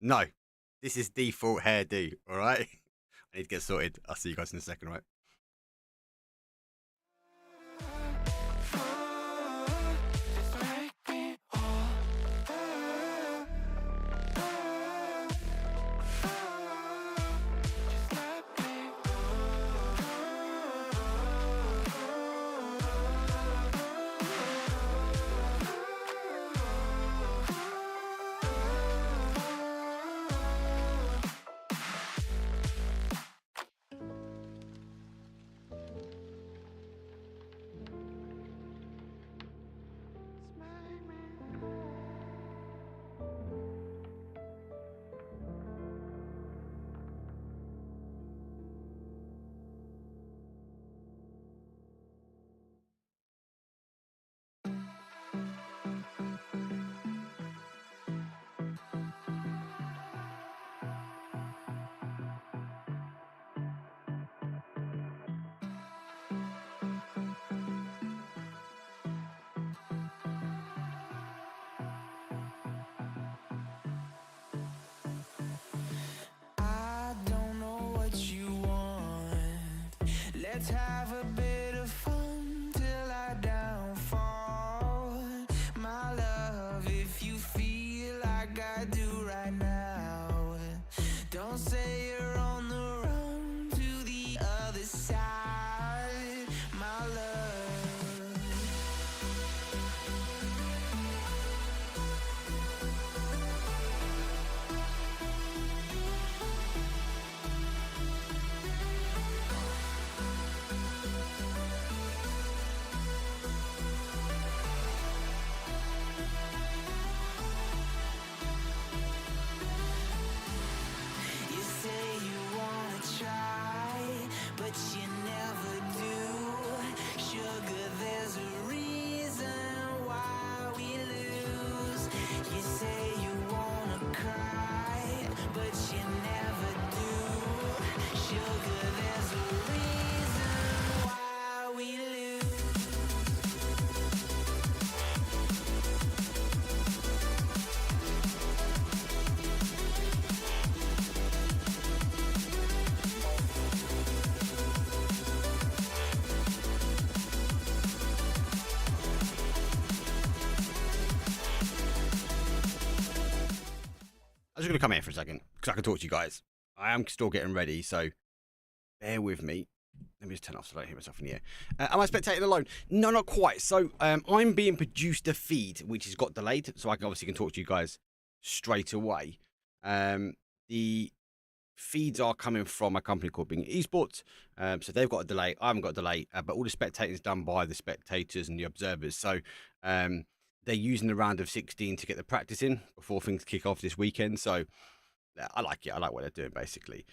No, this is default hairdo, all right? I need to get sorted. I'll see you guys in a second, right? I don't know what you want. Let's have a bit of fun till I downfall. My love, if you feel like I do right now, don't say you're on the run to the other side, my love. You say you wanna try, but you never do. Sugar, there's a reason why we lose. You say you wanna cry, but you never do. Sugar, there's a reason why we lose. I'm just going to come here for a second because I can talk to you guys. I am still getting ready, so bear with me. Let me just turn off so I don't hear myself in the air. Am I spectating alone? No, not quite. So I'm being produced a feed, which has got delayed, so I can obviously talk to you guys straight away. The feeds are coming from a company called Bing Esports, so they've got a delay. I haven't got a delay, but all the spectating is done by the spectators and the observers. So they're using the round of 16 to get the practice in before things kick off this weekend. So I like it. I like what they're doing, basically.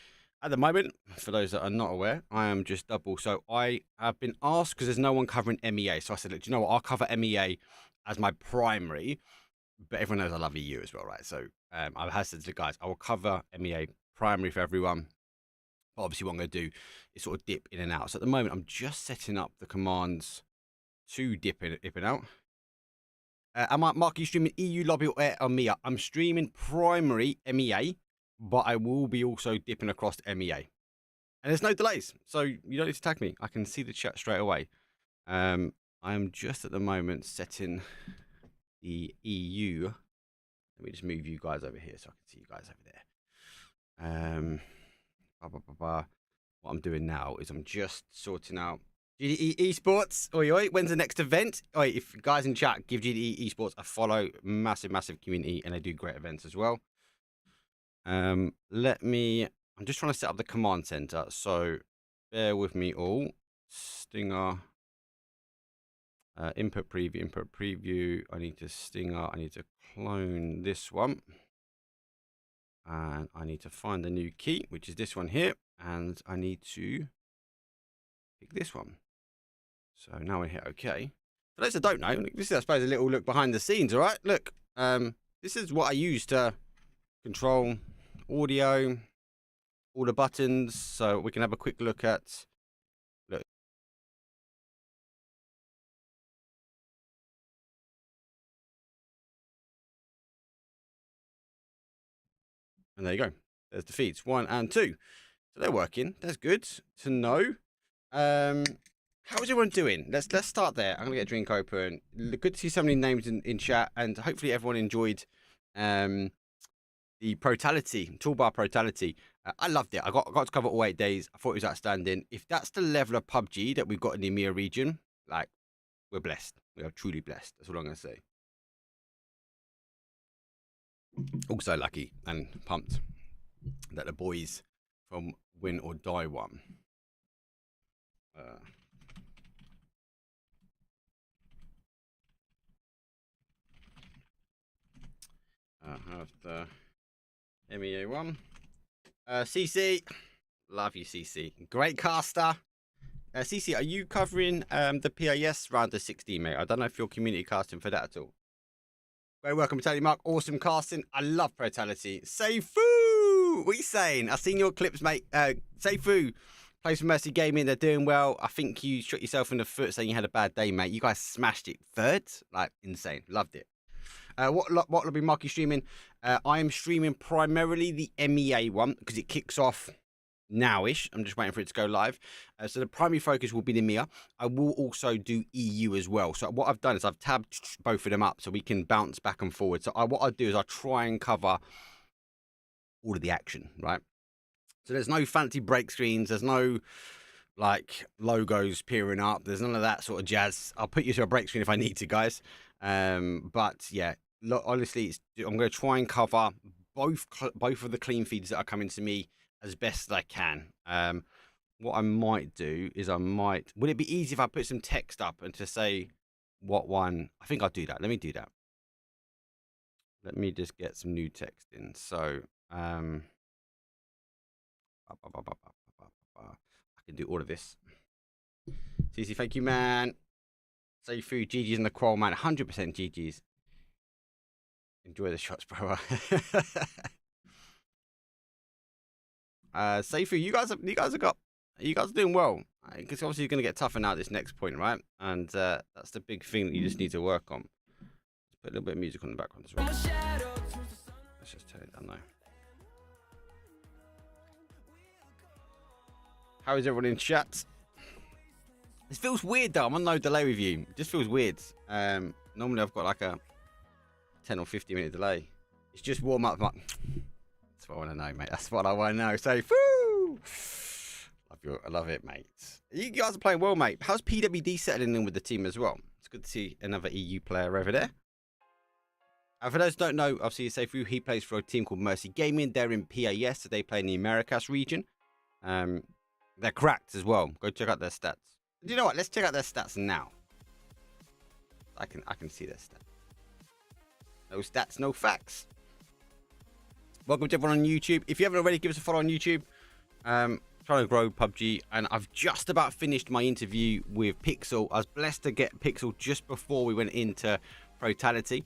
At the moment, for those that are not aware, I am just double. So I have been asked, because there's no one covering MEA. So I said, look, do you know what? I'll cover MEA as my primary, but everyone knows I love EU as well, right? So I have said to the guys, I will cover MEA primary for everyone. But obviously what I'm going to do is sort of dip in and out. So at the moment, I'm just setting up the commands to dip in and out. Mark, are you streaming EU lobby or MEA? I'm streaming primary MEA, but I will be also dipping across to MEA. And there's no delays, so you don't need to tag me. I can see the chat straight away. I am just at the moment setting the EU. Let me just move you guys over here so I can see you guys over there. What I'm doing now is I'm just sorting out GDE Esports. Oi, oi, when's the next event? Oi, if you guys in chat, give GDE Esports a follow. Massive, massive community, and they do great events as well. I'm just trying to set up the command center, so bear with me all. Stinger, input preview. I need to stinger. I need to clone this one. And I need to find the new key, which is this one here. And I need to pick this one. So now we hit OK. For those that don't know, this is, I suppose, a little look behind the scenes, all right? Look, this is what I use to control audio, all the buttons. So we can have a quick look at, look, And there you go. There's defeats 1 and 2. So they're working. That's good to know. How is everyone doing? Let's start there. I'm gonna get a drink open. Good to see so many names in chat, and hopefully everyone enjoyed the Protality, Toolbar Protality. I loved it. I got to cover all 8 days. I thought it was outstanding. If that's the level of PUBG that we've got in the EMEA region, like, we're blessed. We are truly blessed. That's what I'm gonna say. Also lucky and pumped that the boys from Win or Die won. Have the MEA one. CC, love you, CC. Great caster. CC, are you covering the PIS round of 16, mate? I don't know if you're community casting for that at all. Very welcome, Brutality Mark. Awesome casting. I love Brutality. Seifu! What are you saying? I've seen your clips, mate. Seifu plays for Mercy Gaming. They're doing well. I think you shot yourself in the foot saying you had a bad day, mate. You guys smashed it. Third? Like, insane. Loved it. What will be Marky streaming? I am streaming primarily the MEA one because it kicks off now-ish. I'm just waiting for it to go live. So the primary focus will be the EMEA. I will also do EU as well. So what I've done is I've tabbed both of them up so we can bounce back and forward. So what I'll do is I'll try and cover all of the action, right? So there's no fancy break screens. There's no like logos peering up. There's none of that sort of jazz. I'll put you to a break screen if I need to, guys. But yeah, look, honestly, I'm going to try and cover both of the clean feeds that are coming to me as best as I can. What I might do is would it be easy if I put some text up and to say what one? I think I'll do that. Let me do that. Let me just get some new text in. So, I can do all of this. CC, thank you, man. Say food, GG's in the crawl, man. 100% GG's. Enjoy the shots, bro. Seifu, you guys are doing well. Because obviously you're going to get tougher now at this next point, right? And that's the big thing that you just need to work on. Let's put a little bit of music on the background as well. Let's just turn it down now. How is everyone in chat? This feels weird though. I'm on no delay with you. It just feels weird. Normally I've got like a 10 or 15 minute delay. It's just warm up. That's what I want to know, mate. That's what I want to know. So, woo! I love it, mate. You guys are playing well, mate. How's PWD settling in with the team as well? It's good to see another EU player over there. For those who don't know, obviously, Seifu, he plays for a team called Mercy Gaming. They're in PAS, so they play in the Americas region. They're cracked as well. Go check out their stats. Do you know what? Let's check out their stats now. I can see their stats. No stats, no facts. Welcome to everyone on YouTube. If you haven't already, give us a follow on YouTube. Trying to grow PUBG, and I've just about finished my interview with Pixel. I was blessed to get Pixel just before we went into Protality.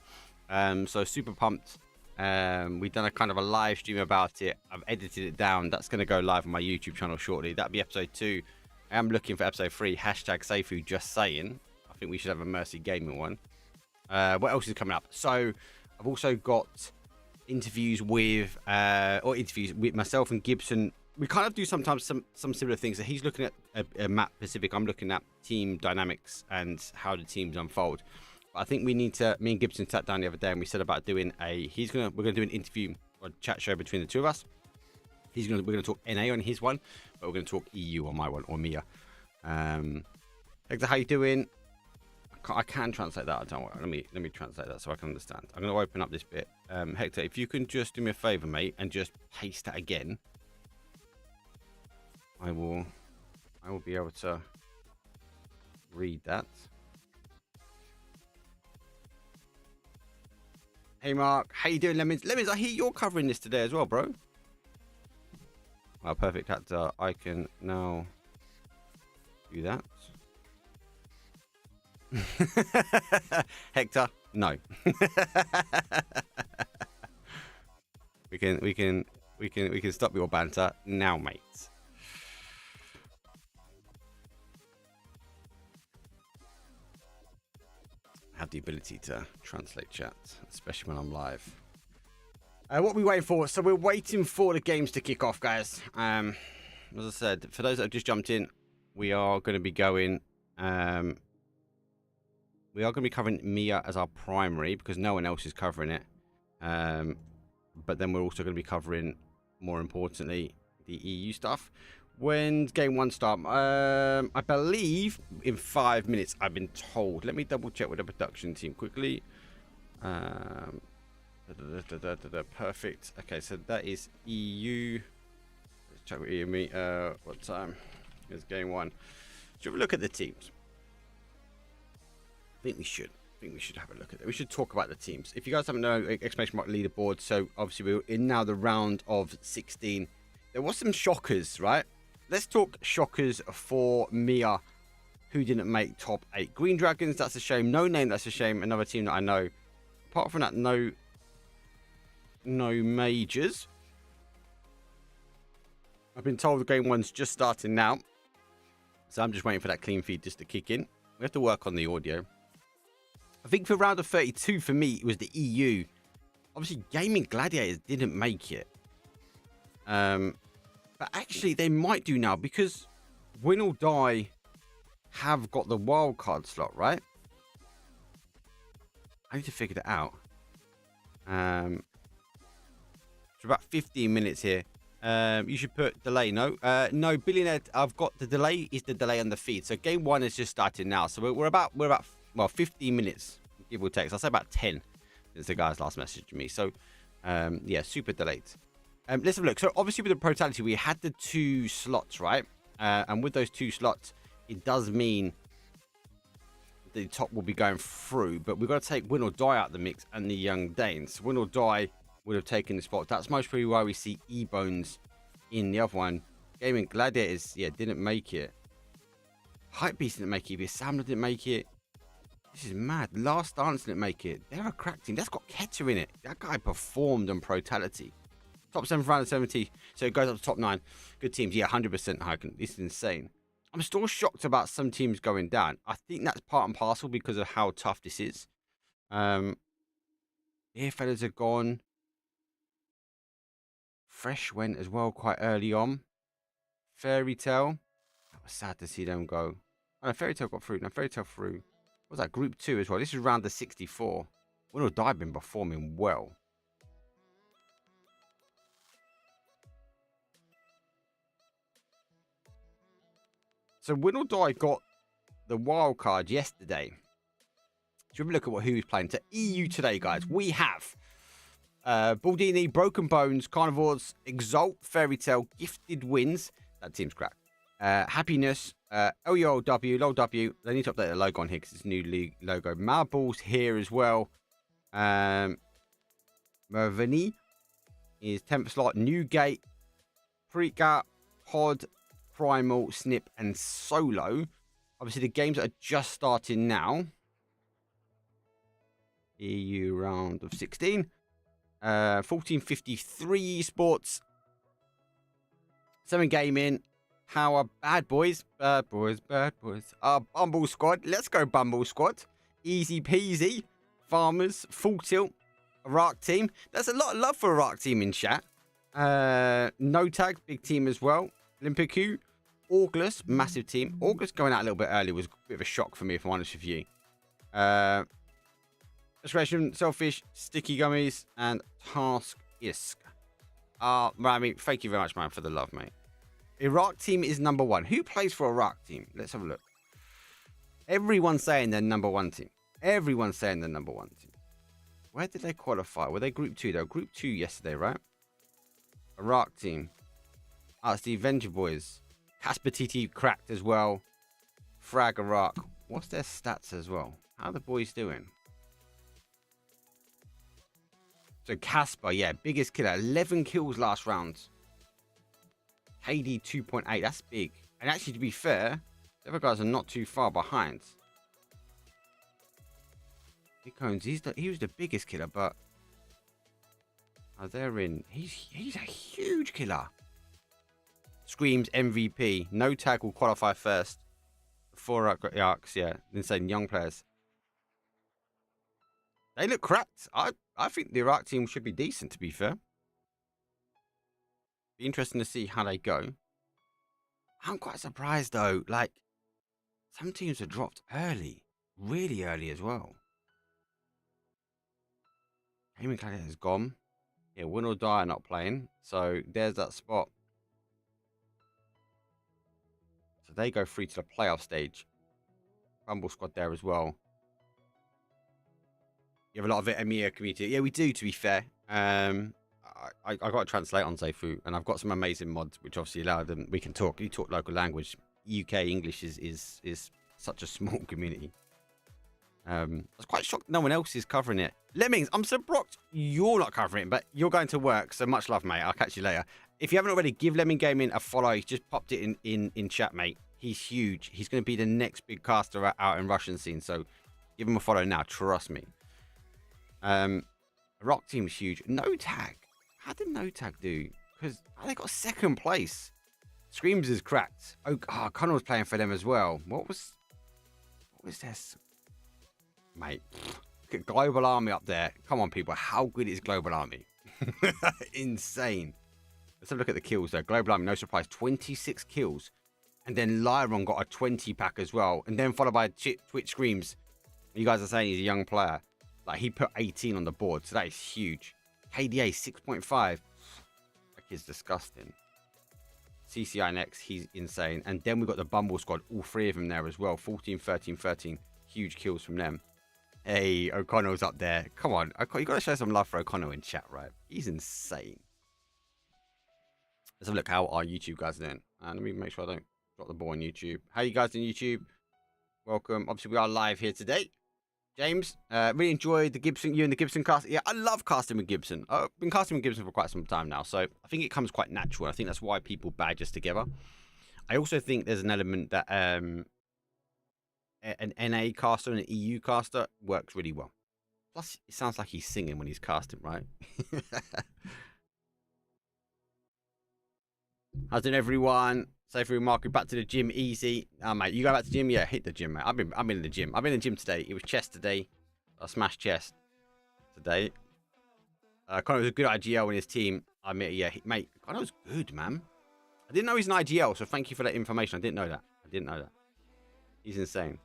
So super pumped. We've done a kind of a live stream about it. I've edited it down. That's going to go live on my YouTube channel shortly. That'll be episode 2. I am looking for episode 3. Hashtag Seifu, just saying. I think we should have a Mercy Gaming one. What else is coming up? So I've also got interviews with myself and Gibson. We kind of do sometimes some similar things. So he's looking at a map Pacific. I'm looking at team dynamics and how the teams unfold. But I think we need to. Me and Gibson sat down the other day and we said about doing we're gonna do an interview or chat show between the two of us. We're gonna talk NA on his one, but we're gonna talk EU on my one, or Mia. Hector, how you doing? I can translate that. I don't want. Let me translate that so I can understand. I'm gonna open up this bit. Hector, if you can just do me a favor, mate, and just paste that again. I will be able to read that. Hey Mark, how you doing, Lemons? Lemons, I hear you're covering this today as well, bro. Wow, perfect, Hector. I can now do that. Hector, no. we can stop your banter now, mate. Have the ability to translate chat, especially when I'm live. What are we waiting for? So we're waiting for the games to kick off, guys. As I said, for those that have just jumped in, we are going to be going... we are going to be covering Mia as our primary because no one else is covering it. But then we're also going to be covering, more importantly, the EU stuff. When's game one start? I believe in 5 minutes, I've been told. Let me double check with the production team quickly. Perfect. Okay, so that is EU. Let's check with EU and me. What time is game one? Should we look at the teams? I think we should. Have a look at it. We should talk about the teams. If you guys haven't known, exclamation mark leaderboard. So obviously we're in now the round of 16. There was some shockers, right? Let's talk shockers for Mia, who didn't make top 8. Green Dragons, that's a shame. No Name, that's a shame. Another team that I know. Apart from that, no majors. I've been told the game one's just starting now. So I'm just waiting for that clean feed just to kick in. We have to work on the audio. I think for round of 32 for me, it was the EU. Obviously, Gaming Gladiators didn't make it. But actually, they might do now because Win or Die have got the wildcard slot, right? I need to figure that out. It's about 15 minutes here. You should put delay. No, Billionaire. I've got the delay is the delay on the feed. So game one is just starting now. So we're about well 15 minutes give or take. So I'll say about 10 since the guy's last message to me. So yeah, super delayed. Let's have a look. So obviously with the Brutality, we had the 2 slots, right? And with those 2 slots, it does mean the top will be going through. But we've got to take Win or Die out of the mix and the Young Danes. Win or Die would have taken the spot. That's most probably why we see E-Bones in the other one. Gaming Gladiators, yeah, didn't make it. Hypebeast didn't make it. Samla didn't make it. This is mad. Last Dance didn't make it. They're a crack team. That's got Keta in it. That guy performed on Brutality. Top 7 for round of 70. So it goes up to top 9. Good teams. Yeah, 100% high. This is insane. I'm still shocked about some teams going down. I think that's part and parcel because of how tough this is. Here fellas are gone. Fresh went as well quite early on. Fairy Tale. That was sad to see them go. Oh, no, Fairy Tale got through. No, Fairy Tale through. What was that? Group 2 as well. This is round the 64. Win or Die been performing well. So Win or Die got the wild card yesterday. So we look at who was playing. To EU today, guys. We have Baldini, Broken Bones, Carnivores, Exalt, Fairy Tale, Gifted Wins. That team's crap. Happiness, LULW, LOW. They need to update the logo on here because it's a new league logo. Marbles here as well. Mervini is 10th slot. Newgate, Preca, Pod, Primal, Snip, and Solo. Obviously, the games that are just starting now. EU round of 16. 1453 Sports. 7 Gaming. How Bad Boys. Bad Boys. Bumble Squad. Let's go, Bumble Squad. Easy Peasy. Farmers. Full Tilt. Iraq team. There's a lot of love for Iraq team in chat. No Tag. Big team as well. Olympicu. August. Massive team. August going out a little bit early was a bit of a shock for me, if I'm honest with you. Restoration, Selfish, Sticky Gummies, and Task Isk. Rami, thank you very much, man, for the love, mate. Iraq team is number 1. Who plays for Iraq team? Let's have a look. Everyone's saying they're number 1 team. Everyone's saying they're number 1 team. Where did they qualify? Were they Group 2? They were Group 2 yesterday, right? Iraq team. It's the Avenger Boys. Casper TT cracked as well. Frag Iraq. What's their stats as well? How are the boys doing? So Casper, yeah, biggest killer. 11 kills last round. KD 2.8, that's big. And actually, to be fair, the other guys are not too far behind. Big Cones, he was the biggest killer, but they're in. He's a huge killer. Screams MVP. No Tag will qualify first. 4 Arcs, yeah. Insane young players. They look cracked. I think the Iraq team should be decent, to be fair. Be interesting to see how they go. I'm quite surprised, though. Like, some teams are dropped early. Really early as well. Heyman Claret is gone. Yeah, win or die not playing. So there's that spot. So they go through to the playoff stage. Rumble squad there as well. You have a lot of EMEA community. Yeah, we do, to be fair. I got to translate on Seifu, and I've got some amazing mods, which obviously allow them. We can talk. You talk local language. UK English is such a small community. I was quite shocked no one else is covering it. Lemmings, I'm so brocked you're not covering it, but you're going to work, so much love, mate. I'll catch you later. If you haven't already, give Lemming Gaming a follow. He's just popped it in chat, mate. He's huge. He's going to be the next big caster out in Russian scene, so give him a follow now. Trust me. Rock team's huge. No tag. How did no tag do? Because they got second place. Screams is cracked. Oh, Connor was playing for them as well. What was this? Mate, look at Global Army up there. Come on, people. How good is Global Army? Insane. Let's have a look at the kills there. Global Army, no surprise, 26 kills. And then Lyron got a 20 pack as well. And then followed by Twitch Screams. You guys are saying he's a young player. Like, he put 18 on the board, so that is huge. KDA, 6.5. That kid's disgusting. CCI next, he's insane. And then we've got the Bumble squad, all three of them there as well. 14, 13, 13. Huge kills from them. Hey, O'Connell's up there. Come on, you got to show some love for O'Connell in chat, right? He's insane. Let's have a look how our YouTube guys are doing. And let me make sure I don't drop the ball on YouTube. How you guys doing, YouTube? Welcome. Obviously, we are live here today. James, really enjoyed the Gibson, you and the Gibson cast. Yeah, I love casting with Gibson. I've been casting with Gibson for quite some time now, so I think it comes quite natural. I think that's why people badge us together. I also think there's an element that an NA caster and an EU caster works really well. Plus, it sounds like he's singing when he's casting, right? How's it, everyone? Say for Mark, back to the gym easy. Mate, you go back to the gym? Yeah, hit the gym, mate. I've been in the gym. I've been in the gym today. It was chest today. I smashed chest today. Connor was a good IGL in his team. I admit, yeah, mate, Connor was good, man. I didn't know he's an IGL, so thank you for that information. I didn't know that. He's insane.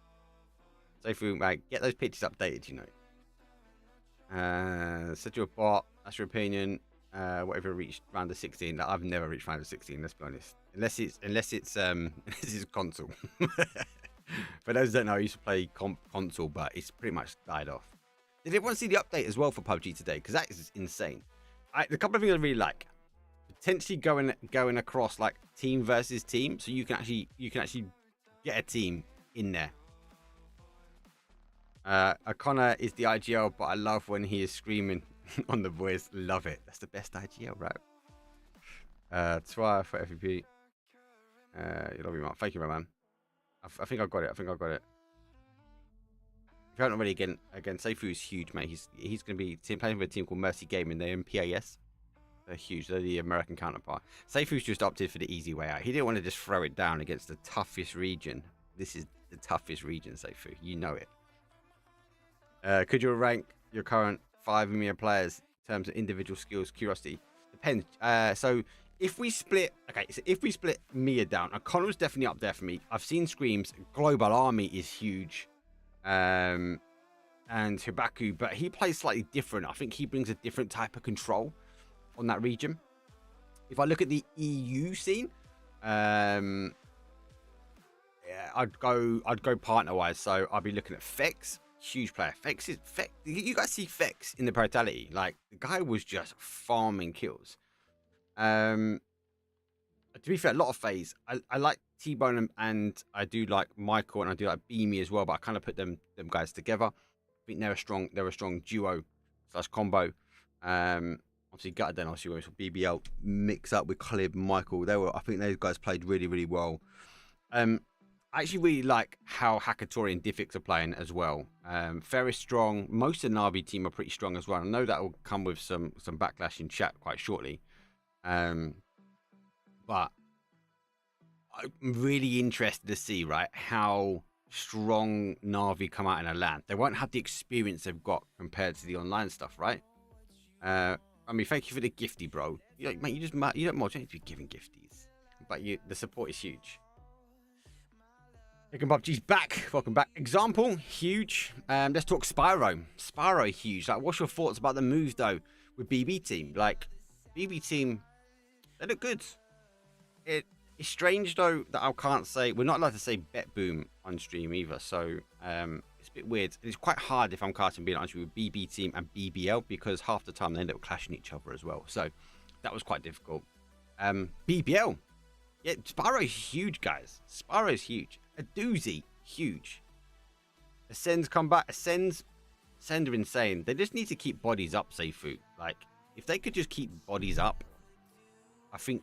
Say for mate, get those pictures updated, you know. Said you're a bot. That's your opinion. Whatever reached round of 16. Like, I've never reached round of 16. Let's be honest. Unless it's console. For those that don't know, I used to play console, but it's pretty much died off. Did everyone see the update as well for PUBG today? Because that is insane. The couple of things I really like, potentially going across like team versus team, so you can actually get a team in there. O'Connor is the IGL, but I love when he is screaming on the voice. Love it. That's the best IGL, right? Try for FVP. You love me, Mark. Thank you, my man. I think I got it. If you haven't already, again, Seifu is huge, mate. He's going to be playing with a team called Mercy Gaming. They're in PAS. They're huge. They're the American counterpart. Seifu's just opted for the easy way out. He didn't want to just throw it down against the toughest region. This is the toughest region, Seifu. You know it. Could you rank your current 5 EMEA players in terms of individual skills? Curiosity. Depends. So if we split Mia down, O'Connor's definitely up there for me. I've seen Screams. Global Army is huge. And Hibaku, but he plays slightly different. I think he brings a different type of control on that region. If I look at the EU scene, yeah, I'd go partner wise. So I'd be looking at Fex, huge player. Fex. You guys see Fex in the Brutality? Like, the guy was just farming kills. To be fair, a lot of phase. I like T-Bone and I do like Michael and I do like Beamy as well, but I kind of put them guys together. I think they're a strong duo / combo. Obviously Gutted then obviously with BBL mix up with Caleb and Michael. I think those guys played really, really well. I actually really like how Hakatori and Diffix are playing as well. Ferris strong. Most of the Navi team are pretty strong as well. I know that will come with some backlash in chat quite shortly. But I'm really interested to see, right, how strong Na'vi come out in a LAN. They won't have the experience they've got compared to the online stuff, right? I mean, thank you for the gifty, bro. Mate, you don't more chance to be giving gifties, but the support is huge. Taking PUBG's back. Welcome back. Example, huge. Let's talk Spyro. Spyro, huge. Like, what's your thoughts about the moves though with BB Team? Like, BB Team, they look good. It's strange though that I can't say, we're not allowed to say bet boom on stream either, so it's a bit weird. It's quite hard if I'm casting, being honest with BB Team and BBL, because half the time they end up clashing each other as well, so that was quite difficult. BBL, yeah, Spyro's huge, guys. Spyro's huge. A doozy, huge. Ascend's come back. Ascend are insane. They just need to keep bodies up, Seifu. Like, if they could just keep bodies up, I think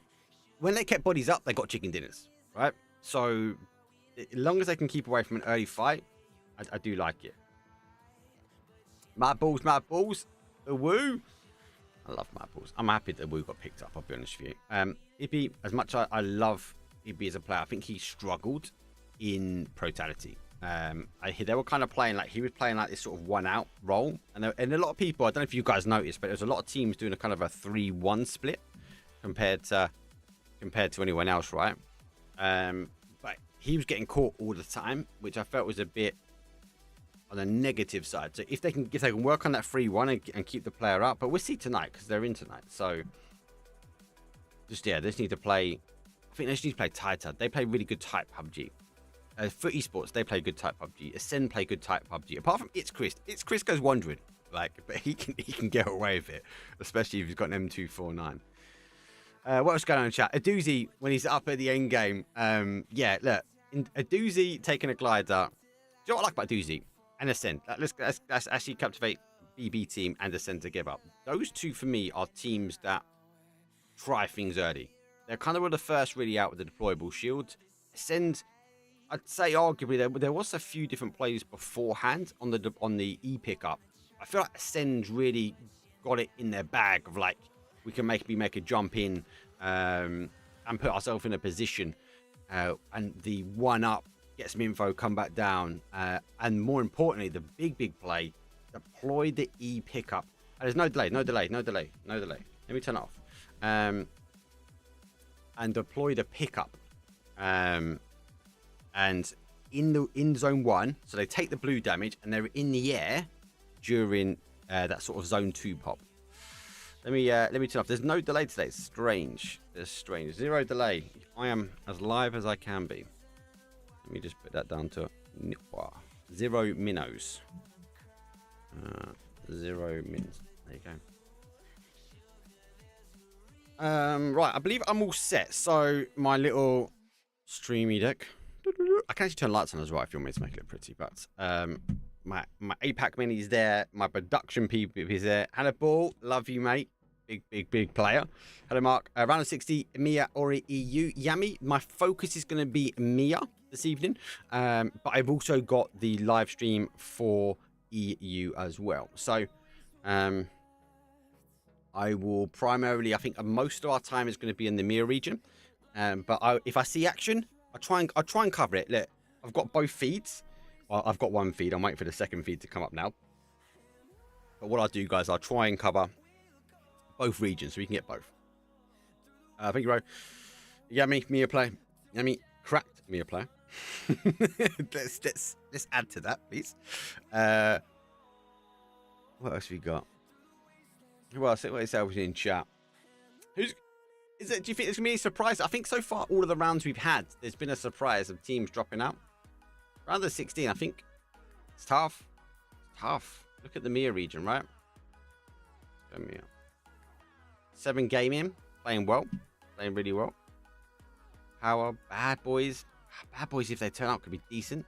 when they kept bodies up, they got chicken dinners, right? So, as long as they can keep away from an early fight, I do like it. Mad balls, the woo. I love mad balls. I'm happy that the woo got picked up, I'll be honest with you. Ibby, as much as I love Ibby as a player, I think he struggled in Protality. They were kind of playing like, he was playing like this sort of 1-out role, and a lot of people, I don't know if you guys noticed, but there was a lot of teams doing a kind of a 3-1 split compared to anyone else, right? But he was getting caught all the time, which I felt was a bit on the negative side. So if they can work on that 3-1 and keep the player up, but we'll see tonight because they're in tonight. So they just need to play. I think they just need to play tighter. They play really good type PUBG. For esports, they play good type PUBG. Ascend play good type PUBG. Apart from It's Chris goes 100, like, but he can get away with it, especially if he's got an M249. What else going on in chat? A doozy when he's up at the end game. Yeah, look, a doozy taking a glider. Do you know what I like about doozy and Ascend? Let's actually captivate BB Team and Ascend together. Those two for me are teams that try things early. They're kind of one of the first really out with the deployable shield. Ascend, I'd say arguably there was a few different plays beforehand on the E pickup. I feel like Ascend really got it in their bag of like, we can make a jump in and put ourselves in a position, and the 1-up, get some info, come back down, and more importantly, the big play, deploy the E pickup. And there's no delay. Let me turn it off. And deploy the pickup. And in zone 1, so they take the blue damage and they're in the air during that sort of zone 2 pop. Let me turn off. There's no delay today. It's strange. It's strange. 0 delay. I am as live as I can be. Let me just put that down to 0 minnows. 0 mins. There you go. Right, I believe I'm all set. So my little streamy deck. I can actually turn lights on as well if you want me to make it look pretty. But my APAC mini is there. My production people is there. Hannibal, love you, mate. Big player. Hello, Mark. Round of 60, Mia, Ori, EU. Yummy. My focus is going to be Mia this evening. But I've also got the live stream for EU as well. So I will primarily, I think most of our time is going to be in the Mia region. But if I see action, I'll try and cover it. Look, I've got both feeds. Well, I've got one feed. I'm waiting for the second feed to come up now. But what I'll do, guys, I'll try and cover both regions so we can get both. Thank you, bro. Yummy, Mia play. Yummy, cracked Mia play. let's add to that, please. What else we got? Who else? What else in chat? Do you think there's gonna be a surprise? I think so far all of the rounds we've had, there's been a surprise of teams dropping out. Round of 16, I think it's tough. It's tough. Look at the Mia region, right? Go Mia. 7 gaming, playing well, playing really well. Power, bad boys. Bad boys, if they turn up, could be decent.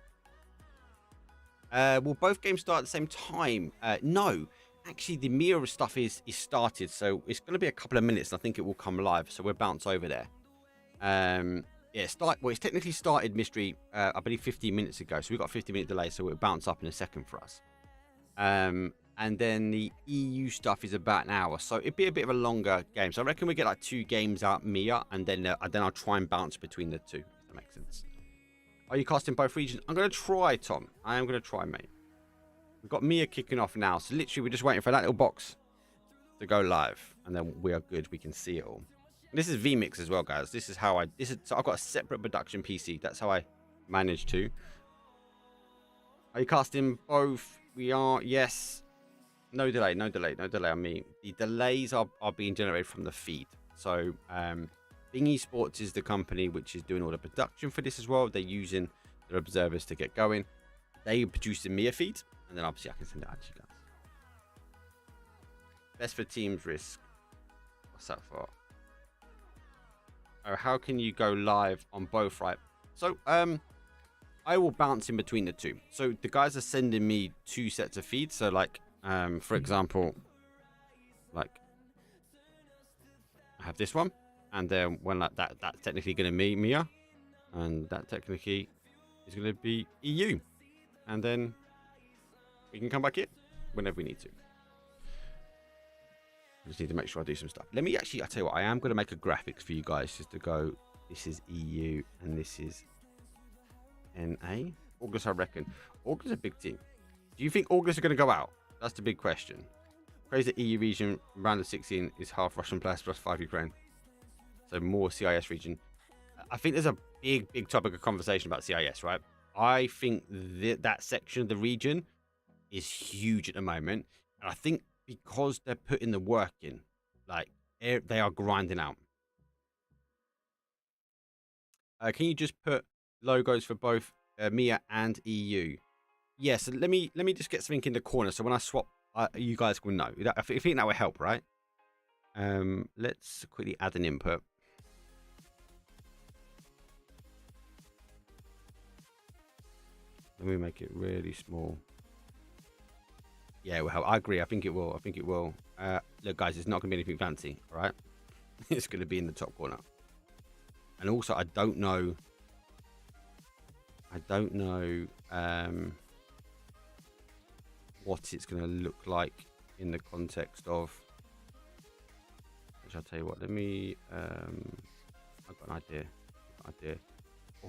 Will both games start at the same time? No. Actually, the Mia stuff is started, so it's going to be a couple of minutes, and I think it will come live, so we'll bounce over there. Yeah, it's technically started, Mystery, I believe 15 minutes ago, so we've got a 15-minute delay, so it'll bounce up in a second for us. And then the EU stuff is about an hour, so it'd be a bit of a longer game. So I reckon we get like 2 games out Mia, and then I'll try and bounce between the two, if that makes sense. Are you casting both regions? I'm going to try, Tom. I am going to try, mate. We've got Mia kicking off now. So literally, we're just waiting for that little box to go live. And then we are good. We can see it all. And this is VMix as well, guys. This is how so I've got a separate production PC. That's how I managed to. Are you casting both? We are. Yes. No delay. No delay. No delay on me. The delays are being generated from the feed. So, Bingy Sports is the company which is doing all the production for this as well. They're using their observers to get going. They produce the Mia feed, and then obviously I can send it out to you guys. Best for teams risk. What's that for? Oh, how can you go live on both, right? So, I will bounce in between the two. So the guys are sending me 2 sets of feeds. So like, for example, like I have this one. And then when like that's technically going to be Mia, and that technically is going to be EU, and then we can come back here whenever we need to. I just need to make sure I do some stuff. Let me actually, I tell you what, I am going to make a graphics for you guys just to go. This is EU and this is NA. August, I reckon. August is a big team. Do you think August are going to go out? That's the big question. Crazy EU region round of 16 is half Russian players plus 5 Ukraine. So more CIS region. I think there's a big topic of conversation about CIS, right? I think that section of the region is huge at the moment. And I think because they're putting the work in, like they are grinding out. Can you just put logos for both Mia and EU? Yeah, so let me just get something in the corner. So when I swap, you guys will know. I think that will help, right? Let's quickly add an input. Let me make it really small. Yeah, it will help. I agree. I think it will. I think it will. Look, guys, it's not going to be anything fancy, all right? It's going to be in the top corner. And also, I don't know what it's going to look like in the context of. Which I'll tell you what. Let me. I've got an idea.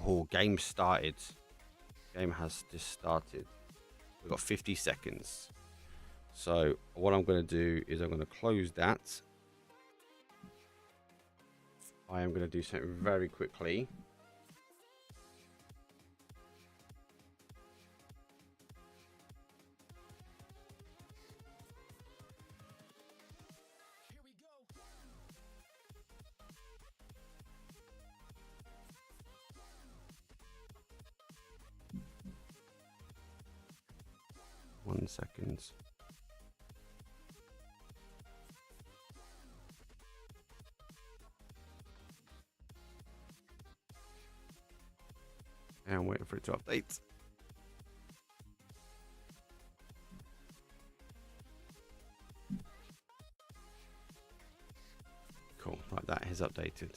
Oh, game started. Game has just started. We've got 50 seconds. So what I'm going to do is I'm going to close that. I am going to do something very quickly. Here we go. 1 second. And I'm waiting for it to update. Cool, right, that has updated.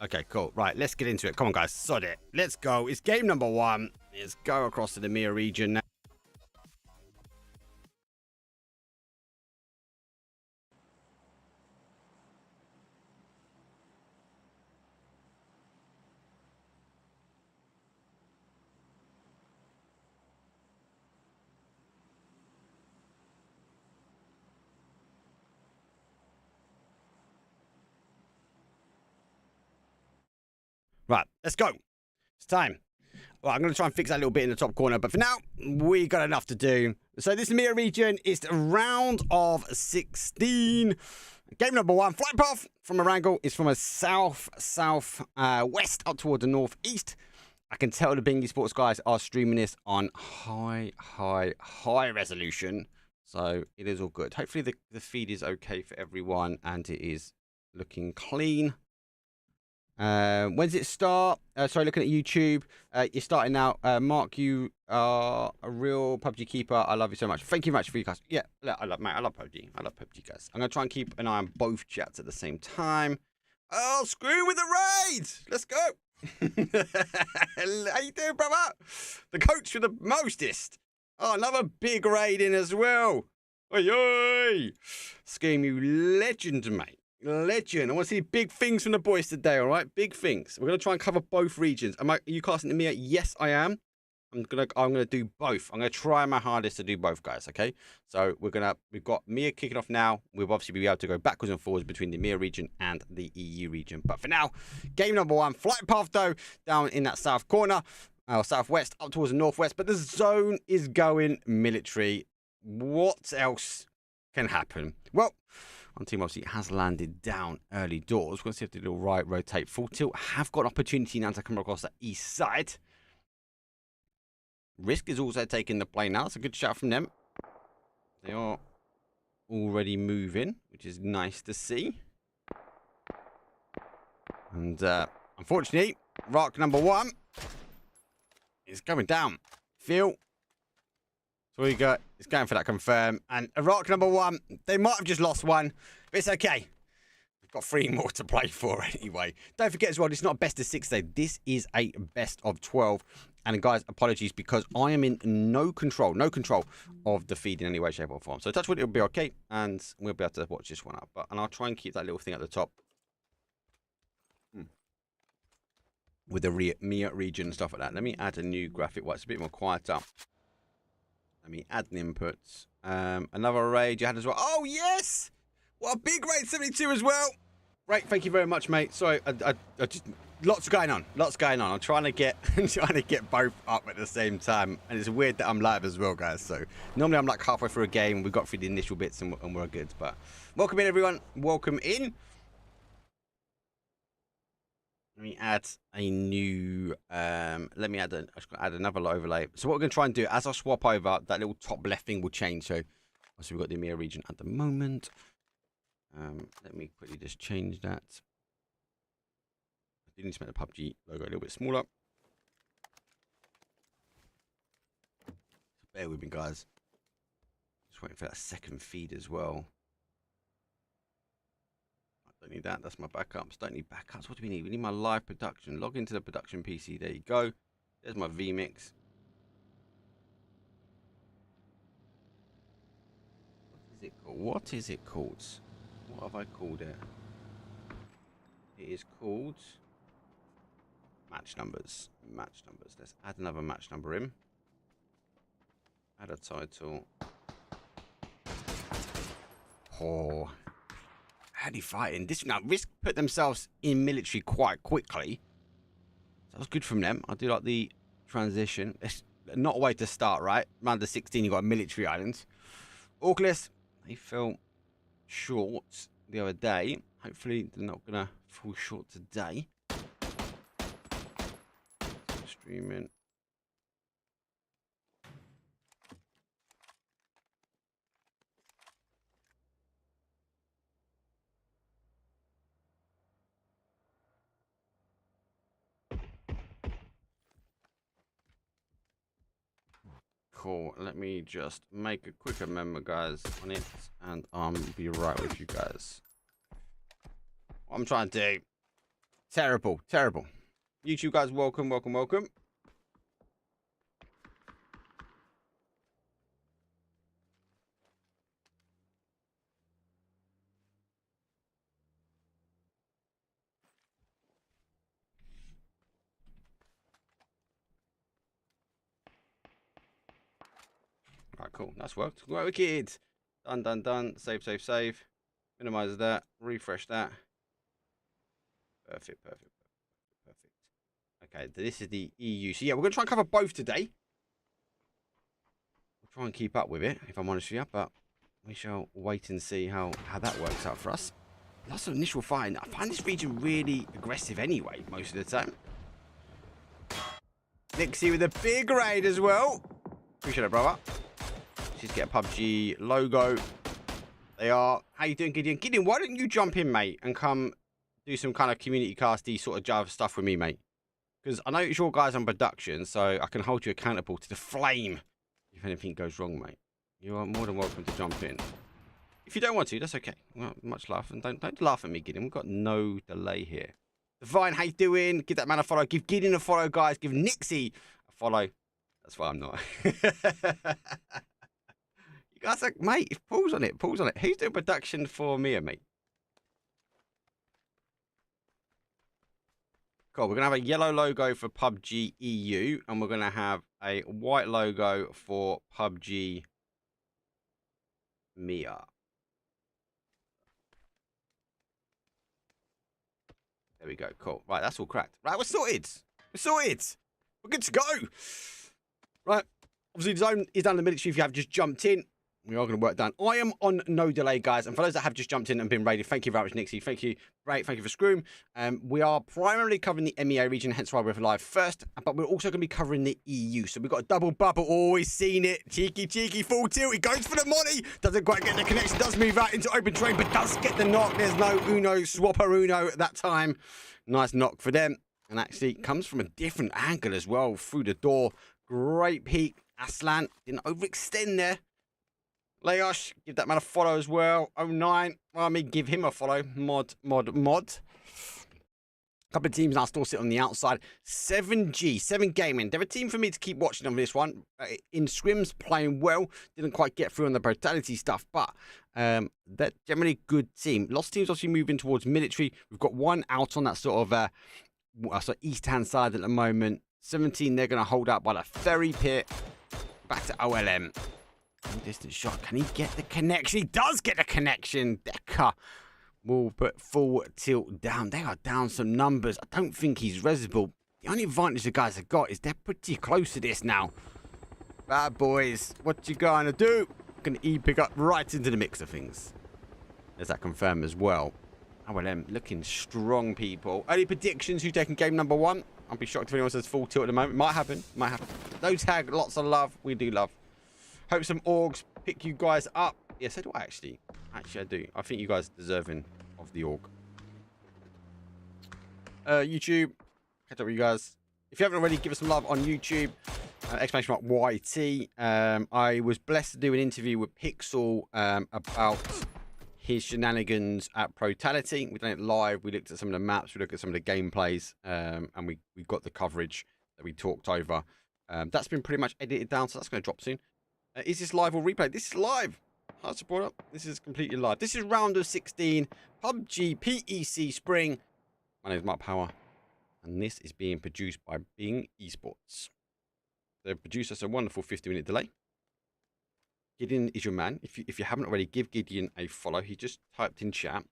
Okay, cool. Right, let's get into it. Come on, guys, sod it. Let's go. It's game number 1. Let's go across to the Mia region now. Right, let's go. It's time. Well, I'm going to try and fix that little bit in the top corner, but for now, we got enough to do. So this Mia region is the round of 16. Game number 1, flight path from Erangel is from a south-west up toward the northeast. I can tell the Bingy Sports guys are streaming this on high resolution. So it is all good. Hopefully the feed is okay for everyone and it is looking clean. When does it start? Sorry, looking at YouTube. You're starting now. Mark, you are a real PUBG keeper. I love you so much. Thank you much for you guys. Yeah, I love PUBG. I love PUBG, guys. I'm going to try and keep an eye on both chats at the same time. Oh, screw with the raids. Let's go. How you doing, brother? The coach for the mostest. Oh, another big raid in as well. Oi, oi. Scheme, you legend, mate. Legend. I want to see big things from the boys today, all right? Big things. We're going to try and cover both regions. Are you casting to me? Yes, I am. I'm gonna do both. I'm gonna try my hardest to do both, guys. Okay, so we've got Mia kicking off now. We'll obviously be able to go backwards and forwards between the Mia region and the EU region. But for now, game number one, flight path though, down in that south corner, southwest, up towards the northwest. But the zone is going military. What else can happen? Well, our team obviously has landed down early doors. We're gonna see if they do right, rotate, full tilt. Have got an opportunity now to come across the east side. Risk is also taking the play now. It's a good shot from them. They are already moving, which is nice to see. And unfortunately, rock number one is going down. Phil. So we got, it's going for that confirm. And rock number one, they might have just lost one, but it's okay. We've got 3 more to play for anyway. Don't forget as well, it's not a best of 6 today. This is a best of 12. And guys, apologies because I am in no control of the feed in any way, shape or form. So touch wood, it'll be okay. And we'll be able to watch this one up. And I'll try and keep that little thing at the top. With the Mia region and stuff like that. Let me add a new graphic while it's a bit more quieter. Let me add an input. Another raid you had as well. Oh, yes! What a big raid 72 as well. Great, thank you very much, mate. Sorry, I just... Lots going on. I'm trying to get both up at the same time. And it's weird that I'm live as well, guys. So normally I'm like halfway through a game. We've got through the initial bits and we're good. But welcome in, everyone. Welcome in. Let me add a new, I'm just going to add another overlay. So what we're going to try and do, as I swap over, that little top left thing will change. So obviously we've got the EMEA region at the moment. Let me quickly just change that. I do need to make the PUBG logo a little bit smaller. So bear with me, guys. Just waiting for that second feed as well. I don't need that. That's my backups. Don't need backups. What do we need? We need my live production. Log into the production PC. There you go. There's my vmix. What is it called? What is it called? What have I called it? It is called match numbers. Match numbers. Let's add another match number in. Add a title. Oh, how fighting? This now Risk put themselves in military quite quickly. That was good from them. I do like the transition. It's not a way to start, right? Round the 16, you got a military island. Orcless, they fell short the other day. Hopefully, they're not gonna fall short today. Streaming. Cool. Let me just make a quick amendment, guys, on it, and I'll be right with you guys. What I'm trying to do. Terrible. YouTube guys, welcome. Alright, cool. That's worked. Right, wicked. Done. Save. Minimize that. Refresh that. Perfect. Okay, this is the EU. So yeah, we're going to try and cover both today. We'll try and keep up with it, if I'm honest with you, but we shall wait and see how that works out for us. Lots of initial fighting. I find this region really aggressive anyway, most of the time. Nixie with a big raid as well. Appreciate it, brother. Just get a PUBG logo. They are. How you doing, Gideon? Gideon, why don't you jump in, mate, and come do some kind of community casty sort of Java stuff with me, mate? Because I know it's your guys on production, so I can hold you accountable to the flame if anything goes wrong, mate. You are more than welcome to jump in. If you don't want to, that's okay. Well, much laugh, and don't laugh at me, Gideon. We've got no delay here. Divine, how you doing? Give that man a follow. Give Gideon a follow, guys. Give Nixie a follow. That's why I'm not. You guys are, mate, pause on it. Who's doing production for me, mate? Cool. We're going to have a yellow logo for PUBG EU, and we're going to have a white logo for PUBG MIA. There we go. Cool. Right, that's all cracked. Right, we're sorted. We're sorted. We're good to go. Right. Obviously, the zone is down in the military if you have just jumped in. We are going to work down. I am on no delay, guys. And for those that have just jumped in and been raided, thank you very much, Nixie. Thank you. Great. Thank you for Scroom. We are primarily covering the MEA region, hence why we're live first. But we're also going to be covering the EU. So we've got a double bubble. Always seen it. Cheeky, full tilt. He goes for the money. Doesn't quite get the connection. Does move out into open terrain, but does get the knock. There's no Uno, swapper Uno at that time. Nice knock for them. And actually comes from a different angle as well through the door. Great peek. Aslan didn't overextend there. Leosh, give that man a follow as well. 09, Rami, give him a follow. Mod. A couple of teams now still sit on the outside. 7G, 7 Gaming. They're a team for me to keep watching on this one. In scrims, playing well. Didn't quite get through on the brutality stuff, but they're generally a good team. Lots of teams obviously moving towards military. We've got one out on that sort of east-hand side at the moment. 17, they're going to hold out by the ferry pit. Back to OLM. Distance shot. Can he get the connection? He does get the connection. Decker will put full tilt down. They are down some numbers. I don't think he's resible. The only advantage the guys have got is they're pretty close to this now. Bad boys. What you going to do? Going to pick up right into the mix of things. There's that confirm as well. OLM looking strong, people. Early predictions. Who's taking game number 1? I'll be shocked if anyone says full tilt at the moment. Might happen. Might happen. No tag. Lots of love. We do love. Hope some orgs pick you guys up. Yes, I do actually. Actually, I do. I think you guys are deserving of the org. YouTube, catch up with you guys. If you haven't already, give us some love on YouTube. Exclamation mark YT. I was blessed to do an interview with Pixel about his shenanigans at Brutality. We done it live. We looked at some of the maps. We looked at some of the gameplays. And we got the coverage that we talked over. That's been pretty much edited down, so that's going to drop soon. Is this live or replay? This is live. Hard support up. This is completely live. This is round of 16. PUBG PEC Spring. My name is Mark Power. And this is being produced by Bing Esports. They've produced us a wonderful 50-minute delay. Gideon is your man. If you haven't already, give Gideon a follow. He just typed in chat.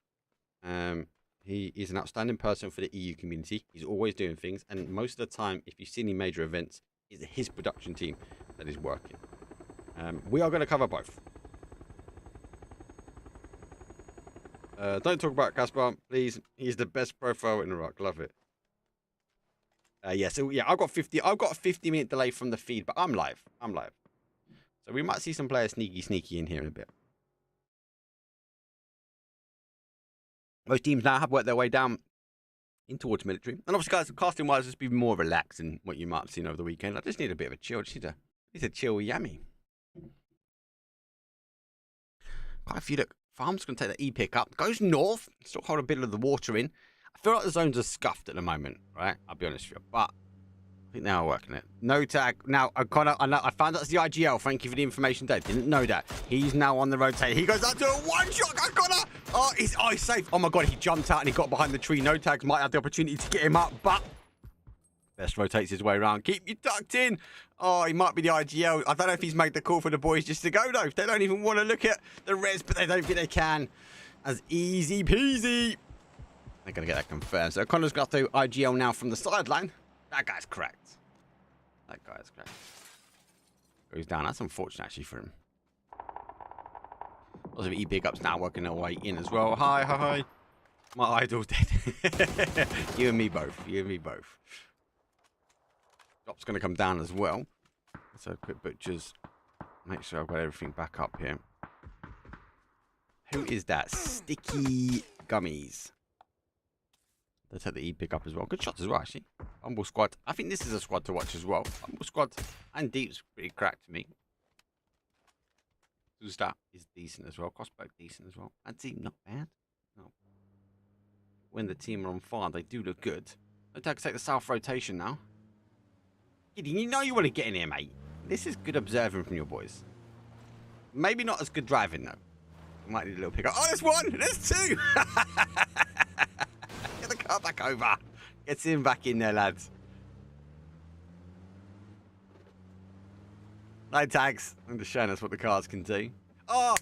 He is an outstanding person for the EU community. He's always doing things. And most of the time, if you see any major events, it's his production team that is working. We are going to cover both. Don't talk about Caspar, please. He's the best profile in Iraq. Love it. So I've got a 50-minute delay from the feed, but I'm live. So we might see some players sneaky in here in a bit. Most teams now have worked their way down in towards military. And obviously, guys, casting wise, it's been more relaxed than what you might have seen over the weekend. I just need a bit of a chill. Just need a chill yummy. Quite a few. Look, Farm's going to take the E-pick up. Goes north. Still hold a bit of the water in. I feel like the zones are scuffed at the moment, right? I'll be honest with you. But I think they are working it. No tag. Now, O'Connor, I found that's the IGL. Thank you for the information, Dave. Didn't know that. He's now on the rotate. He goes out to a one-shot. O'Connor. Oh, he's safe. Oh, my God. He jumped out and he got behind the tree. No tags might have the opportunity to get him up, but best rotates his way around. Keep you tucked in. Oh, he might be the IGL. I don't know if he's made the call for the boys just to go, though. They don't even want to look at the res, but they don't think they can. As easy peasy. They're going to get that confirmed. So Connor's got to IGL now from the sideline. That guy's cracked. Goes down. That's unfortunate, actually, for him. Lots of E-pickups now working their way in as well. Hi. My idol's dead. You and me both. Drop's going to come down as well. So quick butchers. Make sure I've got everything back up here. Who is that? Sticky Gummies. They take the E-pick up as well. Good shots as well, actually. Humble squad. I think this is a squad to watch as well. Humble squad and Deep's pretty cracked to me. Thuesday is decent as well. Crossback decent as well. And Team not bad. No. When the team are on fire, they do look good. No tag to take the south rotation now. Gideon, you know you want to get in here, mate. This is good observing from your boys. Maybe not as good driving, though. Might need a little pick up. Oh, there's one! There's two! Get the car back over. Gets him back in there, lads. No tags. I'm just showing us what the cars can do. Oh,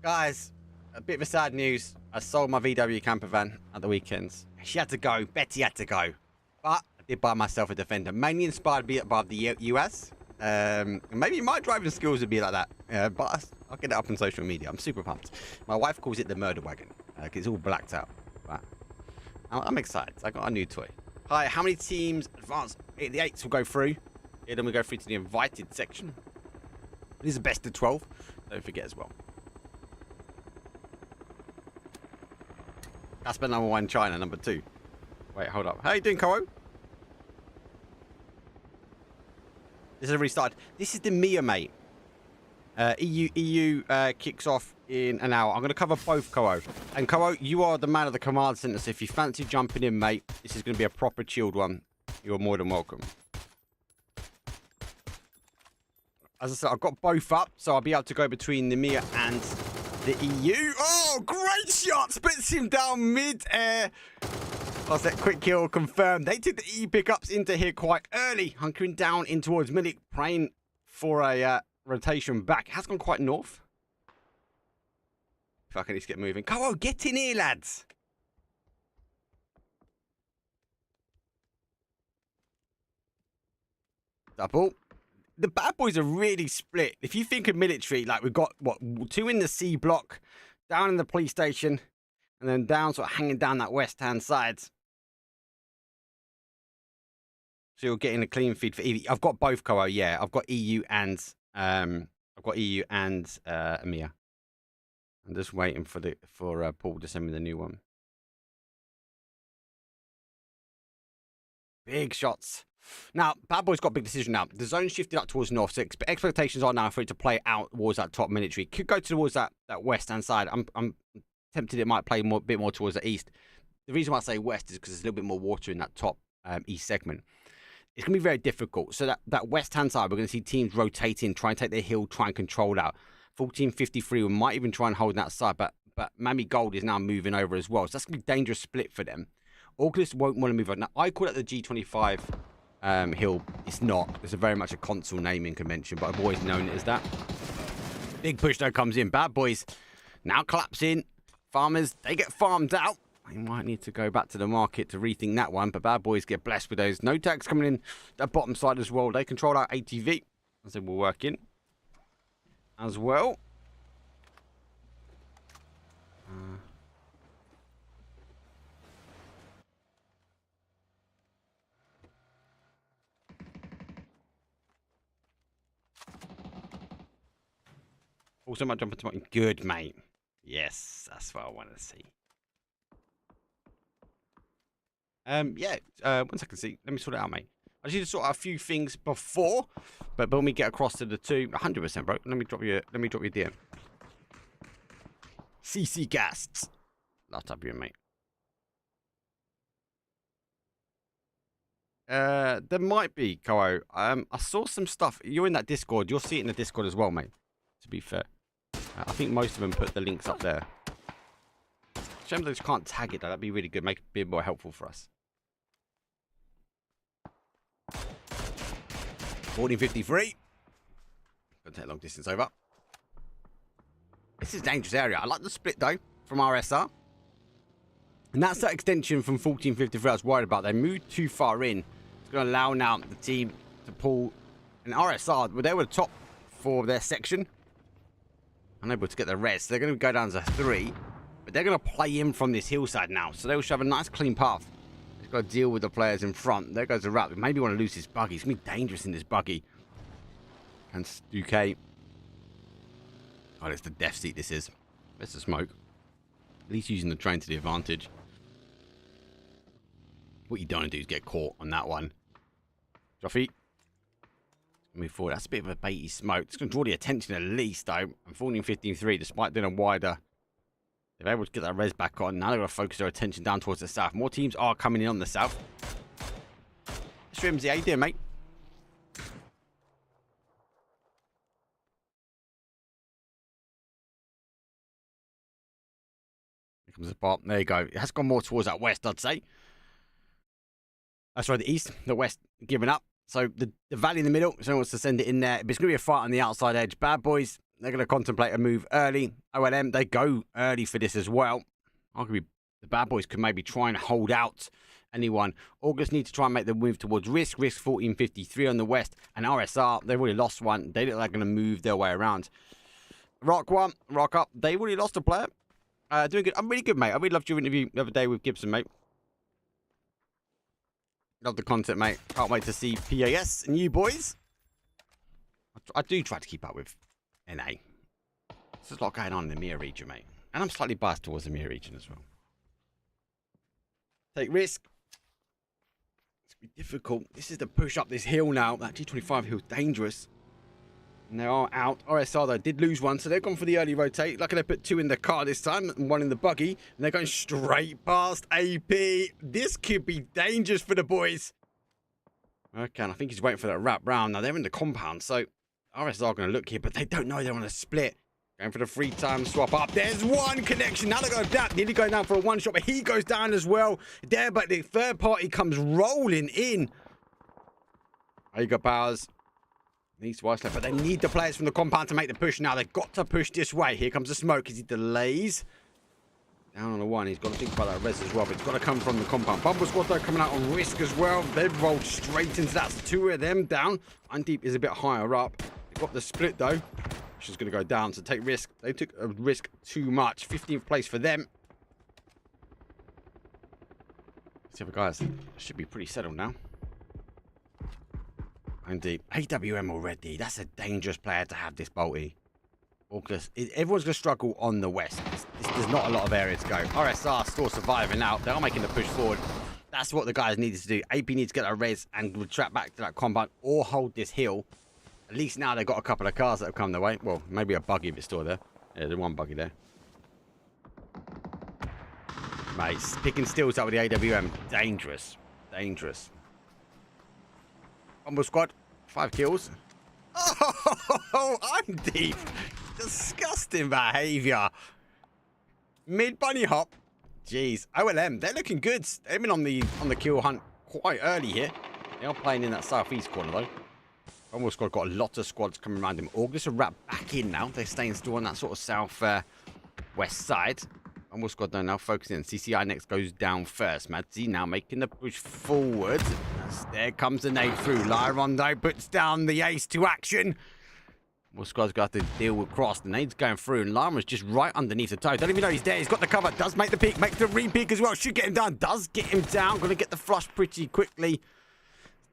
guys, a bit of a sad news. I sold my VW camper van at the weekends. She had to go. Betty had to go. But I did buy myself a Defender. Mainly inspired by the US. Maybe my driving skills would be like that. But I'll get it up on social media. I'm super pumped. My wife calls it the murder wagon. Because it's all blacked out. But I'm excited. I got a new toy. Hi, how many teams advanced? The 8s will go through. Yeah, then we go through to the invited section. This is the best of 12. Don't forget as well. That's been number 1 China, number 2. Wait, hold up. How you doing, Koro? This has restarted. This is the Mia, mate. EU kicks off in an hour. I'm going to cover both, Koro. And Koro, you are the man of the command center, so if you fancy jumping in, mate, this is going to be a proper chilled one. You're more than welcome. As I said, I've got both up, so I'll be able to go between the Mia and the EU. Oh, great shot! Splits him down mid-air. That's that quick kill confirmed. They took the EU pickups into here quite early, hunkering down in towards Milik, praying for a rotation back. It has gone quite north. If I can just get moving. Come on, get in here, lads. Double. The bad boys are really split. If you think of military, like we've got, what, 2 in the C block, down in the police station, and then down, sort of hanging down that west-hand side. So you're getting a clean feed for EV. I've got both, Koa, yeah. I've got EU and, EMEA. I'm just waiting for Paul to send me the new one. Big shots. Now, Bad Boy's got a big decision now. The zone shifted up towards north, so expectations are now for it to play out towards that top military. Could go towards that west-hand side. I'm tempted it might play a bit more towards the east. The reason why I say west is because there's a little bit more water in that top east segment. It's going to be very difficult. So that west-hand side, we're going to see teams rotating, try and take their hill, try and control out. 1453, we might even try and hold that side, but Mammy Gold is now moving over as well. So that's going to be a dangerous split for them. August won't want to move on. Now, I call it the G25 hill. It's not. It's very much a console naming convention, but I've always known it as that. Big push though comes in. Bad Boys now collapsing. Farmers, they get farmed out. They might need to go back to the market to rethink that one, but Bad Boys get blessed with those. No tags coming in that bottom side as well. They control our ATV. As they will work in as well. Also, might jump into my good, mate. Yes, that's what I want to see. Yeah. 1 second, see. Let me sort it out, mate. I just need to sort out a few things before, but when we get across to the 2, 100%, bro. Let me drop you a DM. CC Gasts. Last up you, mate. There might be, Koa. I saw some stuff. You're in that Discord. You'll see it in the Discord as well, mate. To be fair. I think most of them put the links up there. Shame they just can't tag it though. That'd be really good. Make it a bit more helpful for us. 1453. Gonna take long distance over. This is a dangerous area. I like the split though from RSR. And that's that extension from 1453 I was worried about. They moved too far in. It's going to allow now the team to pull an RSR. Well, they were top for their section. Unable to get the rest. They're going to go down to 3. But they're going to play in from this hillside now. So they will have a nice clean path. They've got to deal with the players in front. There goes the rat. We maybe want to lose this buggy. It's going to be dangerous in this buggy. And UK. Oh, it's the death seat this is. There's the smoke. At least using the train to the advantage. What you don't want to do is get caught on that one. Joffy. Move forward. That's a bit of a baity smoke. It's going to draw the attention at least, though. And 1453, despite doing a wider, they're able to get that res back on. Now they're going to focus their attention down towards the south. More teams are coming in on the south. Shrimsy, how you doing, mate? Here comes the bot. There you go. It has gone more towards that west, I'd say. Sorry, the east, the west, giving up. So the valley in the middle, someone wants to send it in there. But it's going to be a fight on the outside edge. Bad boys, they're going to contemplate a move early. OLM, they go early for this as well. Arguably, the bad boys could maybe try and hold out anyone. August need to try and make the move towards Risk. Risk 1453 on the west. And RSR, they've already lost one. They look like they're going to move their way around. Rock one, Rock up. They already lost a player. Doing good. I'm really good, mate. I really loved your interview the other day with Gibson, mate. Love the content, mate. Can't wait to see PAS and you boys. I do try to keep up with NA. There's a lot going on in the EMEA region, mate. And I'm slightly biased towards the EMEA region as well. Take risk. It's going to be difficult. This is the push up this hill now. That G25 hill's dangerous. And they are out. RSR, though, did lose one, so they've gone for the early rotate. Luckily, they put 2 in the car this time and 1 in the buggy. And they're going straight past AP. This could be dangerous for the boys. Okay, and I think he's waiting for that wrap round. Now, they're in the compound, so RSR are going to look here, but they don't know they're on a split. Going for the free time swap up. There's one connection. Now they're going down. Nearly going down for a one shot, but he goes down as well. There, but the third party comes rolling in. There you go, Powers. Needs to isolate, but they need the players from the compound to make the push now. They've got to push this way. Here comes the smoke as he delays. Down on the one. He's got to think about that res as well, but it's got to come from the compound. Bumble Squad, though, coming out on Risk as well. They've rolled straight into that. So 2 of them down. Undeep is a bit higher up. They've got the split, though. She's going to go down, so take risk. They took a risk too much. 15th place for them. The other guys should be pretty settled now. Indeed. AWM already. That's a dangerous player to have, this Bolty. Everyone's going to struggle on the west. There's not a lot of area to go. RSR still surviving out. They are making the push forward. That's what the guys needed to do. AP needs to get a res and retract back to that compound or hold this hill. At least now they've got a couple of cars that have come their way. Well, maybe a buggy if it's still there. Yeah, there's one buggy there. Mate, picking stills up with the AWM. Dangerous. Dangerous. Bumble Squad. 5 kills. Oh, I'm deep. Disgusting behaviour. Mid bunny hop. Jeez. OLM, they're looking good. They've been on the kill hunt quite early here. They are playing in that southeast corner though. Bumble Squad got a lot of squads coming around him. August are wrapped back in now. They're staying still on that sort of south west side. Bumble Squad though now focusing on CCI next goes down first. Madzi now making the push forward. There comes the nade through. Lyron though puts down the ace to action. Bumble Squad's got to deal with cross. The nade's going through and Lyron's just right underneath the toe. Don't even know he's there. He's got the cover. Does make the peak. Makes the re-peak as well. Should get him down. Does get him down. Going to get the flush pretty quickly.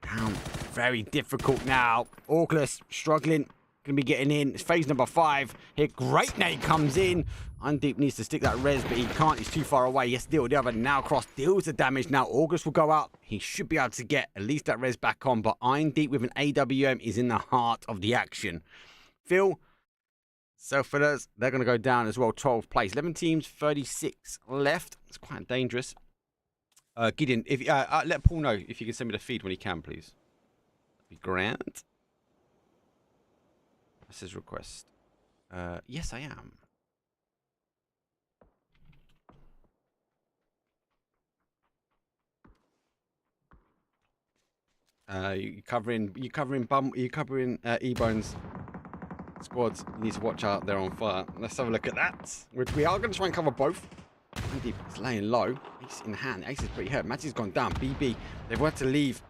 Down. Very difficult now. Orcless struggling. Going to be getting in. It's phase number 5. Here, great nade comes in. Undeep needs to stick that res, but he can't. He's too far away. Yes, deal with the other. Now Cross deals the damage. Now August will go out. He should be able to get at least that res back on, but Undeep with an AWM is in the heart of the action. Phil, Self-Fillers, they're going to go down as well. 12th place. 11 teams, 36 left. It's quite dangerous. Gideon, if let Paul know if you can send me the feed when he can, please. That'd be grand. That's his request. Yes, I am. You covering E-Bones squads. You need to watch out. They're on fire. Let's have a look at that. Which we are going to try and cover both. Andy is laying low. Ace in hand. Ace is pretty hurt. Matty's gone down. BB. They've had to leave.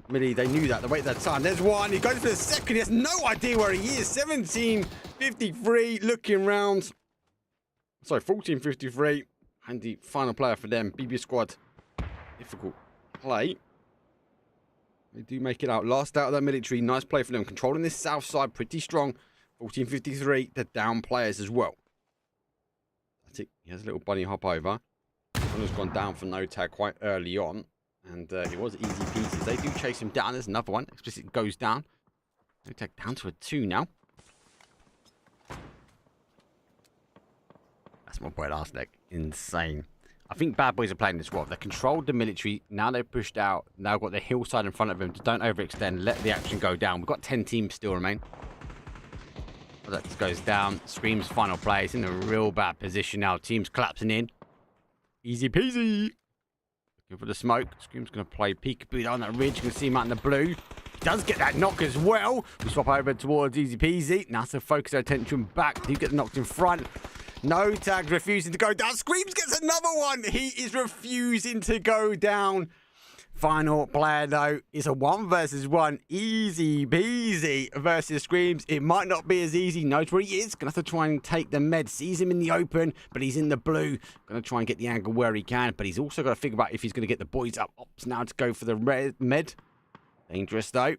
Millie, they knew that. They waited their time. There's one. He goes for the second. He has no idea where he is. 17:53. Looking round. Sorry, 14:53. Handy final player for them. BB squad. Difficult play. They do make it out. Last out of that military. Nice play for them. Controlling this south side pretty strong. 14:53. They're down players as well. That's it. He has a little bunny hop over. One has gone down for no tag quite early on. And it was easy pieces. They do chase him down. There's another one. Explicit goes down. No tag down to a 2 now. That's my boy last leg. Insane. I think bad boys are playing this well. They controlled the military. Now they've pushed out. Now got the hillside in front of them. Don't overextend. Let the action go down. We've got 10 teams still remain. That just goes down. Scream's final play. It's in a real bad position now. Teams collapsing in. Easy peasy. Looking for the smoke. Scream's going to play peekaboo down that ridge. You can see him out in the blue. He does get that knock as well. We swap over towards easy peasy. Now to focus our attention back. Do get knocked in front. No tags, refusing to go down. Screams gets another one. He is refusing to go down. Final player, though, is a 1 versus 1. Easy peasy versus Screams. It might not be as easy. Knows where he is. Going to have to try and take the med. Sees him in the open, but he's in the blue. Going to try and get the angle where he can, but he's also got to figure out if he's going to get the boys up. Opts now to go for the med. Dangerous, though.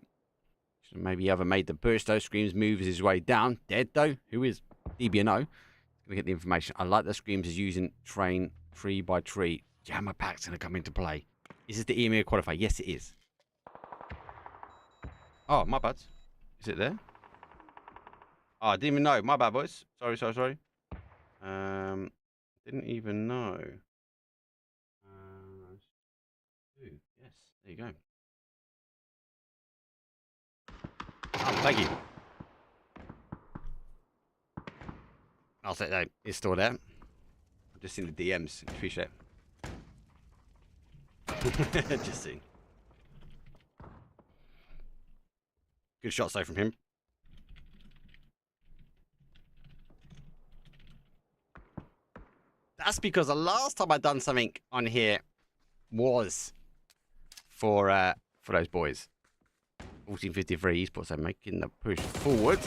Should maybe ever made the push, though. Screams moves his way down. Dead, though. Who is DBNO? Going to get the information. I like that Screams is using train tree by tree. Jammer pack's going to come into play. Is this the EMEA qualifier? Yes, it is. Oh, my bad. Is it there? Oh, I didn't even know. My bad, boys. Sorry. Didn't even know. Yes, there you go. Oh, thank you. I'll say that. It's still there. I've just seen the DMs. Appreciate it. Just seen. Good shot though from him. That's because the last time I done something on here was for those boys. 1453 esports, so making the push forward.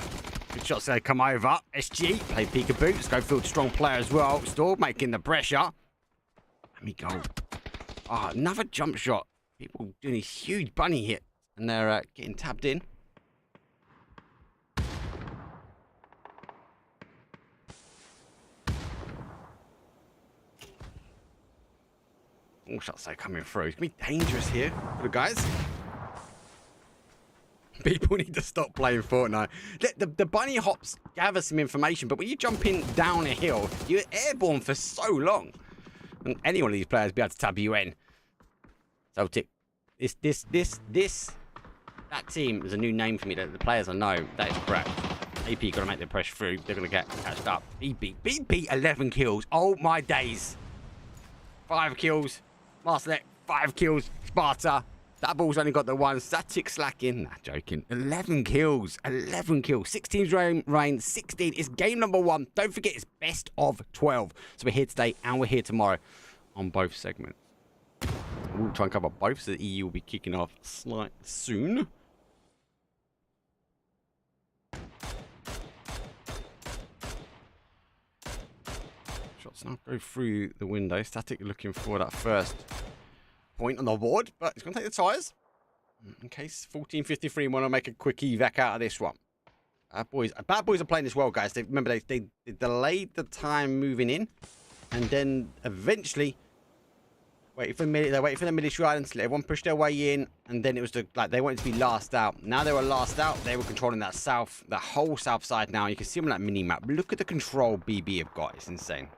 Good shots there come over. SG play peekaboo. Let's go field strong player as well. Storm making the pressure. Let me go. Oh, another jump shot. People doing these huge bunny hits, and they're getting tapped in. All shots are coming through. It's going to be dangerous here for the guys. People need to stop playing Fortnite. The bunny hops gather some information, but when you're jumping down a hill, you're airborne for so long. And any one of these players be able to tab you in. Celtic. That team is a new name for me. The players I know. That is correct. AP got to make the pressure through. They're going to get catched up. BP 11 kills. Oh my days. 5 kills. Marcelet, 5 kills. Sparta. That ball's only got the one. Static slacking. Nah, joking. 11 kills. 11 kills. 16 reign. 16 is game number 1. Don't forget, it's best of 12. So we're here today and we're here tomorrow on both segments. We'll try and cover both, so the EU will be kicking off soon. Shots now go through the window. Static looking for that first point on the board, but it's going to take the tyres. In case 1453 want to make a quick evac out of this one. Bad boys are playing this well, guys. Remember, they delayed the time moving in, and then eventually waiting for the military island to let everyone push their way in, and then it was like they wanted to be last out. Now they were last out. They were controlling that the whole south side now. You can see them on that mini map. Look at the control BB have got. It's insane.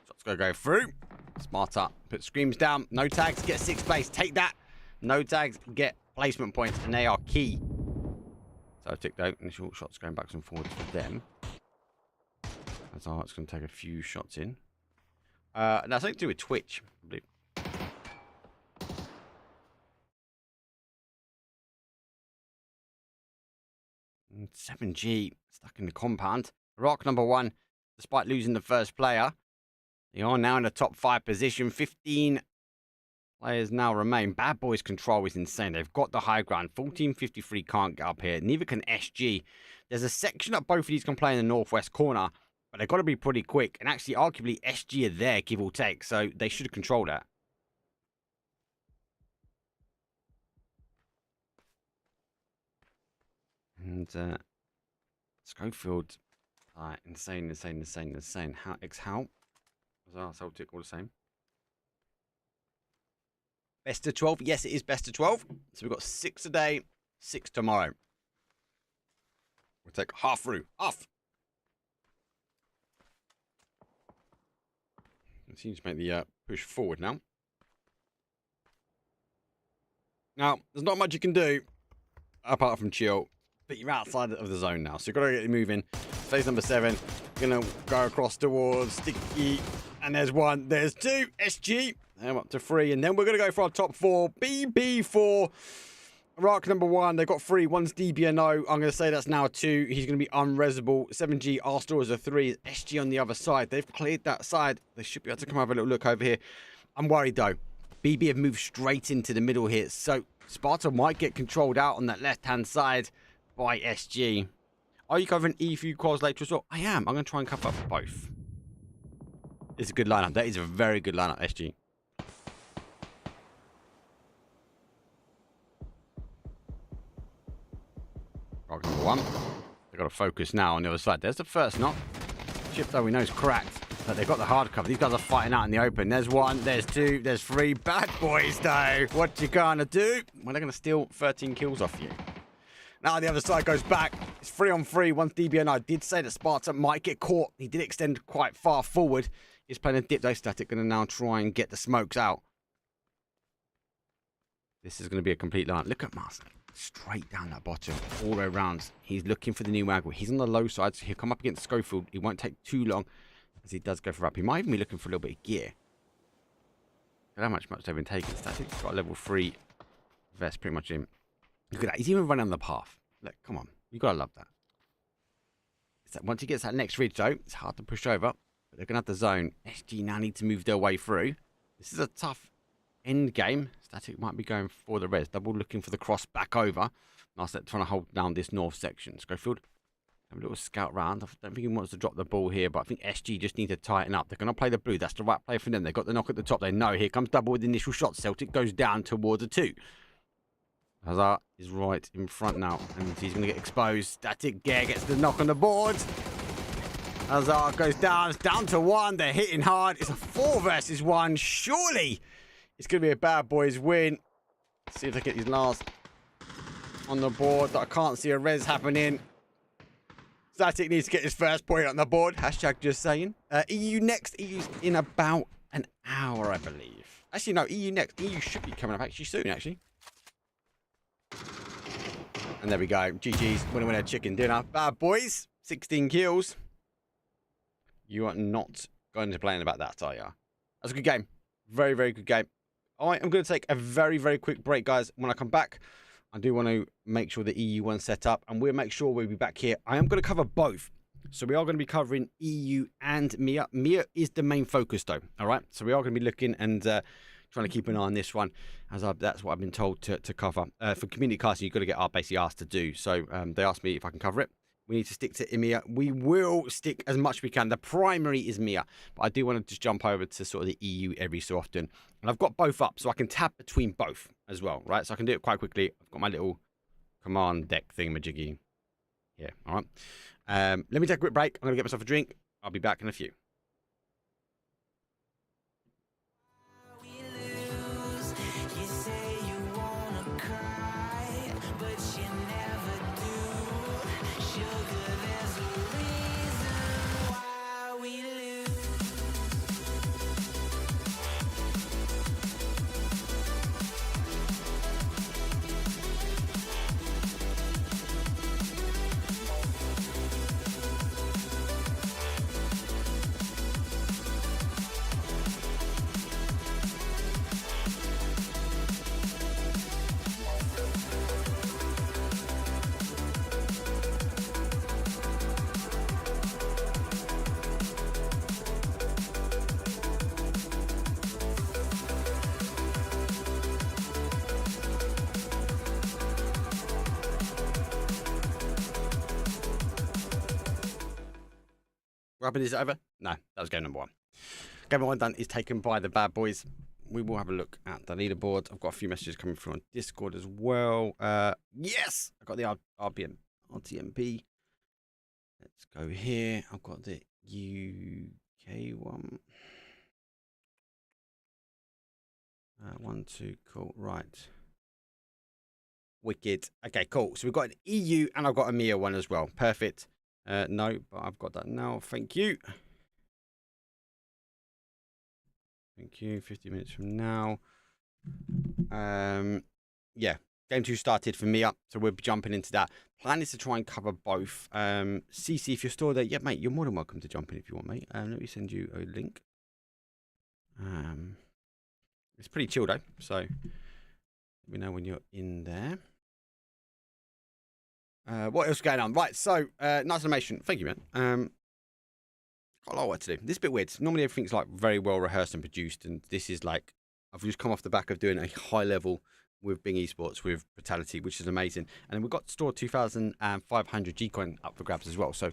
Shots gonna go through. Smart up. Put Screams down. No tags. Get 6th place. Take that. No tags. Get placement points, and they are key. So tick though. Initial shots going backwards and forwards for them. As Art's going to take a few shots in. That's something to do with Twitch, I believe. 7G stuck in the compound. Rock number 1, despite losing the first player. They are now in the top 5 position. 15 players now remain. Bad Boys' control is insane. They've got the high ground. 1453 can't get up here. Neither can SG. There's a section that both of these can play in the northwest corner. But they've got to be pretty quick. And actually, arguably, SG are there, give or take. So they should have controlled that. And Schofield, insane. How? Celtic all the same. Best of 12. Yes, it is best of 12. So we've got 6 today, 6 tomorrow. We'll take half through. Half. Seems to make the push forward now. Now, there's not much you can do apart from chill, but you're outside of the zone now. So you've got to get moving. Phase number 7. Gonna go across towards Sticky. And there's 1. There's 2. SG. I'm up to 3. And then we're gonna go for our top 4. BB4. Rock number 1. They've got 3. 1's DBNO. I'm gonna say that's now 2. He's gonna be unresable. 7G. Arsenal is a 3. SG on the other side. They've cleared that side. They should be able to come have a little look over here. I'm worried though. BB have moved straight into the middle here. So Sparta might get controlled out on that left-hand side by SG. Are you covering E for you quals later as well? I am. I'm going to try and cover both. It's a good lineup. That is a very good lineup, SG. Rock number 1. They've got to focus now on the other side. There's the first knock. Chip, though, we know is cracked. But they've got the hard cover. These guys are fighting out in the open. There's 1, there's 2, there's 3. Bad boys, though. What you gonna do? Well, they're going to steal 13 kills off you. Now the other side goes back. It's 3 on 3. 1's DBN. I did say that Sparta might get caught. He did extend quite far forward. He's playing a dip though. Static going to now try and get the smokes out. This is going to be a complete line. Look at Master. Straight down that bottom. All the way around. He's looking for the new angle. He's on the low side, so he'll come up against Schofield. It won't take too long as he does go for up. He might even be looking for a little bit of gear. Look at how much they've been taking. Static's got a level 3 vest pretty much in. Look at that. He's even running on the path. Look, come on. You got to love that. It's that once he gets that next ridge, though, it's hard to push over. But they're going to have the zone. SG now need to move their way through. This is a tough end game. Static might be going for the res. Double looking for the cross back over. Narset trying to hold down this north section. Schofield, have a little scout round. I don't think he wants to drop the ball here, but I think SG just need to tighten up. They're going to play the blue. That's the right play for them. They've got the knock at the top. They know. Here comes double with the initial shot. Celtic goes down towards a 2. Hazard is right in front now, and he's going to get exposed. Static Gear gets the knock on the board. Hazard goes down. It's down to 1. They're hitting hard. It's a 4 versus 1. Surely it's going to be a bad boys win. Let's see if they get his last on the board. I can't see a res happening. Static needs to get his first point on the board. Hashtag just saying. EU next. EU's in about an hour, I believe. Actually, no, EU next. EU should be coming up actually soon, actually. And there we go. GG's. Winner, chicken dinner. Bad boys. 16 kills. You are not going to complain about that, are you? That's a good game. Very, very good game. I am going to take a very, very quick break, guys. When I come back, I do want to make sure the EU one's set up. And we'll make sure we'll be back here. I am going to cover both. So we are going to be covering EU and Mia. Mia is the main focus, though. All right? So we are going to be looking and trying to keep an eye on this one, as that's what I've been told to cover. For community casting, you've got to get basically asked to do. So they asked me if I can cover it. We need to stick to Mia. We will stick as much as we can. The primary is Mia, but I do want to just jump over to sort of the EU every so often. And I've got both up, so I can tap between both as well, right? So I can do it quite quickly. I've got my little command deck thingamajiggy here, all right? Let me take a quick break. I'm going to get myself a drink. I'll be back in a few. Rubbing is over? No, that was game number 1. Game number 1 done is taken by the bad boys. We will have a look at the leaderboard. I've got a few messages coming through on Discord as well. Yes! I've got the RTMP. Let's go here. I've got the UK one. 1, 2, cool. Right. Wicked. Okay, cool. So we've got an EU and I've got a MIA one as well. Perfect. No, but I've got that now. Thank you. Thank you. 50 minutes from now. Yeah. Game 2 started for Mia, so we'll be jumping into that. Plan is to try and cover both. CC, if you're still there, yeah, mate, you're more than welcome to jump in if you want, mate. Let me send you a link. It's pretty chill, though, so let me know when you're in there. What else is going on? Right, so, nice animation. Thank you, man. Got a lot of work to do. This is a bit weird. Normally everything's like very well rehearsed and produced, and this is like, I've just come off the back of doing a high level with Bing Esports with Brutality, which is amazing. And then we've got store 2,500 G-Coin up for grabs as well. So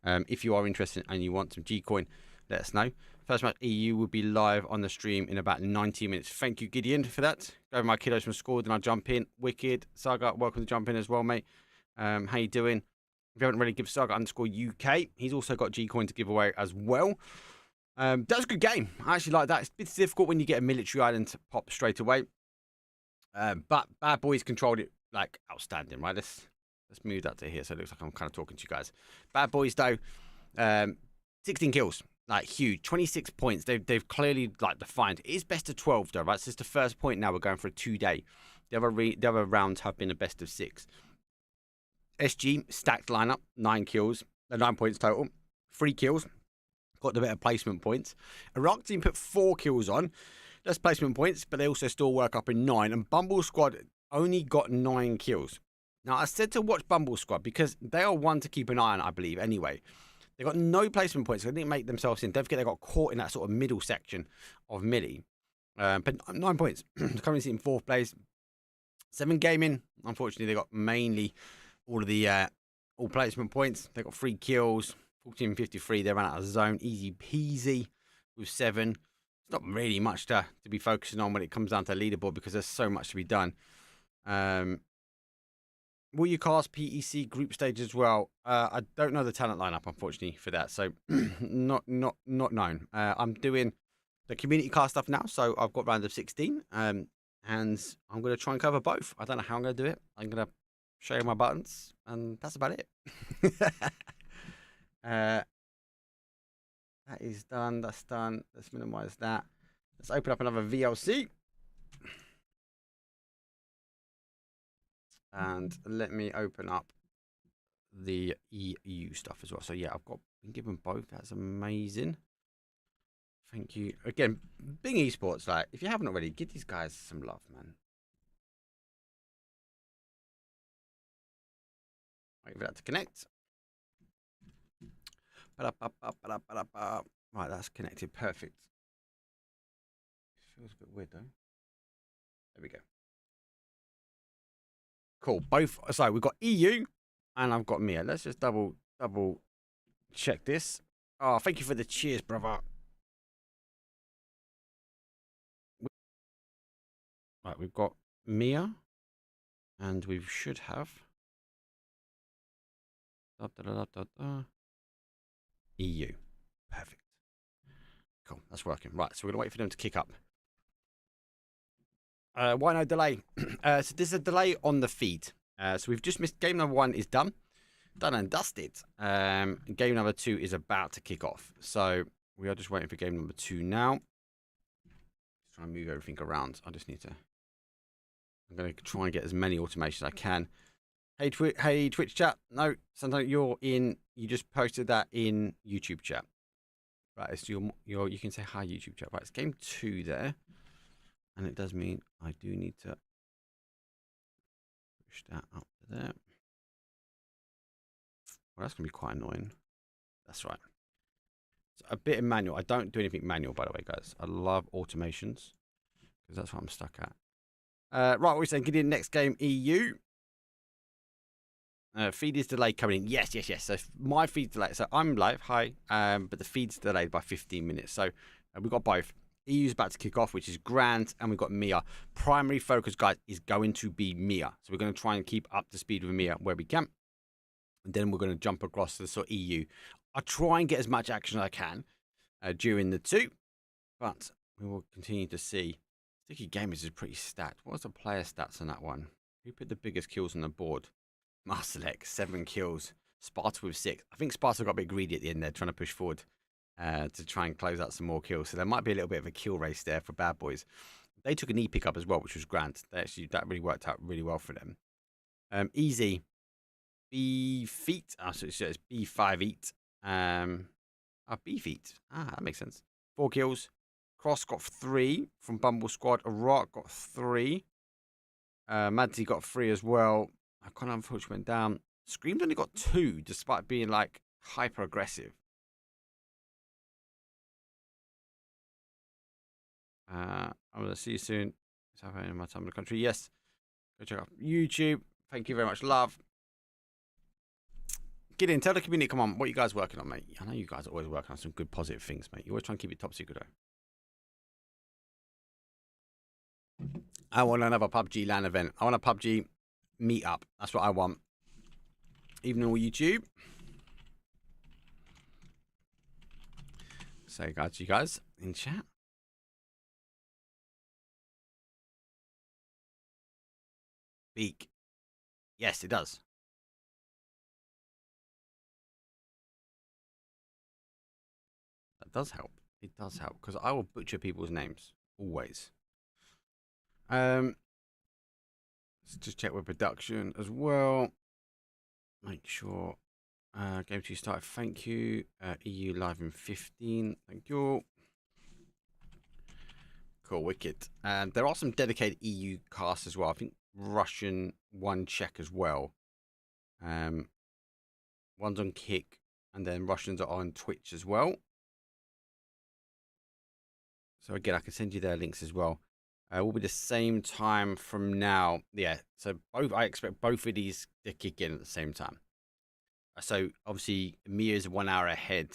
if you are interested and you want some G-Coin, let us know. First match EU will be live on the stream in about 90 minutes. Thank you, Gideon, for that. Go over my kiddos from school, then I'll jump in. Wicked. Saga, welcome to jump in as well, mate. How you doing? If you haven't already, give Saga _UK. He's also got G-Coin to give away as well. That was a good game. I actually like that. It's a bit difficult when you get a military island to pop straight away. But Bad Boys controlled it like outstanding, right? Let's move that to here so it looks like I'm kind of talking to you guys. Bad Boys though, 16 kills, like huge, 26 points. They've clearly like defined. It is best of 12 though, right? So it's the first point now. We're going for a 2-day. The other rounds have been a best of 6. SG stacked lineup, 9 kills, 9 points total, 3 kills. Got the better placement points. Iraq team put 4 kills on. Less placement points, but they also still work up in 9. And Bumble Squad only got 9 kills. Now, I said to watch Bumble Squad because they are one to keep an eye on, I believe, anyway. They got no placement points, so they didn't make themselves in. Don't forget they got caught in that sort of middle section of Millie. But 9 points. Currently in 4th place. 7 Gaming, unfortunately, they got mainly all of the all placement points. They got 3 kills. 1453, they ran out of zone. Easy peasy with 7. Not really much to be focusing on when it comes down to leaderboard because there's so much to be done. Will you cast PEC group stage as well? I don't know the talent lineup, unfortunately, for that. So not known. I'm doing the community cast stuff now. So I've got round of 16. And I'm going to try and cover both. I don't know how I'm going to do it. I'm going to show you my buttons. And that's about it. That is done. That's done. Let's minimize that. Let's open up another VLC. And let me open up the EU stuff as well. So yeah, I've been given both. That's amazing. Thank you. Again, Bing Esports, like, if you haven't already, give these guys some love, man. Wait for that to connect. Right, that's connected. Perfect. Feels a bit weird though. There we go. Cool. Both. So we've got EU and I've got Mia. Let's just double check this. Oh, thank you for the cheers, brother. Right, we've got Mia and we should have EU. Perfect. Cool. That's working. Right. So we're going to wait for them to kick up. Why no delay? So there's a delay on the feed. So we've just missed game number 1 is done. Done and dusted. Game number 2 is about to kick off. So we are just waiting for game number 2 now. Just trying to move everything around. I just need to. I'm going to try and get as many automations as I can. Hey, Twitch chat. No, sometimes you're in. You just posted that in YouTube chat. Right, it's your. You can say hi YouTube chat. Right, it's game 2 there, and it does mean I do need to push that up to there. Well, that's gonna be quite annoying. That's right. So a bit of manual. I don't do anything manual, by the way, guys. I love automations because that's what I'm stuck at. Right, what we're saying. Get in next game EU. Feed is delayed coming in. Yes. So my feed's delayed. So I'm live. Hi. But the feed's delayed by 15 minutes. So we've got both. EU's about to kick off, which is grand. And we've got Mia. Primary focus, guys, is going to be Mia. So we're going to try and keep up to speed with Mia where we can. And then we're going to jump across to the sort of EU. I'll try and get as much action as I can during the 2. But we will continue to see. Sticky Gamers is pretty stacked. What's the player stats on that one? Who put the biggest kills on the board? Marcelek, 7 kills. Sparta with 6. I think Sparta got a bit greedy at the end there, trying to push forward to try and close out some more kills. So there might be a little bit of a kill race there for Bad Boys. They took an E pickup as well, which was grand. That really worked out really well for them. Easy. B feet. So it's B5 eat. B feet. That makes sense. 4 kills. Cross got 3 from Bumble Squad. Rock got 3. Madsy got 3 as well. I kind of unfortunately went down. Scream's only got 2, despite being like hyper aggressive. I'm gonna see you soon. It's happening in my time in the country. Yes. Go check out YouTube. Thank you very much, love. Get in, tell the community, come on, what you guys working on, mate? I know you guys are always working on some good positive things, mate. You always try and keep it top secret, though. I want another PUBG LAN event. I want a PUBG meetup. That's what I want. Even on YouTube. Say guys to you guys in chat. Beak. Yes, it does. That does help. It does help because I will butcher people's names always. Let's just check with production as well. Make sure game 2 started. Thank you. EU live in 15. Thank you. Cool, wicked. There are some dedicated EU casts as well. I think Russian, one Czech as well. One's on Kick, and then Russians are on Twitch as well. So again, I can send you their links as well. Will be the same time from now. Yeah, so I expect both of these to kick in at the same time. So obviously Mia is 1 hour ahead.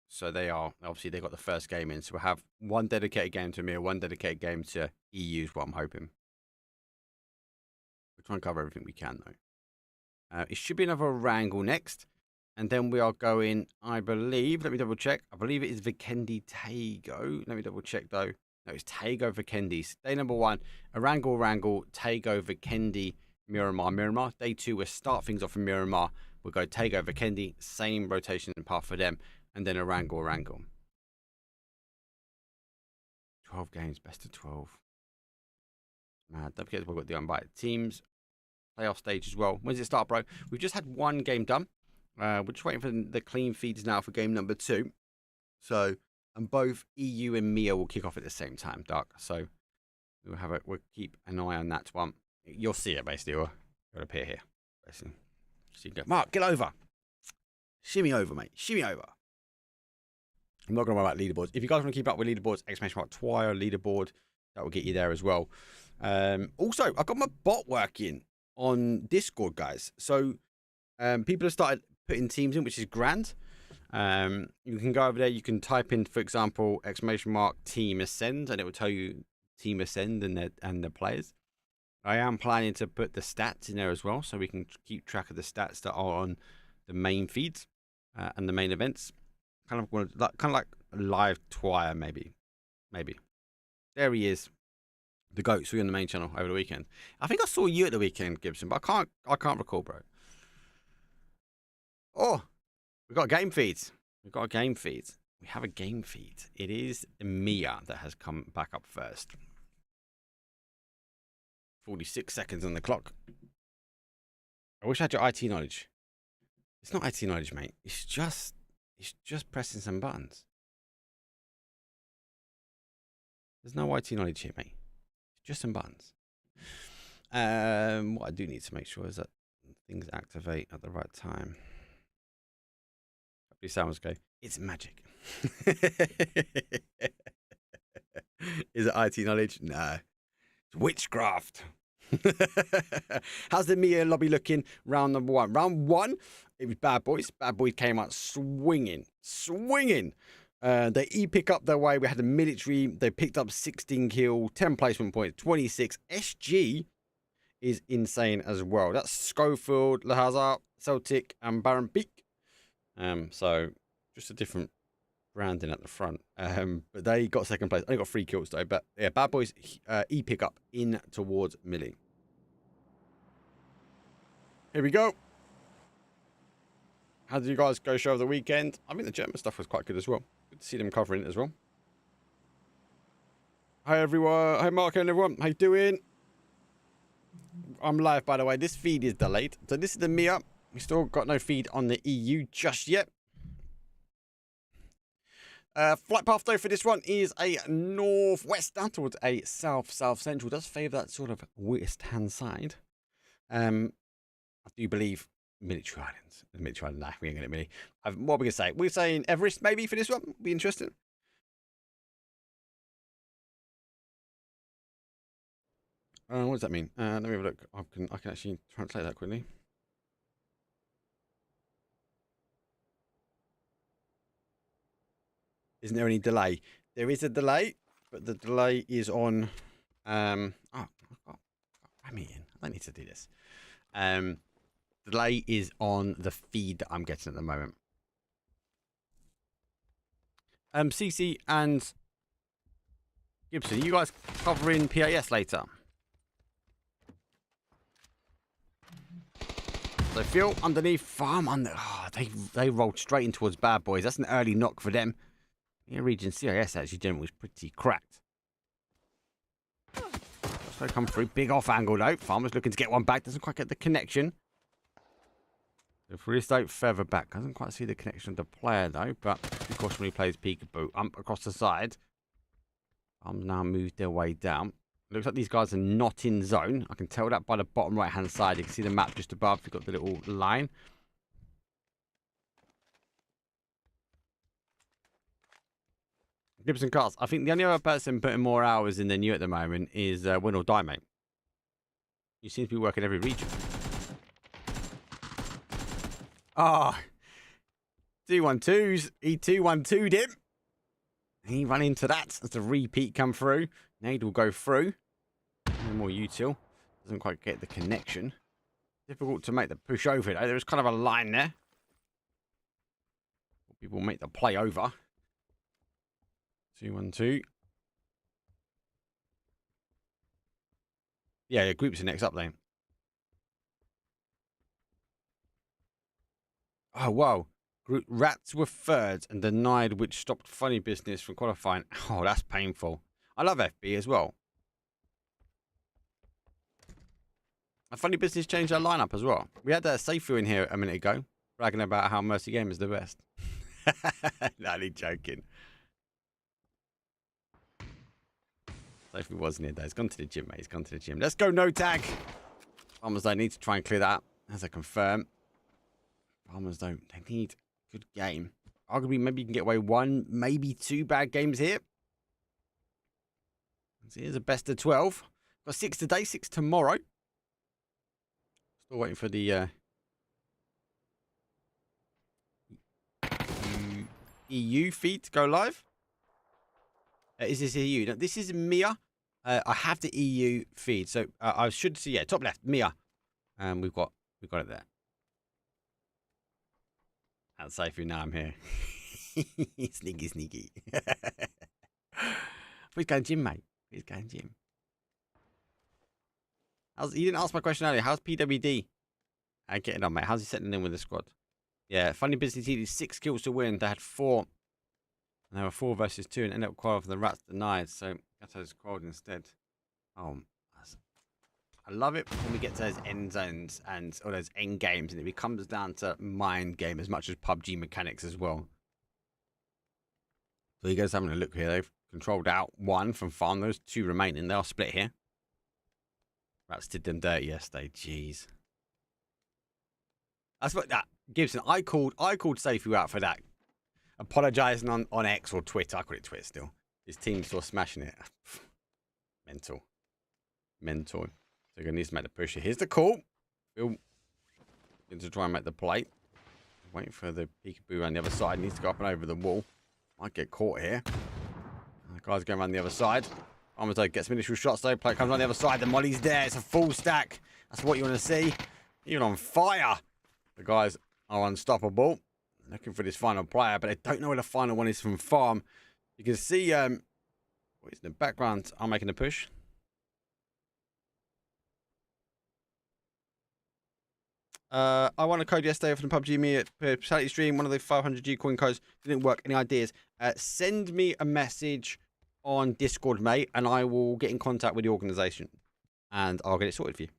So they got the first game in. So we'll have one dedicated game to Mia, one dedicated game to EU is what I'm hoping. We'll try and cover everything we can though. It should be another wrangle next. And then we are going, I believe, let me double check. I believe it is Vikendi Tago. Let me double check though. No, it's Tago Vikendi. Day number 1, a wrangle, Tago Vikendi, Miramar. Day 2, we'll start things off in Miramar. We'll go Tago Vikendi, same rotation path for them. And then a wrangle. 12 games, best of 12. Man, don't forget we've got the invited teams. Playoff stage as well. When does it start, bro? We've just had one game done. We're just waiting for the clean feeds now for game number 2. So, and both EU and Mia will kick off at the same time, Dark. So, we'll keep an eye on that one. You'll see it basically, or it'll appear here. Basically. So you can go, Mark, get over. Shimmy over, mate. Shimmy over. I'm not going to worry about leaderboards. If you guys want to keep up with leaderboards, !Twire leaderboard, that will get you there as well. Also, I got my bot working on Discord, guys. So, people have started putting teams in, which is grand. You can go over there. You can type in, for example, !Team Ascend, and it will tell you Team Ascend and the players. I am planning to put the stats in there as well, so we can keep track of the stats that are on the main feeds and the main events. Kind of like a live Twire, maybe. There he is, the goat. Saw you on the main channel over the weekend. I think I saw you at the weekend, Gibson, but I can't recall, bro. Oh, we got a game feed. We have a game feed. It is Mia that has come back up first. 46 seconds on the clock. I wish I had your IT knowledge. It's not IT knowledge, mate. It's just pressing some buttons. There's no IT knowledge here, mate. It's just some buttons. What I do need to make sure is that things activate at the right time. Happy sounds go. It's magic. Is it IT knowledge? No. It's witchcraft. How's the Mia lobby looking? Round number 1. Round 1, it was Bad Boys. Bad Boys came out swinging. They pick up their way. We had the military. They picked up 16 kill, 10 placement points, 26. SG is insane as well. That's Schofield, Lahazar, Celtic, and Baron Beak. So just a different branding at the front. But they got second place. Only got 3 kills though. But yeah, Bad Boys pick up in towards Millie. Here we go. How did you guys go show of the weekend? I think the German stuff was quite good as well. Good to see them covering it as well. Hi everyone. Hi Mark and everyone. How you doing? I'm live, by the way. This feed is delayed. So this is the Mia. We still got no feed on the EU just yet. Flight path though for this one is a northwest down towards a south central. Does favour that sort of west hand side. I do believe military islands. Military island, nah, we ain't gonna military. What are we gonna say? We're saying Everest maybe for this one. Be interesting. What does that mean? Let me have a look. I can actually translate that quickly. Isn't there any delay? There is a delay, but the delay is on. Oh, I've got Rami in. I don't need to do this. The delay is on the feed that I'm getting at the moment. CC and Gibson, you guys covering PAS later? So Phil underneath farm under. Oh, they rolled straight in towards bad boys. That's an early knock for them. Yeah, region CIS actually generally was pretty cracked. So come through, big off angle though. Farmer's looking to get one back. Doesn't quite get the connection. The Freestone further back. Doesn't quite see the connection of the player though. But of course when he plays peekaboo, across the side. Now moved their way down. Looks like these guys are not in zone. I can tell that by the bottom right hand side. You can see the map just above. You've got the little line. Gibson Cars. I think the only other person putting more hours in than you at the moment is Win or Die, mate. You seem to be working every region. Ah, 2-1-2s. He 2-1-2'd him. He ran into that as the repeat come through. Nade will go through. No more util. Doesn't quite get the connection. Difficult to make the push over though. There was kind of a line there. People make the play over. 2-1-2. Yeah, groups are next up then. Oh, wow. Rats were third and denied, which stopped funny business from qualifying. Oh, that's painful. I love FB as well. A funny business changed their lineup as well. We had Seifu in here a minute ago, bragging about how Mercy Game is the best. Only joking. Seifu wasn't here though. He's gone to the gym, mate. He's gone to the gym. Let's go, no tag. Farmers don't need to try and clear that. As I confirm. Farmers don't. They need a good game. Arguably, maybe you can get away one, maybe two bad games here. So here's a best of 12. Got 6 today, 6 tomorrow. Still waiting for the EU feed to go live. Is this EU? No, this is Mia. I have the EU feed, so I should see. Yeah, top left, Mia. We've got it there. That's safe. Now I'm here. Sneaky, sneaky. Please go gym, mate. Please go gym. You didn't ask my question earlier. How's PWD getting on, mate? How's he settling in with the squad? Yeah, funny business. He needed 6 kills to win. They had 4. And they were 4 versus 2 and ended up qualifying for the Rats denied. So Gato's qualified instead. Oh, I love it when we get to those end zones or those end games and it becomes down to mind game as much as PUBG mechanics as well. So you guys having a look here. They've controlled out 1 from farm. There's 2 remaining. They are split here. Rats did them dirty yesterday. Jeez. That's what that Gibson. I called Seifu out for that. Apologising on X or Twitter. I call it Twitter still. His team's still smashing it. Mental. So you're going to need to make the push here. Here's the call. Phil going to try and make the play. Waiting for the peekaboo on the other side. Needs to go up and over the wall. Might get caught here. The guy's going around the other side. Armado gets some initial shots though. Play comes on the other side. The molly's there. It's a full stack. That's what you want to see. Even on fire. The guys are unstoppable. Looking for this final player, but I don't know where the final one is from farm. You can see what is in the background. I'm making a push. I won a code yesterday from the PUBG Me at Speciality Stream. One of the 500G coin codes didn't work. Any ideas? Send me a message on Discord, mate, and I will get in contact with the organisation, and I'll get it sorted for you.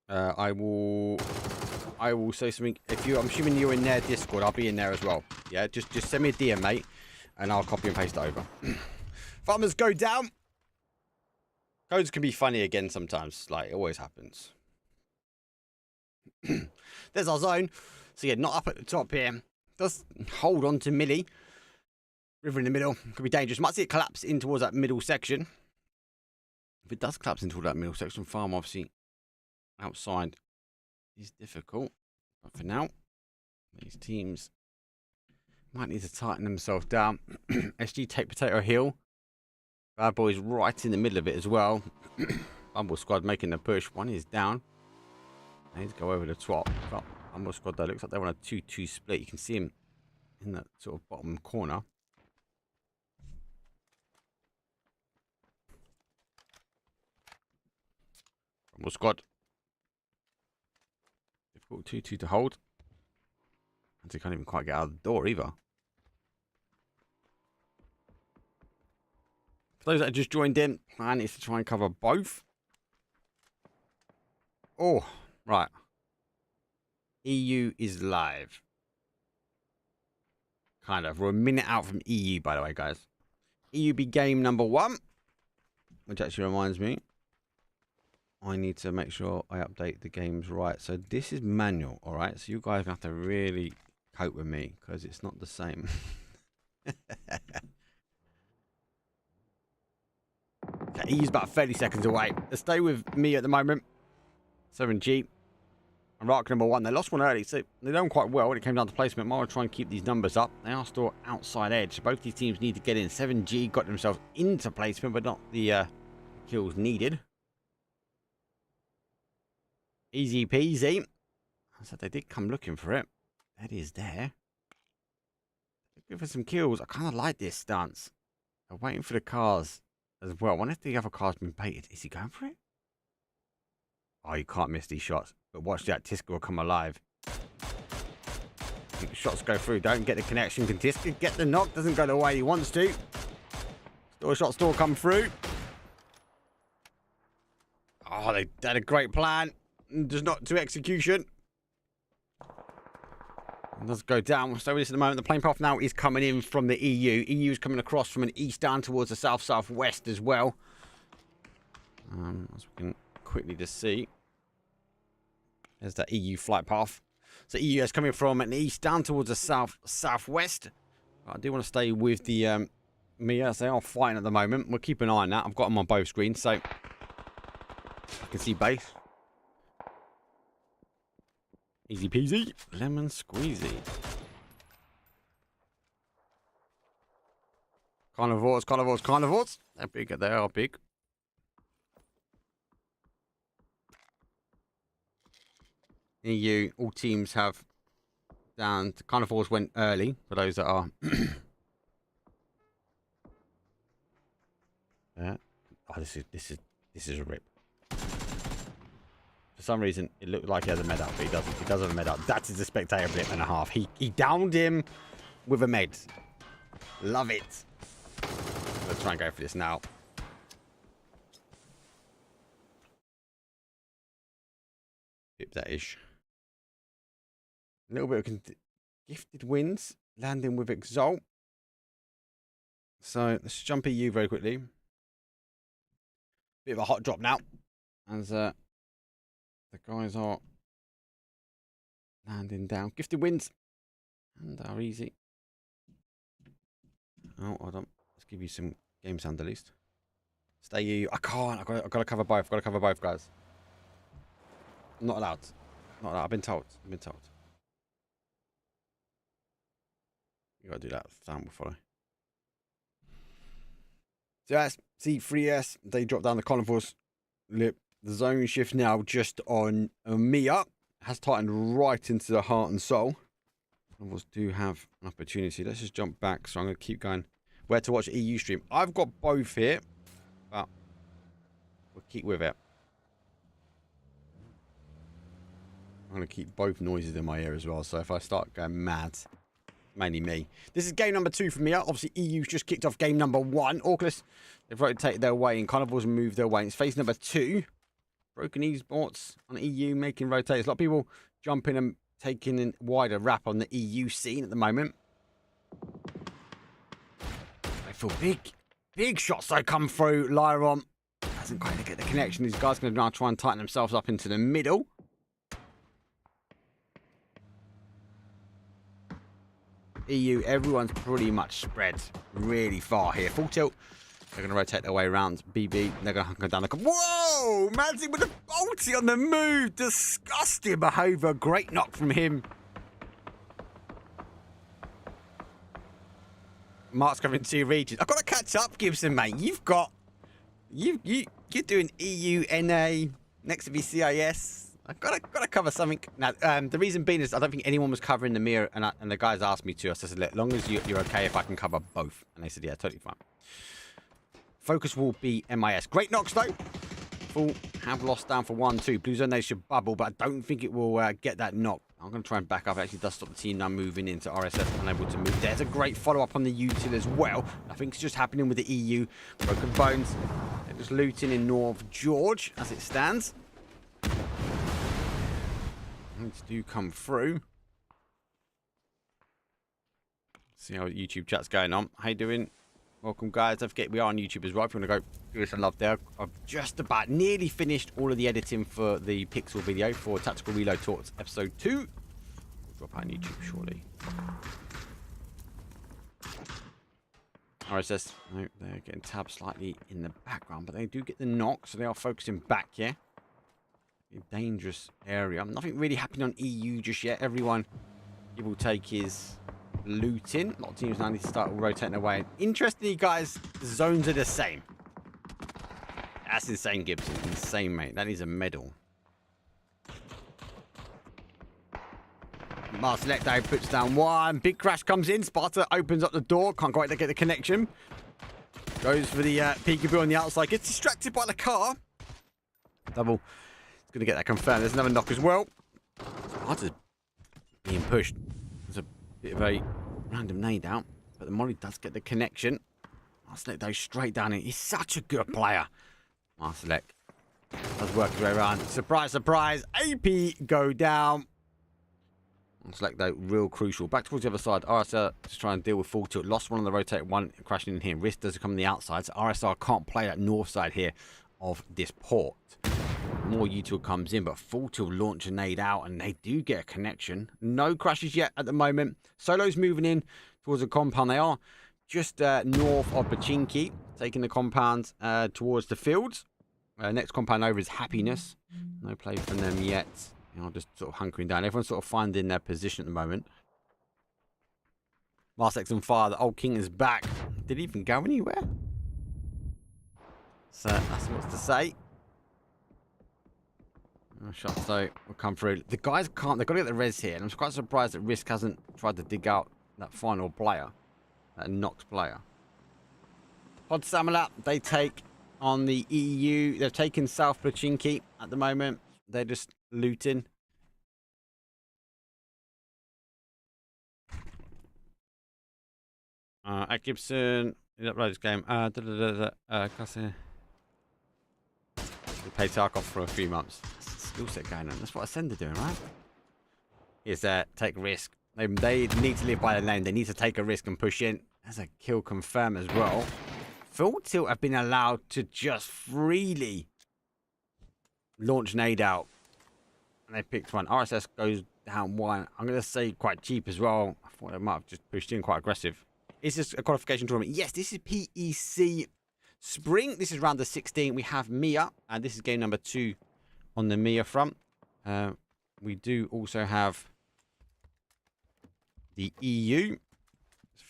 I will say something. I'm assuming you're in their Discord, I'll be in there as well. Yeah, just send me a DM, mate, and I'll copy and paste it over. Farmers go down. Codes can be funny again sometimes, like it always happens. There's our zone. So yeah, not up at the top here. Does hold on to Millie. River in the middle. Could be dangerous. Might see it collapse in towards that middle section. If it does collapse into that middle section, farm obviously outside is difficult. But for now, these teams might need to tighten themselves down. SG take Potato Hill. Bad Boys right in the middle of it as well. Bumble Squad making the push. One is down. They need to go over the top. But Bumble Squad though looks like they're on a 2-2 split. You can see him in that sort of bottom corner. Bumble Squad. Difficult 2-2 to hold. And they can't even quite get out of the door either. For those that have just joined in, plan is to try and cover both. Oh, right. EU is live. Kind of. We're a minute out from EU, by the way, guys. EU be game number 1. Which actually reminds me, I need to make sure I update the games right. So this is manual, all right? So you guys have to really cope with me because it's not the same. Okay, EU's about 30 seconds away. Let's stay with me at the moment. 7G. And Rock number 1. They lost one early, so they're done quite well when it came down to placement. Might try and keep these numbers up. They are still outside edge. Both these teams need to get in. 7G got themselves into placement, but not the kills needed. Easy peasy. I said they did come looking for it. That is there. Looking for some kills. I kind of like this stance. I'm waiting for the cars as well. I wonder if the other car's been baited. Is he going for it? Oh, you can't miss these shots. But watch that. Tiska will come alive. Shots go through. Don't get the connection. Can Tiska get the knock? Doesn't go the way he wants to. Still a shot still come through. Oh, they had a great plan. Just not to execution. It does go down. We'll stay with this at the moment. The plane path now is coming in from the EU. EU is coming across from an east down towards the south-southwest as well. As we can quickly just see. There's that EU flight path. So EU is coming from an east down towards the south-southwest. I do want to stay with the Mia as they are fighting at the moment. We'll keep an eye on that. I've got them on both screens, so I can see base. Easy peasy, lemon squeezy. Carnivores, carnivores, carnivores. They're big, they are big. EU, all teams have down. Carnivores went early for those that are. Yeah. Oh, this is a rip. For some reason, it looked like he has a med up, but he doesn't. He doesn't have a med up. That is a spectator blip and a half. He downed him with a med. Love it. Let's try and go for this now. Pip that ish. A little bit of gifted wins. Landing with Exalt. So let's jump EU very quickly. Bit of a hot drop now. As the guys are landing down. Gifted wins. And are easy. Oh, hold on. Let's give you some game sound at least. Stay you. I can't. I've got to cover both. I've got to cover both, guys. I'm not allowed. Not allowed. I've been told. I've been told. You got to do that. Sound will follow. So that's C3S. They drop down the carnivores lip. The zone shift now just on Mia has tightened right into the heart and soul. Carnivores do have an opportunity. Let's just jump back. So I'm going to keep going. Where to watch EU stream? I've got both here, but we'll keep with it. I'm going to keep both noises in my ear as well. So if I start going mad, mainly me. This is game number 2 for me. Obviously, EU's just kicked off game number 1. Oculus, they've rotated their way, and Carnival's moved their way. It's phase number 2. Broken esports on EU, making rotators. A lot of people jumping and taking a wider wrap on the EU scene at the moment. I feel big shots though come through. Lyron hasn't quite get the connection. These guys are going to now try and tighten themselves up into the middle. EU, everyone's pretty much spread really far here. Full tilt. They're going to rotate their way around. BB, they're going to hunker down the... Whoa! Manzi with a bolty on the move. Disgusting behaviour. Great knock from him. Mark's covering 2 regions. I've got to catch up, Gibson, mate. You've got... You're doing EU, NA, next to be CIS. I've got to cover something. Now, the reason being is I don't think anyone was covering the mirror, and the guys asked me to. I said, as long as you're okay if I can cover both. And they said, yeah, totally fine. Focus will be MIS. Great knocks, though. Full have lost down for 1-2. Blue zone, they should bubble, but I don't think it will get that knock. I'm going to try and back up. It actually does stop the team now moving into RSF, unable to move. There's a great follow-up on the util as well. I think it's just happening with the EU. Broken bones. They're just looting in North George as it stands. Points do come through. See how YouTube chat's going on. How you doing? Welcome, guys. Don't forget, we are on YouTube as well. If you want to go give us some love there. I've just about nearly finished all of the editing for the Pixel video for Tactical Reload Talks Episode 2. We'll drop out on YouTube shortly. RSS, no, they're getting tabbed slightly in the background, but they do get the knock, so they are focusing back here. A dangerous area. Nothing really happening on EU just yet. Everyone, give or take, is looting. A lot of teams now need to start rotating away. Interestingly, guys, the zones are the same. That's insane, Gibson. Insane, mate. That is a medal. Marceletto puts down 1. Big crash comes in. Sparta opens up the door. Can't quite get the connection. Goes for the peekaboo on the outside. Gets distracted by the car. Double. It's going to get that confirmed. There's another knock as well. Sparta's being pushed. There's a bit of a random nade out. But the Molly does get the connection. Marceletto straight down in. He's such a good player. Marcelek does work his way around. Surprise, surprise. AP go down. Marcelek, though, real crucial. Back towards the other side. RSR just trying to deal with full tilt. Lost one on the rotate, one crashing in here. Risk does come on the outside. So RSR can't play that north side here of this port. More util comes in, but full tilt launch a nade out, and they do get a connection. No crashes yet at the moment. Solo's moving in towards the compound. They are just north of Pachinki, taking the compound towards the fields. Next compound over is Happiness. No play from them yet. You know, just sort of hunkering down. Everyone's sort of finding their position at the moment. Marsek's on fire. The old king is back. Did he even go anywhere? So that's what's to say. Shots though will come through. The guys can't. They've got to get the res here, and I'm quite surprised that Risk hasn't tried to dig out that final player, that knocked player. Pod Samala, they take on the EU. They've taken South Pachinki at the moment. They're just looting. At Gibson, he uploaded this game. We played Tarkov for a few months. That's the skill set going on. That's what Ascender doing, right? Is take risk. They need to live by the lane. They need to take a risk and push in. That's a kill confirm as well. Full Tilt have been allowed to just freely launch nade out. And they picked one. RSS goes down 1. I'm going to say quite cheap as well. I thought they might have just pushed in quite aggressive. Is this a qualification tournament? Yes, this is PEC Spring. This is round the 16. We have Mia, and this is game number 2 on the Mia front. We do also have the EU.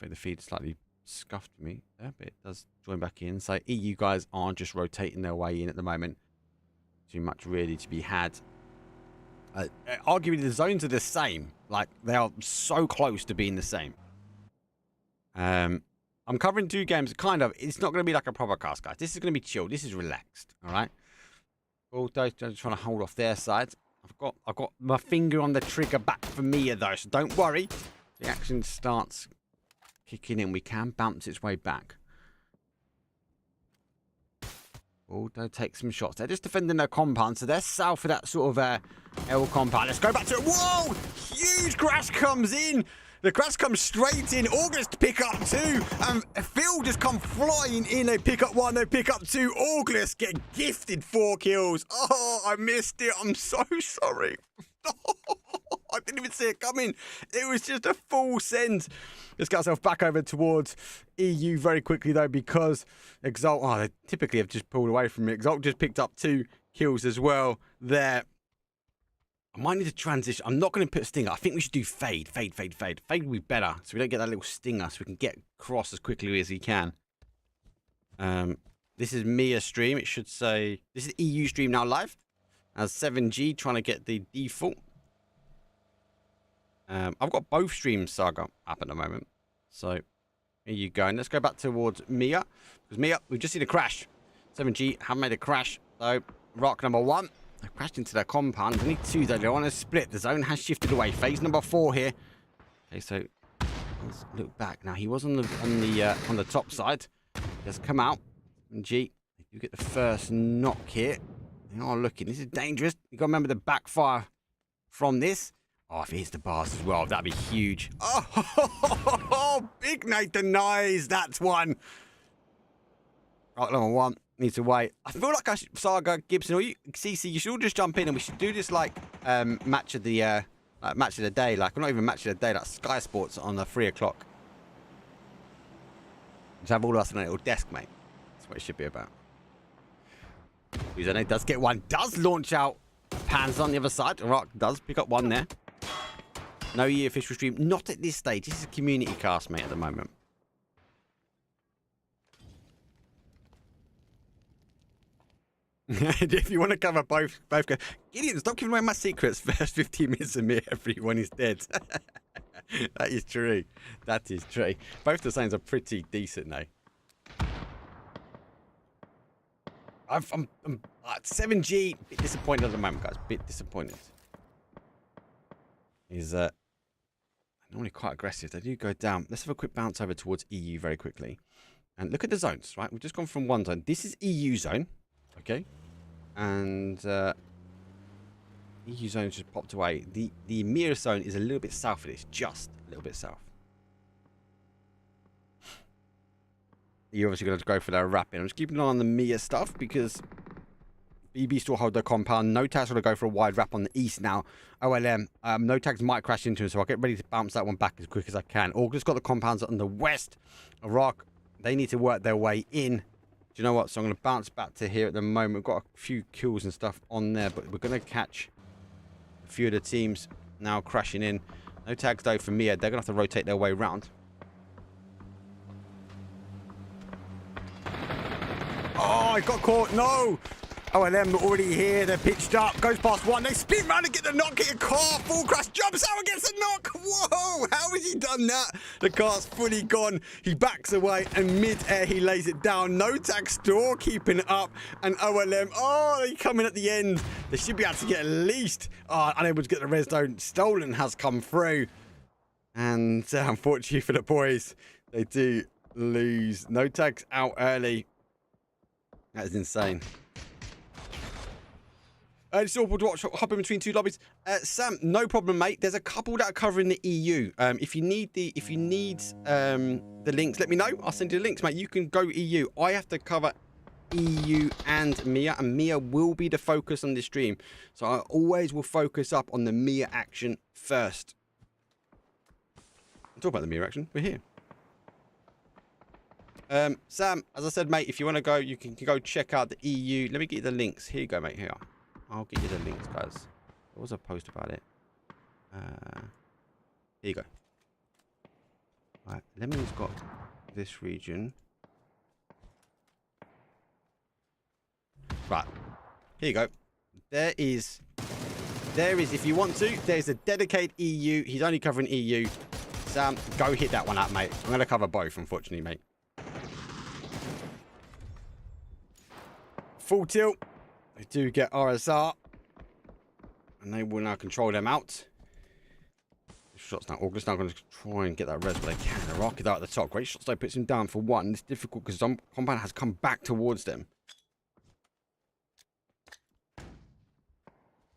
The feed slightly scuffed me there, but it does join back in. So EU guys aren't just rotating their way in at the moment. Too much really to be had. Arguably, the zones are the same. Like, they are so close to being the same. I'm covering 2 games, kind of. It's not going to be like a proper cast, guys. This is going to be chill. This is relaxed, all right? Although they're trying to hold off their side. I've got my finger on the trigger back for Mia, though, so don't worry. the action starts kicking in, we can bounce its way back. Aldo take some shots. They're just defending their compound, so they're south of that sort of L compound. Let's go back to it. Whoa! Huge crash comes in. The crash comes straight in. August pick up 2. And Phil just come flying in. They pick up 1. They pick up 2. August get gifted 4 kills. Oh, I missed it. I'm so sorry. I didn't even see it coming. It was just a full send. Let's get ourselves back over towards EU very quickly, though, because Exalt, they typically have just pulled away from it. Exalt just picked up 2 kills as well there. I might need to transition. I'm not going to put Stinger. I think we should do Fade. Fade would be better, so we don't get that little Stinger, so we can get across as quickly as he can. This is Mia's stream. It should say... This is EU stream now live. As 7G trying to get the default. I've got both streams Saga up at the moment. So, here you go. And let's go back towards Mia. Because Mia, we've just seen a crash. 7G have made a crash. So, rock number 1. They crashed into their compound. They need 2 though. They want to split. The zone has shifted away. Phase number 4 here. Okay, so let's look back. Now he was on the top side. He has come out. 7G, they do get the first knock here. They are looking. This is dangerous. You got to remember the backfire from this. Oh, if it hits the bars as well, that'd be huge. Oh, big Nate denies. That's one. Right, number 1 needs to wait. I feel like Saga, Gibson, or you, CC, you should all just jump in and we should do this like match of the day. Like, not even match of the day, like Sky Sports on the 3 o'clock. Just have all of us on a little desk, mate. That's what it should be about. Uzane does get 1. Does launch out. Pans on the other side. Rock does pick up 1 there. No EA official stream. Not at this stage. This is a community cast, mate, at the moment. If you want to cover both go. Gideon, stop giving away my secrets. First 15 minutes of me, everyone is dead. That is true. That is true. Both the signs are pretty decent now. I'm 7G. Bit disappointed at the moment, guys. Bit disappointed. He's normally quite aggressive. They do go down. Let's have a quick bounce over towards EU very quickly. And look at the zones, right? We've just gone from 1 zone. This is EU zone. Okay. And EU zone just popped away. The Mira zone is a little bit south of this. Just a little bit south. You're obviously going to go for that wrap in. I'm just keeping an eye on the Mia stuff because BB still hold their compound. No tags going to go for a wide wrap on the east now. OLM, no tags might crash into him, so I'll get ready to bounce that one back as quick as I can. August got the compounds on the west. Iraq, they need to work their way in. Do you know what? So I'm going to bounce back to here at the moment. We've got a few kills and stuff on there, but we're going to catch a few of the teams now crashing in. No tags though for Mia. They're going to have to rotate their way around. Oh, I got caught. No. OLM already here. They're pitched up. Goes past 1. They spin round and get the knock. Hit a car. Full crash. Jumps out and gets a knock. Whoa. How has he done that? The car's fully gone. He backs away and mid-air he lays it down. No tag store keeping it up. And OLM. Oh, they come in at the end. They should be able to get at least. Oh, unable to get the res zone. Stolen has come through. And unfortunately for the boys, they do lose. No tags out early. That is insane. It's awful to watch hopping between 2 lobbies. Sam, no problem, mate. There's a couple that are covering the EU. If you need the links, let me know. I'll send you the links, mate. You can go EU. I have to cover EU and Mia will be the focus on this stream. So I always will focus up on the Mia action first. I'll talk about the Mia action. We're here. Sam, as I said, mate, if you want to go, you can go check out the EU. Let me get you the links. Here you go, mate. Here. I'll get you the links, guys. There was a post about it. Here you go. Right, Lemon's got this region. Right. Here you go. There is, if you want to, there's a dedicated EU. He's only covering EU. Sam, go hit that one up, mate. I'm going to cover both, unfortunately, mate. Full tilt. They do get RSR. And they will now control them out. shots now. August now going to try and get that res, but they can. The rocket out at the top. Great shots though, puts him down for one. It's difficult because some compound has come back towards them.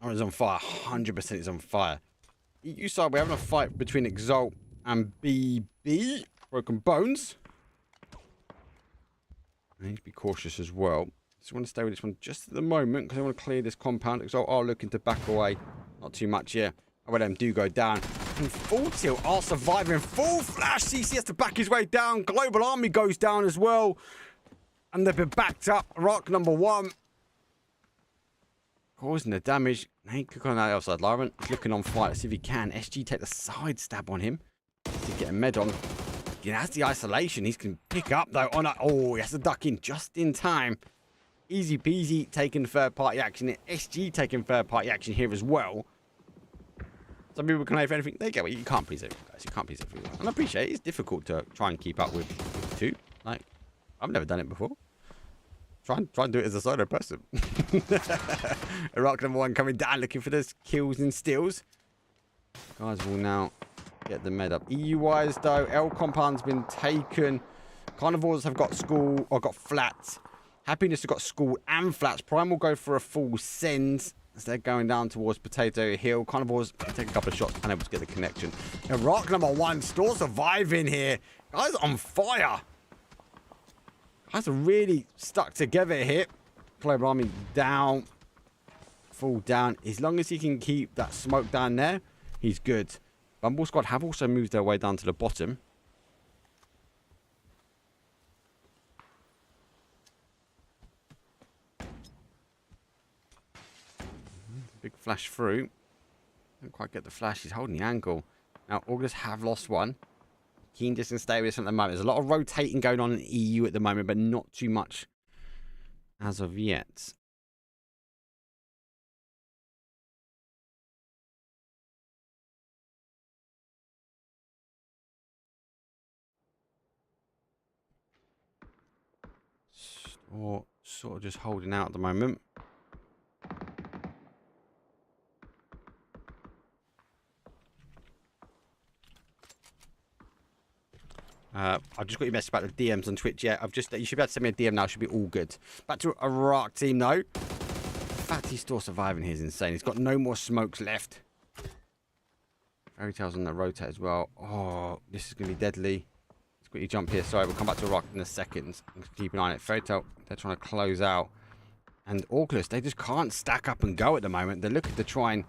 Oh, it's on fire. 100% is on fire. EU side, we're having a fight between Exalt and BB. Broken Bones. I need to be cautious as well. Just want to stay with this one just at the moment because I want to clear this compound. Exalt are looking to back away. Not too much here. Well, them do go down. And Full Tilt are surviving. Full Flash. CC has to back his way down. Global Army goes down as well. And they've been backed up. Rock number one. Causing the damage. Hey, click on that outside. Lauren is looking on fire. Let's see if he can. SG take the side stab on him. To get a med on. He has the isolation. He can pick up though. Oh, he has to duck in just in time. Easy peasy taking third party action. SG taking third party action here as well. Some people can play for anything. They get it. You can't please everyone, guys. You can't please everyone. And I appreciate it. It's difficult to try and keep up with two. Like, I've never done it before. Try and do it as a solo person. Iraq number one coming down, looking for those kills and steals. Guys will now get the med up. EU-wise, though, L compound's been taken. Carnivores have got school, or got flats. Happiness have got school and flats. Prime will go for a full send as they're going down towards Potato Hill. Carnivores take a couple of shots, unable to get the connection. Iraq number one still surviving here. Guys on fire. Guys are really stuck together here. Global Army down. Fall down. As long as he can keep that smoke down there, he's good. Bumble Squad have also moved their way down to the bottom. Big flash through. Don't quite get the flash. He's holding the angle. Now, August have lost one. Keen distance stay with us at the moment. There's a lot of rotating going on in the EU at the moment, but not too much as of yet. Or sort of just holding out at the moment. I've just got your message about the DMs on Twitch. Yeah, you should be able to send me a DM now. It should be all good. Back to Iraq team though. The fact he's still surviving here is insane. He's got no more smokes left. Fairy Tale's on the rotate as well. Oh, this is going to be deadly. Let's quickly jump here. Sorry, we'll come back to Iraq in a second. Keep an eye on it. Fairy Tale, they're trying to close out. And Orclus, they just can't stack up and go at the moment. They're looking to try and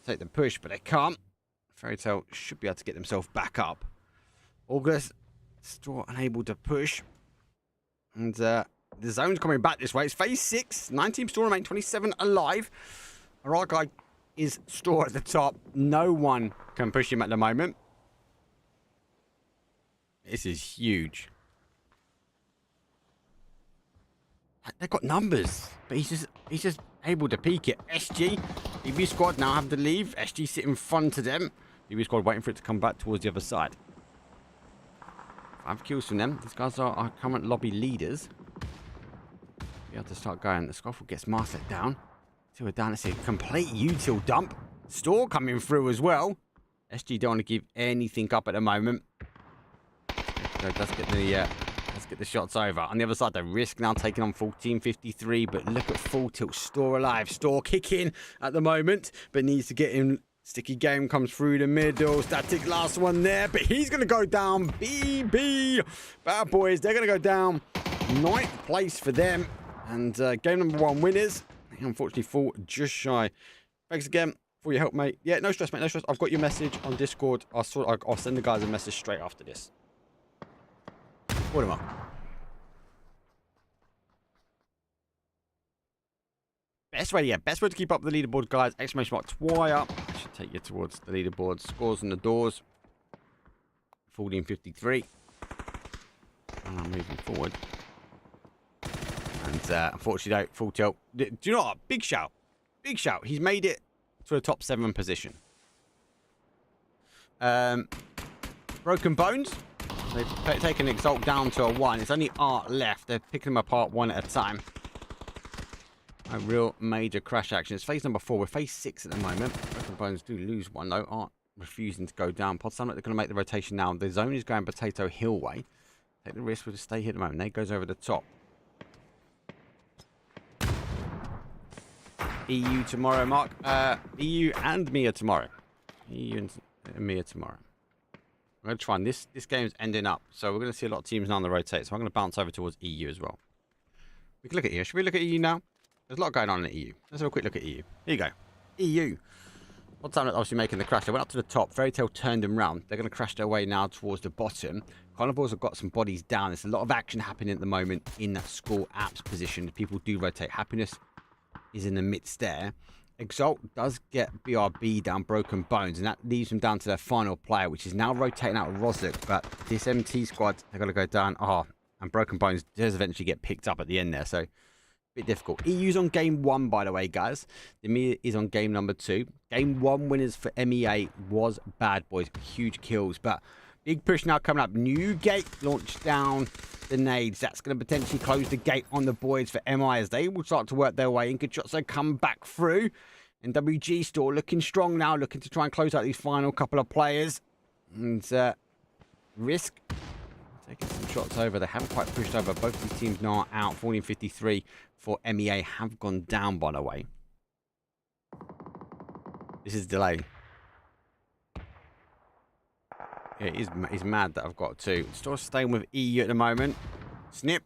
take the push, but they can't. Fairy Tale should be able to get themselves back up. Orclus still unable to push. And the zone's coming back this way. It's phase 6. 19 still remain. 27 alive. Iraq guy is still at the top. No one can push him at the moment. This is huge. They've got numbers, but he's just able to peek it. SG, BB squad now have to leave. SG sit in front of them. BB squad waiting for it to come back towards the other side. 5 kills from them. These guys are our current lobby leaders. Be able to start going. The Scuffle gets Marslet down. 2 are down. It's a complete util dump. Store coming through as well. SG don't want to give anything up at the moment. So let's get the shots over. On the other side, the Risk now taking on 1453. But look at Full Tilt. Store alive. Store kicking at the moment, but needs to get in. Sticky Game comes through the middle. Static last one there, but he's going to go down. BB. Bad boys, they're going to go down. 9th place for them. And game number 1 winners. Unfortunately, fall just shy. Thanks again for your help, mate. Yeah, no stress, mate. No stress. I've got your message on Discord. I'll send the guys a message straight after this. What am I? Best way to keep up the leaderboard, guys. Exclamation mark Twire. Should take you towards the leaderboard. Scores on the doors. 1453. And I'm moving forward. And unfortunately, though, Full Tilt. Do you know what? Big shout. Big shout. He's made it to a top 7 position. Broken Bones. They've taken Exalt down to a 1. It's only Art left. They're picking them apart one at a time. A real major crash action. It's phase number 4. We're phase 6 at the moment. Broken Bones do lose one, though. Art refusing to go down. Pod Samlet, they're going to make the rotation now. The zone is going Potato Hill way. Take the risk. We'll just stay here at the moment. Nate goes over the top. EU tomorrow, Mark. EU and Mia tomorrow. EU and Mia tomorrow. I'm going to try and this game's ending up. So we're going to see a lot of teams now on the rotate. So I'm going to bounce over towards EU as well. We can look at EU. Should we look at EU now? There's a lot going on in EU. Let's have a quick look at EU. Here you go. EU. What time obviously making the crash. They went up to the top. Fairy Tale turned them round. They're going to crash their way now towards the bottom. Carnivores have got some bodies down. There's a lot of action happening at the moment in that school apps position. People do rotate. Happiness is in the midst there. Exalt does get BRB down Broken Bones, and that leaves them down to their final player, which is now rotating out Rozuk. But this MT squad, they're going to go down. And Broken Bones does eventually get picked up at the end there, so a bit difficult. EU's on game 1, by the way, guys. The MEA is on game number 2. Game 1 winners for MEA was Bad Boys. Huge kills, but big push now coming up. New gate launched down the nades. That's going to potentially close the gate on the boys for MI as they will start to work their way in. Good shots they come back through. And WG Store looking strong now, looking to try and close out these final couple of players. And Risk taking some shots over. They haven't quite pushed over. Both these teams now are out. 40-53 for MEA have gone down, by the way. This is delay. Yeah, it's mad that I've got two. Still staying with EU at the moment. Snip.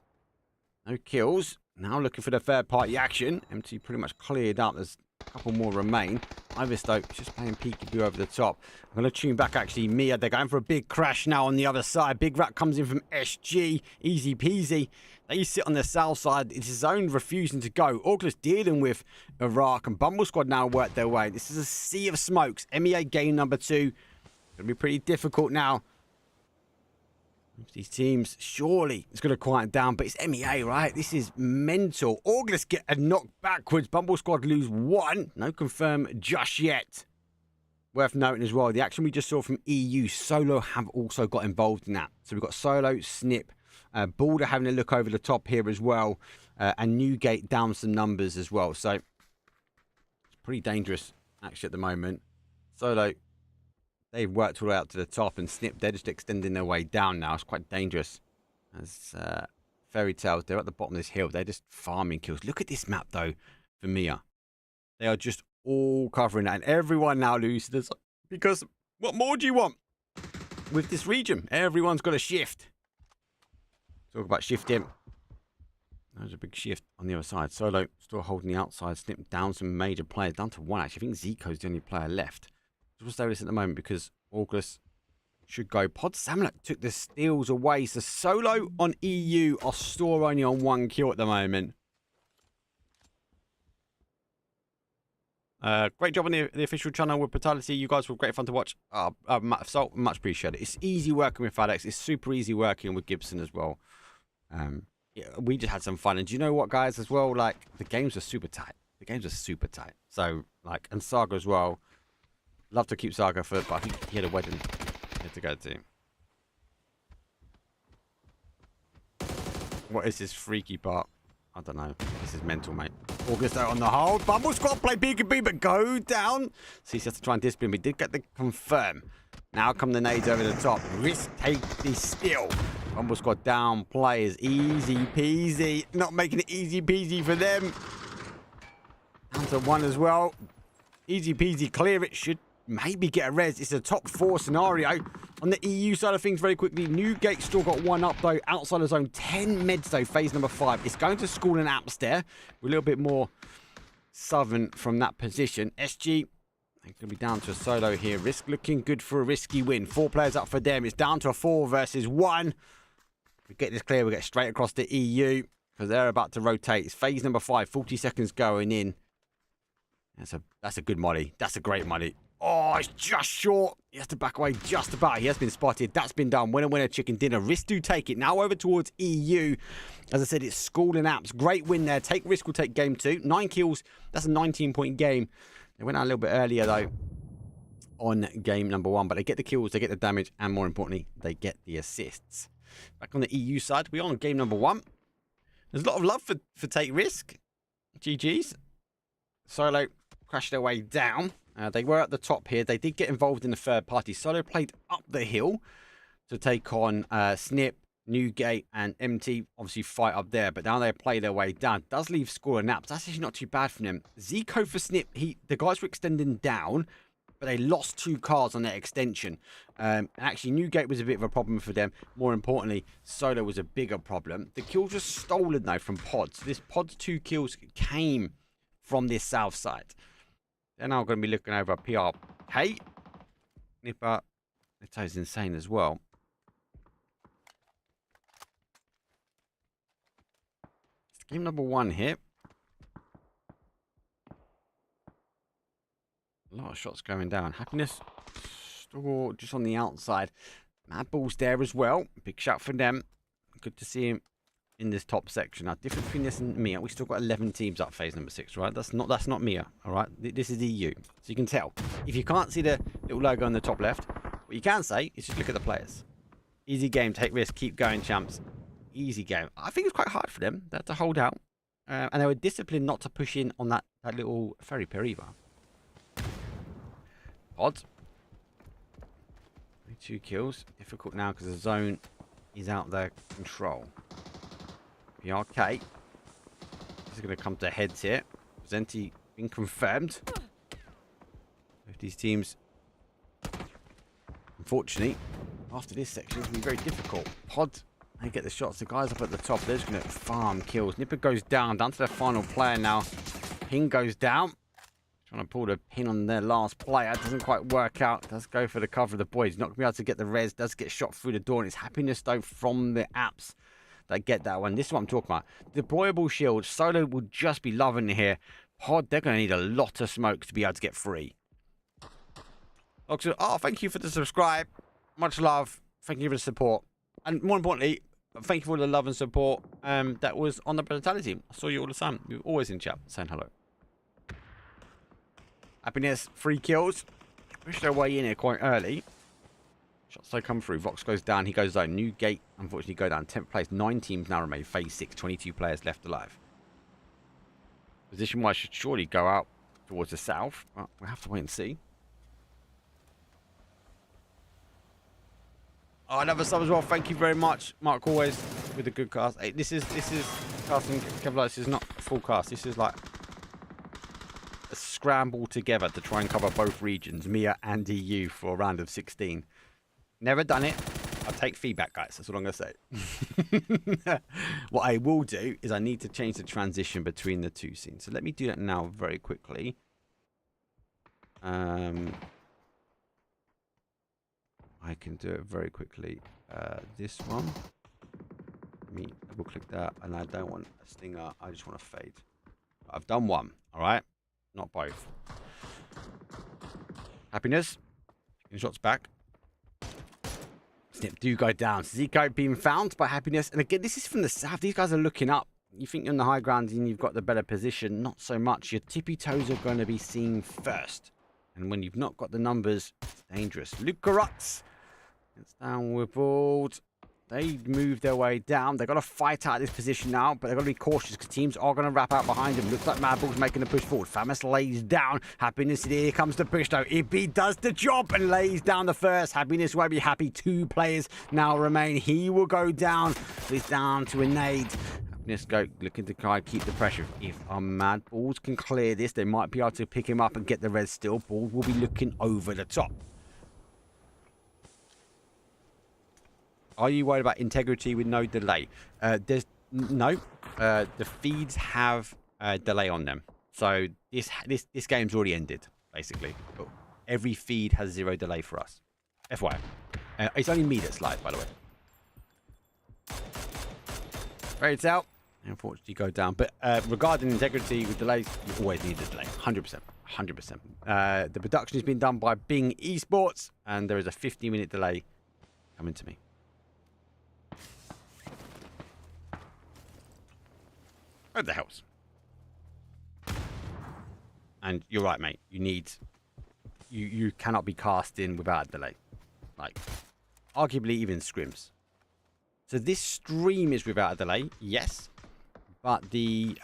No kills. Now looking for the third party action. MT pretty much cleared up. There's a couple more remain. Ivistoke just playing peekaboo over the top. I'm going to tune back actually. Mia, they're going for a big crash now on the other side. Big Rat comes in from SG. Easy peasy. They sit on the south side. It's his own refusing to go. August dealing with Iraq and Bumble Squad now work their way. This is a sea of smokes. MEA game number 2. Going to be pretty difficult now. These teams, surely it's going to quiet down, but it's MEA, right? This is mental. August get a knock backwards. Bumble Squad lose 1. No confirm just yet. Worth noting as well, the action we just saw from EU, Solo have also got involved in that. So we've got Solo, Snip, Balder having a look over the top here as well, and Newgate down some numbers as well. So it's pretty dangerous actually at the moment. Solo, they've worked all the way out to the top, and Snip, they're just extending their way down now. It's quite dangerous. As Fairy Tales, they're at the bottom of this hill. They're just farming kills. Look at this map, though, for Mia. They are just all covering that, and everyone now loses. Because what more do you want with this region? Everyone's got a shift. Talk about shifting. There's a big shift on the other side. Solo still holding the outside. Snip down some major players. Down to 1, actually. I think Zico's the only player left. We'll stay with this at the moment because August should go. Pod Samlet took the steals away. So Solo on EU are still only on 1 kill at the moment. Great job on the official channel with Brutality. You guys were great fun to watch. Salt, much appreciated. It's easy working with Alex. It's super easy working with Gibson as well. Yeah, we just had some fun. And do you know what, guys, as well? Like, the games are super tight. The games are super tight. So, like, and Saga as well. Love to keep Saga for, but I think he had a wedding he had to go to. What is this freaky part? I don't know. This is mental, mate. August out on the hold. Bumble Squad play peekaboo, but go down. So he has to try and discipline. We did get the confirm. Now come the nades over the top. Risk take the steal. Bumble Squad down players. Easy peasy. Not making it easy peasy for them. Down to 1 as well. Easy peasy. Clear it. Should maybe get a res. It's a top 4 scenario. On the EU side of things, very quickly, Newgate still got 1 up, though, outside the zone. 10 meds, though, phase number 5. It's going to school and apps there. We're a little bit more southern from that position. SG, they're going to be down to a solo here. Risk looking good for a risky win. 4 players up for them. It's down to a 4 versus 1. If we get this clear, we'll get straight across the EU because they're about to rotate. It's phase number 5, 40 seconds going in. That's a good molly. That's a great molly. Oh, it's just short. He has to back away just about. He has been spotted. That's been done. Winner, winner, chicken dinner. Risk do take it. Now over towards EU. As I said, it's school and apps. Great win there. Take Risk will take game 2. 9 kills. That's a 19-point game. They went out a little bit earlier, though, on game number 1. But they get the kills, they get the damage, and more importantly, they get the assists. Back on the EU side, we're on game number 1. There's a lot of love for Take Risk. GG's. Solo crashed their way down. They were at the top here. They did get involved in the third party. Solo played up the hill to take on Snip, Newgate, and MT. Obviously fight up there, but now they play their way down. Does leave score and naps. That's actually not too bad for them. Zico for Snip. The guys were extending down, but they lost 2 cars on that extension. And actually, Newgate was a bit of a problem for them. More importantly, Solo was a bigger problem. The kills were stolen, though, from Pods. This Pod's 2 kills came from this south side. They're now going to be looking over PRK. Nipper. It's insane as well. It's game number 1 here. A lot of shots going down. Happiness still just on the outside. Mad Bull's there as well. Big shout for them. Good to see him in this top section. Now, difference between this and Mia, we still got 11 teams up phase number 6, right? That's not Mia, all right? This is EU. So you can tell. If you can't see the little logo on the top left, what you can say is just look at the players. Easy game, take risk, keep going, champs. Easy game. I think it's quite hard for them. They had to hold out. And they were disciplined not to push in on that little ferry pier either. Pods. 2 kills. Difficult now because the zone is out their control. PRK. This is going to come to heads here. Zenti being confirmed. Both these teams, unfortunately, after this section, it's going to be very difficult. Pod, they get the shots. The guys up at the top, they're just going to farm kills. Nipper goes down to their final player now. Ping goes down. Trying to pull the pin on their last player. Doesn't quite work out. Does go for the cover of the boys. Not going to be able to get the res. Does get shot through the door. And it's Happiness, though, from the apps that get that one. This is what I'm talking about. Deployable shield. Solo will just be loving it here. Pod, they're going to need a lot of smoke to be able to get free. Oh, thank you for the subscribe. Much love. Thank you for the support. And more importantly, thank you for the love and support that was on the Brutality. I saw you all the time. You were always in chat saying hello. Happiness, 3 kills. Pushed their way in here quite early. Shots they come through. Vox goes down. He goes down. Newgate, unfortunately, go down. 10th place. 9 teams now remain. Phase 6. 22 players left alive. Position-wise should surely go out towards the south. But we'll have to wait and see. Oh, another sub as well. Thank you very much, Mark. Always with a good cast. Hey, this is casting Kevlar. This is not full cast. This is like a scramble together to try and cover both regions, Mia and EU, for a round of 16. Never done it. I'll take feedback, guys. That's what I'm going to say. What I will do is I need to change the transition between the 2 scenes. So let me do that now very quickly. I can do it very quickly. This one. Let me double click that. And I don't want a stinger. I just want a fade. I've done one. All right. Not both. Happiness. Taking shots back. Snip do go down. Zico being found by Happiness. And again, this is from the south. These guys are looking up. You think you're on the high ground and you've got the better position. Not so much. Your tippy toes are going to be seen first. And when you've not got the numbers, it's dangerous. Luke Carutz gets down with Bald. They move their way down. They've got to fight out of this position now, but they've got to be cautious because teams are going to wrap out behind them. Looks like Mad Bull's making a push forward. Famous lays down. Happiness, here comes the push though. Ibby does the job and lays down the first. Happiness won't be happy. 2 players now remain. He will go down. He's down to a nade. Happiness go looking to try and keep the pressure. If our Mad Balls can clear this, they might be able to pick him up and get the red still. Balls will be looking over the top. Are you worried about integrity with no delay? There's no. The feeds have a delay on them, so this game's already ended basically. But every feed has 0 delay for us. FYI, it's only me that's live, by the way. Fairy tale, unfortunately, go down. But regarding integrity with delays, you always need a delay. 100%. 100%. The production has been done by Bing Esports, and there is a 50-minute delay coming to me. At the house. And you're right, mate. You need... You cannot be cast in without a delay. Like, arguably even scrims. So this stream is without a delay, yes. But the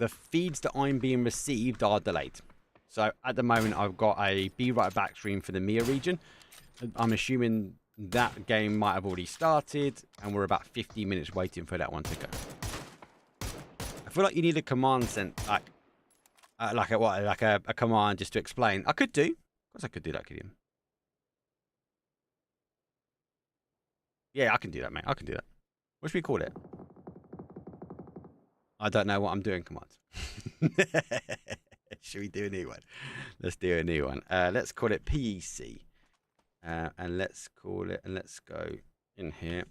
feeds that I'm being received are delayed. So at the moment, I've got a be right back stream for the Mia region. I'm assuming that game might have already started, and we're about 50 minutes waiting for that one to go. I feel like you need a command sent, like a command just to explain. I could do. Of course, I could do that, Gideon. Yeah, I can do that, mate. I can do that. What should we call it? I don't know what I'm doing, commands. Should we do a new one? Let's do a new one. Let's call it PEC. And let's call it, and let's go in here.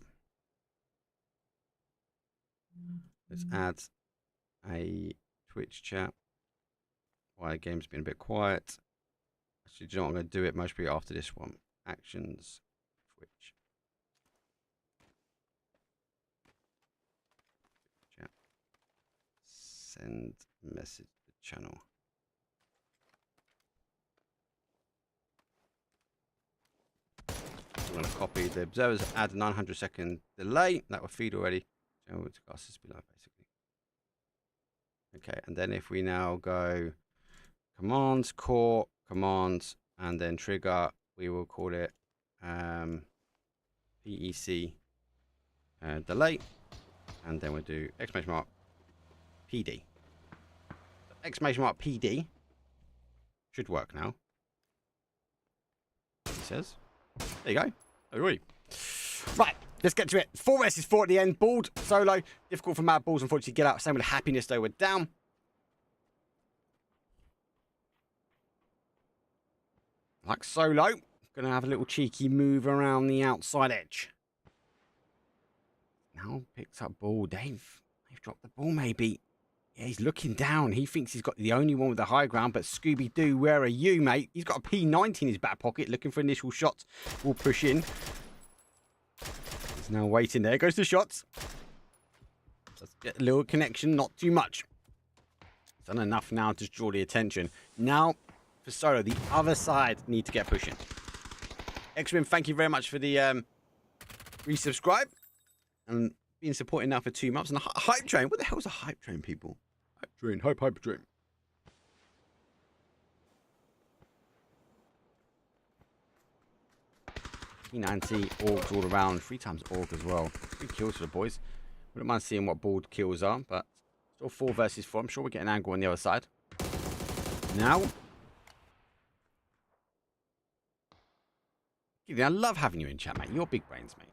Let's add a Twitch chat. Why the game's been a bit quiet. Actually, do you know what? I'm going to do it most probably after this one. Actions, Twitch. Chat. Send message to channel. I'm going to copy the observers, add a 900-second delay. That will feed already. So to cast this below, basically. Okay, and then if we now go commands, core, commands, and then trigger, we will call it PEC delay, and then we'll do exclamation mark PD. Exclamation mark PD should work now. He says. There you go. Right, let's get to it. 4 versus 4 at the end. Bald, solo. Difficult for Mad Balls, unfortunately, to get out. Same with Happiness, though, we're down. Like solo. Gonna have a little cheeky move around the outside edge. Now picks up ball. They've dropped the ball, maybe. Yeah, he's looking down. He thinks he's got the only one with the high ground, but Scooby-Doo, where are you, mate? He's got a P90 in his back pocket, looking for initial shots. We'll push in. He's now waiting. There goes the shots. Let's get a little connection, not too much. Done enough now to draw the attention. Now, for solo, the other side need to get pushing. X-Win, thank you very much for the resubscribe. And being supported now for 2 months. And a hype train. What the hell is a hype train, people? Hype train, hype train. P90, orgs all around. 3 times org as well. 3 kills for the boys. Wouldn't mind seeing what bald kills are, but still 4 versus 4. I'm sure we'll get an angle on the other side. Now. I love having you in chat, mate. You're big brains, mate.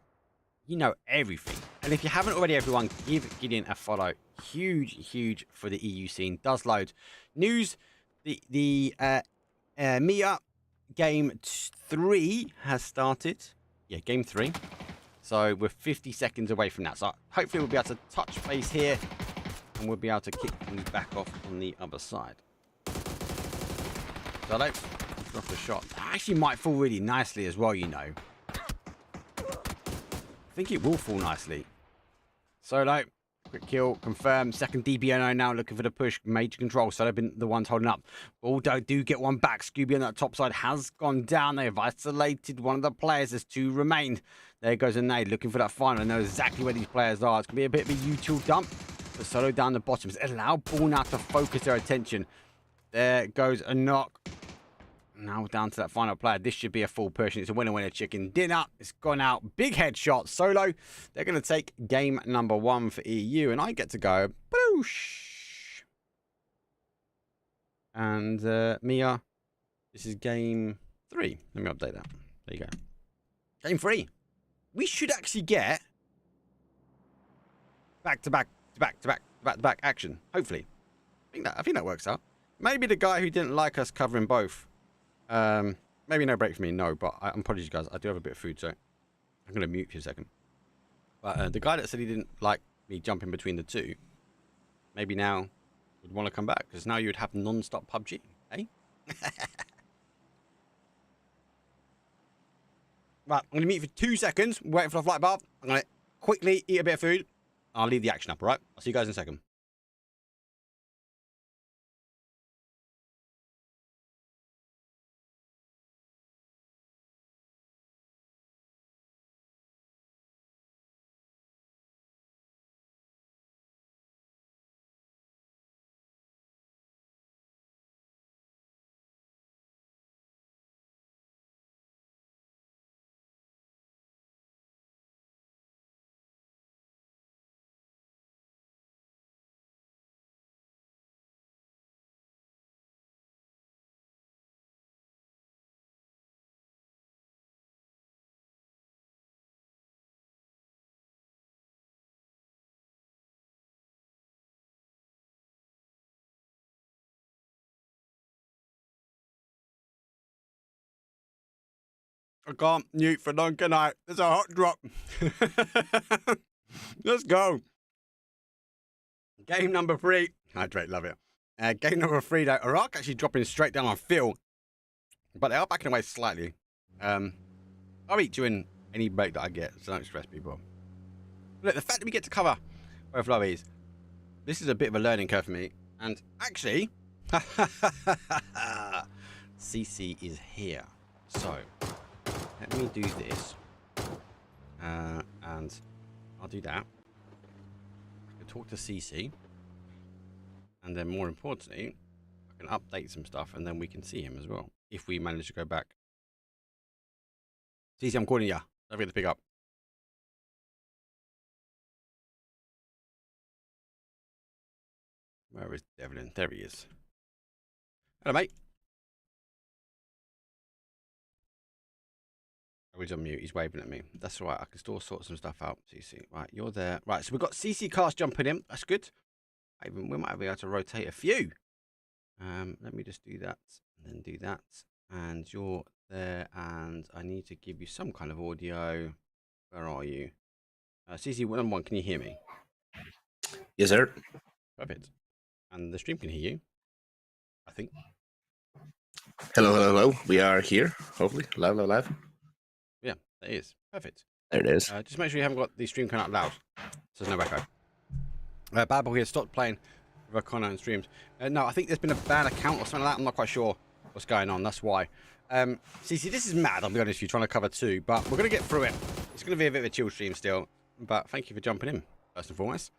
You know everything. And if you haven't already, everyone, give Gideon a follow. Huge for the EU scene. Does load. News, the Mia game 3 has started. Yeah, game 3. So we're 50 seconds away from that. So hopefully we'll be able to touch base here. And we'll be able to kick things back off on the other side. So let's off the shot. That actually might fall really nicely as well, you know. I think it will fall nicely. Solo, quick kill, confirmed. Second DBNO now looking for the push. Major control. Solo been the ones holding up. Baldo do get one back. Scooby on that top side has gone down. They have isolated one of the players. There's 2 remained. There goes a nade looking for that final. I know exactly where these players are. It's going to be a bit of a util dump. But Solo down the bottom. Allow ball now to focus their attention. There goes a knock. Now down to that final player. This should be a full push. And it's a winner chicken dinner. It's gone out. Big headshot. Solo. They're going to take game number 1 for EU. And I get to go. Boosh. And Mia. This is game 3. Let me update that. There you go. Game 3. We should actually get back to back action. Hopefully. I think that works out. Maybe the guy who didn't like us covering both. Maybe no break for me, no, but I apologize, guys. I do have a bit of food, so I'm going to mute for a second. But the guy that said he didn't like me jumping between the 2, maybe now would want to come back, because now you would have non-stop PUBG, eh? Right, I'm going to mute for 2 seconds, waiting for the flight path. I'm going to quickly eat a bit of food. I'll leave the action up, all right? I'll see you guys in a second. I can't mute for long, can I? There's a hot drop. Let's go. Game number 3. Hydrate, love it. Game number 3, though. Iraq actually dropping straight down on Phil, but they are backing away slightly. I'll eat during any break that I get, so don't stress people. Look, the fact that we get to cover both lobbies, this is a bit of a learning curve for me. And actually, CC is here. So, let me do this. And I'll do that. I can talk to CC. And then more importantly, I can update some stuff and then we can see him as well. If we manage to go back. CC, I'm calling ya. Don't forget to pick up. Where is Devlin? There he is. Hello, mate. Oh, he's on mute. He's waving at me. That's all right. I can still sort some stuff out. CC. Right, you're there. Right, so we've got CC cast jumping in. That's good. We might be able to rotate a few. Let me just do that and then do that. And you're there. And I need to give you some kind of audio. Where are you? CC, one, can you hear me? Yes, sir. Perfect. And the stream can hear you, I think. Hello, hello, hello. We are here, hopefully. Live. Yeah, it is. Perfect. There it is. Just make sure you haven't got the stream coming out loud, so there's no echo. Bad Boy here stopped playing with O'Connor and streams. No, I think there's been a bad account or something like that. I'm not quite sure what's going on. That's why. CC, this is mad, I'll be honest with you, trying to cover 2, but we're going to get through it. It's going to be a bit of a chill stream still, but thank you for jumping in, first and foremost.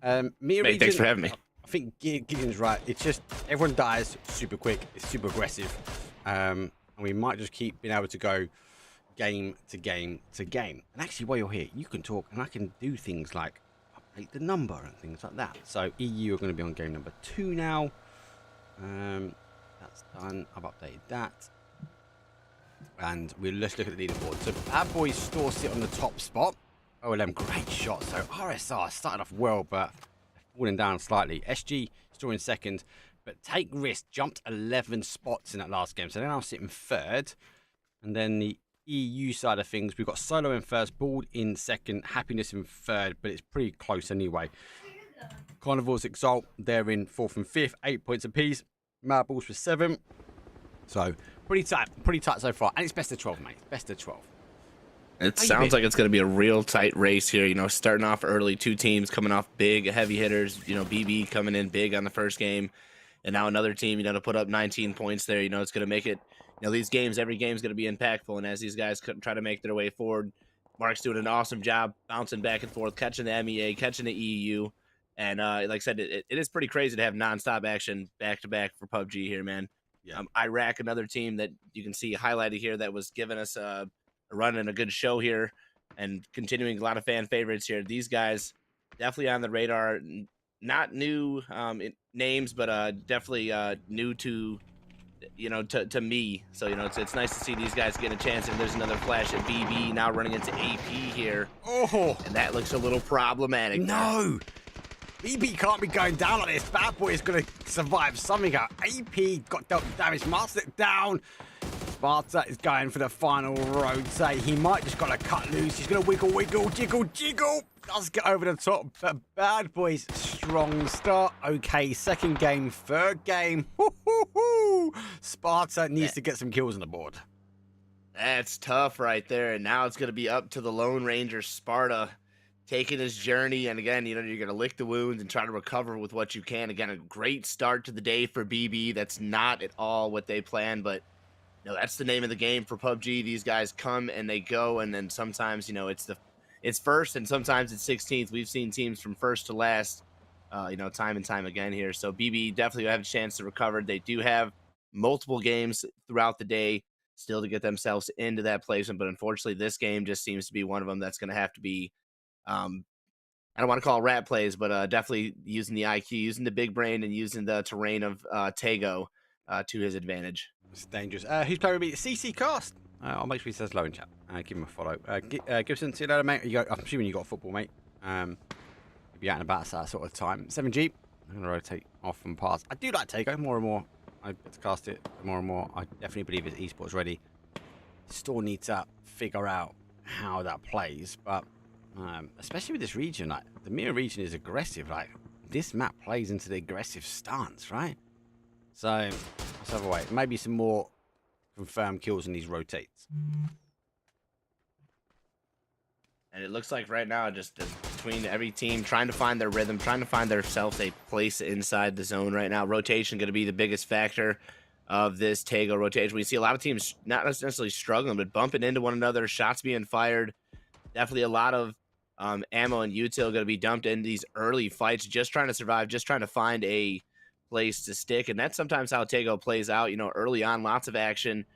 Hey, thanks for having me. I think Gideon's right. It's just everyone dies super quick. It's super aggressive. And we might just keep being able to go game to game to game. And actually, while you're here, you can talk and I can do things like update the number and things like that. So EU are going to be on game number 2 now. That's done. I've updated that. And let's look at the leaderboard. So Bad Boys still sit on the top spot. OLM, great shot. So RSR started off well, but falling down slightly. SG still in second, but Take Risk jumped 11 spots in that last game, so they're now sitting 3rd. And then the EU side of things, we've got Solo in 1st, Bald in 2nd, Happiness in 3rd, but it's pretty close anyway. Carnivores Exalt, they're in 4th and 5th, 8 points apiece. Mad Balls for 7. So pretty tight so far, and it's best of 12, mate. Best of 12. It sounds like it's going to be a real tight race here. You know, starting off early, 2 teams coming off big, heavy hitters. You know, BB coming in big on the first game, and now another team, you know, to put up 19 points there. You know, it's going to make it. You know, these games, every game is going to be impactful, and as these guys try to make their way forward, Mark's doing an awesome job bouncing back and forth, catching the MEA, catching the EU, and like I said, it is pretty crazy to have nonstop action back to back for PUBG here, man. Yeah. Iraq, another team that you can see highlighted here that was giving us a run and a good show here and continuing a lot of fan favorites here. These guys definitely on the radar, not new names, but definitely new to, you know, to me. So, you know, it's nice to see these guys get a chance. And there's another flash at BB now running into AP here. Oh, and that looks a little problematic. No. BB can't be going down like this. Bad Boy is going to survive something out. AP got dealt damage, marks it down. Sparta is going for the final rotate. He might just got to cut loose. He's going to wiggle, jiggle. Does get over the top, but Bad Boys, strong start. Okay, 2nd game, 3rd game. Sparta needs to get some kills on the board. That's tough right there. And now it's going to be up to the Lone Ranger, Sparta, taking his journey. And again, you know, you're going to lick the wounds and try to recover with what you can. Again, a great start to the day for BB. That's not at all what they planned, but you know, that's the name of the game for PUBG. These guys come and they go, and then sometimes, you know, it's 1st and sometimes it's 16th. We've seen teams from 1st to last, you know, time and time again here. So BB definitely have a chance to recover. They do have multiple games throughout the day still to get themselves into that placement, but unfortunately this game just seems to be one of them that's going to have to be, I don't want to call it rat plays, but definitely using the IQ, using the big brain, and using the terrain of Tego to his advantage. It's dangerous. Who's playing with me? CC Cast. I'll make sure he says hello in chat. Give him a follow. Gibson, see you later, mate. I'm assuming you got football, mate. You'll be out and about at that sort of time. 7G. I'm going to rotate off and pass. I do like Tego more and more. I get to cast it more and more. I definitely believe it's esports ready. Still need to figure out how that plays, but especially with this region, like the mirror region is aggressive. Like this map plays into the aggressive stance, right? So let's have a wait. Maybe some more confirmed kills in these rotates. And it looks like right now, just between every team trying to find their rhythm, trying to find themselves a place inside the zone right now. Rotation going to be the biggest factor of this Tego rotation. We see a lot of teams not necessarily struggling, but bumping into one another, shots being fired. Definitely a lot of ammo and util going to be dumped in these early fights, just trying to survive, just trying to find a place to stick. And that's sometimes how Tego plays out. You know, early on, lots of action.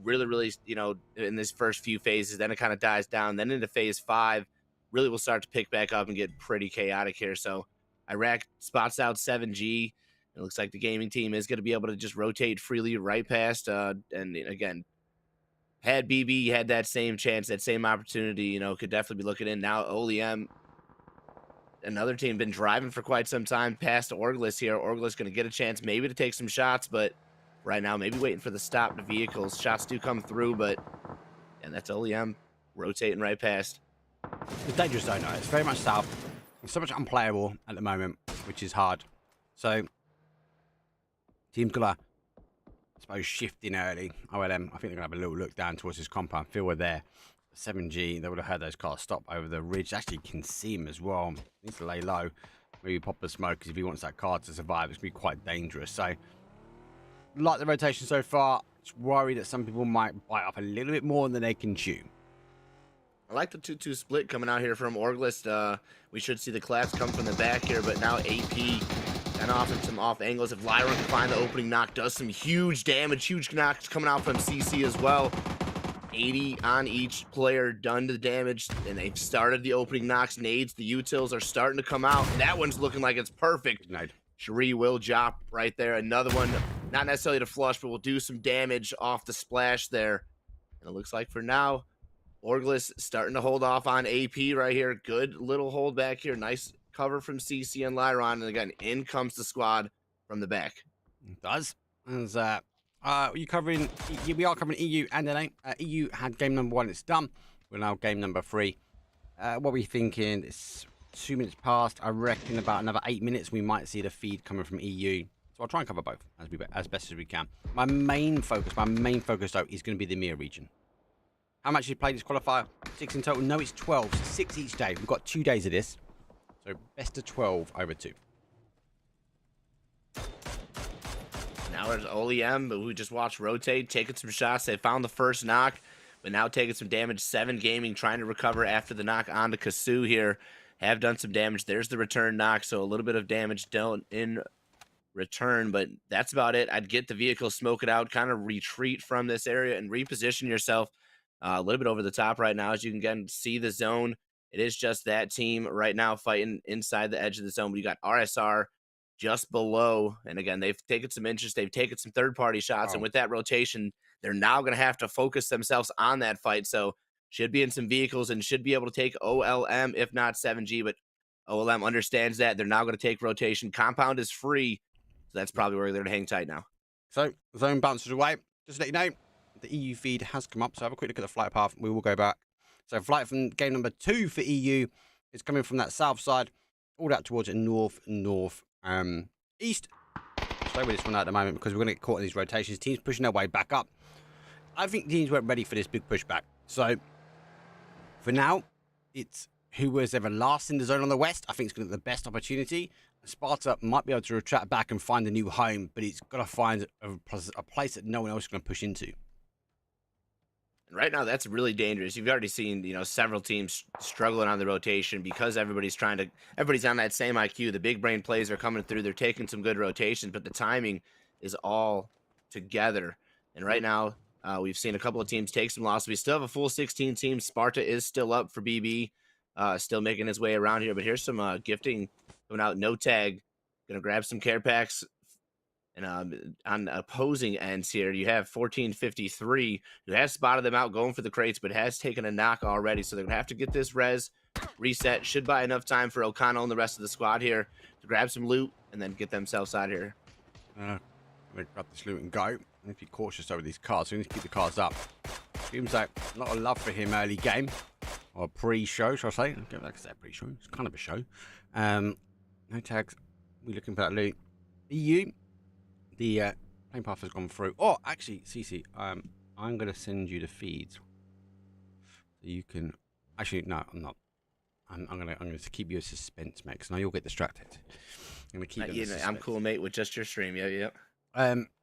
Really, you know, in this first few phases, then it kind of dies down. Then into phase 5, really will start to pick back up and get pretty chaotic here. So Iraq spots out 7G. It looks like the gaming team is going to be able to just rotate freely right past. And again, had BB had that same chance, that same opportunity, you know, could definitely be looking in. Now OLEM, another team, been driving for quite some time past Orglis here. Orglis going to get a chance maybe to take some shots, but right now, maybe waiting for the stop to vehicles. Shots do come through, but and that's OLEM rotating right past. It's dangerous zone, though. It's very much south. It's so much unplayable at the moment, which is hard. So, team's gonna, I suppose, shift in early. OLM, I think they're gonna have a little look down towards this compound. Feel we're there. 7G, they would have heard those cars stop over the ridge. Actually, can see him as well. Needs to lay low. Maybe pop the smoke, because if he wants that car to survive, it's gonna be quite dangerous. So, like the rotation so far, just worried that some people might bite up a little bit more than they can chew. I like the 2-2 split coming out here from Orglist. We should see the collapse come from the back here, but now AP and off in some off angles. If Lyron can find the opening knock, does some huge damage. Huge knocks coming out from CC as well. 80 on each player, done the damage, and they've started the opening knocks. Nades, the utils are starting to come out. That one's looking like it's perfect. Nade. Cherie will drop right there. Another one, not necessarily to flush, but will do some damage off the splash there. And it looks like for now, Orglis starting to hold off on AP right here. Good little hold back here. Nice cover from CC and Lyron. And again, in comes the squad from the back. It does. As, you covering? We are covering EU and NA. EU had game number 1. It's done. We're now game number 3. What are we thinking? It's 2 minutes past. I reckon about another 8 minutes we might see the feed coming from EU. So I'll try and cover both as best as we can. My main focus though is going to be the EMEA region. How much you played this qualifier? 6 in total. No, it's 12. So 6 each day. We've got 2 days of this. So best of 12 over 2. Now there's OLEM, but we just watched rotate, taking some shots. They found the first knock, but now taking some damage. 7 Gaming trying to recover after the knock onto Kasu here. Have done some damage. There's the return knock, so a little bit of damage done in return, but that's about it. I'd get the vehicle, smoke it out, kind of retreat from this area and reposition yourself a little bit over the top right now. As you can again see the zone, it is just that team right now fighting inside the edge of the zone. But you got RSR just below, and again, they've taken some interest. They've taken some third-party shots, and with that rotation, they're now going to have to focus themselves on that fight. So should be in some vehicles and should be able to take OLM, if not 7G, but OLM understands that. They're now going to take rotation. Compound is free, so that's probably where they're going to hang tight now. So, zone bounces away. Just to let you know, the EU feed has come up, so have a quick look at the flight path. We will go back. So, flight from game number 2 for EU is coming from that south side, all out towards north east. Stay with this one at the moment because we're going to get caught in these rotations. Teams pushing their way back up. I think teams weren't ready for this big pushback. So, for now, it's who was ever last in the zone on the west. I think it's going to be the best opportunity. Sparta might be able to retract back and find a new home, but it's got to find a place that no one else is going to push into. And right now, that's really dangerous. You've already seen, you know, several teams struggling on the rotation because everybody's on that same IQ. The big brain plays are coming through. They're taking some good rotations, but the timing is all together. And right now, we've seen a couple of teams take some losses. We still have a full 16 teams. Sparta is still up for BB, still making his way around here. But here's some gifting coming out. No tag. Going to grab some care packs. And on opposing ends here, you have 1453, who has spotted them out going for the crates, but has taken a knock already. So they're going to have to get this res reset. Should buy enough time for O'Connell and the rest of the squad here to grab some loot and then get themselves out of here. They grab this loot and go. And be cautious over these cars. So we need to keep the cars up. Seems like a lot of love for him early game. Or pre-show, shall I say? Like I said, pre-show. It's kind of a show. No tags. We're looking for that loot. EU. The plane path has gone through. Oh, actually, CC, I'm going to send you the feeds. So you can... Actually, no, I'm not. I'm gonna keep you a suspense, mate, because now you'll get distracted. I'm gonna keep you I'm cool, mate, with just your stream. Yeah.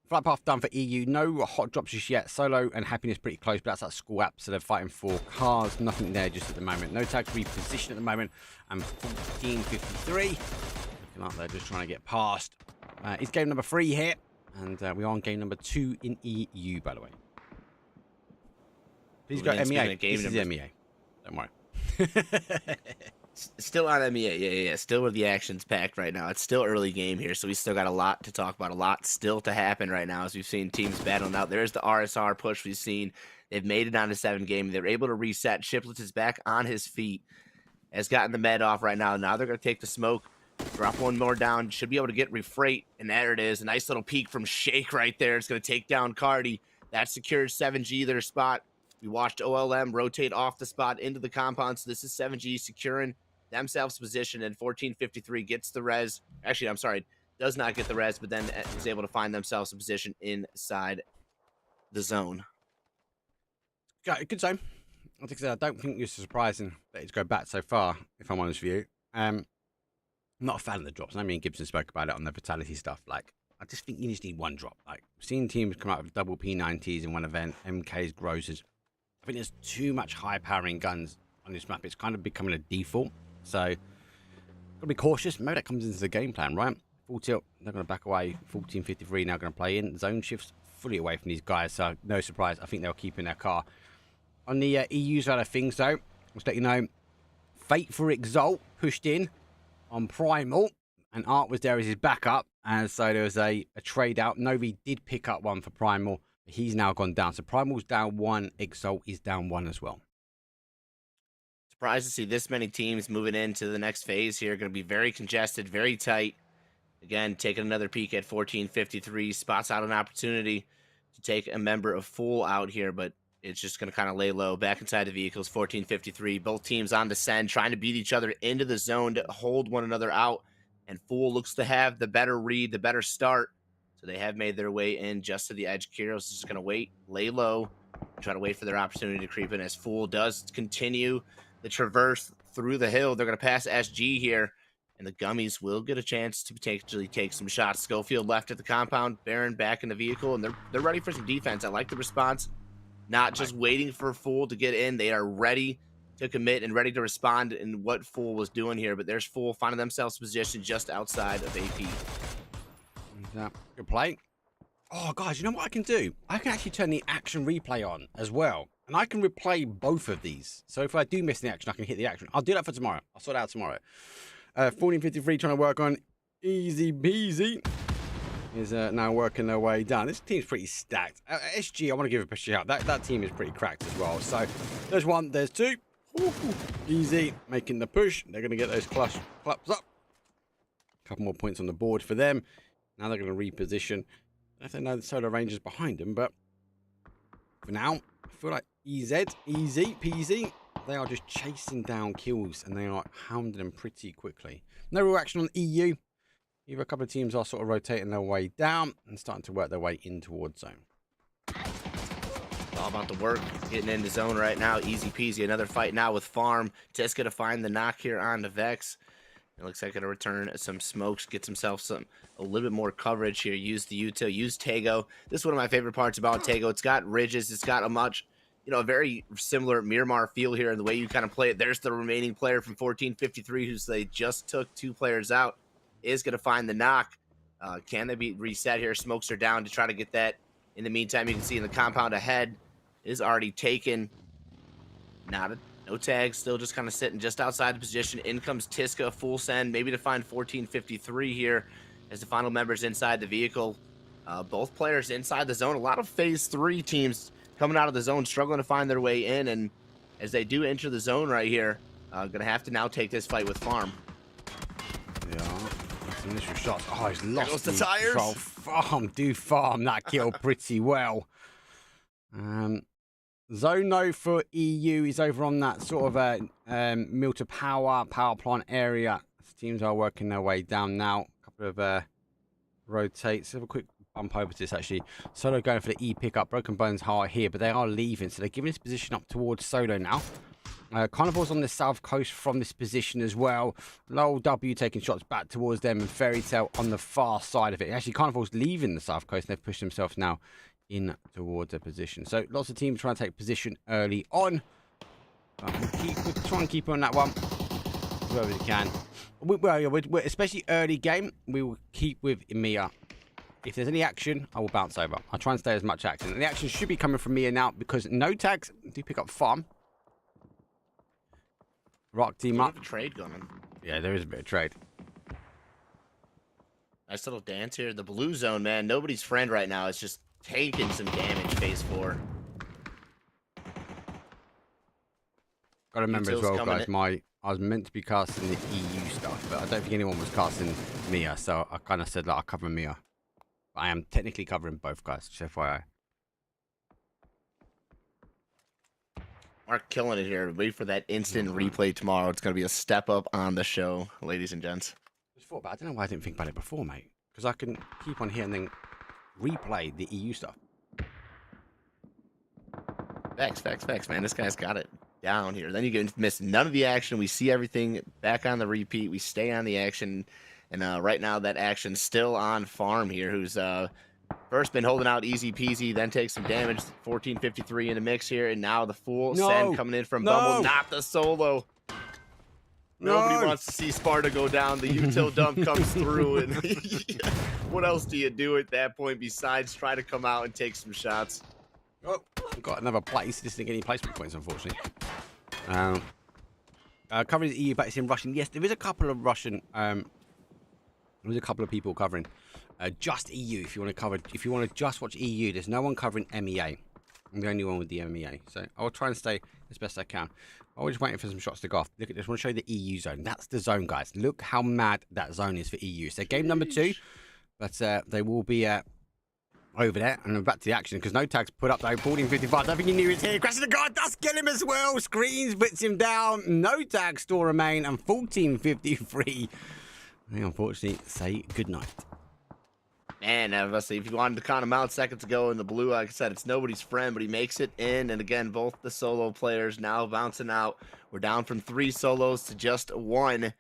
Flight path done for EU. No hot drops just yet. Solo and Happiness pretty close, but that's that school app, so they're fighting for cars. Nothing there just at the moment. No tags reposition at the moment. And 14:53. Looking like they're just trying to get past. It's game number 3 here, and we are on game number 2 in EU, by the way. Please go MEA. This is MEA. Don't worry. Still on MEA, yeah. Still where the action's packed right now. It's still early game here, so we still got a lot to talk about, a lot still to happen right now as we've seen teams battling out. There's the RSR push we've seen. They've made it on to 7 game. They're able to reset. Shiplets is back on his feet. Has gotten the med off right now. Now they're going to take the smoke, drop one more down. Should be able to get refreight, and there it is. A nice little peek from Shake right there. It's going to take down Cardi. That secures 7G their spot. We watched OLM rotate off the spot into the compound, so this is 7G securing themselves position, and 14:53 gets the res. Actually, I'm sorry, does not get the res, but then is able to find themselves a position inside the zone. Good zone. I don't think it's surprising that it's go back so far, if I'm honest with you. I'm not a fan of the drops. I mean, Gibson spoke about it on the fatality stuff. Like, I just think you just need one drop. Like, seeing teams come out with double P90s in one event, MKs, grosses. I think there's too much high-powering guns on this map. It's kind of becoming a default. So, gotta be cautious. Maybe that comes into the game plan, right? Full tilt, they're going to back away. 14:53 now going to play in. Zone shifts fully away from these guys, so no surprise. I think they'll keep in their car. On the EU side of things, though, just let you know, Fate for Exalt pushed in on Primal, and Art was there as his backup, and so there was a trade out. Novi did pick up one for Primal, but he's now gone down. So Primal's down 1, Exalt is down 1 as well. Surprised to see this many teams moving into the next phase here. Going to be very congested, very tight. Again, taking another peek at 14:53. Spots out an opportunity to take a member of Fool out here, but it's just going to kind of lay low. Back inside the vehicles, 14:53. Both teams on descend, trying to beat each other into the zone to hold one another out. And Fool looks to have the better read, the better start. So they have made their way in just to the edge. Kyrios is just going to wait, lay low, and try to wait for their opportunity to creep in as Fool does continue the traverse through the hill. They're going to pass SG here, and the Gummies will get a chance to potentially take some shots. Schofield left at the compound, Baron back in the vehicle, and they're ready for some defense. I like the response. Not just waiting for Fool to get in. They are ready to commit and ready to respond in what Fool was doing here. But there's Fool finding themselves positioned just outside of AP. Good play. Oh, guys, you know what I can do? I can actually turn the action replay on as well. And I can replay both of these. So if I do miss the action, I can hit the action. I'll do that for tomorrow. I'll sort it out tomorrow. 14:53 trying to work on Easy Peasy. Is now working their way down. This team's pretty stacked. SG, I want to give a shout out. That team is pretty cracked as well. So there's 1, there's 2. Ooh, Easy making the push. They're going to get those claps up. A couple more points on the board for them. Now they're going to reposition. I don't know if they know the Solar Rangers behind them, but for now, I feel like easy peasy. They are just chasing down kills, and they are hounding them pretty quickly. No real action on EU. Either a couple of teams are sort of rotating their way down and starting to work their way in towards zone. All about the work, getting into zone right now. Easy peasy. Another fight now with Farm. Tiska to find the knock here on the Vex. It looks like going to return some smokes, gets himself a little bit more coverage here. Use the util, use Tego. This is one of my favorite parts about Tego. It's got ridges. It's got a very similar Miramar feel here in the way you kind of play it. There's the remaining player from 14:53, who's they just took 2 players out, is going to find the knock. Can they be reset here? Smokes are down to try to get that. In the meantime, you can see in the compound ahead is already taken. No tags, still just kind of sitting just outside the position. In comes Tiska, full send, maybe to find 14:53 here as the final members inside the vehicle. Both players inside the zone. A lot of phase 3 teams coming out of the zone, struggling to find their way in, and as they do enter the zone right here, gonna have to now take this fight with Farm. Yeah, initial shots. Oh, he's lost the tires. Farm that kill pretty well. Zone no for EU is over on that sort of mill to power plant area. Teams are working their way down now. A couple of rotates. Have a quick bump over to this actually. Solo going for the E pickup. Broken Bones are here, but they are leaving, so they're giving this position up towards Solo now. Carnival's on the south coast from this position as well. Lowell W taking shots back towards them, and Fairy Tale on the far side of it. Actually, Carnival's leaving the south coast, and they've pushed themselves now in towards their position. So lots of teams trying to take position early on. We'll try and keep on that one wherever we can. We're especially early game, we will keep with Mia. If there's any action, I will bounce over. I'll try and stay as much action. And the action should be coming from Mia now because no tags do pick up farm. Rock team up. Trade going. Yeah, there is a bit of trade. Nice little dance here. The blue zone, man. Nobody's friend right now. It's just taking some damage. Phase 4. Gotta remember as well, guys. I was meant to be casting the EU stuff, but I don't think anyone was casting Mia, so I kind of said that I'll cover Mia. But I am technically covering both guys, just FYI. Mark killing it here. Wait for that instant replay tomorrow. It's going to be a step up on the show, ladies and gents. Just thought about, I don't know why I didn't think about it before, mate. Because I can keep on here and then replay the EU stuff. Facts, man. This guy's got it down here. Then you get miss none of the action. We see everything back on the repeat. We stay on the action. And right now that action's still on Farm here, who's first been holding out easy peasy, then takes some damage. 1453 in the mix here, and now the full send coming in from Bumble, not the solo. Nobody wants to see Sparta go down. The util dump comes through, and what else do you do at that point besides try to come out and take some shots? Oh, got another place. This didn't get any placement points, unfortunately. Covering the EU, but it's in Russian. Yes, there is a couple of Russian. There's a couple of people covering just EU. If you want to cover, if you want to just watch EU, there's no one covering MEA. I'm the only one with the MEA, so I'll try and stay as best I can. I was just waiting for some shots to go off. Look at this. I want to show you the EU zone. That's the zone, guys. Look how mad that zone is for EU. So game number 2, but they will be over there. And I'm back to the action because no tags put up though. 1455. I don't think he knew he was here. Crashing the guard. Does kill him as well. Screens, blitz him down. No tags still remain. And 1453. I unfortunately say goodnight. Man, obviously, if you wanted to count him out seconds ago in the blue, like I said, it's nobody's friend, but he makes it in. And again, both the solo players now bouncing out. We're down from 3 solos to just 1. And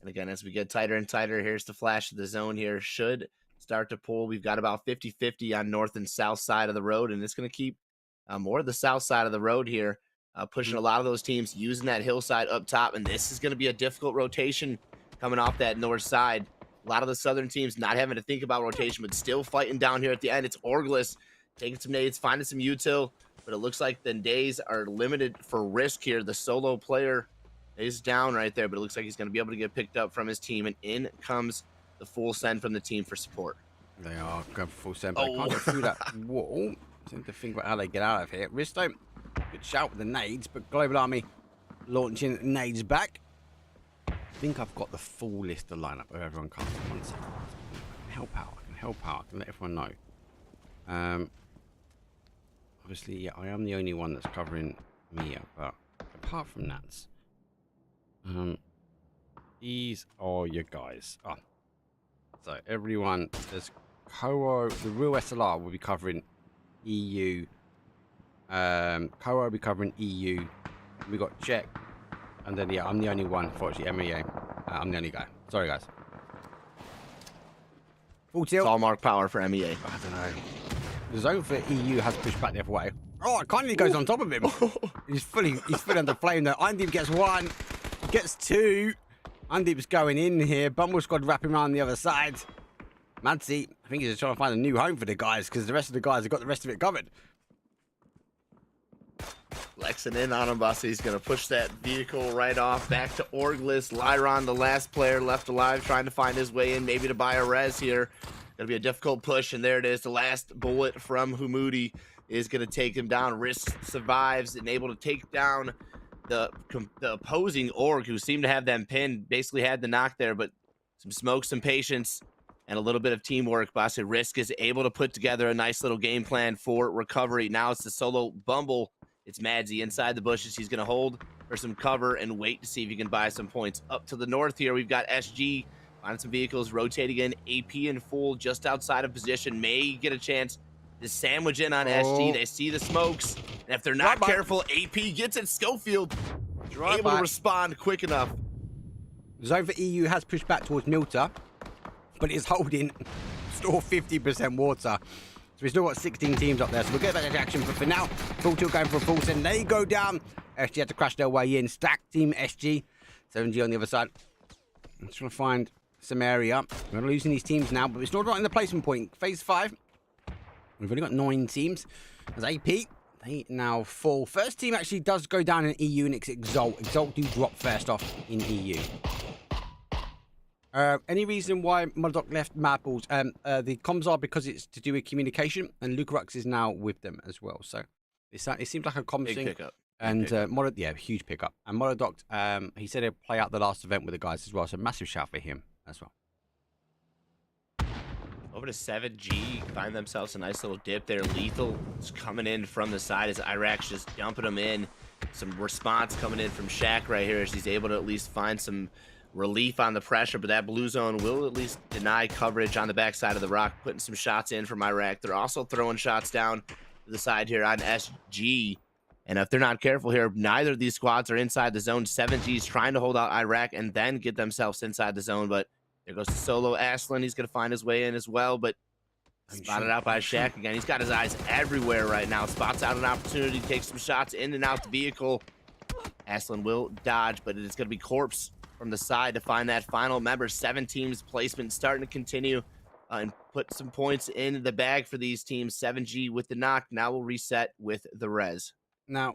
again, as we get tighter and tighter, here's the flash of the zone here. Should start to pull. We've got about 50-50 on north and south side of the road, and it's going to keep more of the south side of the road here, pushing a lot of those teams using that hillside up top. And this is going to be a difficult rotation coming off that north side. A lot of the southern teams not having to think about rotation, but still fighting down here at the end. It's Orglis taking some nades, finding some util, but it looks like the days are limited for risk here. The solo player is down right there, but it looks like he's going to be able to get picked up from his team, and in comes the full send from the team for support. They are going for full send, but they can't get through that wall. Seem to think about how they get out of here. Risto, good shout with the nades, but Global Army launching nades back. I think I've got the full list of lineup of everyone comes in 1 second. I can help out. I can let everyone know. Obviously, yeah, I am the only one that's covering Mia, but apart from that, these are your guys. So everyone, there's Koa, the real SLR will be covering EU. Koa will be covering EU. We got Czech. And then, yeah, I'm the only one, unfortunately, MEA. I'm the only guy. Sorry, guys. Full tilt. Hallmark power for MEA. I don't know. The zone for EU has pushed back the other way. Oh, it kindly goes on top of him. he's fully under flame, though. Undeep gets 1. Gets 2. Undeep's going in here. Bumble Squad wrapping around the other side. Madsy, I think he's just trying to find a new home for the guys because the rest of the guys have got the rest of it covered. Flexing in on him, boss. He's going to push that vehicle right off. Back to Orglis. Lyron, the last player left alive, trying to find his way in, maybe to buy a res here. Going to be a difficult push, and there it is. The last bullet from Humudi is going to take him down. Risk survives and able to take down the opposing Org, who seemed to have them pinned. Basically had the knock there, but some smoke, some patience, and a little bit of teamwork. Boss Risk is able to put together a nice little game plan for recovery. Now it's the solo Bumble It's Madsy inside the bushes. He's going to hold for some cover and wait to see if he can buy some points. Up to the north here, we've got SG finding some vehicles, rotating in. AP in full, just outside of position. May get a chance to sandwich in on SG. They see the smokes, and if they're not careful, AP gets it. Schofield able to respond quick enough. The zone for EU has pushed back towards Milta, but it's holding still 50% water. So we've still got 16 teams up there, so we'll get back to action. But for now, full tilt going for a full send. They go down. SG had to crash their way in. Stack team SG. 7G on the other side. I'm just trying to find some area. We're losing these teams now, but it's not right in the placement point. Phase 5. We've only got 9 teams. As AP, they now fall. First team actually does go down in EU, and it's Exalt. Exalt do drop first off in EU. Any reason why Murdoch left Marbles? The comms are because it's to do with communication, and Lucarux is now with them as well. So it seems like a comms Big thing. pickup. And yeah, huge pickup. And Murdoch, he said he'd play out the last event with the guys as well. So massive shout for him as well. Over to 7G, find themselves a nice little dip there. Lethal is coming in from the side as Iraq's just dumping them in. Some response coming in from Shaq right here as he's able to at least find some relief on the pressure, but that blue zone will at least deny coverage on the backside of the rock, putting some shots in from Iraq. They're also throwing shots down to the side here on SG. And if they're not careful here, neither of these squads are inside the zone. 7G's trying to hold out Iraq and then get themselves inside the zone, but there goes the solo Aslan. He's going to find his way in as well, but spotted out by Shaq again. He's got his eyes everywhere right now. Spots out an opportunity, takes some shots in and out the vehicle. Aslan will dodge, but it is going to be Corpse from the side to find that final member. 7 teams placement starting to continue and put some points in the bag for these teams. 7G with the knock. Now we'll reset with the res. Now,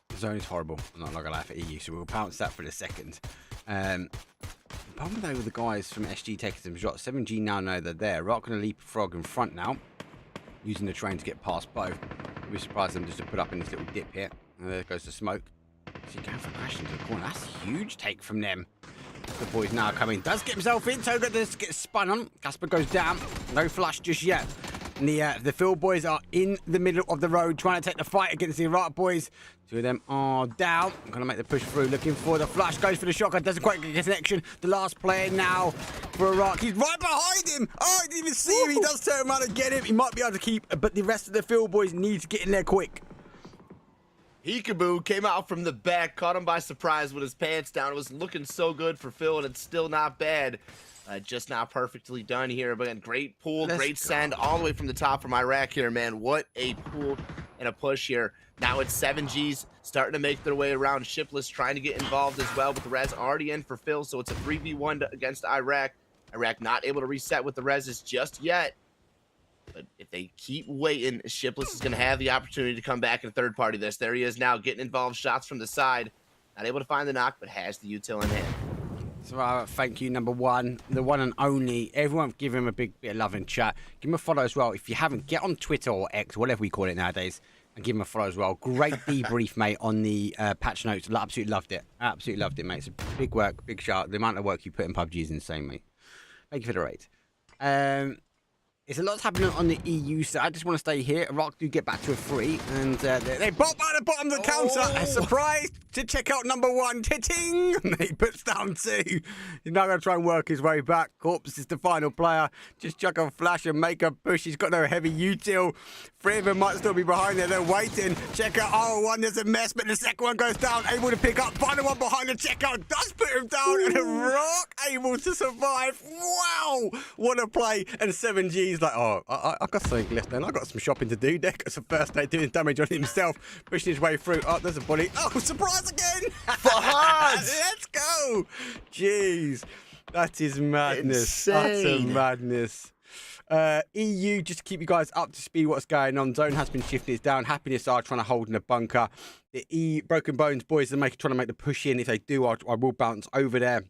the zone is horrible. I'm not going to lie for EU, so we'll bounce that for a second. The problem though with the guys from SG taking some shots, 7G now know they're there. Rock going to leapfrog in front now, using the train to get past both. I'd be surprised them just to put up in this little dip here. And there goes the smoke. So going for crash into the corner. That's a huge take from them. The boys now coming. Does get himself in. Toga just gets spun on. Casper goes down. No flush just yet. And the Field boys are in the middle of the road trying to take the fight against the Iraq boys. 2 of them are down. I'm going to make the push through. Looking for the flush. Goes for the shotgun. Doesn't quite get a connection. The last player now for Iraq. He's right behind him. Oh, I didn't even see him. He does turn around and get him. He might be able to keep, but the rest of the Field boys need to get in there quick. Peekaboo came out from the back, caught him by surprise with his pants down. It was looking so good for Phil, and it's still not bad. Just not perfectly done here, but again, great pull, great send all the way from the top from Iraq here, man. What a pull and a push here. Now it's 7Gs starting to make their way around. Shipless trying to get involved as well, but the res already in for Phil, so it's a 3v1 against Iraq. Iraq not able to reset with the reses just yet. But if they keep waiting, Shipless is going to have the opportunity to come back and third party this. There he is now getting involved, shots from the side. Not able to find the knock, but has the util in hand. So thank you, number 1, the one and only. Everyone give him a big bit of love and chat. Give him a follow as well. If you haven't, get on Twitter or X, whatever we call it nowadays, and give him a follow as well. Great debrief, mate, on the patch notes. Absolutely loved it. Absolutely loved it, mate. It's a big work, big shout. The amount of work you put in PUBG is insane, mate. Thank you for the rate. It's a lot's happening on the EU side. I just want to stay here. Iraq do get back to a 3, and they pop out the bottom of the counter. A surprise to check out number 1. Titting! And he puts down 2. He's now going to try and work his way back. Corpse is the final player. Just chuck a flash and make a push. He's got no heavy util. 3 of them might still be behind there. They're waiting. Check out R1. There's a mess, but the second one goes down. Able to pick up. Final one behind the checkout. Does put him down. And Iraq able to survive. Wow! What a play. And 7G's like, oh, I've got something left then. I've got some shopping to do. There got some first aid doing damage on himself. Pushing his way through. Oh, there's a body. Oh, surprise again. Fahad! Let's go. Jeez. That is madness. Insane. Utter madness. EU, just to keep you guys up to speed what's going on. Zone has been shifting it down. Happiness are trying to hold in a bunker. The Broken Bones boys are trying to make the push in. If they do, I will bounce over there.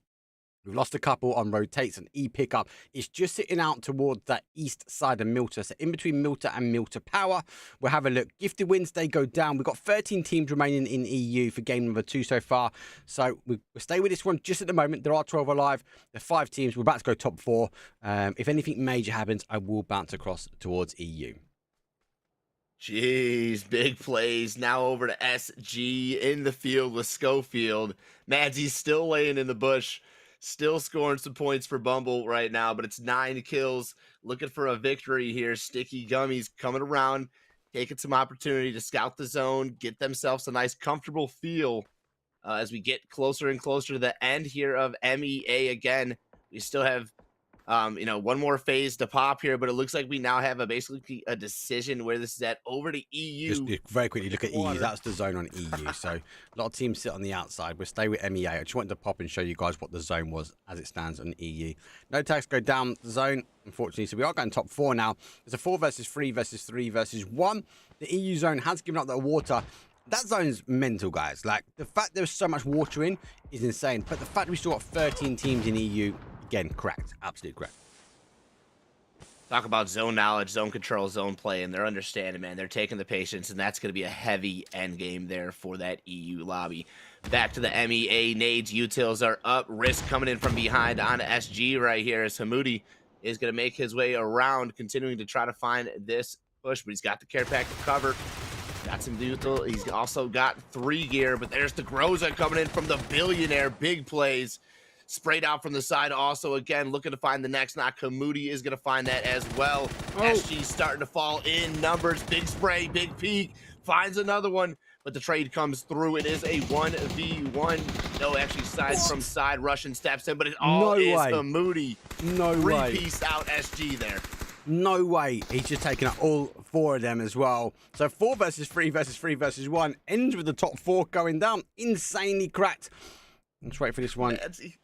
We've lost a couple on rotates and E pickup. It's just sitting out towards that east side of Milta. So in between Milta and Milta Power, we'll have a look. Gifted Wednesday go down. We've got 13 teams remaining in EU for game number 2 so far. So we'll stay with this one just at the moment. There are 12 alive. There are 5 teams. We're about to go top 4. If anything major happens, I will bounce across towards EU. Jeez, big plays. Now over to SG in the field with Schofield. Madsy's still laying in the bush, still scoring some points for Bumble right now, but it's 9 kills. Looking for a victory here. Sticky Gummies coming around, taking some opportunity to scout the zone, get themselves a nice, comfortable feel as we get closer and closer to the end here of MEA again. We still have one more phase to pop here, but it looks like we now have basically a decision where this is at. Over to EU. Just very quickly look at EU. That's the zone on EU. So a lot of teams sit on the outside. We'll stay with MEA. I just wanted to pop and show you guys what the zone was as it stands on EU. No tags go down the zone, unfortunately. So we are going top 4 now. It's a 4 versus 3 versus 3 versus 1. The EU zone has given up the water. That zone's mental, guys. Like, the fact there's so much water in is insane. But the fact we still got 13 teams in EU, again, correct. Absolutely correct. Talk about zone knowledge, zone control, zone play, and they're understanding, man. They're taking the patience, and that's going to be a heavy end game there for that EU lobby. Back to the MEA. Nades, utils are up. Risk coming in from behind on SG right here as Hamoudi is going to make his way around, continuing to try to find this push, but he's got the care pack to cover. Got some util. He's also got 3 gear, but there's the Groza coming in from the Billionaire. Big plays. Sprayed out from the side also, again, looking to find the next knock. Hamoudi is going to find that as well. SG starting to fall in numbers. Big spray, big peek. Finds another one, but the trade comes through. It is a 1v1. No, actually, side from side. Russian steps in, but it all is Hamoudi. No way. 3-pieced out SG there. No way. He's just taken up all 4 of them as well. So 4 versus 3 versus 3 versus 1 ends with the top 4 going down. Insanely cracked. Let's wait for this one. Madsy.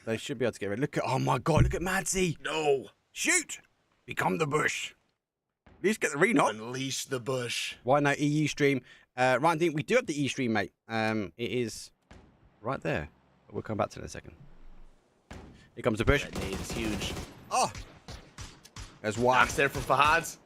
They should be able to get rid. Look at, oh my God, look at Madsy. No. Shoot. Become the bush. At least get the re-knock. Unleash the bush. Why no EU stream? Ryan, Dean, we do have the EU stream, mate. It is right there. We'll come back to it in a second. Here comes the bush. That nade is huge. Oh. There's one. Knocks there from Fahad's.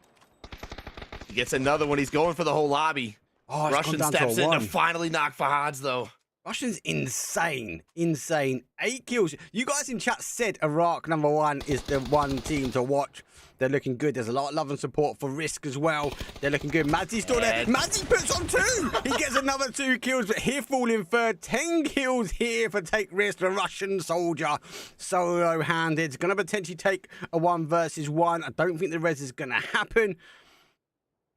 He gets another one. He's going for the whole lobby. Oh, Russian steps in to finally knock Fahad's, though. Russian's insane. Insane. 8 kills. You guys in chat said Iraq #1 is the one team to watch. They're looking good. There's a lot of love and support for Risk as well. They're looking good. Madsy's still there. Madsy puts on 2. He gets another 2 kills, but here falling third. 10 kills here for Take Risk, the Russian soldier. Solo-handed. Going to potentially take a 1 versus 1. I don't think the res is going to happen.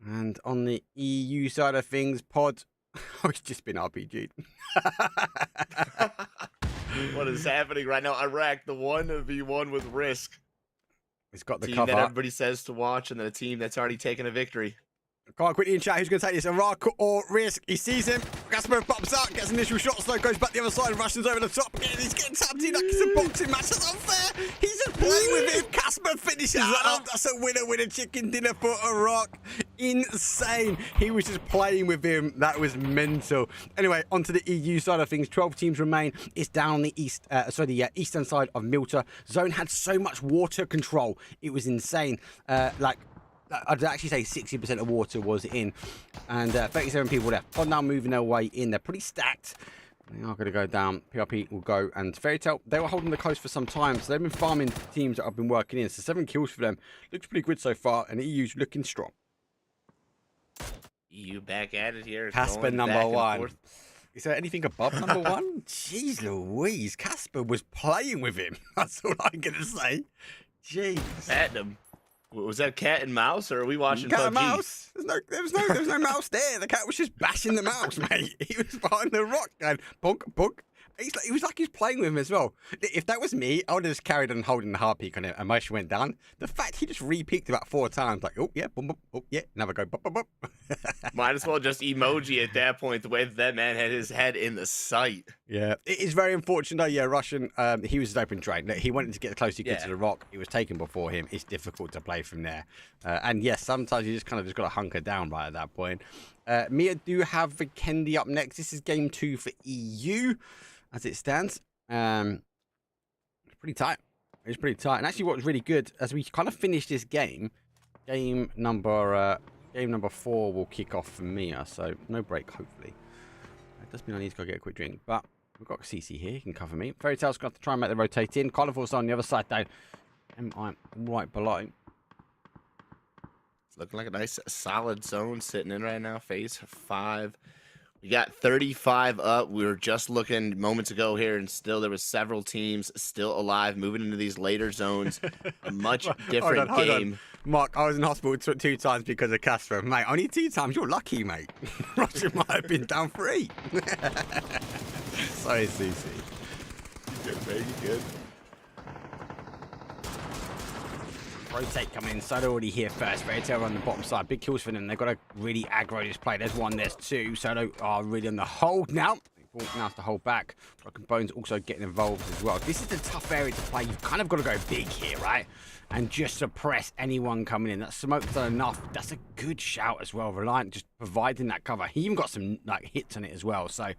And on the EU side of things, Pod... Oh, it's just been RPG'd. What is happening right now? Iraq, the 1v1 with Risk. It's got the team cover. That everybody says to watch, and then a team that's already taken a victory. Can't quickly in chat who's going to take this, Iraq or Risk. He sees him. Gasper pops out, gets initial shots, though, goes back the other side. Russians over the top. He's getting tapped in like it's a boxing match. That's unfair. He's just playing with him. Casper finishes that up. That's a winner chicken dinner for Iraq. Insane. He was just playing with him. That was mental. Anyway, onto the EU side of things. 12 teams remain. It's down on the eastern side of Milta. Zone had so much water control. It was insane. I'd actually say 60% of water was in, and 37 people left. Pod now moving their way in. They're pretty stacked. They are going to go down. PRP will go, and Fairy Tale, they were holding the coast for some time, so they've been farming teams that have been working in. So 7 kills for them. Looks pretty good so far, and EU's looking strong. EU back at it here. Casper #1. Is there anything above #1? Jeez Louise, Casper was playing with him. That's all I'm going to say. Jeez. Patting him. Was that cat and mouse, or are we watching cat PUBG? and mouse? There was no mouse there. The cat was just bashing the mouse, mate. He was behind the rock going, punk, punk. He was like he's playing with him as well. If that was me, I would have just carried on holding the hard peak on it, and Moshe went down. The fact he just re-peaked about 4 times, like, oh, yeah, boom, boom, oh, yeah, never go, boom, boom, boom. Might as well just emoji at that point, the way that man had his head in the sight. Yeah, it is very unfortunate, though. Yeah, Russian, he was his open train. He wanted to get the closest he could to the rock. It was taken before him. It's difficult to play from there. And yes, sometimes you just kind of got to hunker down right at that point. Mia do have Vikendi up next. This is game 2 for EU as it stands. It's pretty tight. It's pretty tight. And actually, what was really good as we kind of finish this game, game number 4 will kick off for Mia. So no break, hopefully. It does mean I need to go get a quick drink, but we've got CC here. He can cover me. Fairy Tale's going to have to try and make the rotate in. Carnival's on the other side down. I'm right below. Looking like a nice solid zone sitting in right now. Phase 5. We got 35 up. We were just looking moments ago here, and still there was several teams still alive, moving into these later zones. A much different game. Mark, I was in hospital 2 times because of Casper. Mate, only 2 times. You're lucky, mate. Russia might have been down 3. Sorry, CC. You good, mate? You good? Rotate coming in. Soda already here first. Fairytale on the bottom side. Big kills for them. They've got to really aggro this play. There's 1, there's 2. Soda are really on the hold now. Now it's to hold back. Broken Bones also getting involved as well. This is a tough area to play. You've kind of got to go big here, right? And just suppress anyone coming in. That smoke's done enough. That's a good shout as well. Reliant just providing that cover. He even got some like hits on it as well. So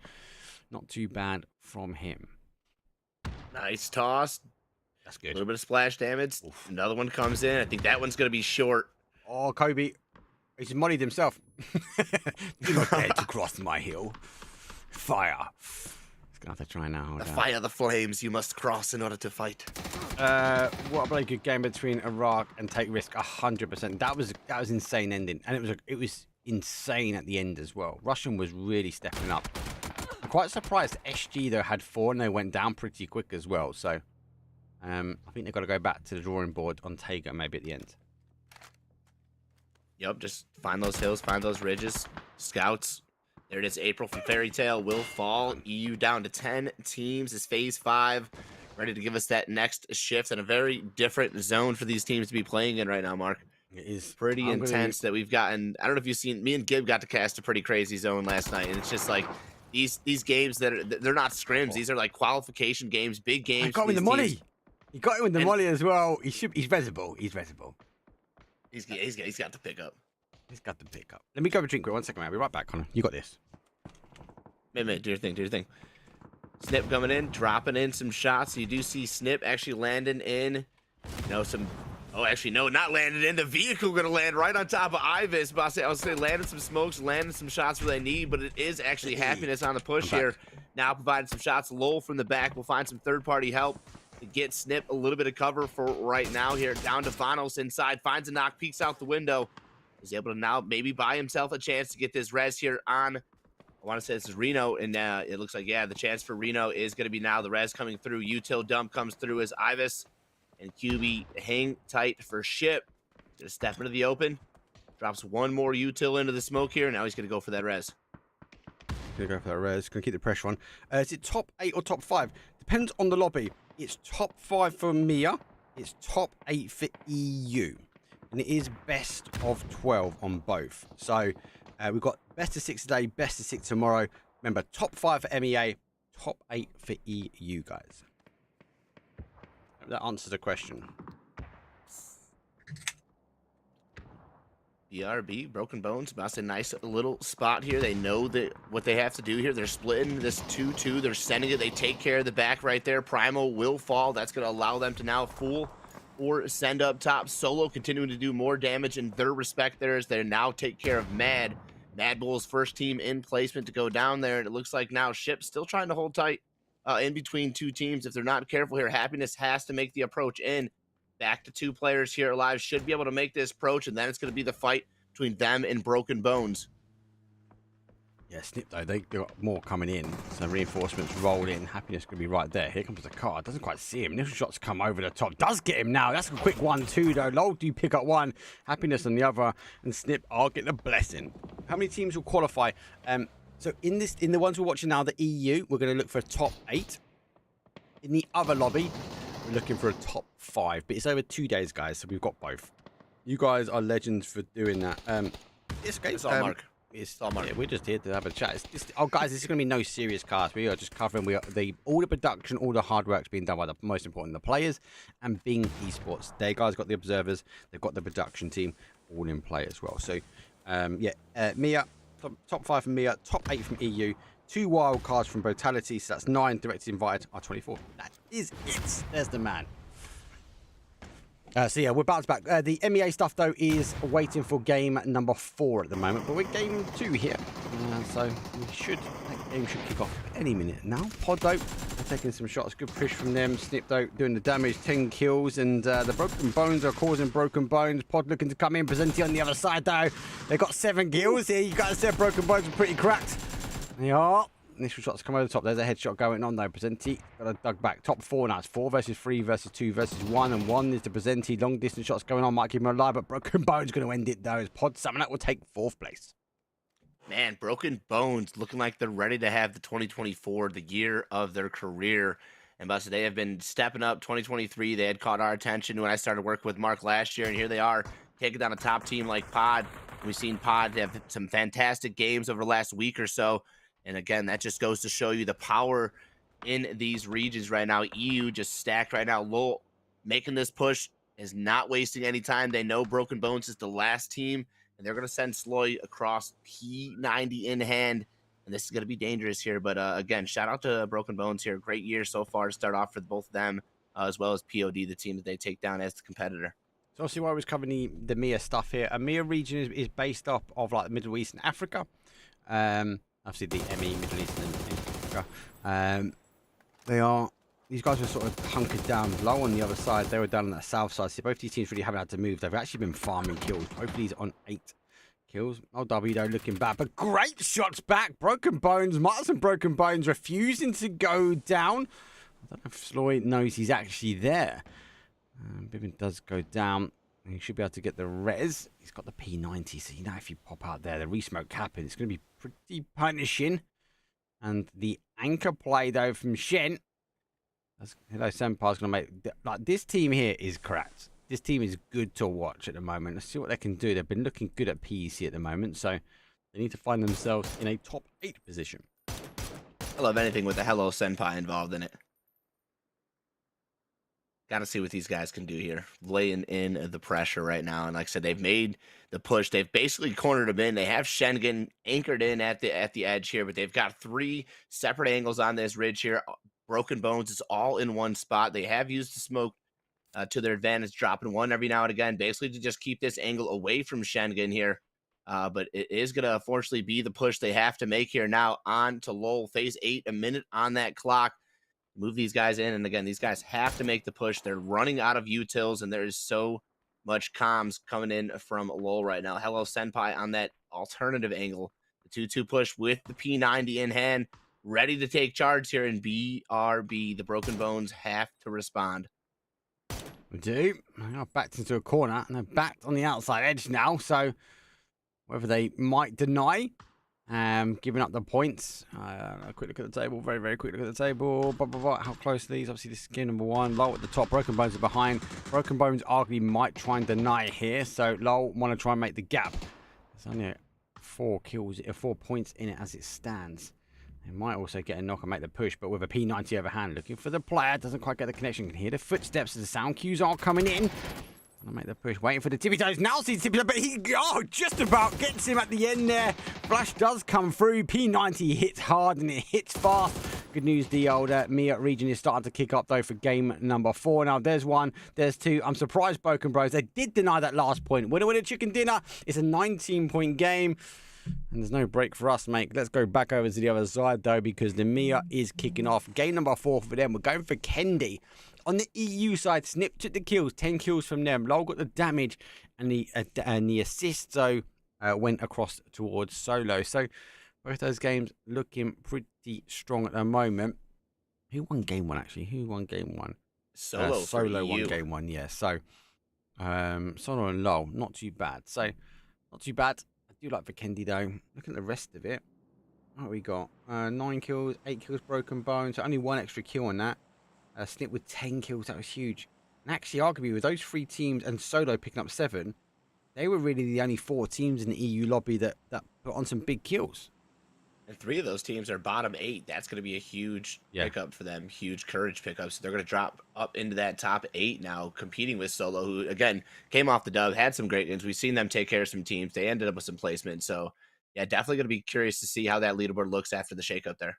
not too bad from him. Nice toss. That's A good. little bit of splash damage. Oof. Another one comes in. I think that one's going to be short. Oh, Kobe. He's mollied himself. Do not dare to cross my hill. Fire. He's going to have to try now. The fire, the flames you must cross in order to fight. What a bloody good game between Iraq and Take Risk. 100%. That was insane ending. And it was insane at the end as well. Russian was really stepping up. I'm quite surprised SG, though, had 4 and they went down pretty quick as well. So I think they've got to go back to the drawing board on Tega maybe at the end. Yep, just find those hills, find those ridges. Scouts. There it is. April from Fairy Tale will fall. EU down to 10 teams. Is phase 5 ready to give us that next shift and a very different zone for these teams to be playing in right now, Mark. It is Pretty intense that we've gotten. I don't know if you've seen, me and Gib got to cast a pretty crazy zone last night, and it's just like these games they're not scrims. These are like qualification games, big games. He got him with the molly. He got him with the molly as well. He's visible. He's visible. He's got the pickup. He's got the pickup. Let me go have a drink. 1 second, man. I'll be right back, Connor. You got this. Mate, do your thing, do your thing. Snip coming in, dropping in some shots. You do see Snip actually landing in, oh, actually, no, not landing in. The vehicle gonna land right on top of Ivis. But I was saying landing some smokes, landing some shots where they need, but it is actually Happiness on the push here. Now providing some shots. Lowell from the back will find some third-party help to get Snip a little bit of cover for right now here. Down to Vanos inside, finds a knock, peeks out the window. Is able to now maybe buy himself a chance to get this res here on, I want to say this is Reno, and it looks like, yeah, the chance for Reno is going to be now. The res coming through. Util dump comes through as Ivis, and QB hang tight for Ship. Going to step into the open. Drops 1 more Util into the smoke here. Now he's going to go for that res. Going to go for that res. Going to keep the pressure on. Is it top 8 or top 5? Depends on the lobby. It's top 5 for Mia. It's top 8 for EU. And it is best of 12 on both. So we've got best of 6 today, best of 6 tomorrow. Remember, top 5 for MEA, top 8 for EU, guys. That answers the question. BRB, Broken Bones, that's a nice little spot here. They know that what they have to do here. They're splitting this 2-2. They're sending it. They take care of the back right there. Primo will fall. That's going to allow them to now fool or send up top. Solo continuing to do more damage in their respect there as they now take care of Mad. Mad Bull's first team in placement to go down there. And it looks like now Ship still trying to hold tight in between 2 teams. If they're not careful here, Happiness has to make the approach in. Back to 2 players here alive. Should be able to make this approach, and then it's going to be the fight between them and Broken Bones. Yeah, Snip, though, they got more coming in. So reinforcements roll in. Happiness going to be right there. Here comes the car. Doesn't quite see him. Initial shots come over the top. Does get him now. That's a quick 1-2, though. Lowell do pick up 1. Happiness on the other. And Snip are getting a blessing. How many teams will qualify? So in the ones we're watching now, the EU, we're going to look for a top 8. In the other lobby, we're looking for a top 5. But it's over 2 days, guys. So we've got both. You guys are legends for doing that. It's all Mark. It's all Mark. Yeah, we're just here to have a chat. Oh, guys, this is going to be no serious cast. We are just covering all the production, all the hard work's being done by the most important, the players and Bing Esports. They guys got the observers. They've got the production team all in play as well. So, Mia, top 5 from Mia, top 8 from EU, 2 wild cards from Brutality. So that's 9 directly invited. R24. That is it. There's the man. So yeah, we're bounced back. The MEA stuff though is waiting for game number 4 at the moment, but we're game 2 here. So that game should kick off any minute now. Pod though, taking some shots. Good push from them. Snipped out, doing the damage. 10 kills. And the Broken Bones are causing Broken Bones. Pod looking to come in. Presenti on the other side, though. They got 7 kills here. You guys said Broken Bones were pretty cracked. They are. Initial shots come over the top. There's a headshot going on, though. Presenti got a dug back. Top 4 now. It's 4 versus 3 versus 2 versus 1. And 1 is the Presenti. Long distance shots going on. Might keep him alive, but Broken Bones going to end it, though. As Pod Summon Up will take 4th place. Man, Broken Bones looking like they're ready to have the 2024, the year of their career. And Buster, they have been stepping up. 2023, they had caught our attention when I started working with Mark last year, and here they are taking down a top team like Pod. We've seen Pod have some fantastic games over the last week or so. And again, that just goes to show you the power in these regions right now. EU just stacked right now. Lowell making this push is not wasting any time. They know Broken Bones is the last team, and they're going to send Sloy across P90 in hand. And this is going to be dangerous here. But again, shout out to Broken Bones here. Great year so far to start off for both of them, as well as POD, the team that they take down as the competitor. So obviously why I was covering the MIA stuff here. A MIA region is based off of like the Middle East and Africa. Obviously the ME, Middle East and Africa. These guys were sort of hunkered down low on the other side. They were down on that south side. So both these teams really haven't had to move. They've actually been farming kills. Both of these on 8 kills. LW though looking bad, but great shots back. Broken Bones, Martin Broken Bones refusing to go down. I don't know if Sloy knows he's actually there. Bibbin does go down. He should be able to get the res. He's got the P90, so you know if you pop out there, the resmoke happens. It's going to be pretty punishing. And the anchor play, though, from Shen. Hello, Senpai's going to make... Like, this team here is cracked. This team is good to watch at the moment. Let's see what they can do. They've been looking good at PEC at the moment, so they need to find themselves in a top 8 position. I love anything with a Hello Senpai involved in it. Got to see what these guys can do here. Laying in the pressure right now. And like I said, they've made the push. They've basically cornered them in. They have Schengen anchored in at the edge here, but they've got 3 separate angles on this ridge here. Broken Bones is all in one spot. They have used the smoke to their advantage, dropping one every now and again, basically to just keep this angle away from Schengen here. But it is going to unfortunately be the push they have to make here now on to Lowell. Phase 8, a minute on that clock. Move these guys in, and again, these guys have to make the push. They're running out of utils, and there is so much comms coming in from Lowell right now. Hello Senpai on that alternative angle. The 2-2 push with the P90 in hand, ready to take charge here in BRB. The Broken Bones have to respond. We do. They are backed into a corner, and they're backed on the outside edge now, so whether they might deny giving up the points. A quick look at the table. Very, very quick look at the table. How close are these? Obviously, this is game number 1. Low at the top. Broken Bones are behind. Broken Bones arguably might try and deny here. So, Low want to try and make the gap. There's only 4 kills, 4 points in it as it stands. They might also get a knock and make the push, but with a P90 overhand. Looking for the player. Doesn't quite get the connection. You can hear the footsteps as the sound cues are coming in. I'll make the push, waiting for the tippy toes. Now sees tippy toes, but he just about gets him at the end there. Flash does come through. P90 hits hard and it hits fast. Good news, the old MIA region is starting to kick up though for game number 4. Now there's 1, there's 2. I'm surprised Broken Bros. They did deny that last point. Winner, chicken dinner. It's a 19-point game. And there's no break for us, mate. Let's go back over to the other side, though, because the MIA is kicking off. Game number 4 for them. We're going for Kendi. On the EU side, Snip took the kills. 10 kills from them. Lowell got the damage and the assist, so went across towards Solo. So both those games looking pretty strong at the moment. Who won game 1, actually? Who won game 1? Solo won game 1, yeah. So Solo and Lowell, not too bad. So not too bad. I do like Vikendi though. Look at the rest of it. What we got? 9 kills, 8 kills, Broken Bones. So only 1 extra kill on that. Snip with 10 kills. That was huge. And actually, arguably, with those 3 teams and Solo picking up 7, they were really the only 4 teams in the EU lobby that put on some big kills. And 3 of those teams are bottom 8. That's going to be a huge pickup for them. Huge courage pickup. So they're going to drop up into that top 8 now, competing with Solo, who, again, came off the dub, had some great wins. We've seen them take care of some teams. They ended up with some placement. So, yeah, definitely going to be curious to see how that leaderboard looks after the shakeup there.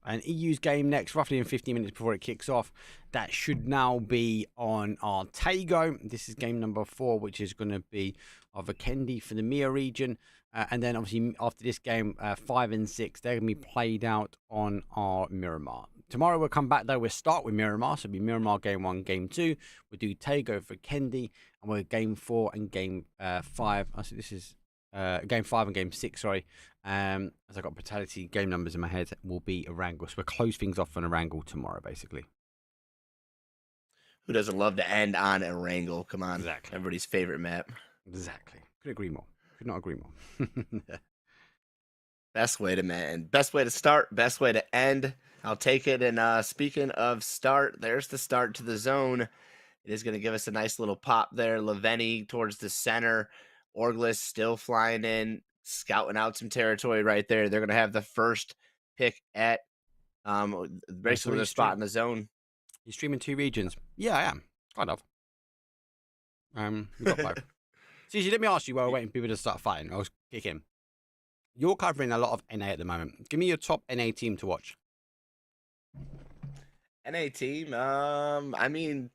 an EU's game next, roughly in 15 minutes before it kicks off. That should now be on our Tago. This is game number 4, which is going to be of a Kendi for the MIA region. And then obviously after this game, 5 and 6, they're going to be played out on our Miramar. Tomorrow we'll come back though. We'll start with Miramar. So it'll be Miramar game 1, game 2. We'll do Tago for Kendi. And we'll game 4 and game 5. I see this is game 5 and game 6, sorry. As I got Brutality game numbers in my head, will be Erangel. So we'll close things off on Erangel tomorrow, basically. Who doesn't love to end on Erangel? Come on. Exactly. Everybody's favorite map. Exactly. Could agree more. Could not agree more. Best way to end. Best way to start. Best way to end. I'll take it. And speaking of start, there's the start to the zone. It is going to give us a nice little pop there. Laveni towards the center. Orglis still flying in, scouting out some territory right there. They're going to have the first pick at basically the spot in the zone. You streaming 2 regions? Yeah, I am. Kind of. We've got 5. Susie, let me ask you while we're waiting for people to start fighting. I'll kick in. You're covering a lot of NA at the moment. Give me your top NA team to watch. NA team. I mean,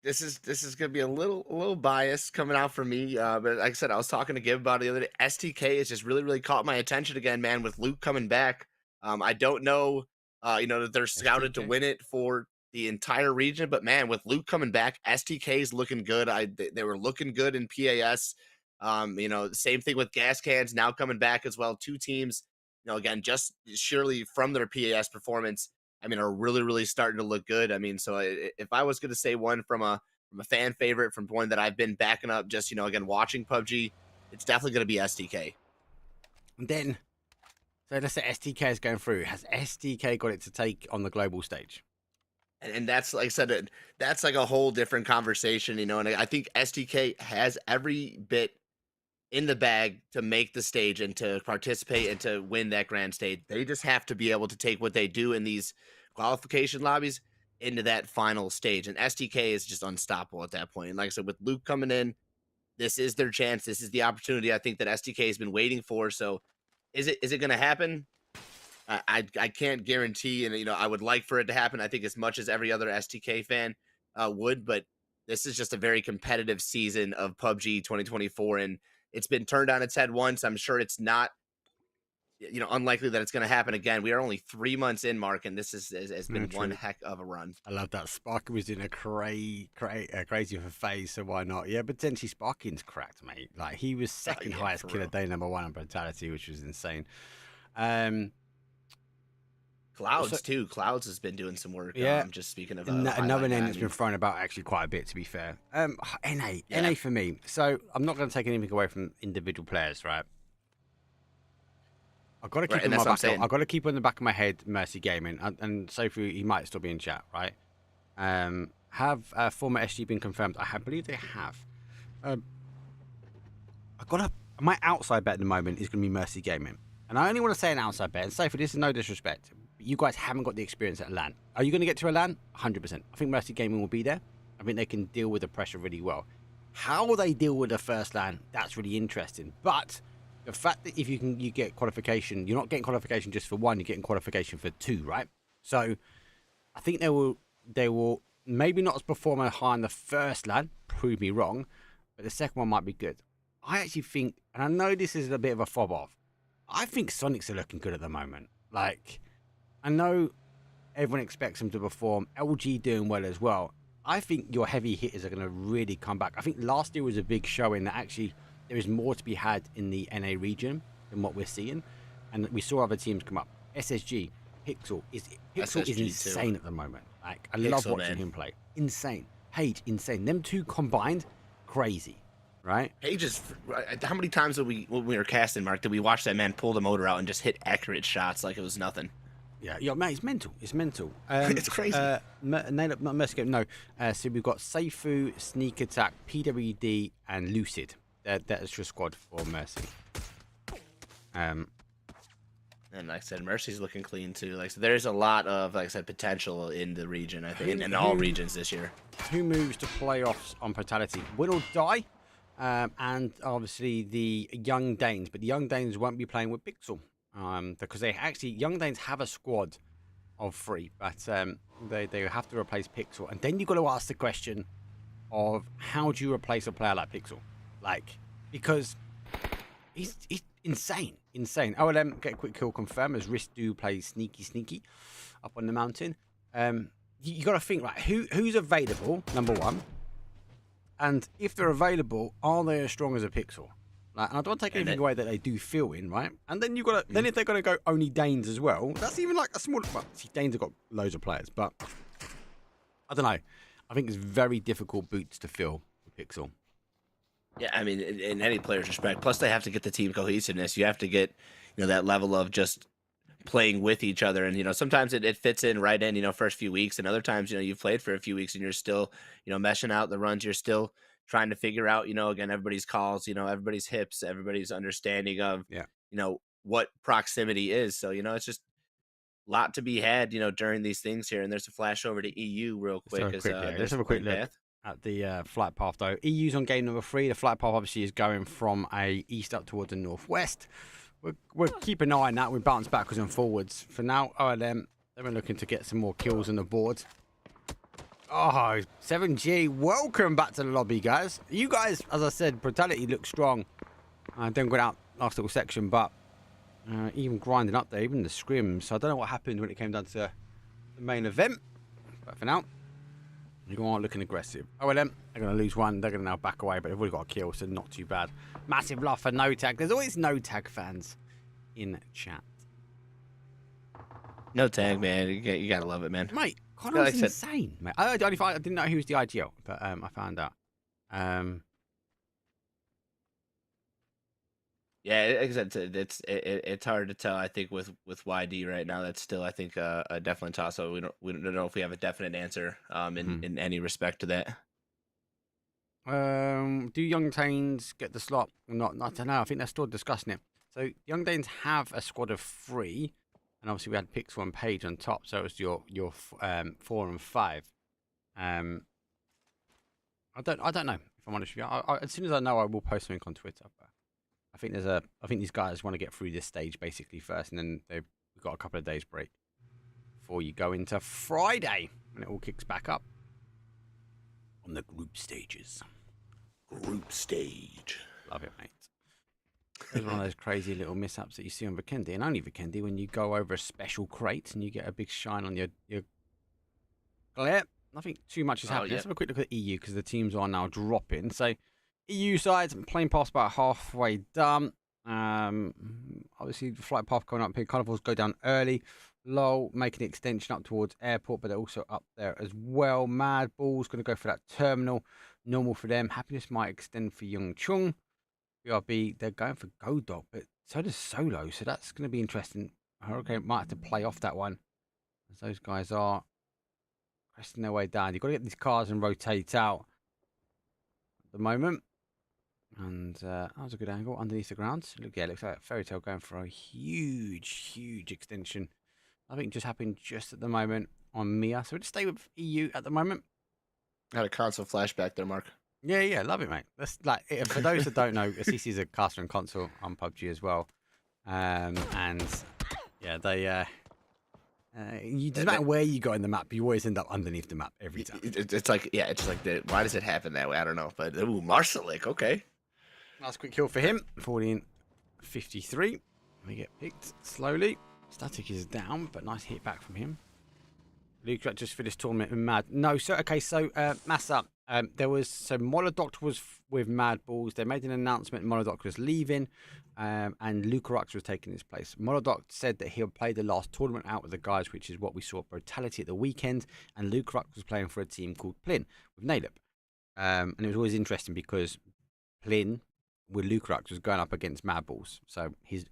this is gonna be a little biased coming out from me. But like I said, I was talking to Gib about it the other day. STK has just really caught my attention again, man. With Luke coming back, I don't know, that they're scouted to win it for the entire region, but man, with Luke coming back, STK is looking good. They were looking good in PAS. Same thing with Gas Cans now coming back as well. 2 teams, again, just surely from their PAS performance, I mean, are really starting to look good. I mean, so if I was going to say one from a fan favorite, from one that I've been backing up, just again watching PUBG, it's definitely going to be STK. And then, so let's say STK is going through. Has STK got it to take on the global stage? And that's, like I said, that's like a whole different conversation, and I think STK has every bit in the bag to make the stage and to participate and to win that grand stage. They just have to be able to take what they do in these qualification lobbies into that final stage. And STK is just unstoppable at that point. And like I said, with Luke coming in, this is their chance. This is the opportunity I think that STK has been waiting for. So is it going to happen? I can't guarantee, and I would like for it to happen. I think as much as every other STK fan would, but this is just a very competitive season of PUBG 2024, and it's been turned on its head once. I'm sure it's not, unlikely that it's going to happen again. We are only 3 months in, Mark, and this has been one heck of a run. I love that. Sparky was in a crazy of a phase, so why not? Yeah, potentially Sparkin's cracked, mate. Like, he was second highest killer day number 1 on Brutality, which was insane. Clouds too. Clouds has been doing some work. Yeah. Just speaking of another name that's been thrown about actually quite a bit, to be fair. NA for me. So I'm not going to take anything away from individual players, right? I've got to keep in my back. I've got to keep on the back of my head Mercy Gaming, and Sophie, he might still be in chat, right? Have former SG been confirmed? I believe they have. My outside bet at the moment is going to be Mercy Gaming, and I only want to say an outside bet. And Sophie, this is no disrespect. You guys haven't got the experience at LAN. Are you going to get to a LAN? 100%. I think Mercy Gaming will be there. I think they can deal with the pressure really well. How they deal with the first LAN, that's really interesting. But the fact that if you get qualification, you're not getting qualification just for 1, you're getting qualification for 2, right? So I think they will maybe not perform as high in the first LAN, prove me wrong, but the second one might be good. I actually think, and I know this is a bit of a fob off, I think Sonics are looking good at the moment. Like, I know everyone expects them to perform. LG doing well as well. I think your heavy hitters are going to really come back. I think last year was a big showing that actually there is more to be had in the NA region than what we're seeing. And we saw other teams come up. SSG, Pixel is insane at the moment. Like, I love watching him play. Insane. Page, insane. Them 2 combined, crazy. Right? Page is. How many times when we were casting, Mark, did we watch that man pull the motor out and just hit accurate shots like it was nothing? Yeah, mate, it's mental. It's mental. It's crazy. No. So we've got Seifu, Sneak Attack, PWD, and Lucid. That's your squad for Mercy. And like I said, Mercy's looking clean too. Like, so there's a lot of, like I said, potential in the region. I think in all regions this year. Who moves to playoffs on Brutality? Win or Die, and obviously the Young Danes. But the Young Danes won't be playing with Pixel. because they actually Young Danes have a squad of 3, but they have to replace Pixel, and then you've got to ask the question of how do you replace a player like Pixel, like, because he's insane. OLM get a quick kill confirmed as Risk do play sneaky up on the mountain. You got to think, right, who's available, number one, and if they're available, are they as strong as a Pixel? Like, and I don't want to take anything away that they do feel in, right? And then you got to, then if they're going to go only Danes as well, that's even like a small. Well, see, Danes have got loads of players, but I don't know. I think it's very difficult boots to fill with Pixel. Yeah, I mean, in any player's respect. Plus, they have to get the team cohesiveness. You have to get, that level of just playing with each other. And, sometimes it fits in right in, first few weeks. And other times, you've played for a few weeks and you're still, meshing out the runs. You're still trying to figure out, again, everybody's calls, everybody's hips, everybody's understanding of, what proximity is. So, it's just a lot to be had, during these things here. And there's a flash over to EU real quick. Let's have a quick look at the flight path, though. EU's on game number 3. The flight path obviously is going from a east up towards the northwest. We'll keep an eye on that. We bounce backwards and forwards. For now, OLM, they've been looking to get some more kills on the board. Oh, 7G, welcome back to the lobby, guys. You guys, as I said, brutality looks strong. Don't go out last little section, but even grinding up there, even the scrims. So I don't know what happened when it came down to the main event. But for now, you are looking aggressive. OLM, they're going to lose one. They're going to now back away, but they've already got a kill, so not too bad. Massive love for No Tag. There's always No Tag fans in chat. No Tag, man. You got to love it, man. Mate, Connor's insane, mate. I didn't know he was the IGL, but I found out. Yeah, like I said, it's hard to tell. I think with YD right now, that's still, I think, a definite toss. So we don't know if we have a definite answer in any respect to that. Do Young Danes get the slot or not? I don't know. I think they're still discussing it. So Young Danes have a squad of 3, and obviously we had Pixel and Page on top, so it was your 4 and 5. I don't know, if I'm honest with you. As soon as I know, I will post something on Twitter. But I think these guys want to get through this stage basically first, and then we've got a couple of days break before you go into Friday, and it all kicks back up on the group stages. Group stage. Love it, mate. It's one of those crazy little mishaps that you see on Vikendi, and only Vikendi, when you go over a special crate and you get a big shine on your glare. Nothing too much is happening. Let's have a quick look at EU, because the teams are now dropping. So EU side, playing past about halfway done. Obviously, the flight path coming up here. Carnivals go down early. Lol making an extension up towards airport, but they're also up there as well. Mad Bull's going to go for that terminal. Normal for them. Happiness might extend for Young Chung. BRB, they're going for Godok, but so does Solo. So that's going to be interesting. Hurricane might have to play off that one, as those guys are pressing their way down. You've got to get these cars and rotate out at the moment. And that was a good angle underneath the ground. Look, yeah, it looks like Fairy Tail going for a huge extension. I think it just happened just at the moment on Mia. So we'll just stay with EU at the moment. Got a console flashback there, Mark. Yeah, love it, mate. That's like, for those that don't know, Assisi is a caster and console on PUBG as well. And yeah, they it doesn't matter where you go in the map, you always end up underneath the map every time. It's like, why does it happen that way? I don't know, but Marcelik, okay. Last quick kill for him. 14:53. We get picked slowly. Static is down, but nice hit back from him. Luke just for this tournament with Mad. No, so okay, so Massa. Molodoc was with Mad Balls. They made an announcement Molodoc was leaving, and Lucarux was taking his place. Molodoc said that he'll play the last tournament out with the guys, which is what we saw at Brutality at the weekend, and Lucarux was playing for a team called Plin with Nalip. And it was always interesting because Plin with Lucarux was going up against Mad Balls. So his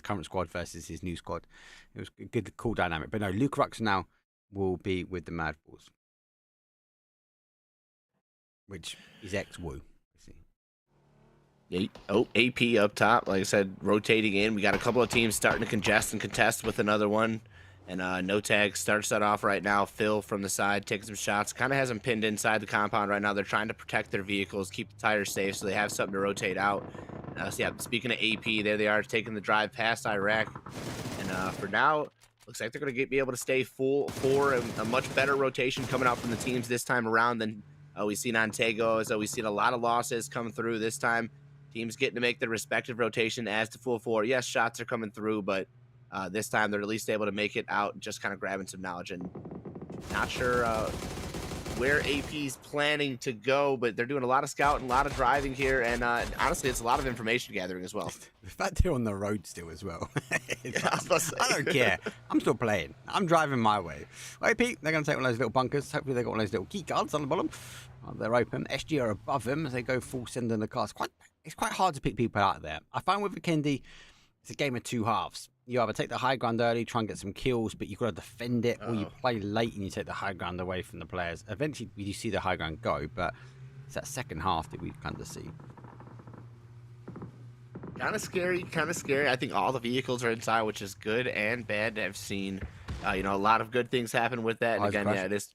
current squad versus his new squad. It was a good, cool dynamic. But no, Lucarux now will be with the Mad Balls, which is ex-Woo. AP up top, like I said, rotating in. We got a couple of teams starting to congest and contest with another one. And No Tag starts that off right now. Phil from the side taking some shots. Kind of has them pinned inside the compound right now. They're trying to protect their vehicles, keep the tires safe so they have something to rotate out. So yeah, speaking of AP, there they are taking the drive past Iraq. And for now, looks like they're going to be able to stay full for a much better rotation coming out from the teams this time around than we've seen on Tego. So we've seen a lot of losses come through this time. Teams getting to make their respective rotation as to full four. Yes, shots are coming through, but this time they're at least able to make it out, just kind of grabbing some knowledge. And not sure where AP's planning to go, but they're doing a lot of scouting, a lot of driving here, and honestly, it's a lot of information gathering as well. The fact they're on the road still as well. Yeah, I don't care. I'm still playing. I'm driving my way. AP, they're going to take one of those little bunkers. Hopefully they got one of those little key cards on the bottom. They're open. SG are above them as they go full send in the cars. It's quite hard to pick people out there. I find with Vikendi, it's a game of two halves. You either take the high ground early, try and get some kills, but you've got to defend it, or you play late and you take the high ground away from the players. Eventually, you see the high ground go, but it's that second half that we kind of see. Kind of scary, kind of scary. I think all the vehicles are inside, which is good and bad. I've seen, a lot of good things happen with that. And again, yeah, it is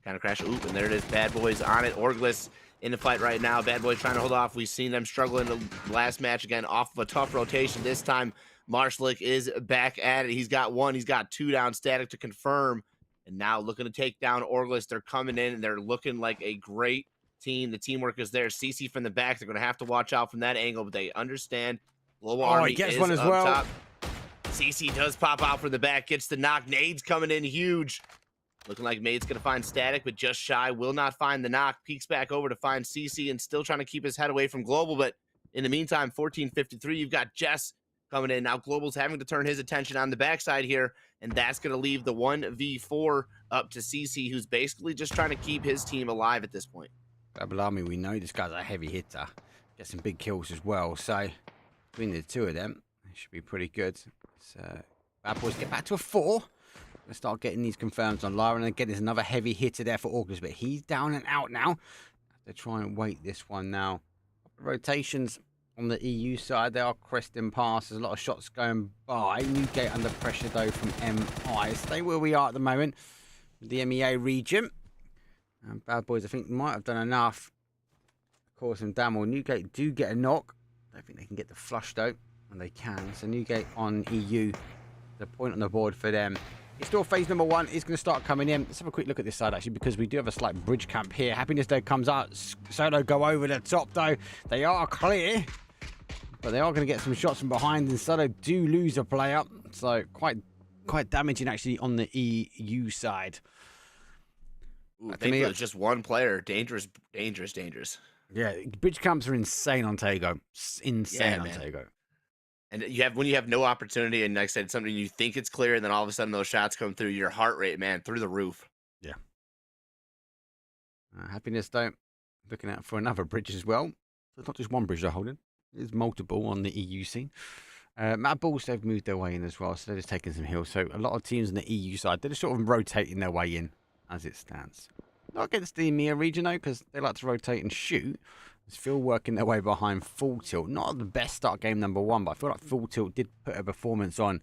kind of crash. Oop, and there it is. Bad Boys on it. Orgless in the fight right now. Bad Boys trying to hold off. We've seen them struggle in the last match again off of a tough rotation. This time, Marshlick is back at it. He's got one. He's got two down. Static to confirm. And now looking to take down Orgless. They're coming in, and they're looking like a great team. The teamwork is there. CC from the back. They're going to have to watch out from that angle, but they understand. Global Army he gets is one as up well. top. CC does pop out from the back. Gets the knock. Nades coming in huge. Looking like Made's going to find Static, but just shy. Will not find the knock. Peeks back over to find CC and still trying to keep his head away from Global. But in the meantime, 14:53, you've got Jess coming in. Now Global's having to turn his attention on the backside here, and that's going to leave the 1v4 up to CC, who's basically just trying to keep his team alive at this point. Global Army, we know this guy's a heavy hitter. Get some big kills as well. So between the two of them, it should be pretty good. So Bad Boys get back to a 4. Let's start getting these confirms on Lyra. And again, there's another heavy hitter there for August, but he's down and out now. They're trying to wait this one now. Rotations on the EU side, they are cresting past. There's a lot of shots going by. Newgate under pressure, though, from MI. Stay where we are at the moment, the MEA region. And Bad Boys, I think, might have done enough to cause some damage. Newgate do get a knock. I don't think they can get the flush, though, and they can. So Newgate on EU, the point on the board for them. It's still phase number 1 is going to start coming in. Let's have a quick look at this side, actually, because we do have a slight bridge camp here. Happiness Day comes out. Soto go over the top, though. They are clear, but they are going to get some shots from behind, and Soto do lose a player. So quite damaging, actually, on the EU side. Ooh, thankfully, it's just one player. Dangerous, dangerous, dangerous. Yeah, bridge camps are insane on Tego. Insane on Tego. And when you have no opportunity, and like I said, something you think it's clear, and then all of a sudden those shots come through, your heart rate, man, through the roof. Yeah. Happiness, though, looking out for another bridge as well. So it's not just one bridge they're holding. There's multiple on the EU scene. Mad Bulls, they've moved their way in as well, so they're just taking some hills. So a lot of teams on the EU side, they're just sort of rotating their way in as it stands. Not against the EMEA region, though, because they like to rotate and shoot. Still working their way behind Full Tilt. Not the best start game number 1, but I feel like Full Tilt did put a performance on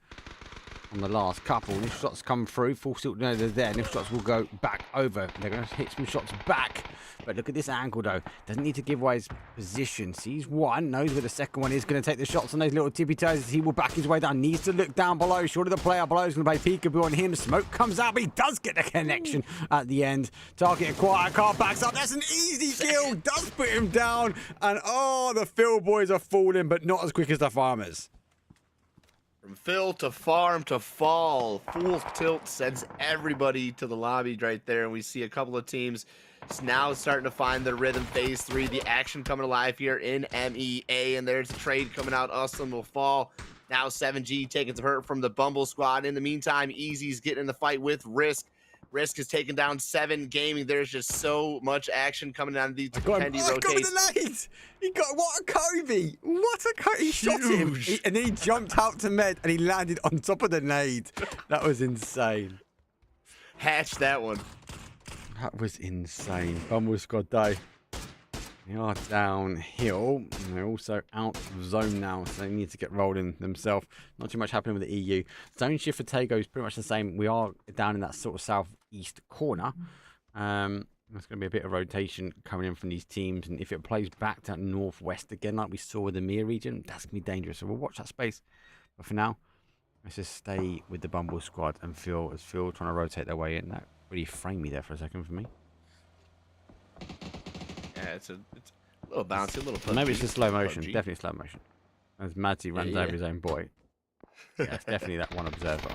the last couple. If shots come through, Full Tilt know they're there, and if shots will go back over. They're going to hit some shots back. But look at this angle, though. Doesn't need to give away his position. Sees one, knows where the second one is. Going to take the shots on those little tippy toes. He will back his way down. Needs to look down below. Surely the player below is going to play peekaboo on him. Smoke comes out, but he does get the connection at the end. Target acquired. Car backs up. That's an easy kill. Does put him down. And the Phil boys are falling, but not as quick as the farmers. From Phil to farm to fall, Full Tilt sends everybody to the lobby right there, and we see a couple of teams now starting to find their rhythm. Phase 3, the action coming alive here in MEA, and there's a trade coming out. Uslan will fall. Now 7G taking some hurt from the Bumble squad. In the meantime, Easy's getting in the fight with Risk. Risk is taking down 7 Gaming. There's just so much action coming down these Vikendi rotations. He got what a Kobe! What a Kobe! He shot him, and then he jumped out to med, and he landed on top of the nade. That was insane. Hatch that one. That was insane. Bumble squad day. They are downhill, and they're also out of zone now, so they need to get rolling themselves. Not too much happening with the EU. Zone shift for Tego is pretty much the same. We are down in that sort of southeast corner. There's going to be a bit of rotation coming in from these teams, and if it plays back to northwest again, like we saw with the Mir region, that's going to be dangerous. So we'll watch that space. But for now, let's just stay with the Bumble squad and Phil trying to rotate their way in. That really framed me there for a second for me. Yeah, it's a little bouncy, a little PUBG. Maybe it's just slow motion. PUBG. Definitely slow motion. As Madsy runs over his own boy. Yeah, it's definitely that one observer.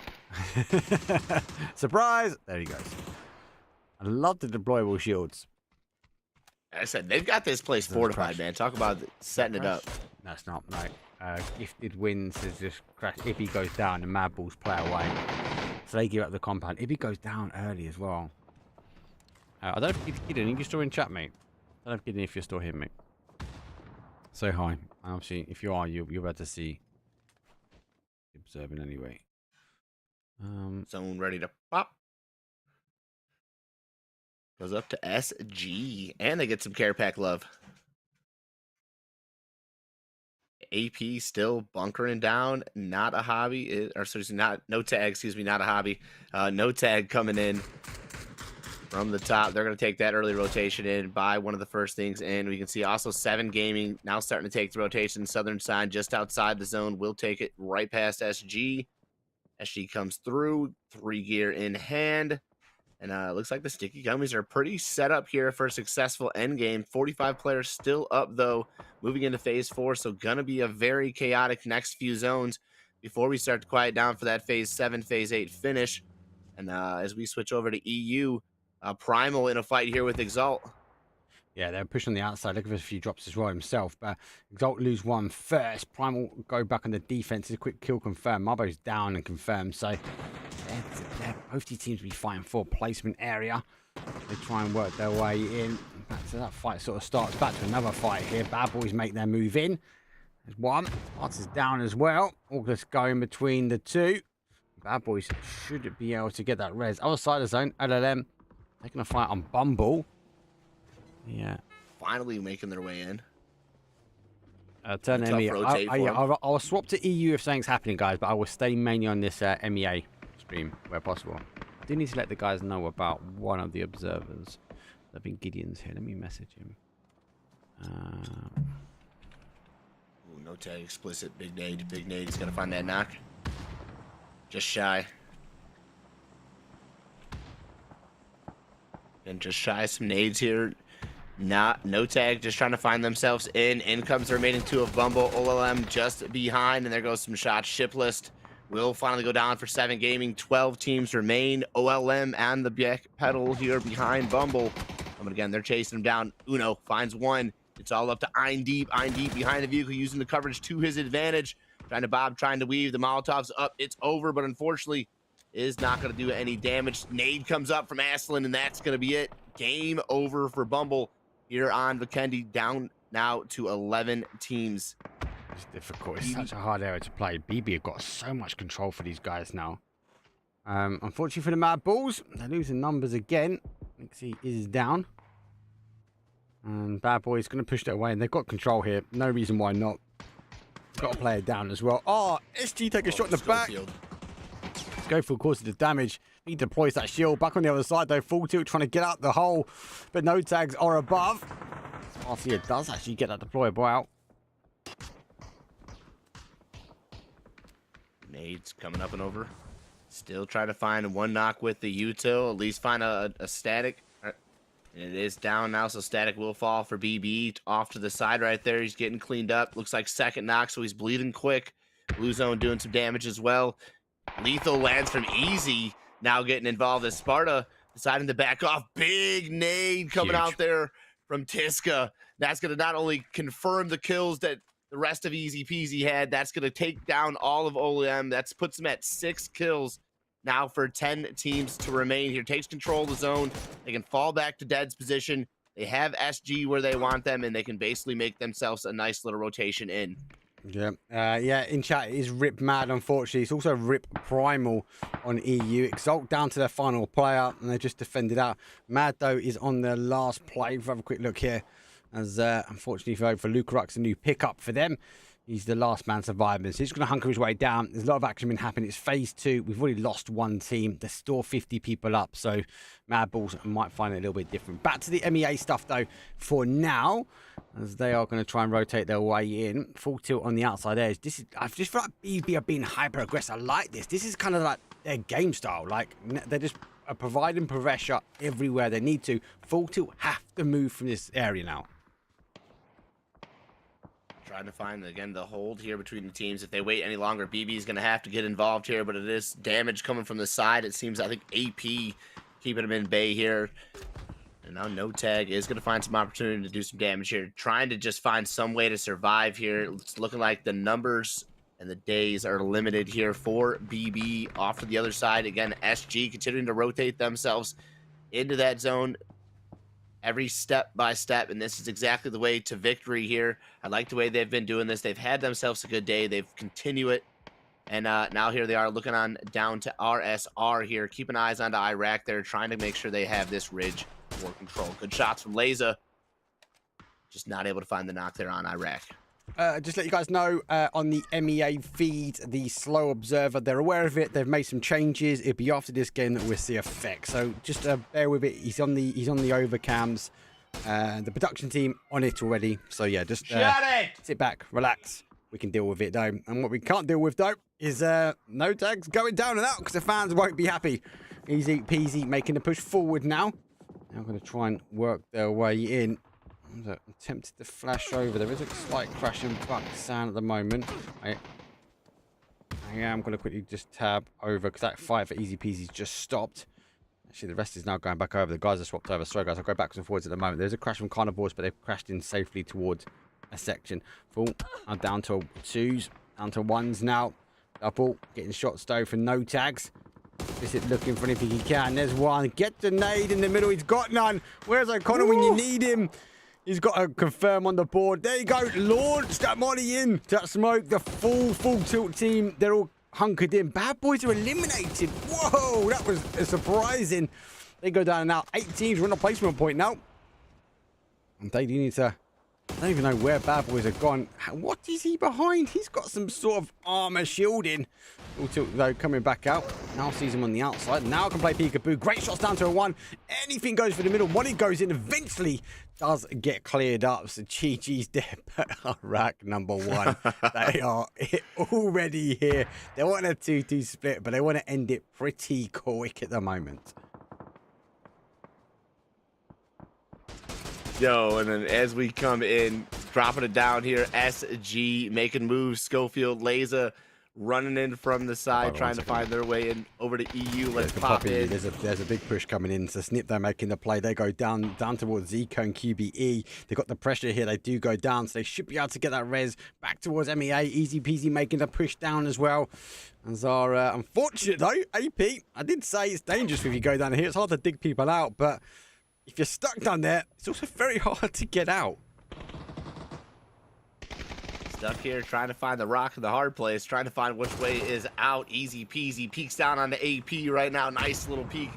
Surprise! There he goes. I love the deployable shields. I said, they've got this place fortified, man. Talk about setting it up. No, it's not. No. Gifted wins has just crashed. If he goes down, the Mad Bulls play away. So they give up the compound. If he goes down early as well. I don't know if Gideon, you're still in chat, mate. I don't know, Gideon, if you're still here, mate. Say hi. And obviously, if you are, you're about to see. Observing anyway. Zone ready to pop. Goes up to SG. And they get some care pack love. AP still bunkering down. Not a hobby. Or sorry, no tag, excuse me, not a hobby. No tag coming in from the top. They're going to take that early rotation in, buy one of the first things in. We can see also 7 Gaming now starting to take the rotation. Southern side just outside the zone. We'll take it right past SG. SG comes through. 3 gear in hand. And it looks like the Sticky Gummies are pretty set up here for a successful end game. 45 players still up, though, moving into Phase 4. So going to be a very chaotic next few zones before we start to quiet down for that Phase 7, Phase 8 finish. And as we switch over to EU, Primal in a fight here with Exalt. Yeah, they're pushing on the outside, looking for a few drops as well himself. But Exalt lose one first. Primal go back on the defense. A quick kill confirmed. Marbo's down and confirmed. So both these teams will be fighting for placement area. They try and work their way in. Back to that fight sort of starts back to another fight here. Bad Boys make their move in. There's one. Arts is down as well. August going between the two. Bad Boys should be able to get that res. Other side of the zone, LLM taking a fight on Bumble. Yeah. Finally making their way in. Turn MEA. I'll swap to EU if something's happening, guys, but I will stay mainly on this MEA stream where possible. I do need to let the guys know about one of the observers. I think Gideon's here. Let me message him. Ooh, no tag explicit. Big nade. Big nade. He's got to find that knock. Just shy. And just shy some nades here. No tag, just trying to find themselves in. In comes the remaining 2 of Bumble. OLM just behind, and there goes some shots. Ship list will finally go down for 7 Gaming. 12 teams remain. OLM and the back pedal here behind Bumble. But again, they're chasing him down. Uno finds one. It's all up to Ein Deep. Ein Deep behind the vehicle, using the coverage to his advantage. Trying to bob, trying to weave. The Molotov's up. It's over, but unfortunately is not going to do any damage. Nade comes up from Aslan, and that's going to be it. Game over for Bumble here on Vikendi, down now to 11 teams. It's difficult. It's such a hard area to play. BB have got so much control for these guys now. Unfortunately for the Mad Bulls, they're losing numbers again. Nixie is down. And Bad Boy is going to push that away, and they've got control here. No reason why not. Got to play it down as well. Oh, SG take a shot in the back. Let's go for course of the damage. He deploys that shield back on the other side though. Full tilt trying to get out the hole, but no tags are above. RCA does actually get that deployable out. Nades coming up and over. Still trying to find one knock with the util. At least find a static. And it is down now, so static will fall for BB. Off to the side right there. He's getting cleaned up. Looks like second knock, so he's bleeding quick. Blue zone doing some damage as well. Lethal lands from Easy. Now getting involved as Sparta deciding to back off. Big nade coming out there from Tiska. That's going to not only confirm the kills that the rest of Easy Peasy had, that's going to take down all of OLM. That puts them at 6 kills now for 10 teams to remain here. Takes control of the zone. They can fall back to Dead's position. They have SG where they want them, and they can basically make themselves a nice little rotation in. Yeah, in chat it is Rip Mad, unfortunately. It's also Rip Primal on EU. Exalt down to their final player, and they just defended out. Mad, though, is on their last play. We'll have a quick look here. As unfortunately for Lucarux, a new pickup for them. He's the last man surviving. So he's going to hunker his way down. There's a lot of action been happening. It's phase 2. We've already lost one team. There's still 50 people up. So Mad Balls might find it a little bit different. Back to the MEA stuff, though, for now, as they are going to try and rotate their way in. Full tilt on the outside edge. I just feel like BB are being hyper-aggressive. I like this. This is kind of like their game style. Like, they're just providing pressure everywhere they need to. Full tilt have to move from this area now. Trying to find, again, the hold here between the teams. If they wait any longer, BB is going to have to get involved here, but it is damage coming from the side. It seems, I think, AP keeping him in bay here. And now No Tag is going to find some opportunity to do some damage here. Trying to just find some way to survive here. It's looking like the numbers and the days are limited here for BB. Off to the other side. Again, SG continuing to rotate themselves into that zone every step by step, and this is exactly the way to victory here. I like the way they've been doing this. They've had themselves a good day. They've continued it, and now here they are looking on down to RSR here, keeping eyes on to Iraq. They're trying to make sure they have this ridge for control. Good shots from Laza, just not able to find the knock there on Iraq. Just let you guys know, on the MEA feed, the slow observer, they're aware of it. They've made some changes. It'll be after this game that we'll see effect. So just bear with it. He's on the overcams. The production team on it already. So yeah, just sit back, relax. We can deal with it though. And what we can't deal with though is No Tags going down and out because the fans won't be happy. Easy peasy, making a push forward now. Now I'm going to try and work their way in. I'm tempted to flash over. There is a slight crash and buck sound at the moment. I am going to quickly just tab over because that fight for easy peasy's just stopped. Actually, the rest is now going back over. The guys are swapped over. Sorry, guys, I'll go backwards and forwards at the moment. There's a crash from carnivores, but they've crashed in safely towards a section. Full. I'm down to 2s, down to 1s now. Double. Getting shots though for No Tags. Visit looking for anything he can. There's one. Get the nade in the middle. He's got none. Where's O'Connor when you need him? He's got to confirm on the board. There you go. Launch that money in. That smoke. The full tilt team. They're all hunkered in. Bad Boys are eliminated. Whoa, that was surprising. They go down and out. 8 teams. We're on a placement point now. And they do need to... I don't even know where Bad Boys have gone. What is he behind? He's got some sort of armor shielding. Full tilt though coming back out. Now sees him on the outside. Now can play peekaboo. Great shots down to a 1. Anything goes for the middle. Money goes in. Eventually does get cleared up. So GG's there. But Iraq number 1. They are already here. They want a 2-2 split, but they want to end it pretty quick at the moment. Yo, and then as we come in, dropping it down here, SG making moves. Schofield, Laza running in from the side, trying to find their way in over to EU. Let's pop in. There's a big push coming in. So Snip, they're making the play. They go down towards Zico and QBE. They've got the pressure here. They do go down, so they should be able to get that res back towards MEA. Easy peasy making the push down as well. And Zara, unfortunate though, AP, I did say it's dangerous if you go down here. It's hard to dig people out, but if you're stuck down there, it's also very hard to get out. Stuck here, trying to find the rock in the hard place, trying to find which way is out. Easy peasy, peeks down on the AP right now. Nice little peek.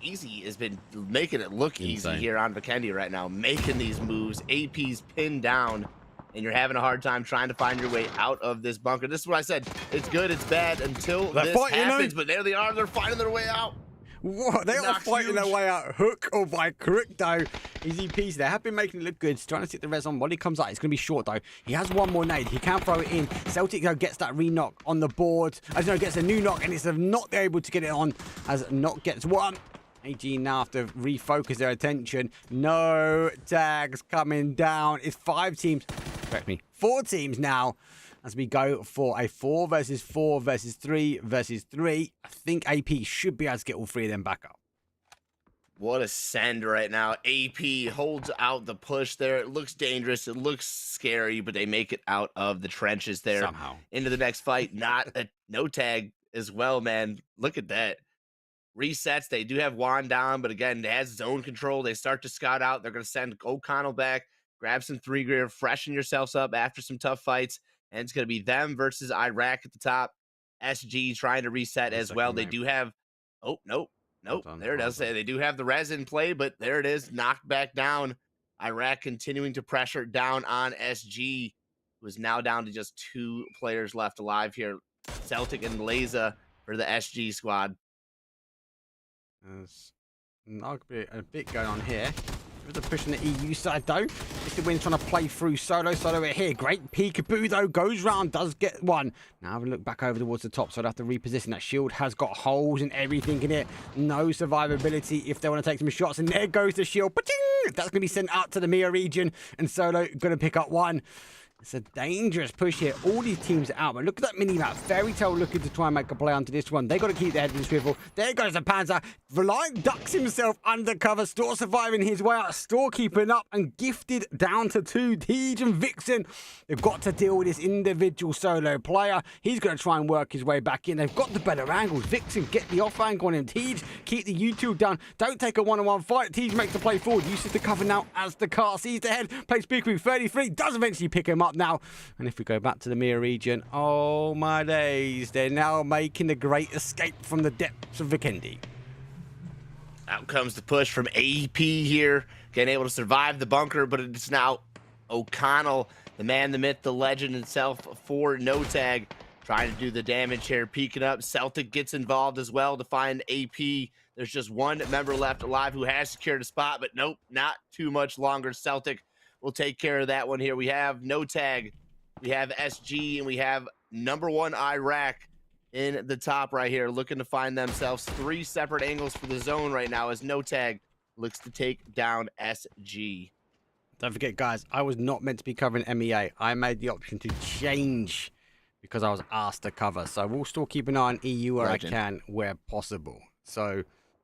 Easy has been making it look easy here on Vikendi right now, making these moves. AP's pinned down, and you're having a hard time trying to find your way out of this bunker. This is what I said. It's good, it's bad until this happens, but there they are. They're finding their way out. What? They are fighting their way out hook or by crook, though. Easy peasy. They have been making it look good. He's trying to stick the res on. When he comes out, it's going to be short, though. He has one more nade. He can throw it in. Celtic, though, gets that re-knock on the board. As you know, gets a new knock, and it's not able to get it on as Knock gets one. AG now have to refocus their attention. No Tags coming down. It's 5 teams. Correct me. 4 teams now. As we go for a 4 versus 4 versus 3 versus 3. I think AP should be able to get all 3 of them back up. What a send right now. AP holds out the push there. It looks dangerous. It looks scary, but they make it out of the trenches there. Somehow. Into the next fight. No tag as well, man. Look at that. Resets. They do have Juan down, but again, it has zone control. They start to scout out. They're going to send O'Connell back. Grab some 3 gear. Freshen yourselves up after some tough fights. And it's going to be them versus Iraq at the top. SG trying to reset as well. They do have... Oh, nope. There it does say they do have the res in play, but there it is. Knocked back down. Iraq continuing to pressure down on SG. who is now down to just 2 players left alive here. Celtic and Laza for the SG squad. There's a bit going on here. There's a push on the EU side, though. Mr. Wynn trying to play through Solo. Solo over here. Great peekaboo, though. Goes round, does get one. Now have a look back over towards the top, so I'd have to reposition. That shield has got holes and everything in it. No survivability if they want to take some shots. And there goes the shield. That's going to be sent out to the Mia region. And Solo going to pick up one. It's a dangerous push here. All these teams are out, but look at that mini-map. Fairy Tail looking to try and make a play onto this one. They got to keep their head in the swivel. There goes the Panzer. Valiant ducks himself undercover. Store surviving his way out. Store keeping up and gifted down to 2. Tej and Vixen. They've got to deal with this individual Solo player. He's going to try and work his way back in. They've got the better angles. Vixen, get the off angle on him. Tej, keep the U2 down. Don't take a one-on-one fight. Tej makes the play forward. Uses the cover now as the car sees the head. Plays Speaker 33. Does eventually pick him up now. And if we go back to the Mia region, oh my days, they're now making the great escape from the depths of Vikendi. Out comes the push from AP here, getting able to survive the bunker, but it's now O'Connell, the man, the myth, the legend himself for no tag, trying to do the damage here, peeking up. Celtic gets involved as well to find AP. There's just 1 member left alive who has secured a spot, but nope, not too much longer. Celtic will take care of that one here. We have no tag, we have SG, and we have #1 Iraq in the top right here, looking to find themselves 3 separate angles for the zone right now as no tag looks to take down SG. Don't forget, guys, I was not meant to be covering MEA. I made the option to change because I was asked to cover. So we'll still keep an eye on EU where I can, where possible. So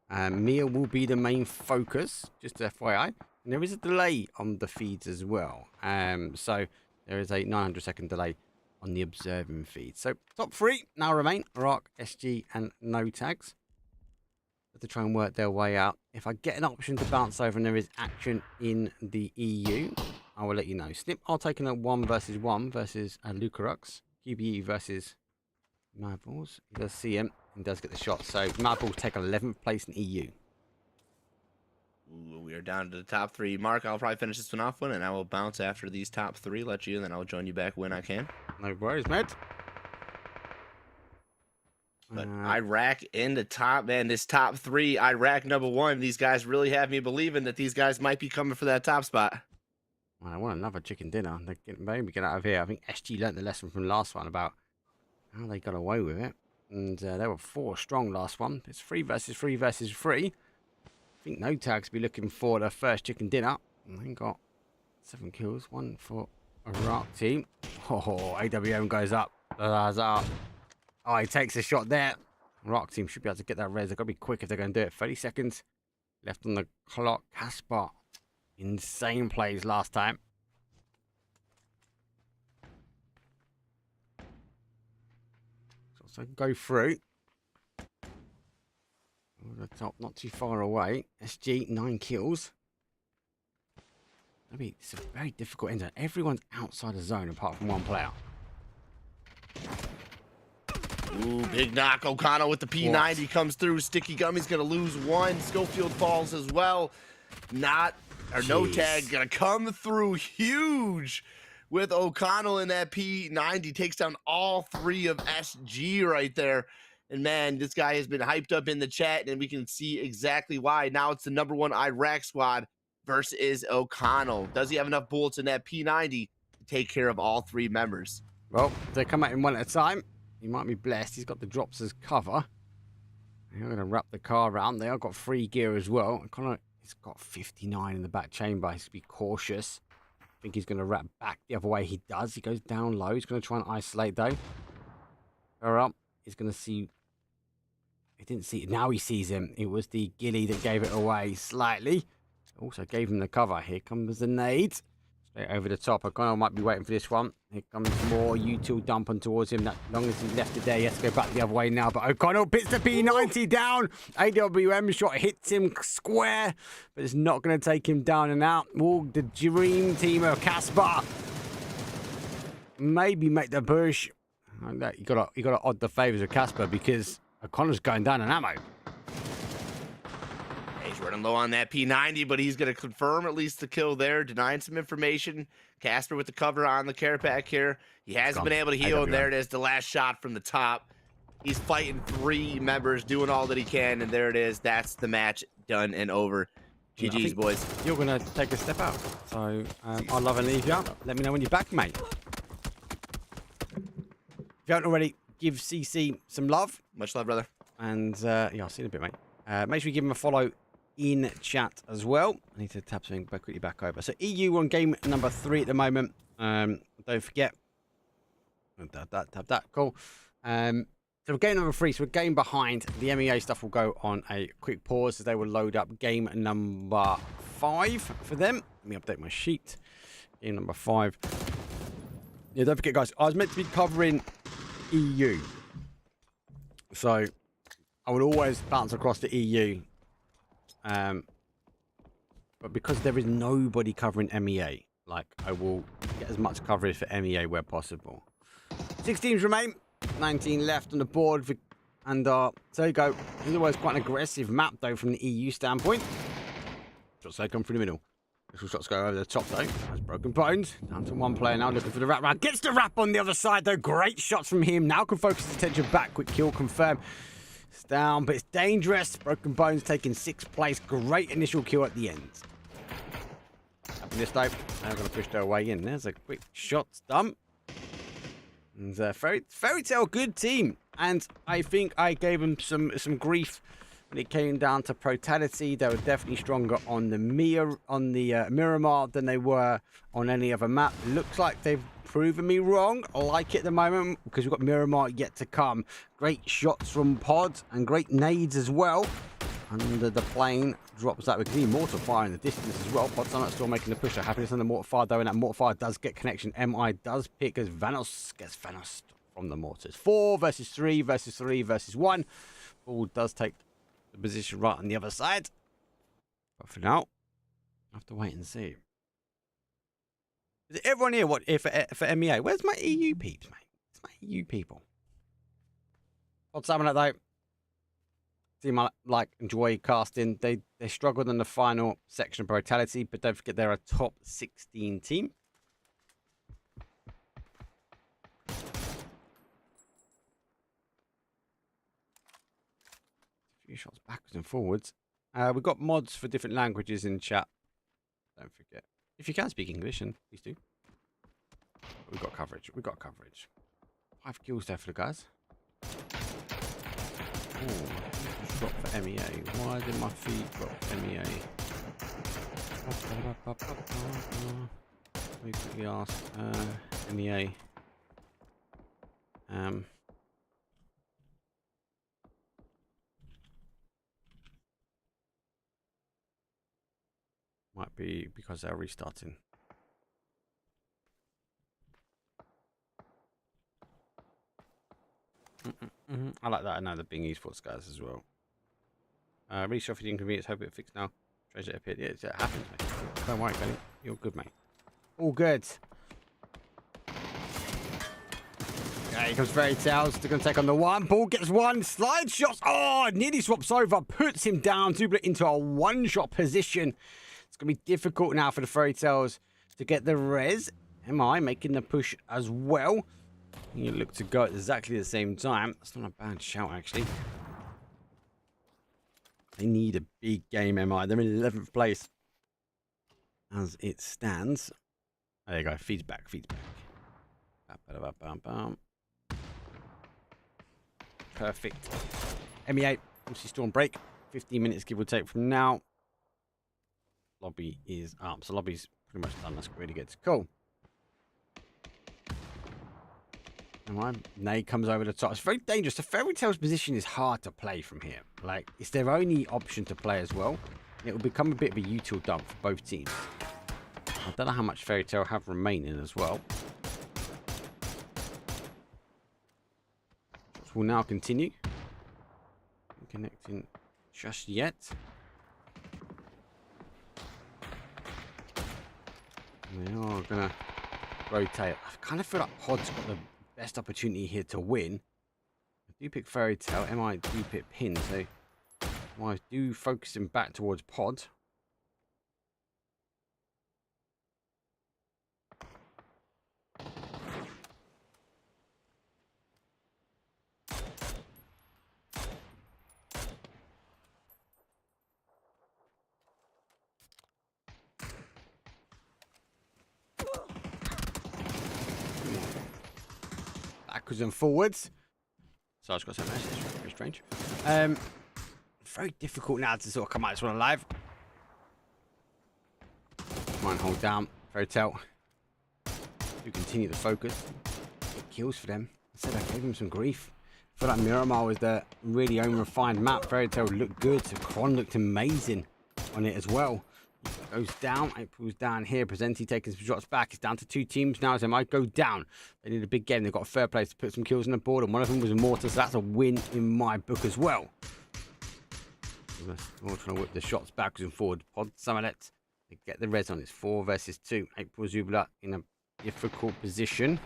Mia will be the main focus, just FYI. And there is a delay on the feeds as well. So there is a 900-second delay on the observing feed. So top 3 now remain Rock, SG, and no tags. To try and work their way out. If I get an option to bounce over and there is action in the EU, I will let you know. Snip, I'll take a 1 versus 1 versus Lucarux. QBE versus Marbles. He does see him and does get the shot. So Marbles take 11th place in EU. Ooh, we are down to the top 3. Mark, I'll probably finish this one off and I will bounce after these top 3, let you, and then I'll join you back when I can. No worries, mate. But Iraq in the top, man. This top 3, Iraq #1. These guys really have me believing that these guys might be coming for that top spot. Well, I want another chicken dinner. They maybe get out of here. I think SG learnt the lesson from the last one about how they got away with it. And they were 4 strong last one. It's 3 versus 3 versus 3. I think no tags be looking for their first chicken dinner. And they got 7 kills. 1 for Iraq team. Oh, AWM goes up. Oh, he takes a shot there. Rock team should be able to get that res. They've got to be quick if they're going to do it. 30 seconds left on the clock. Caspar, insane plays last time. So go through. Over the top, not too far away. SG, 9 kills. I mean, it's a very difficult end zone. Everyone's outside the zone apart from 1 player. Ooh, big knock. O'Connell with the P90 comes through. Sticky Gummy's going to lose 1. Schofield falls as well. No tag going to come through huge with O'Connell in that P90. Takes down all 3 of SG right there. And man, this guy has been hyped up in the chat, and we can see exactly why. Now it's the #1 Iraq squad versus O'Connell. Does he have enough bullets in that P90 to take care of all 3 members? Well, they come at him 1 at a time. He might be blessed. He's got the drops as cover. They're going to wrap the car around. They have got free gear as well. He's got 59 in the back chamber. He's going to be cautious. I think he's going to wrap back the other way. He does. He goes down low. He's going to try and isolate, though. Power up. He's going to see. He didn't see it. Now he sees him. It was the ghillie that gave it away slightly. Also gave him the cover. Here comes the nade. Straight over the top. O'Connell might be waiting for this one. Here comes more U2 dumping towards him. That long as he left it there, he has to go back the other way now. But O'Connell pits the P90 down. AWM shot hits him square, but it's not going to take him down and out. Will the dream team of Caspar maybe make the push? You got to odd the favours of Caspar because O'Connell's going down in ammo. He's running low on that P90, but he's going to confirm at least the kill there, denying some information. Casper with the cover on the care pack here. He hasn't been able to heal, and there it is, the last shot from the top. He's fighting 3 members, doing all that he can, and there it is. That's the match done and over. GG's, boys. You're going to take a step out. So I'll love and leave you out. Let me know when you're back, mate. If you haven't already, give CC some love. Much love, brother. And yeah, I'll see you in a bit, mate. Make sure you give him a follow in chat as well. I need to tap something quickly back over. So EU on game number 3 at the moment. Don't forget. Tap that. Cool. So we're game number 3, so we're game behind. The MEA stuff will go on a quick pause as they will load up game number 5 for them. Let me update my sheet. Game number 5. Yeah, don't forget, guys, I was meant to be covering EU. So I would always bounce across the EU. But because there is nobody covering MEA, like, I will get as much coverage for MEA where possible. 6 teams remain. 19 left on the board, and so there you go. It's always quite an aggressive map though from the EU standpoint. Shots they come through the middle. Little shots go over the top though. That's Broken Bones. Down to 1 player now, looking for the wrap round. Gets the wrap on the other side though. Great shots from him. Now can focus his attention back. Quick kill confirmed. It's down, but it's dangerous. Broken Bones taking 6th place. Great initial kill at the end. Up in this though, they're going to push their way in. There's a quick shot dump. And Fairy Tale, good team, and I think I gave them some grief when it came down to brutality. They were definitely stronger on the Miramar than they were on any other map. Looks like they've proven me wrong. I like it at the moment because we've got Miramar yet to come. Great shots from Pod and great nades as well. Under the plane, drops that with the mortar fire in the distance as well. Pod's not still making the push. Happiness on the mortar fire though, and that mortar fire does get connection. MI does pick as Vanos gets Vanos from the mortars. 4 versus 3 versus 3 versus 1. Ball does take the position right on the other side. But for now, I have to wait and see. Is everyone here what for MEA? Where's my EU peeps, mate? It's my EU people. Pod's having it though. Team I like enjoy casting. They struggled in the final section of brutality, but don't forget they're a top 16 team. A few shots backwards and forwards. We've got mods for different languages in chat. Don't forget. If you can speak English, and please do. But we've got coverage. We've got coverage. 5 kills there for the guys. Oh, drop for MEA. Why did my feet drop for MEA? Let me quickly ask MEA. Might be because they're restarting. I like that. I know the Bing Esports guys as well. Really sorry for the inconvenience. Hope it fixed now. Treasure appeared. Yeah, it happens, mate. Don't worry, Benny. You're good, mate. All good. Okay, here comes Fairy Tales. They're going to take on the 1. Ball gets 1. Slide shots. Oh, nearly swaps over. Puts him down. Zubla into a 1-shot position. It's going to be difficult now for the Fairy Tales to get the res. MI making the push as well. You look to go at exactly the same time. That's not a bad shout, actually. They need a big game, MI. They're in 11th place as it stands. There you go. Feedback. Perfect. MEA, Lucy Storm break. 15 minutes, give or take, from now. Lobby is up. So lobby's pretty much done. That's really good. Cool. Nade comes over the top. It's very dangerous. The Fairy Tale's position is hard to play from here. Like, it's their only option to play as well. It will become a bit of a util dump for both teams. I don't know how much Fairy Tale have remaining as well. Shots will now continue. Not connecting just yet. They are going to rotate. I kind of feel like Pod's got the best opportunity here to win. I do pick Fairy Tale. MI do pick Pin, so I do focus him back towards pod. Backwards and forwards. So I've got something else. It's very strange. Very difficult now to sort of come out this one alive. Try and hold down. Fairy Tale. To continue the focus. Get kills for them. I said I gave him some grief. I feel like Miramar was the really unrefined map. Fairy Tale looked good. So Kron looked amazing on it as well. Goes down. April's down here. Presenti taking some shots back. It's down to 2 teams now. So they might go down. They need a big game. They've got a third place to put some kills on the board. And one of them was a mortar. So that's a win in my book as well. We're trying to whip the shots backwards and forward. Pod Summerlet. They get the res on. It's 4 versus 2. April Zubla in a difficult position.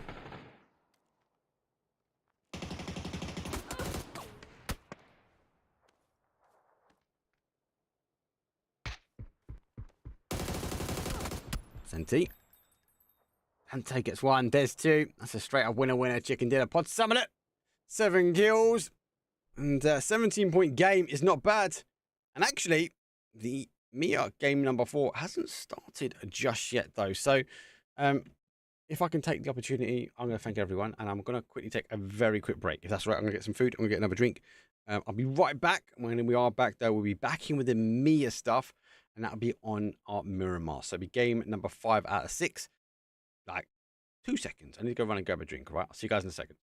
Senti. Ante gets 1. There's 2. That's a straight up winner chicken dinner. Pod Summerlet. 7 kills. And 17-point game is not bad. And actually, the Mia game number 4 hasn't started just yet, though. So, if I can take the opportunity, I'm going to thank everyone. And I'm going to quickly take a very quick break. If that's right, I'm going to get some food. I'm going to get another drink. I'll be right back. When we are back, though, we'll be back in with the Mia stuff. And that'll be on our Miramar. So, it'll be game number 5 out of 6. Like, 2 seconds. I need to go run and grab a drink, all right? I'll see you guys in a second.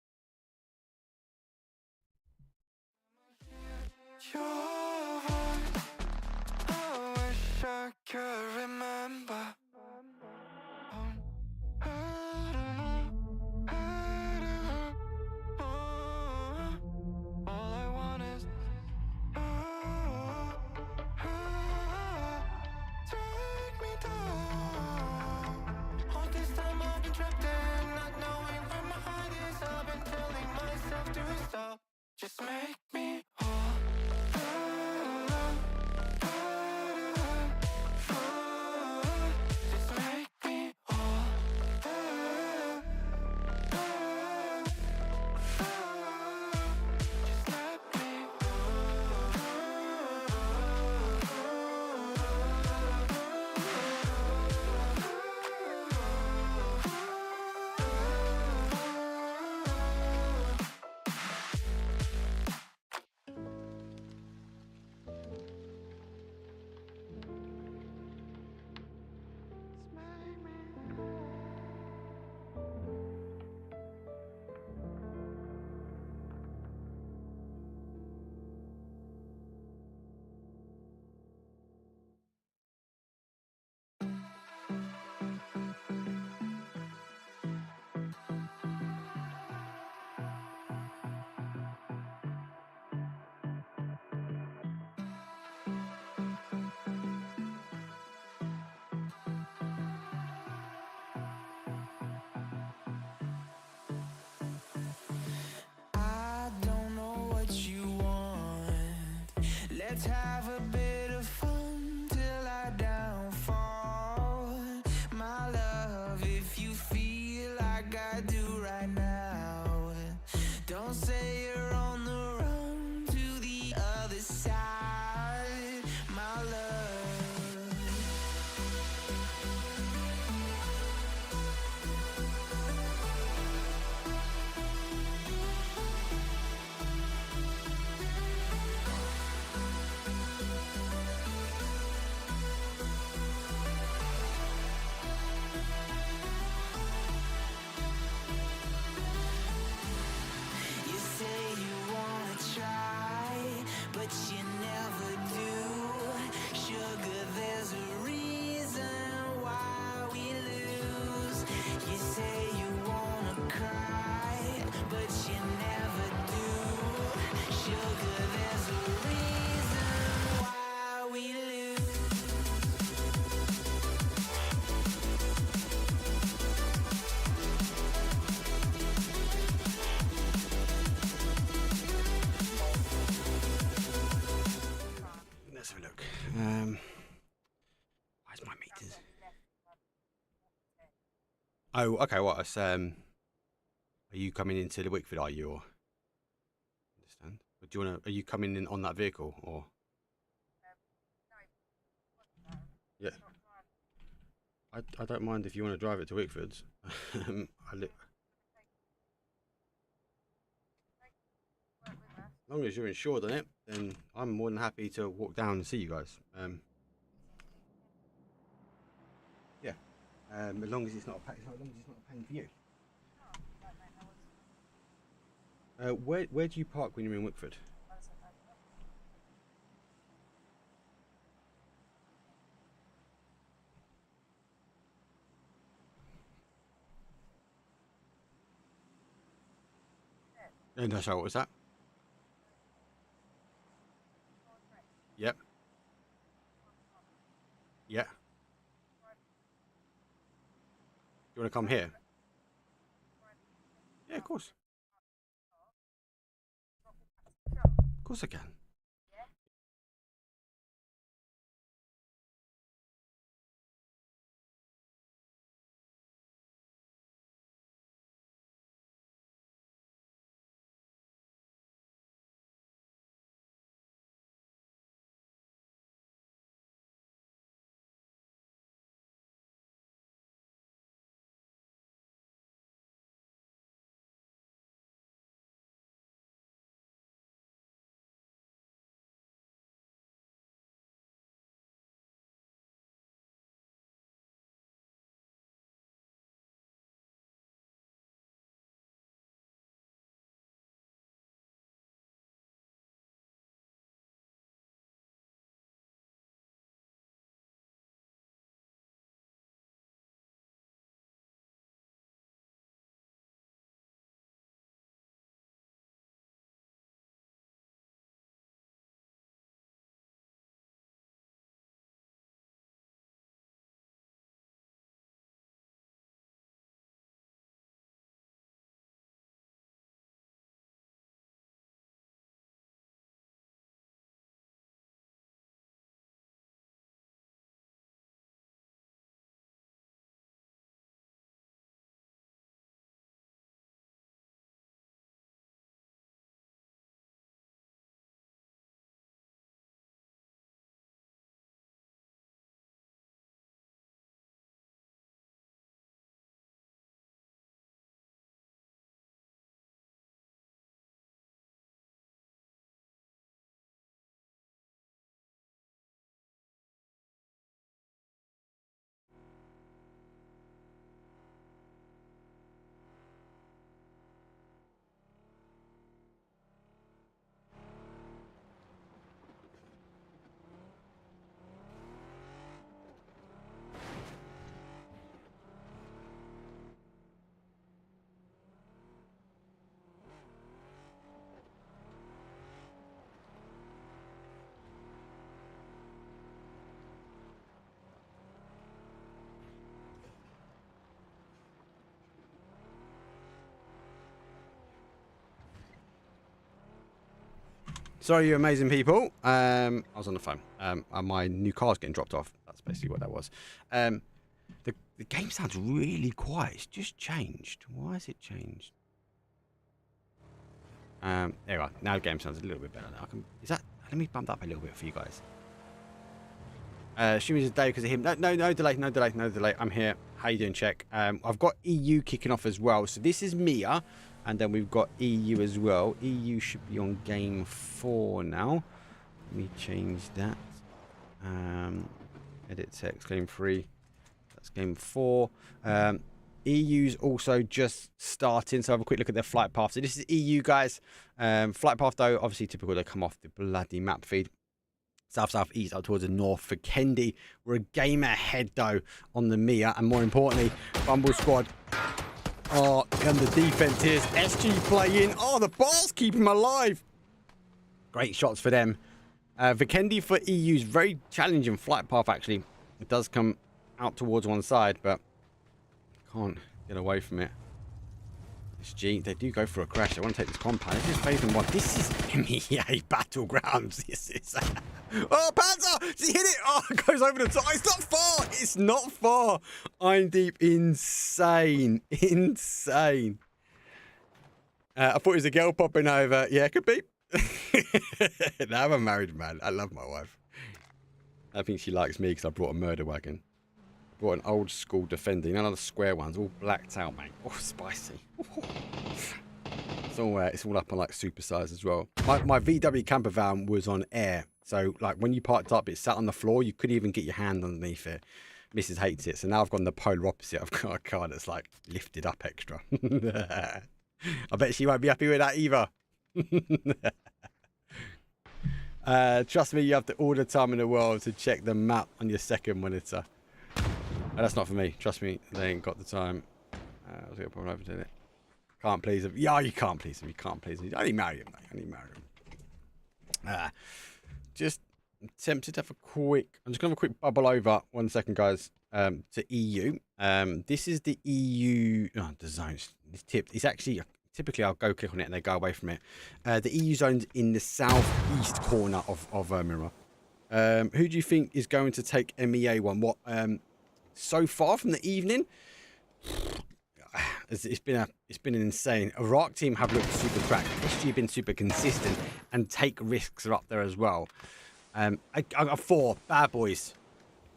I could remember. All I want is take me down. All this time I've been trapped in, not knowing where my heart is. I've been telling myself to stop. Just make me whole. Let's have a bit of fun till I downfall. My love, if you feel like I do right now, don't say you're on the run to the other side, my love. You say Where's my meters? Oh, okay. What? It's, are you coming into the Wickford? Are you? Or understand? But do you want to? Are you coming in on that vehicle or? Yeah. I don't mind if you want to drive it to Wickford's. As long as you're insured on it, then I'm more than happy to walk down and see you guys. Yeah. As long as it's not a pain, as long as it's not a pain for you. Where do you park when you're in Wickford? No, sorry, what was that? Yep. Yeah. Do you want to come here? Yeah, of course. Of course I can. Sorry, you amazing people. I was on the phone. And my new car's getting dropped off. That's basically what that was. The game sounds really quiet. It's just changed. Why has it changed? There we are. Now the game sounds a little bit better. Now is that? Let me bump that up a little bit for you guys. Assuming it's a day because of him. No delay. I'm here. How you doing, Check? I've got EU kicking off as well. So this is Mia. And then we've got EU as well. EU should be on game 4 now. Let me change that. Edit text, game 3. That's game 4. EU's also just starting, so have a quick look at their flight path. So this is EU, guys. Flight path, though, obviously typical. They come off the bloody map feed. South-southeast up towards the north for Kendi. We're a game ahead, though, on the Mia. And more importantly, Bumble Squad. Oh, and the defense is SG playing. Oh, the ball's keeping him alive. Great shots for them. Vikendi for EU's very challenging flight path, actually. It does come out towards one side, but can't get away from it. SG, they do go for a crash. They want to take this compound. This is phase 1. This is MEA Battlegrounds. This is... Oh, Panzer! She hit it! Oh, it goes over the top. It's not far! It's not far! I'm deep. Insane. Insane. I thought it was a girl popping over. Yeah, it could be. Now I'm a married man. I love my wife. I think she likes me because I brought a murder wagon. Brought an old school Defender. None of the square ones. All blacked out, mate. Oh, spicy. It's all up on like supersize as well. My VW camper van was on air. So like when you parked up, it sat on the floor. You couldn't even get your hand underneath it. Mrs. hates it. So now I've gone the polar opposite. I've got a car that's like lifted up extra. I bet she won't be happy with that either. Trust me, you have all the time in the world to check the map on your second monitor. That's not for me. Trust me, they ain't got the time. I was going to put over to it. Can't please him. Yeah, you can't please him. You can't please him. I only marry him, mate. I only marry him. Just tempted to have a quick... I'm just going to have a quick bubble over. 1 second, guys. To EU. This is the EU... Oh, the zones. This tip. It's actually... Typically, I'll go click on it and they go away from it. The EU zone's in the southeast corner of Mirror. Who do you think is going to take MEA one? What? So far from the evening... It's been an insane. Iraq team have looked super cracked. SG have been super consistent, and take risks are up there as well. I got 4 bad boys.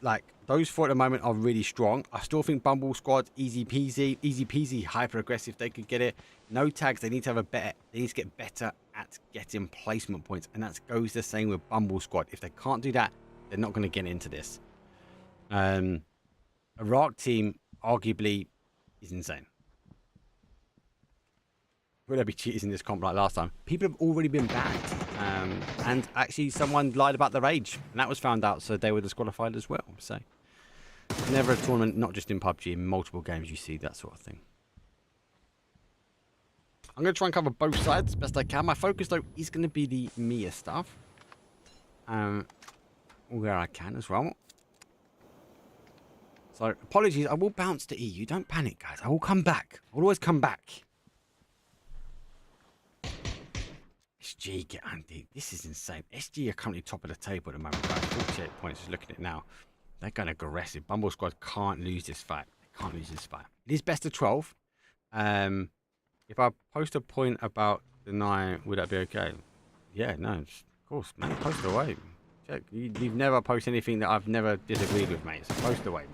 Like those 4 at the moment are really strong. I still think Bumble Squad easy peasy, hyper aggressive. They could get it. No tags. They need to have a better. They need to get better at getting placement points, and that goes the same with Bumble Squad. If they can't do that, they're not going to get into this. Iraq team arguably is insane. Will there be cheaters in this comp like last time? People have already been banned. And actually someone lied about their age. And that was found out, so they were disqualified as well. So, never a tournament, not just in PUBG, in multiple games you see that sort of thing. I'm going to try and cover both sides best I can. My focus, though, is going to be the Mia stuff. Where I can as well. So, apologies. I will bounce to EU. Don't panic, guys. I will come back. I will always come back. SG get Andy. This is insane. SG are currently top of the table at the moment, guys. 48 points. Just looking at it now. They're going aggressive. Bumble Squad can't lose this fight. They can't lose this fight. It is best of 12. If I post a point about the 9, would that be okay? Yeah, no, of course, man. Post away. Check. You've never posted anything that I've never disagreed with, mate. So post away.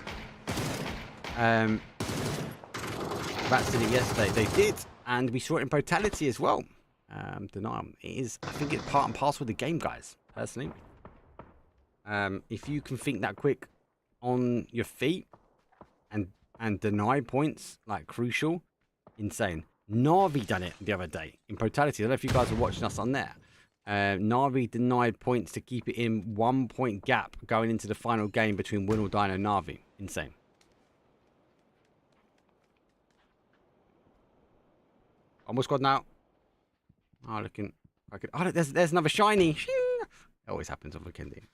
Rats did it yesterday. They did, and we saw it in Brutality as well. Denial. It is, I think it's part and parcel of the game, guys, personally. If you can think that quick on your feet and deny points, like crucial, insane. Navi done it the other day in Brutality. I don't know if you guys are watching us on there. Navi denied points to keep it in 1 point gap going into the final game between Win or Die and Navi. Insane. Almost got now. Oh, looking. Oh, there's another shiny. It always happens on Weekending.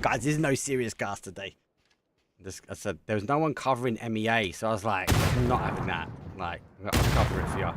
Guys, there's no serious cast today. I said there was no one covering MEA, so I was like, I'm not having that. Like, I'll cover it for you.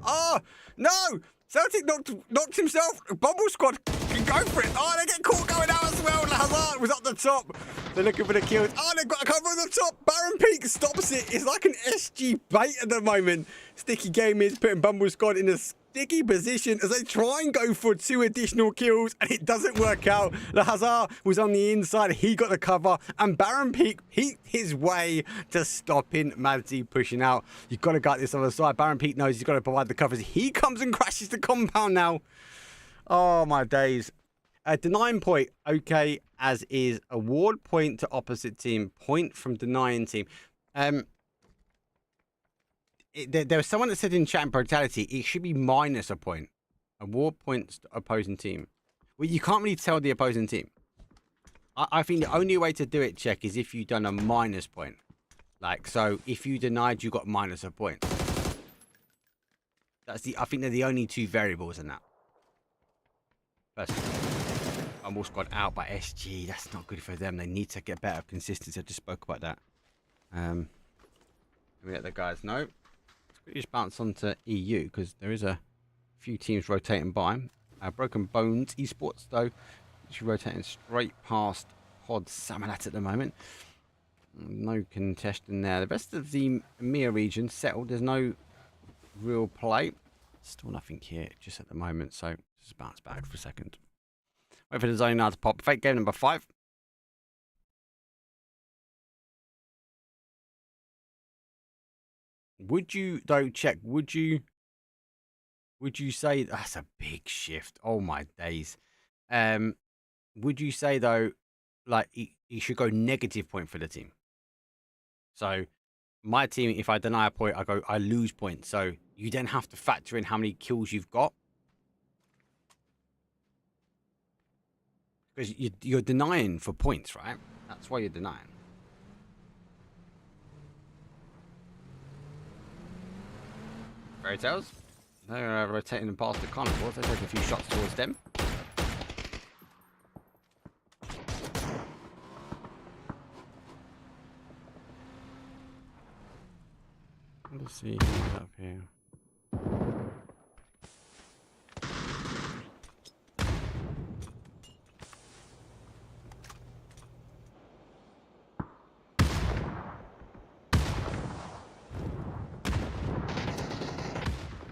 Oh no! Celtic knocked himself. Bumble Squad can go for it. Oh, they get caught going out as well. Hazard was up the top. They're looking for the kills. Oh, they've got a cover on the top. Baron Peak stops it. It's like an SG bait at the moment. Sticky Game is putting Bumble Squad in a sticky position as they try and go for 2 additional kills, and it doesn't work out. The Hazard was on the inside. He got the cover, and Baron Peak peeked his way to stopping Madzi pushing out. You've got to gut this other side. Baron Peak knows he's got to provide the covers. He comes and crashes the compound now. Oh, my days. Denying point, okay, as is. Award point to opposite team. Point from denying team. There was someone that said in chat and Brutality, it should be minus a point. Award points to opposing team. Well, you can't really tell the opposing team. I think the only way to do it, Check, is if you've done a minus point. Like, so if you denied, you got minus a point. I think they're the only 2 variables in that. First, Bumble Squad out by SG. That's not good for them. They need to get better consistency. I just spoke about that. Let me let the guys know. Let's just bounce on to EU because there is a few teams rotating by. Broken Bones Esports, though, she's rotating straight past Pod Samalat at the moment. No contesting there. The rest of the EMEA region settled. There's no real play. Still nothing here just at the moment, so just bounce back for a second. Wait for the zone now to pop. Fake game number 5. Would you, though, check, would you say, that's a big shift. Oh my days. Would you say, though, like you should go negative point for the team? So my team, if I deny a point, I lose points. So you then have to factor in how many kills you've got. Because you're denying for points, right? That's why you're denying. Fairy Tales. They're rotating past the carnivores. They take a few shots towards them. Let's see who's up here.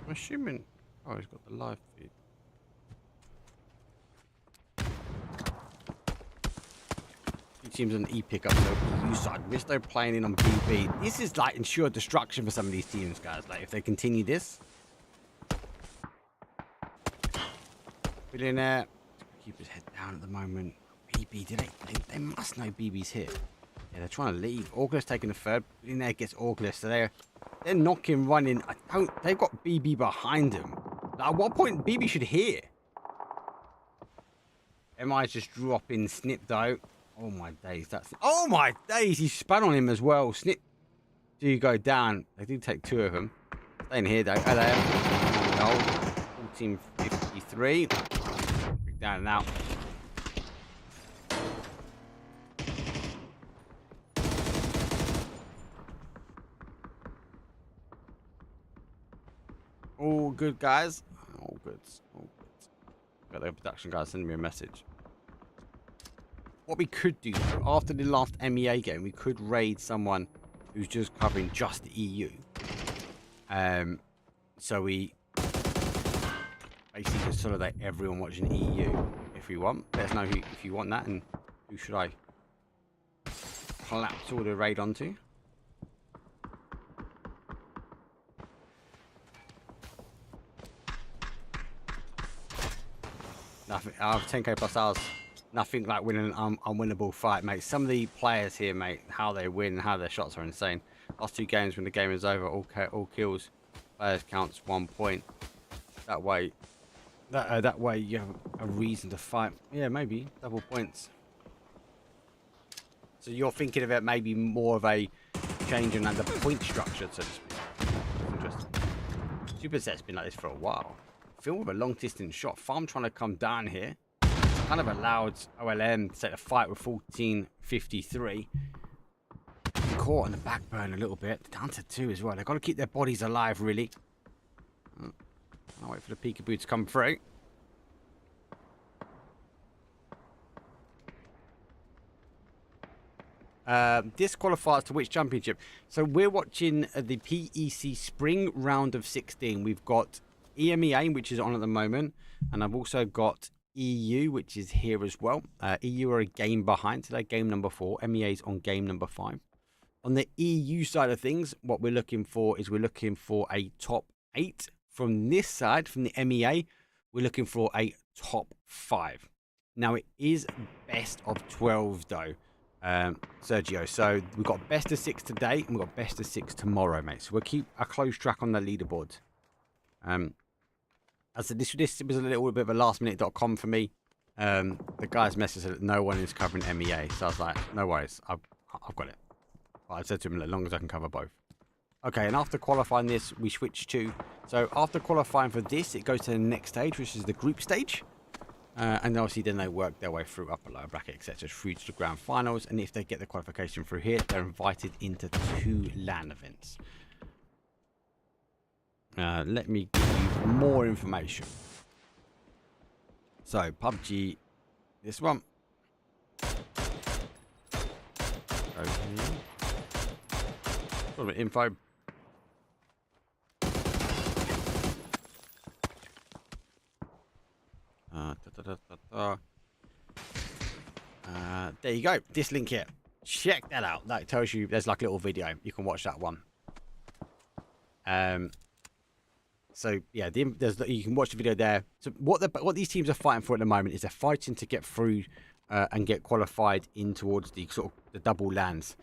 I'm assuming. Oh, he's got the live feed. Teams on E pick up the EU side. Misto playing in on BB. This is like ensured destruction for some of these teams, guys. Like if they continue this. Billionaire. Keep his head down at the moment. BB, they must know BB's here. Yeah, they're trying to leave. August taking the third. Billionaire gets August. So they're knocking, running. They've got BB behind them. Like, at what point BB should hear? MI's just dropping Snip though. Oh my days, oh my days, he spun on him as well. Snip, do you go down? They do take 2 of them. Staying here though. Hello. 1453. Down and out. All good, guys. All good. All good. Got the production guys sending me a message. What we could do, though, after the last MEA game, we could raid someone who's just covering just the EU. So we basically consolidate everyone watching EU if we want. Let us know if you want that, and who should I collapse all the raid onto. Nothing. I have 10k plus hours. Nothing like winning an unwinnable fight, mate. Some of the players here, mate, how they win, how their shots are insane. Last 2 games when the game is over, all kills, players counts 1 point. That way you have a reason to fight. Yeah, maybe double points. So you're thinking of it maybe more of a change in like, the point structure, so to speak. Interesting. Superset's been like this for a while. Film with a long distance shot. Farm trying to come down here. Kind of allowed OLM to take the fight with 1453. Caught on the back burn a little bit. Down to 2 as well. They've got to keep their bodies alive, really. I'll wait for the peekaboo to come through. This qualifies to which championship? So we're watching the PEC Spring Round of 16. We've got EMEA, which is on at the moment. And I've also got EU, which is here as well. EU are a game behind today, game number 4. MEA's on game number 5. On the EU side of things, what we're looking for is we're looking for a top 8. From this side, from the MEA, we're looking for a top 5. Now, it is best of 12, though, Sergio. So we've got best of 6 today, and we've got best of 6 tomorrow, mate. So we'll keep a close track on the leaderboard. I said this was a little bit of a lastminute.com for me. The guy's message said that no one is covering MEA. So I was like, no worries. I've got it. But I said to him, as long as I can cover both. Okay, and after qualifying this, we switch to... So after qualifying for this, it goes to the next stage, which is the group stage. And obviously then they work their way through upper lower bracket, etc. through to the grand finals. And if they get the qualification through here, they're invited into 2 LAN events. Let me give you more information. So, PUBG, this one. Over here. A little bit of info. There you go. This link here. Check that out. That tells you there's like a little video. You can watch that one. So yeah, you can watch the video there. So what these teams are fighting for at the moment is they're fighting to get through and get qualified in towards the sort of the double lands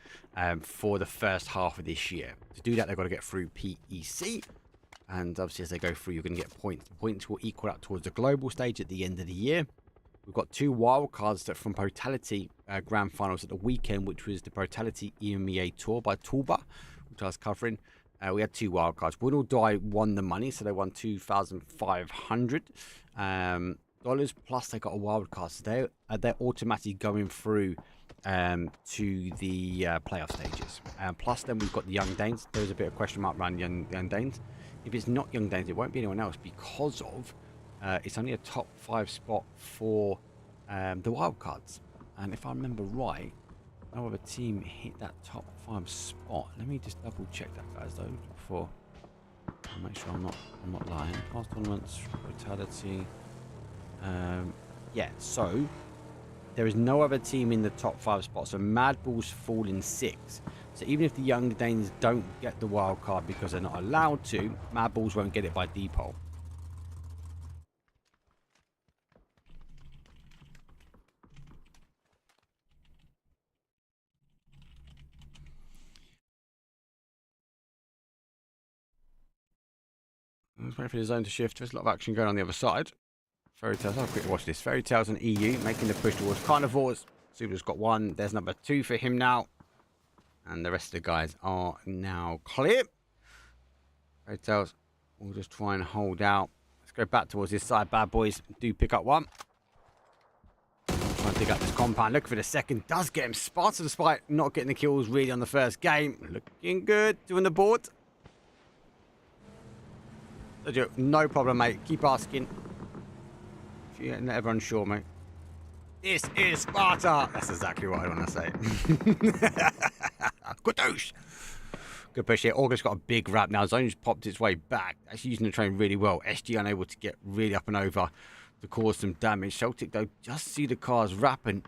for the first half of this year. To do that, they've got to get through PEC, and obviously as they go through, you're going to get points. The points will equal out towards the global stage at the end of the year. We've got 2 wildcards that from Brutality Grand Finals at the weekend, which was the Brutality EMEA Tour by Tulba, which I was covering. We had 2 wildcards. Win or Die won the money, so they won $2,500 plus they got a wildcard. So they're automatically going through to the playoff stages. Plus then we've got the Young Danes. There's a bit of question mark around Young Danes. If it's not Young Danes, it won't be anyone else because of it's only a top 5 spot for the wildcards. And if I remember right, no other team hit that top 5 spot. Let me just double check that, guys, though, before I'll make sure I'm not lying. Past tournaments, Brutality. Yeah, so there is no other team in the top 5 spots. So Mad Bulls fall in 6. So even if the Young Danes don't get the wild card because they're not allowed to, Mad Bulls won't get it by default. Let's wait for the zone to shift. There's a lot of action going on the other side. Fairy Tales, I'll quickly watch this. Fairy Tales and EU making the push towards Carnivores. Subaru's got 1. There's number 2 for him now. And the rest of the guys are now clear. Fairy Tales will just try and hold out. Let's go back towards this side. Bad boys do pick up 1. Try and dig up this compound. Look for the second. Does get him. Sparta, despite not getting the kills really on the first game. Looking good. Doing the board. No problem, mate. Keep asking. If you're never unsure, mate. This is Sparta. That's exactly what I want to say. Good push. Good push here. August got a big wrap now. Zone's popped its way back. That's using the train really well. SG unable to get really up and over to cause some damage. Celtic, though, just see the cars wrapping.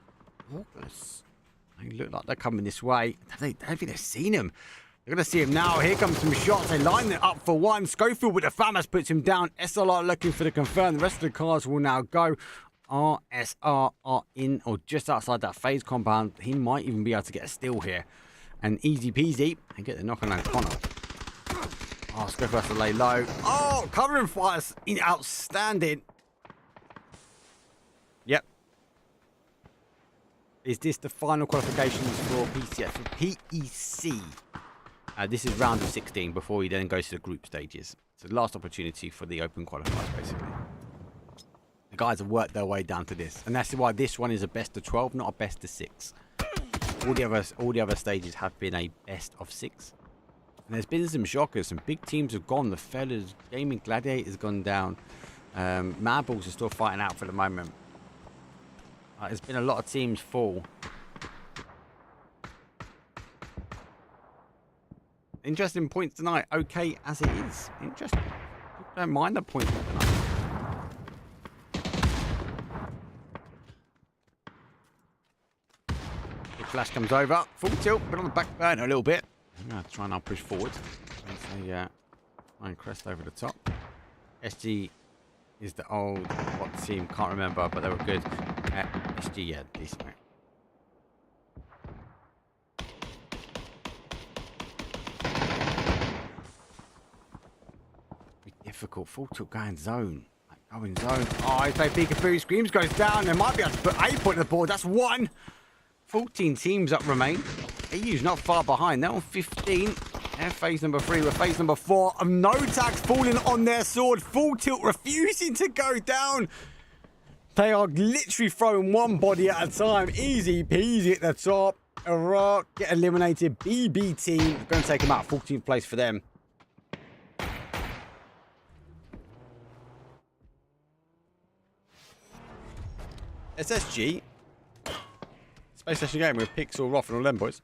August. They look like they're coming this way. I don't think they've seen him. They're going to see him now. Here comes some shots. They line it up for 1. Schofield with the FAMAS puts him down. SLR looking for the confirm. The rest of the cars will now go. RSR are in or just outside that phase compound. He might even be able to get a steal here. And easy peasy. And get the knock on Connor. Oh, Schofield has to lay low. Oh, covering fires. Outstanding. Yep. Is this the final qualifications for PCF? For PEC. This is round of 16 before he then goes to the group stages. It's the last opportunity for the open qualifiers, basically. The guys have worked their way down to this. And that's why this one is a best of 12, not a best of 6. All the other stages have been a best of 6. And there's been some shockers. Some big teams have gone. The Fellas, Gaming Gladiator has gone down. Mad Bulls are still fighting out for the moment. There's been a lot of teams fall. Interesting points tonight. Okay as it is. Interesting. Don't mind the points tonight. Big flash comes over. Full tilt, but on the back burner a little bit. I'm going to try and now push forward. Try and crest over the top. SG is the old what team? Can't remember, but they were good. SG, yeah, decent, mate. Difficult. Full tilt going zone. Going zone. Oh, he's played Peekaboo. Screams goes down. They might be able to put a point on the board. That's 1. 14 teams up remain. EU's not far behind. They're on 15. They're phase number 3. We're phase number 4. Of no tags falling on their sword. Full tilt refusing to go down. They are literally throwing 1 body at a time. Easy peasy at the top. Iraq get eliminated. BB team. Going to take them out. 14th place for them. SSG. Space Station Game with Pixel, Roth and all them boys.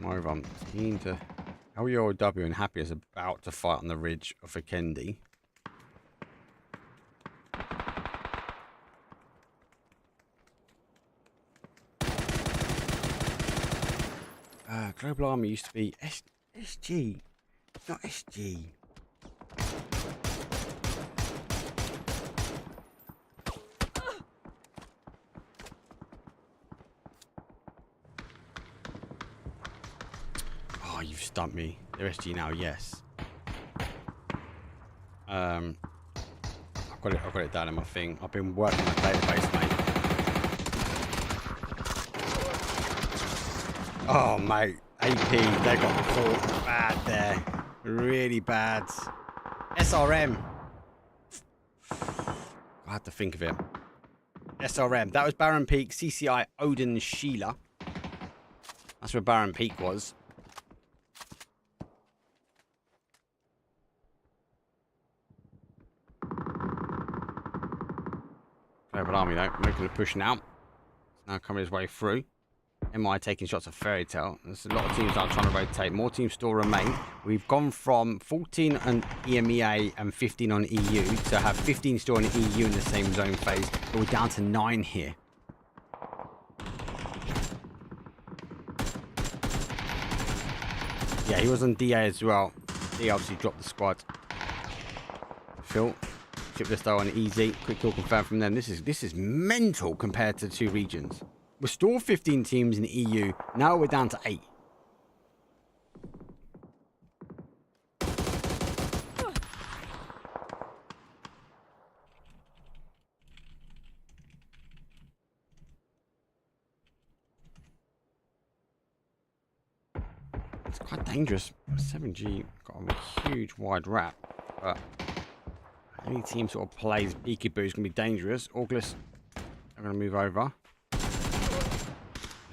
Over. I'm keen to LUOW and Happy is about to fight on the ridge of Vikendi. Global Army used to be SG, not SG. Oh, you've stumped me. They're SG now, yes. I've got it down in my thing. I've been working on the database, mate. Oh, mate. AP, they got caught bad there. Really bad. SRM. I had to think of it. SRM. That was Baron Peak, CCI, Odin, Sheila. That's where Baron Peak was. Global Army, though, making a push now. It's now coming his way through. MI taking shots at Fairy Tale. There's a lot of teams that are trying to rotate. More teams still remain. We've gone from 14 on EMEA and 15 on EU to have 15 still on EU in the same zone phase. But we're down to 9 here. Yeah, he was on DA as well. He obviously dropped the squad. Phil. Chip this though on easy. Quick kill confirmed from them. This is mental compared to 2 regions. We're still 15 teams in the EU. Now we're down to 8. It's quite dangerous. 7G got a huge wide wrap, but any team sort of plays peekaboo is going to be dangerous. August are going to move over.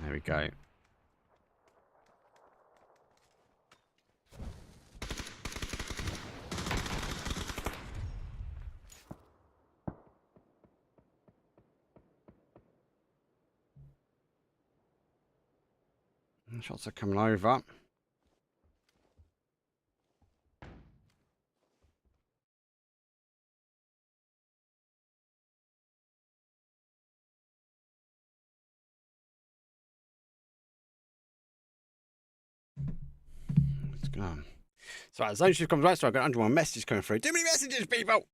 There we go. And shots are coming over. So right, zone shift comes right, so I've got 101 messages coming through. Too many messages, people!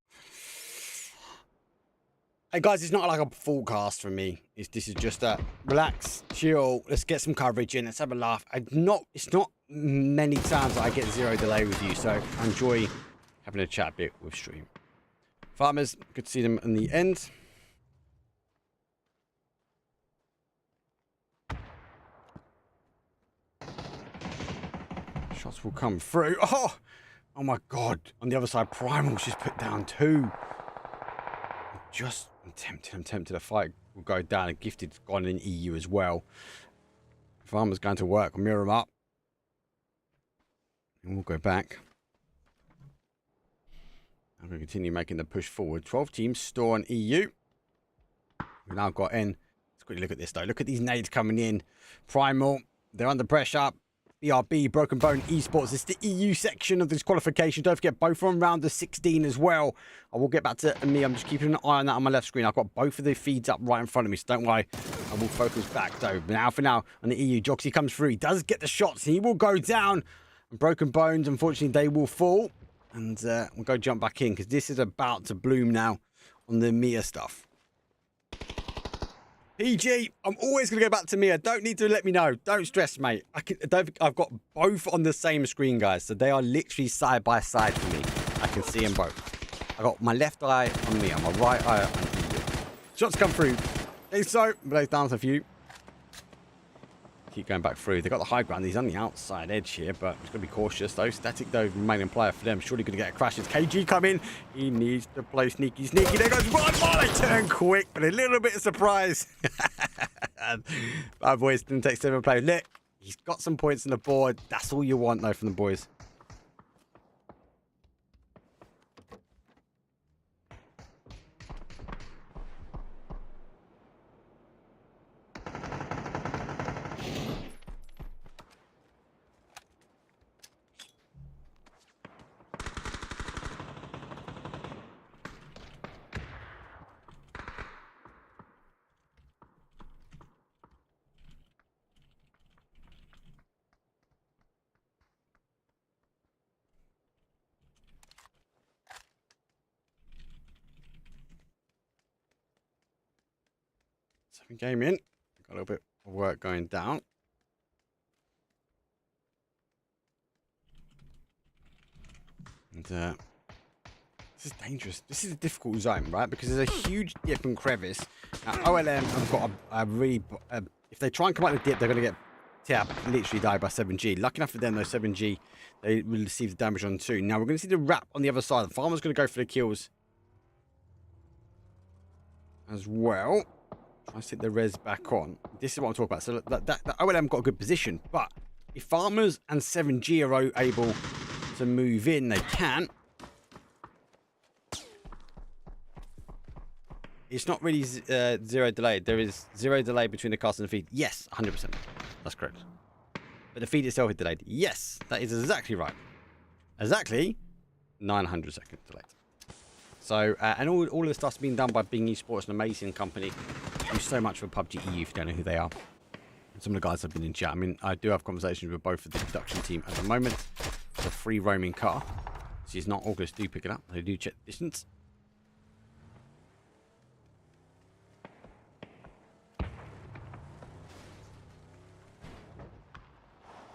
Hey guys, it's not like a full cast from me. This is just a relax, chill, let's get some coverage in, let's have a laugh. It's not many times that I get 0 delay with you, so I enjoy having a chat a bit with stream. Farmers, good to see them in the end. Shots will come through. Oh my god. On the other side, Primal's just put down 2. I'm tempted. The fight will go down. And Gifted's gone in EU as well. Farmer's going to work. I'll mirror him up. And we'll go back. I'm going to continue making the push forward. 12 teams still on EU. We've now got in. Let's quickly look at this though. Look at these nades coming in. Primal, they're under pressure. BRB, Broken Bone Esports. It's the EU section of this qualification. Don't forget, both on round of 16 as well. I will get back to me. I'm just keeping an eye on that on my left screen. I've got both of the feeds up right in front of me, so don't worry. I will focus back, though. But for now, on the EU, Joxy comes through. He does get the shots. He will go down. And Broken Bones, unfortunately, they will fall. And we'll go jump back in, because this is about to bloom now on the Mia stuff. PG, I'm always going to go back to Mia. Don't need to let me know. Don't stress, mate. I've got both on the same screen, guys. So they are literally side by side for me. I can see them both. I got my left eye on Mia, my right eye on PG. Shots come through. So, blaze down a few. Keep going back through. They've got the high ground. He's on the outside edge here, but he's going to be cautious, though. Static, though, remaining player for them. Surely going to get a crash. It's KG coming. He needs to play sneaky. There goes one. Oh, they turn quick, but a little bit of surprise. Bad boys didn't take 7 players. Look, He's got some points on the board. That's all you want, though, from the boys. Second game in. Got a little bit of work going down. And this is dangerous. This is a difficult zone, right? Because there's a huge dip and crevice. Now, OLM have got a really... if they try and come out of the dip, they're going to get tapped, literally die by 7G. Lucky enough for them, though, 7G, they will receive the damage on 2. Now, we're going to see the wrap on the other side. The farmer's going to go for the kills as well. Try to sit the res back on. This is what I'm talking about. So that OLM got a good position, but if farmers and 7G are able to move in, they can. It's not really zero delay. There is zero delay between the cast and the feed. Yes, 100%. That's correct. But the feed itself is delayed. Yes, that is exactly right. Exactly 900 seconds delayed. So, and all of the stuff's been done by Bing Esports, an amazing company. Do so much for PUBG EU if you don't know who they are. Some of the guys have been in chat. I mean, I do have conversations with both of the production team at the moment. It's a free roaming car. She's not August. Do pick it up. They do check the distance.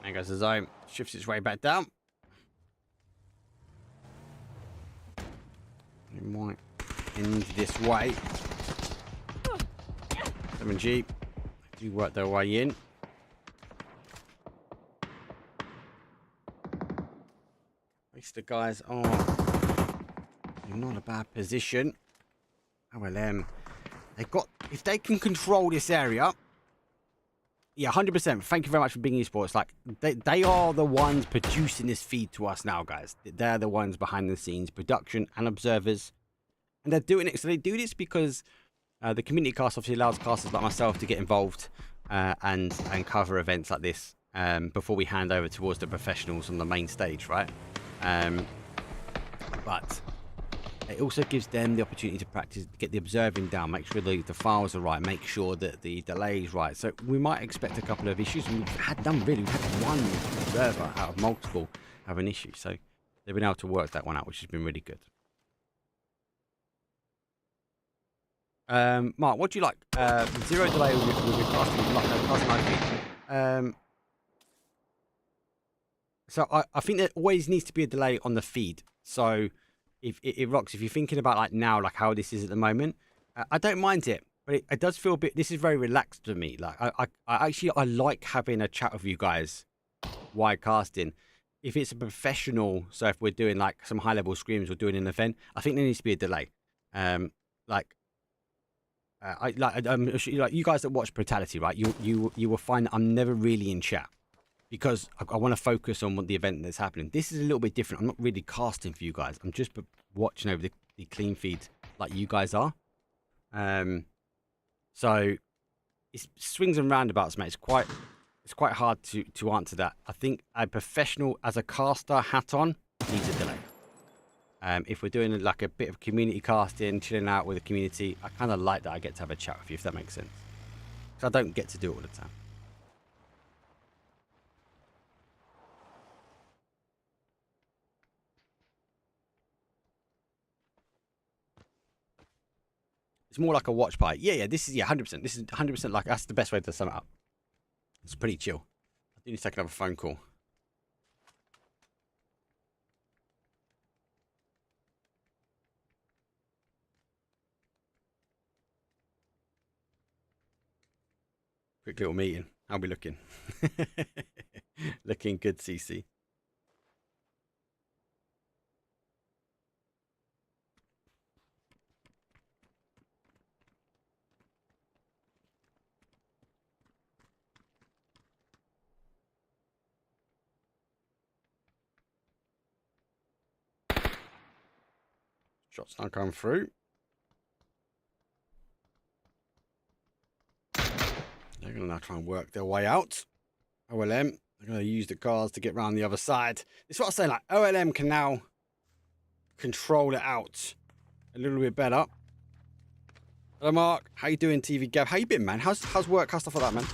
There goes the zone. Shifts its way back down. It might end this way. 7G. They do work their way in. At least the guys are in not a bad position. OLM. They've got, if they can control this area. Yeah, 100%. Thank you very much for Bing Esports. Like, they are the ones producing this feed to us now, guys. They're the ones behind the scenes, production and observers. And they're doing it. So they do this because the community cast obviously allows casters like myself to get involved and cover events like this before we hand over towards the professionals on the main stage, right? But it also gives them the opportunity to practice, get the observing down, make sure the files are right, make sure that the delay is right. So we might expect a couple of issues. And we've had one observer out of multiple have an issue. So they've been able to work that one out, which has been really good. Mark, what do you like? Zero delay with your casting. So I think there always needs to be a delay on the feed. So if it rocks, if you're thinking about like now, like how this is at the moment, I don't mind it, but it does feel a bit. This is very relaxed for me. Like I actually like having a chat with you guys while casting. If it's a professional, so if we're doing like some high level scrims or doing an event, I think there needs to be a delay. Like you guys that watch Brutality, right? You will find that I'm never really in chat because I want to focus on what the event that's happening. This is a little bit different. I'm not really casting for you guys. I'm just watching over the clean feed like you guys are. So it's swings and roundabouts, mate. It's quite hard to answer that. I think a professional as a caster hat on needs a delay. If we're doing like a bit of community casting, chilling out with the community, I kind of like that I get to have a chat with you, if that makes sense. Because I don't get to do it all the time. It's more like a watch party. Yeah, this is 100%. This is 100% like, that's the best way to sum it up. It's pretty chill. I do need to take another phone call. Quick little meeting. How we looking? Looking good, CC. Shots now coming through. They're going to now try and work their way out. OLM, they're going to use the cars to get around the other side. This is what I say, like, OLM can now control it out a little bit better. Hello, Mark. How you doing, TV Gav? How you been, man? How's work? How's stuff like that, man?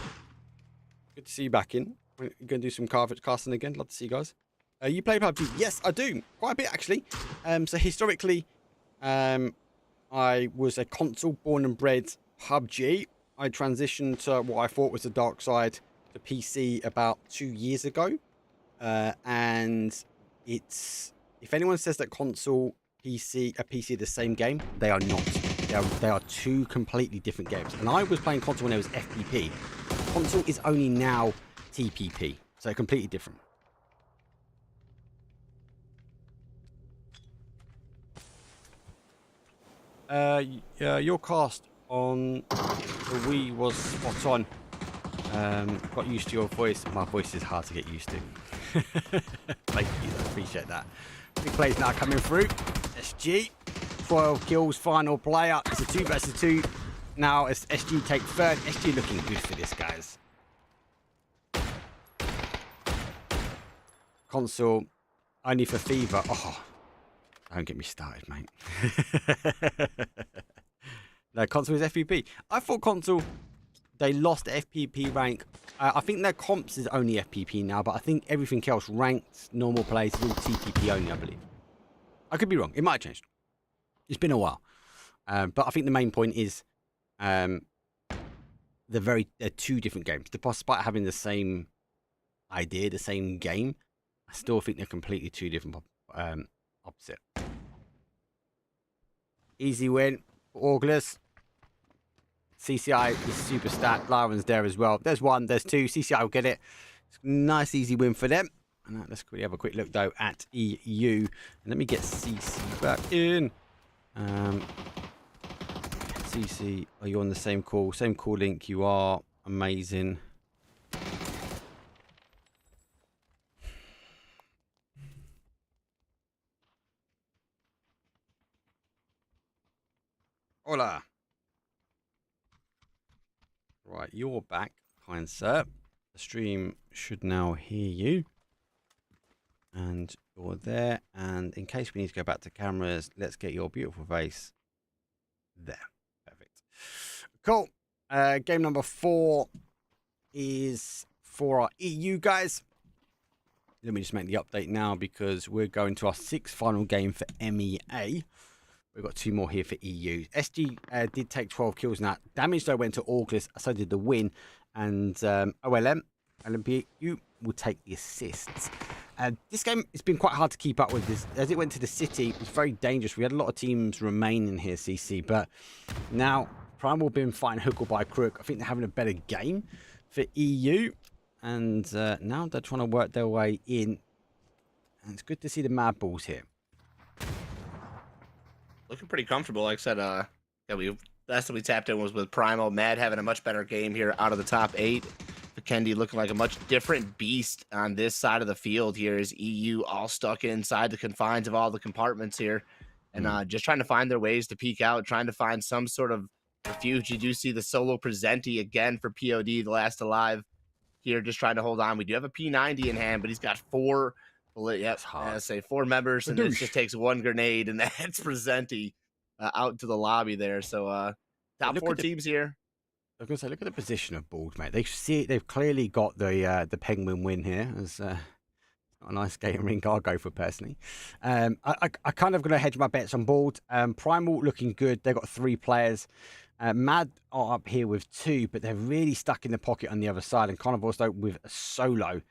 Good to see you back in. We're going to do some casting again. Love to see you guys. You play PUBG? Yes, I do. Quite a bit, actually. So historically, I was a console born and bred PUBG. I transitioned to what I thought was the dark side to PC about 2 years ago. And it's, if anyone says that console, PC are the same game, they are not. They are two completely different games. And I was playing console when there was FPP. Console is only now TPP. So completely different. Your cast on the Wii was spot on. Got used to your voice. My voice is hard to get used to. Thank you, I appreciate that. Big plays now coming through. SG, 12 kills, final player. It's a 2 versus 2. Now as SG take third. SG looking good for this, guys. Console, only for Fever. Oh, don't get me started, mate. No, console is FPP. I thought console, they lost the FPP rank. I think their comps is only FPP now, but I think everything else, ranked, normal plays, is all TPP only, I believe. I could be wrong. It might have changed. It's been a while. But I think the main point is they're two different games. Despite having the same idea, the same game, I still think they're completely two different opposite. Easy win for August. CCI is super stat. Lyron's there as well. There's one, there's two. CCI will get it. It's a nice, easy win for them. And let's quickly have a quick look, though, at EU. And let me get CC back in. CC, are you on the same call? Same call link. You are. Amazing. Hola. Right, you're back, kind sir. The stream should now hear you. And you're there. And in case we need to go back to cameras, let's get your beautiful face there. Perfect. Cool. Game number 4 is for our EU guys. Let me just make the update now because we're going to our 6th final game for MEA. We've got 2 more here for EU. SG did take 12 kills now. Damage, though, went to August. So did the win. And OLM, you will take the assists. This game, it's been quite hard to keep up with. This. As it went to the city, it was very dangerous. We had a lot of teams remaining here, CC. But now, Primal been fighting hook or by crook. I think they're having a better game for EU. And now they're trying to work their way in. And it's good to see the Mad Balls here. Looking pretty comfortable. Like I said, last time we tapped in was with Primal. Mad having a much better game here out of the top 8. Kendi looking like a much different beast on this side of the field here as EU all stuck inside the confines of all the compartments here. And just trying to find their ways to peek out, trying to find some sort of refuge. You do see the solo presentee again for POD, the last alive here, just trying to hold on. We do have a P90 in hand, but he's got 4... Yep, I say 4 members, and it just takes 1 grenade, and that's Presenti out to the lobby there. So top 4 teams here. I was gonna say, look at the position of Bald, mate. They've clearly got the Penguin win here. As not a nice game ring I'll go for personally. I kind of gonna hedge my bets on Bald. Primal looking good. They've got 3 players. Mad are up here with 2, but they're really stuck in the pocket on the other side, and kind of also with a solo.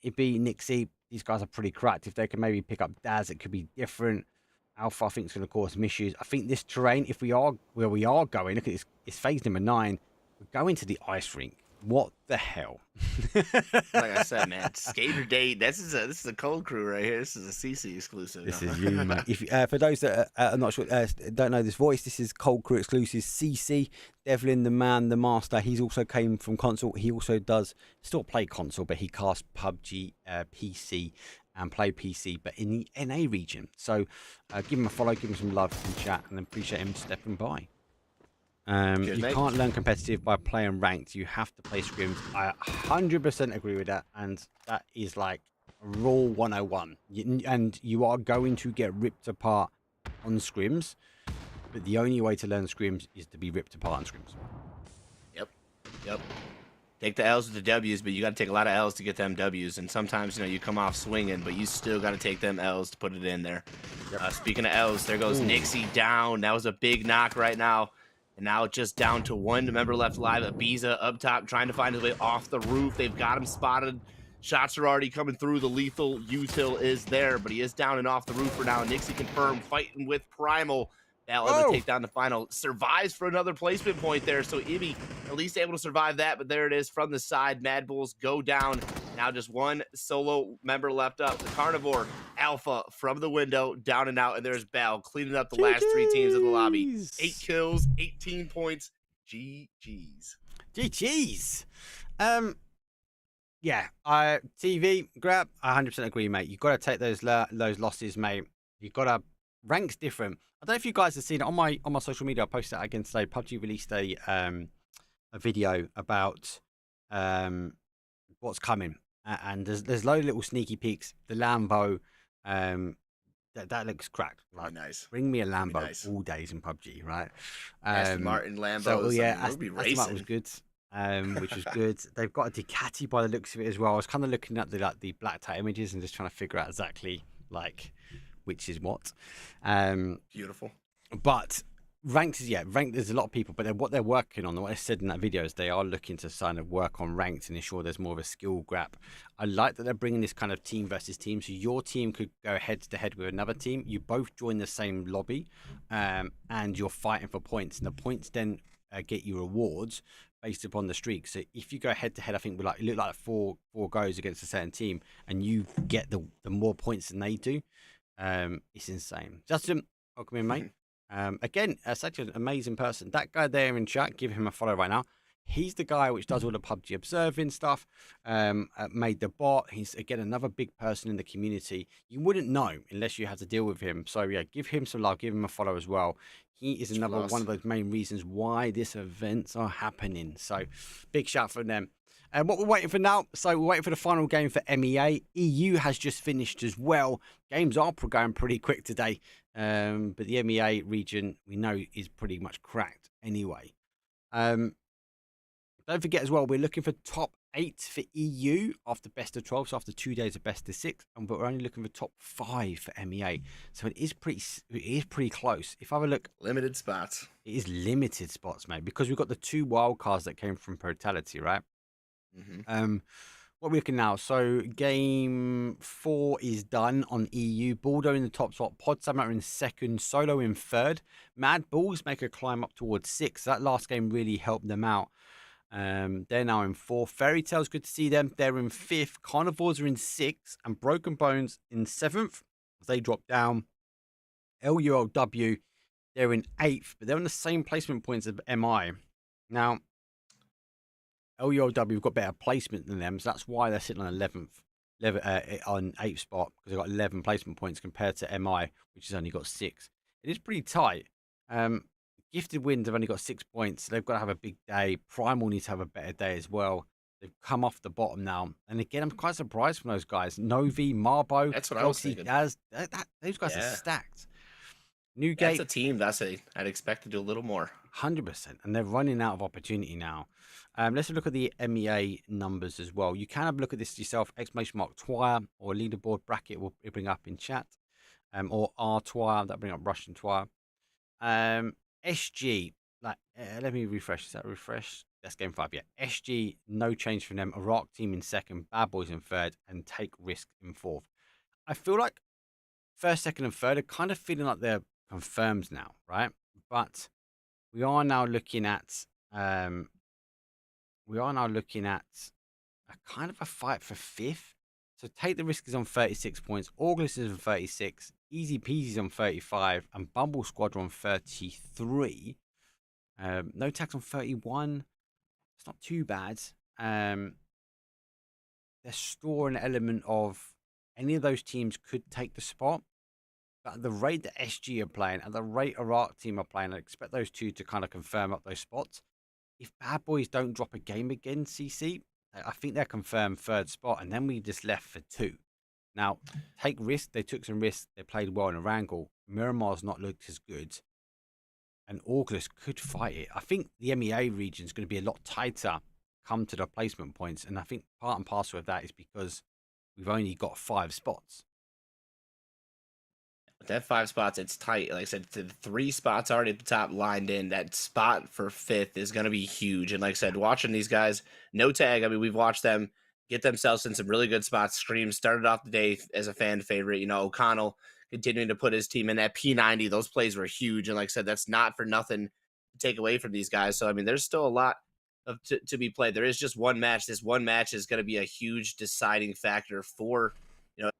It'd be Nixie. These guys are pretty cracked. If they can maybe pick up Daz, it could be different. Alpha, I think, is going to cause some issues. I think this terrain, if we are where we are going, look at this, it's phase number 9. We're going to the ice rink. What the hell? Like I said, man, Skater Date. This is a cold crew right here. This is a CC exclusive. This is you, mate. If for those that are not sure, don't know this voice, this is Cold Crew exclusive. CC, Devlin, the man, the master. He's also came from console. He also does still play console, but he casts PUBG PC and play PC, but in the NA region. So give him a follow, give him some love in chat, and appreciate him stepping by. You can't learn competitive by playing ranked. You have to play scrims. I 100% agree with that, and that is like rule 101. And you are going to get ripped apart on scrims, but the only way to learn scrims is to be ripped apart on scrims. Yep. Take the L's with the W's, but you got to take a lot of L's to get them W's. And sometimes, you come off swinging, but you still got to take them L's to put it in there. Yep. Speaking of L's, there goes Nixie down. That was a big knock right now. And now just down to one member left alive. Ibiza up top trying to find his way off the roof. They've got him spotted. Shots are already coming through. The lethal util is there, but he is down and off the roof for now. Nixie confirmed fighting with Primal. That'll ever take down the final. Survives for another placement point there. So Ibby at least able to survive that. But there it is from the side. Mad Bulls go down. Now just one solo member left up. The Carnivore Alpha from the window, down and out. And there's Bell cleaning up the last three teams in the lobby. 8 kills, 18 points. GG's. GG's. Yeah, TV, grab, I 100% agree, mate. You've got to take those losses, mate. You've got to, rank's different. I don't know if you guys have seen it on my social media. I posted that again today. PUBG released a video about what's coming, and there's loads of little sneaky peeks. The Lambo, that looks cracked. Like, nice. Bring me a Lambo all days in PUBG, right? Aston Martin Lambos. So, yeah, Aston Martin was good. Which was good. They've got a Ducati by the looks of it as well. I was kind of looking at the black tie images and just trying to figure out exactly like which is what. Beautiful. But ranked is ranked. There's a lot of people, but what they're working on, what I said in that video, is they are looking to kind of work on ranked and ensure there's more of a skill grab. I like that they're bringing this kind of team versus team, so your team could go head to head with another team. You both join the same lobby, and you're fighting for points, and the points then get you rewards based upon the streak. So if you go head to head, I think we look like four goes against a certain team, and you get the more points than they do. It's insane. Justin, welcome in, mate. Again, such an amazing person. That guy there in chat, give him a follow right now. He's the guy which does all the PUBG observing stuff. Made the bot. He's again another big person in the community. You wouldn't know unless you had to deal with him. So yeah, give him some love. Give him a follow as well. He is another one of those main reasons why these events are happening. So big shout for them. And what we're waiting for now, so we're waiting for the final game for MEA. EU has just finished as well. Games are going pretty quick today. But the MEA region, we know, is pretty much cracked anyway. Don't forget as well, we're looking for top 8 for EU after best of 12, so after 2 days of best of 6, but we're only looking for top 5 for MEA. So it is pretty close. If I have a look, limited spots. It is limited spots, mate, because we've got the 2 wild cards that came from Brutality, right? What are we looking now? So game 4 is done on EU. Baldo in the top spot. Podsamer in second. Solo in third. Mad Bulls make a climb up towards 6. That last game really helped them out. They're now in 4th. Fairy Tale's good to see them. They're in 5th. Carnivores are in 6th. And Broken Bones in 7th. They drop down. LULW, they're in 8th. But they're on the same placement points as MI. Now, LULW have got better placement than them, so that's why they're sitting on 11th, on 8th spot, because they've got 11 placement points compared to MI, which has only got 6. It is pretty tight. Gifted Winds have only got 6 points, so they've got to have a big day. Primal needs to have a better day as well. They've come off the bottom now, and again, I'm quite surprised from those guys. Novi, Marbo, that's what I was thinking. Those guys are stacked. Newgate, that's a team I'd expect to do a little more. 100%, and they're running out of opportunity now. Let's look at the MEA numbers as well. You can have a look at this yourself. Exclamation mark Twire or leaderboard bracket will bring up in chat, or R Twire, that bring up Russian Twire. SG, let me refresh. Is that refresh? That's game 5. Yeah, SG, no change from them. Iraq team in 2nd, Bad Boys in 3rd, and Take Risk in 4th. I feel like 1st, 2nd, and 3rd are kind of feeling like they're confirmed now, right? But we are now looking at a kind of a fight for 5th. So Take the Risk is on 36 points, August is on 36, Easy Peasy's on 35, and Bumble Squad are on 33. No Tax on 31. It's not too bad. They're storing an element of any of those teams could take the spot. But at the rate that SG are playing, at the rate Iraq team are playing, I expect those two to kind of confirm up those spots. If Bad Boys don't drop a game again, CC, I think they're confirmed third spot, and then we just left for 2. Now, take risk. They took some risks. They played well in a wrangle. Miramar's not looked as good. And August could fight it. I think the MEA region is going to be a lot tighter come to the placement points. And I think part and parcel of that is because we've only got 5 spots. That 5 spots, it's tight. Like I said, the 3 spots already at the top lined in. That spot for 5th is going to be huge. And like I said, watching these guys, no tag. I mean, we've watched them get themselves in some really good spots. Scream started off the day as a fan favorite. You know, O'Connell continuing to put his team in that P90. Those plays were huge. And like I said, that's not for nothing to take away from these guys. So, I mean, there's still a lot of to be played. There is just one match. This one match is going to be a huge deciding factor for, you know,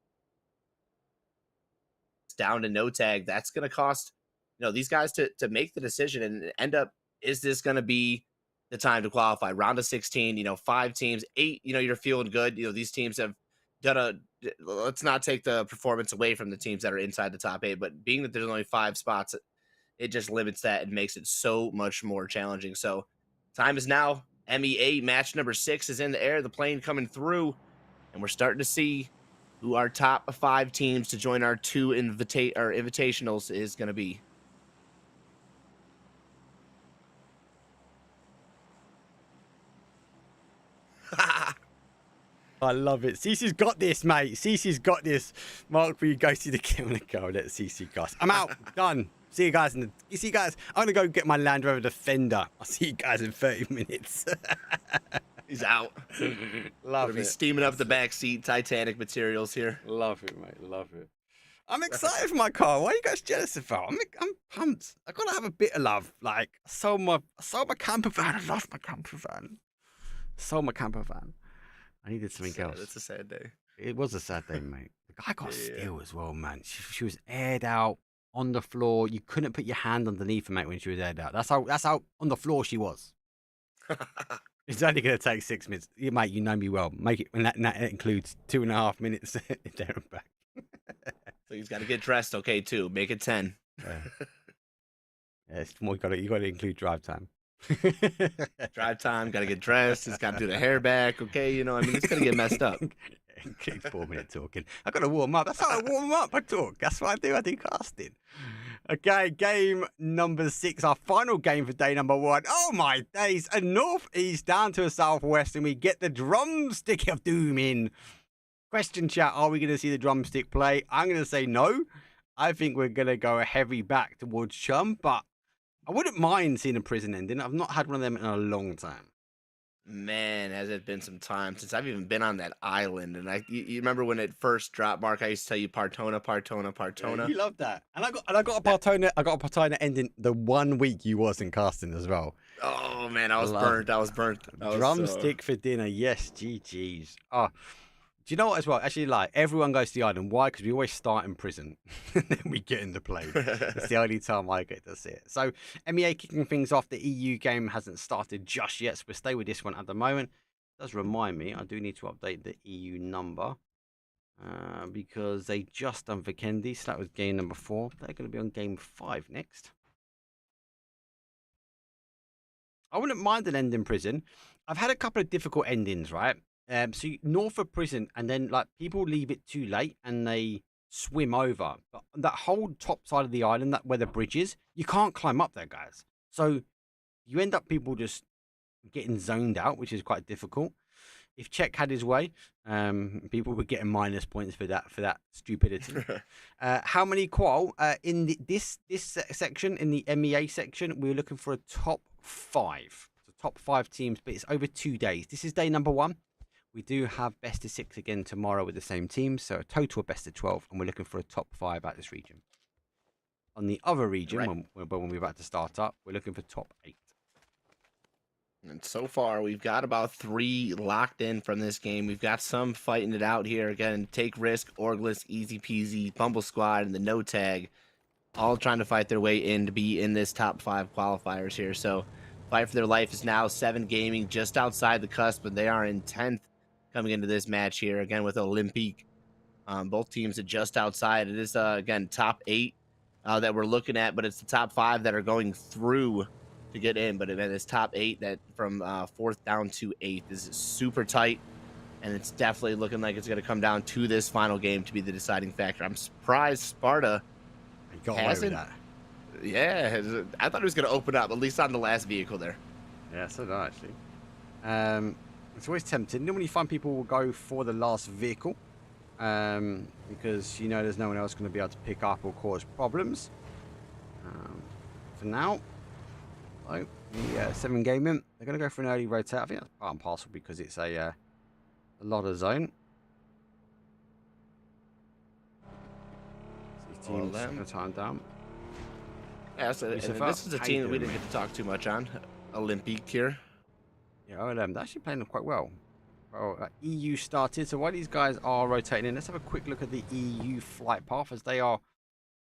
down to no tag. That's going to cost, you know, these guys to make the decision and end up, is this going to be the time to qualify? Round of 16, you know, 5 teams, 8, you know, you're feeling good. You know, these teams have done let's not take the performance away from the teams that are inside the top 8, but being that there's only 5 spots, it just limits that and makes it so much more challenging. So time is now. MEA match number 6 is in the air, the plane coming through, and we're starting to see who our top 5 teams to join our 2 invitationals is going to be. I love it. Cece's got this, mate. Cece's got this. Mark, will you go see the kill and go? Let Cece go. I'm out. Done. See you guys. You see, guys, I'm going to go get my Land Rover Defender. I'll see you guys in 30 minutes. He's out. Love it. Steaming up the back seat, Titanic materials here. Love it, mate. Love it. I'm excited for my car. Why are you guys jealous about? I'm pumped. I gotta have a bit of love. Like, I sold my camper van. I lost my camper van. Sold my camper van. I needed something else. It's a sad day. It was a sad day, mate. The guy got steel as well, man. She was aired out on the floor. You couldn't put your hand underneath her, mate, when she was aired out. That's how on the floor she was. It's only going to take 6 minutes. Mate, you know me well. Make it, and that includes 2.5 minutes there and back. So he's got to get dressed, okay, too. Make it 10. Yeah, it's more, you got to include drive time. Drive time, got to get dressed. He's got to do the hair back, okay? You know, I mean, it's going to get messed up. Include 4-minute talking. I got to warm up. That's how I warm up. I talk. That's what I do. I do casting. Okay, game number 6, our final game for day number 1. Oh my days, a northeast down to a southwest, and we get the drumstick of doom in. Question chat, are we going to see the drumstick play? I'm going to say no. I think we're going to go a heavy back towards Chum, but I wouldn't mind seeing a prison ending. I've not had one of them in a long time. Man, has it been some time since I've even been on that island. And you remember when it first dropped, Mark, I used to tell you Partona. Yeah, you love that. And I got a Partona ending the 1 week you wasn't casting as well. Oh man, I was burnt. Drumstick for dinner. Yes, GG's. Oh, do you know what as well? Actually, like, everyone goes to the island. Why? Because we always start in prison. And then we get in the plane. It's the only time I get to see it. So, MEA kicking things off. The EU game hasn't started just yet, so we'll stay with this one at the moment. It does remind me, I do need to update the EU number. Because they just done Vikendi, so that was game number 4. They're going to be on game 5 next. I wouldn't mind an end in prison. I've had a couple of difficult endings, right? So north of prison, and then like people leave it too late and they swim over. But that whole top side of the island, that where the bridge is, you can't climb up there, guys. So you end up people just getting zoned out, which is quite difficult. If Czech had his way, people were getting minus points for that stupidity. How many qual in this section, in the MEA section? We're looking for a top 5. So top 5 teams, but it's over 2 days. This is day number 1. We do have best of 6 again tomorrow with the same team, so a total of best of 12, and we're looking for a top 5 at this region. On the other region, right, when we're about to start up, we're looking for top 8. And so far, we've got about 3 locked in from this game. We've got some fighting it out here. Again, Take Risk, Orgless, Easy Peasy, Bumble Squad, and the No Tag, all trying to fight their way in to be in this top 5 qualifiers here. So, fight for their life is now 7 Gaming, just outside the cusp, but they are in 10th. Coming into this match here, again with Olympique Both teams are just outside. It is, again, top 8 that we're looking at, but it's the top 5 that are going through to get in. But it's top 8 that from 4th down to 8th. This is super tight, and it's definitely looking like it's going to come down to this final game to be the deciding factor. I'm surprised Sparta got away with that. Yeah, I thought it was going to open up, at least on the last vehicle there. Yeah, so did I, actually. It's always tempting. Normally you find people will go for the last vehicle because you know there's no one else going to be able to pick up or cause problems. For now, so the 7 gaming, they're going to go for an early rotate. I think that's part and parcel because it's a lot of zone. These teams are going to time down. Yeah, so, and this is a team that we didn't get to talk too much on. Olympique here. Yeah, they're actually playing them quite well. Well, EU started, so while these guys are rotating in, let's have a quick look at the EU flight path as they are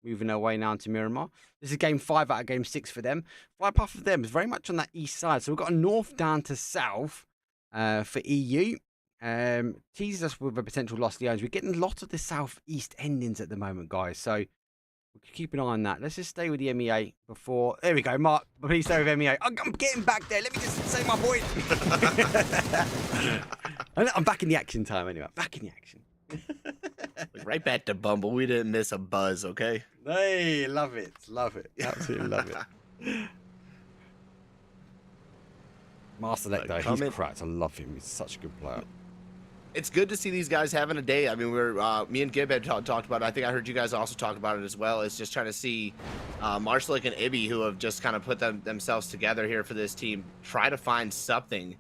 moving their way now to Miramar. This is game 5 out of game 6 for them. Flight path for them is very much on that east side, so we've got a north down to south for EU. Teases us with a potential loss Leones. We're getting a lot of the southeast endings at the moment, guys, so we can keep an eye on that. Let's just stay with the MEA before... There we go, Mark. Please stay with MEA. I'm getting back there. Let me just say my point. I'm back in the action time anyway. Back in the action. Right back to Bumble. We didn't miss a buzz, okay? Hey, love it. Love it. Absolutely love it. Master Deck, though, he's cracked. I love him. He's such a good player. It's good to see these guys having a day. I mean, me and Gib had talked about it. I think I heard you guys also talk about it as well. It's just trying to see Marshalik and Ibby, who have just kind of put themselves together here for this team, try to find something.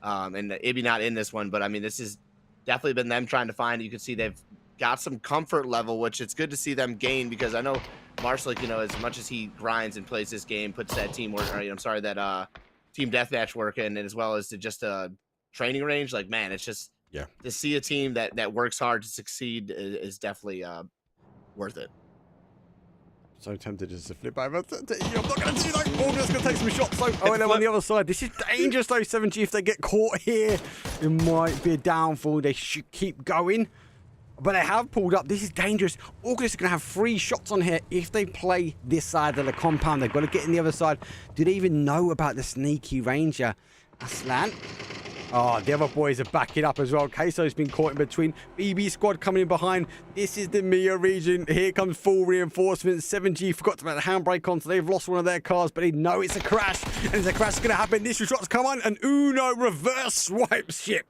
And Ibby not in this one, but I mean, this has definitely been them trying to find. You can see they've got some comfort level, which it's good to see them gain, because I know Marshalik, you know, as much as he grinds and plays this game, puts that team work, or, I'm sorry, that team deathmatch work in, and as well as to just a training range. Like, man, it's just, yeah, to see a team that works hard to succeed is definitely worth it. So tempted just to flip over. I'm not going to do that. Oh, just going to take some shots. So, OLM on the other side. This is dangerous, though, 7G. If they get caught here, it might be a downfall. They should keep going. But they have pulled up. This is dangerous. August are going to have 3 shots on here if they play this side of the compound. They've got to get in the other side. Do they even know about the sneaky ranger? Aslan. Oh, the other boys are backing up as well. Queso's been caught in between. BB squad coming in behind. This is the Mia region. Here comes full reinforcements. 7G forgot to put the handbrake on, so they've lost one of their cars, but they know it's a crash. And it's a crash going to happen. Initial shots come on, and Uno reverse swipe ship.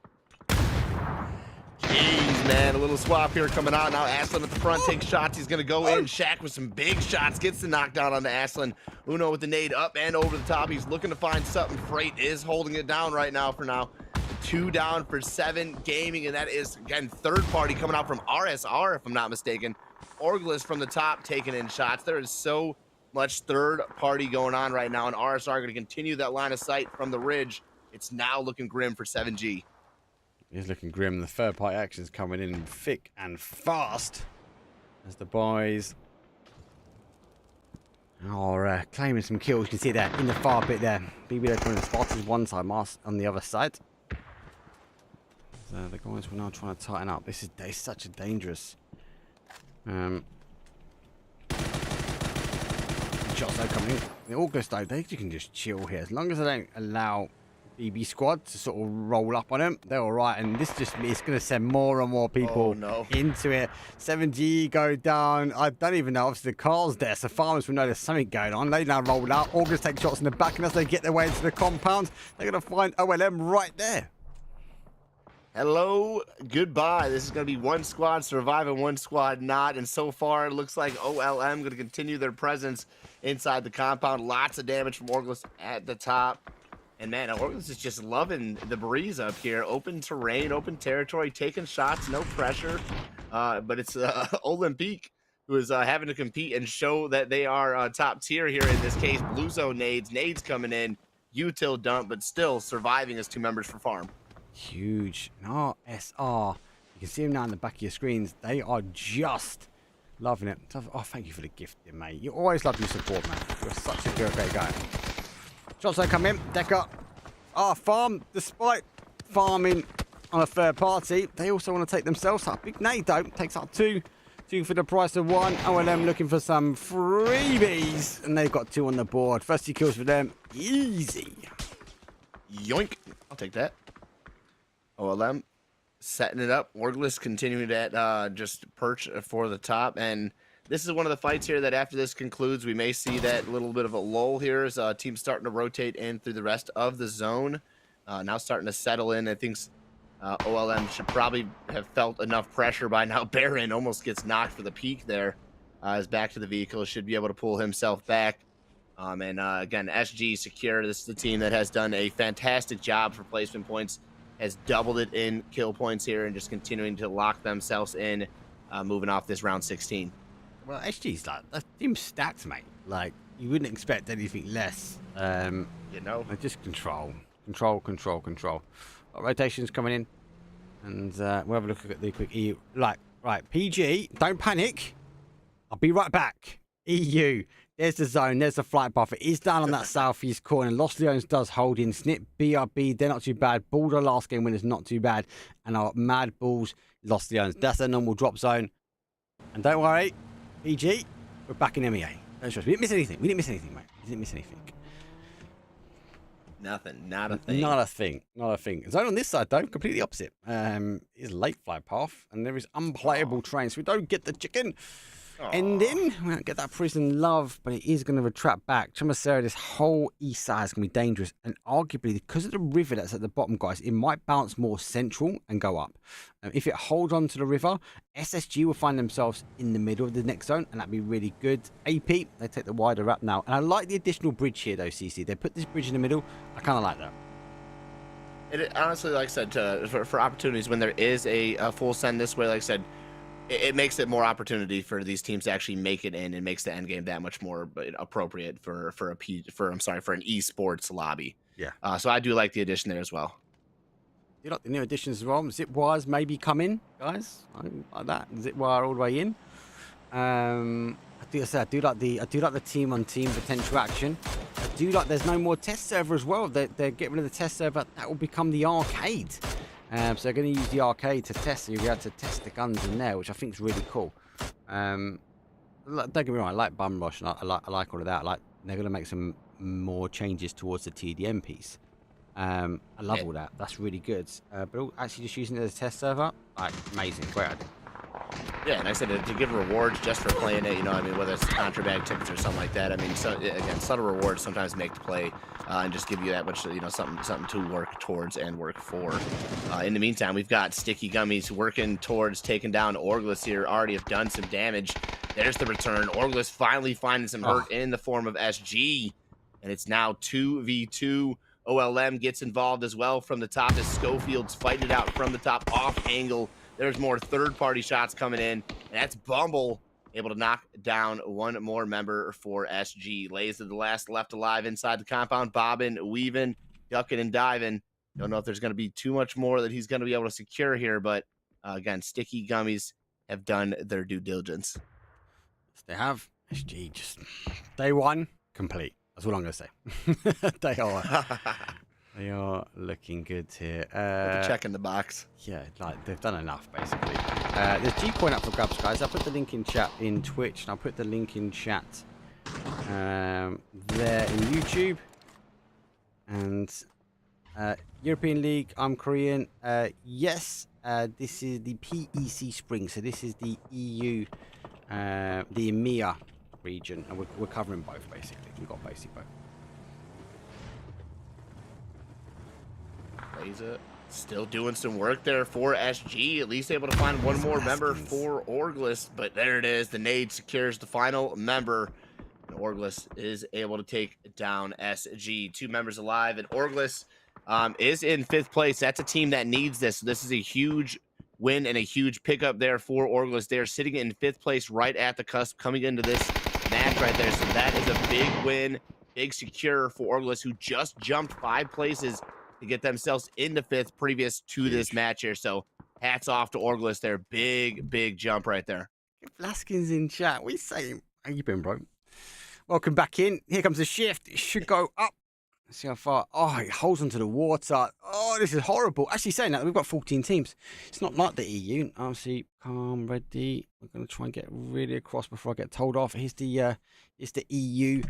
Jeez, man, a little swap here coming out. Now Aslan at the front takes shots. He's going to go in. Shaq with some big shots. Gets the knockdown on the Aslan. Uno with the nade up and over the top. He's looking to find something. Freight is holding it down right now for now. 2 down for 7 gaming, and that is, again, third party coming out from RSR, if I'm not mistaken. Orglis from the top taking in shots. There is so much third party going on right now, and RSR are going to continue that line of sight from the ridge. It's now looking grim for 7G. It's looking grim. The third party action's coming in thick and fast as the boys are claiming some kills. You can see that in the far bit there. BB they're putting the spots is one side, Mars on the other side. So the guys were now trying to tighten up. This is such a dangerous shots are coming in. In August though, you can just chill here as long as they don't allow BB squad to sort of roll up on them. They're all right, and this just it's going to send more and more people into it. 7G go down. I don't even know. Obviously the car's there, so farmers will know there's something going on. They now roll out. August take shots in the back, and as they get their way into the compound, they're going to find OLM right there. Hello, goodbye. This is going to be one squad surviving, one squad not. And so far, it looks like OLM going to continue their presence inside the compound. Lots of damage from Orglis at the top. And man, Orglis is just loving the breeze up here. Open terrain, open territory, taking shots, no pressure. But it's Olympique who is having to compete and show that they are top tier here. In this case, Blue Zone nades coming in, util dump, but still surviving as 2 members for farm. Huge. No, SR. You can see them now in the back of your screens. They are just loving it. Oh, thank you for the gift, mate. You always love your support, man. You're such a great guy. Shots don't come in. Deck up. Oh, farm. Despite farming on a third party. They also want to take themselves up. Big nade, though. Takes up two. Two for the price of one. OLM looking for some freebies. And they've got two on the board. First two kills for them. Easy. Yoink. I'll take that. OLM setting it up. Orgless continuing that just perch for the top. And this is one of the fights here that after this concludes, we may see that little bit of a lull here as teams starting to rotate in through the rest of the zone. Now starting to settle in. I think OLM should probably have felt enough pressure by now. Baron almost gets knocked for the peak there. Is back to the vehicle. Should be able to pull himself back. And again, SG secure. This is the team that has done a fantastic job for placement points. Has doubled it in kill points here and just continuing to lock themselves in, moving off this round 16. Well, SG's like, that team's stacked, mate. Like, you wouldn't expect anything less. You know? Just control. Control. Rotations coming in. And we'll have a look at the quick EU. Like, right, PG, don't panic. I'll be right back. EU. There's the zone. There's the flight path. It is down on that southeast corner. Lost Leones does hold in. Snip, BRB, they're not too bad. Balder last game winners not too bad. And our Mad Bulls, Lost Leones. That's a normal drop zone. And don't worry, PG, we're back in MEA. No stress. We didn't miss anything. We didn't miss anything, mate. We didn't miss anything. Nothing. Not a thing. Not a thing. Not a thing. Zone on this side, though, completely opposite. Is late flight path. And there is unplayable terrain, so we don't get the chicken. Ending. We don't get that prison love, but it is going to retract back. Chamasera, this whole east side is going to be dangerous. And arguably, because of the river that's at the bottom, guys, it might bounce more central and go up. If it holds on to the river, SSG will find themselves in the middle of the next zone, and that'd be really good. AP, they take the wider wrap now. And I like the additional bridge here, though, CC. They put this bridge in the middle. I kind of like that. It honestly, like I said, for opportunities when there is a full send this way, like I said, it makes it more opportunity for these teams to actually make it in and makes the end game that much more appropriate for an esports lobby. Yeah. So I do like the addition there as well. You like the new additions as well? Zip wires maybe come in, guys. I like that. Zip wire all the way in. I do like the team on team potential action. I do like there's no more test server as well. They're getting rid of the test server. That will become the arcade. So they're going to use the arcade to test. So you'll be able to test the guns in there, which I think is really cool. Don't get me wrong, I like Bum Rush, and I like all of that. They're going to make some more changes towards the TDM piece. I love all that. That's really good. But actually just using it as a test server, like, amazing. Great idea. Yeah, and I said to give rewards just for playing it, whether it's contraband tickets or something like that. I mean, so, again, subtle rewards sometimes make the play and just give you that much, something to work towards and work for. In the meantime, we've got Sticky Gummies working towards taking down Orgless here. Already have done some damage. There's the return. Orgless finally finding some hurt in the form of SG, and it's now 2v2. OLM gets involved as well from the top as Schofield's fighting it out from the top off angle. There's more third-party shots coming in, and that's Bumble able to knock down one more member for SG. Lays to the last left alive inside the compound, bobbing, weaving, ducking, and diving. Don't know if there's going to be too much more that he's going to be able to secure here, but again, Sticky Gummies have done their due diligence. Yes, they have. SG just day one complete. That's all I'm going to say. They are looking good here. Check in the box. Yeah, like they've done enough, basically. There's G point up for grabs, guys. I'll put the link in chat in Twitch, and I'll put the link in chat there in YouTube. And European League, I'm Korean. Yes, this is the PEC Spring, so this is the EU, the EMEA region, and we're covering both, basically. We've got basically both. Laser still doing some work there for SG, at least able to find one more member for Orgless, but there it is. The nade secures the final member, and Orgless is able to take down SG. 2 members alive, and Orgless is in 5th place. That's a team that needs this. This is a huge win and a huge pickup there for Orgless. They're sitting in 5th place right at the cusp coming into this match right there, so that is a big win, big secure for Orgless, who just jumped 5 places to get themselves into 5th previous to this match here. So hats off to Orgless there. Big jump right there. Laskin's in chat. We say, how you been, bro? Welcome back in. Here comes the shift. It should go up. Let's see how far. Oh, it holds onto the water. Oh, this is horrible. Actually, saying that, we've got 14 teams. It's not like the EU. RC, calm, ready. We're going to try and get really across before I get told off. Here's the EU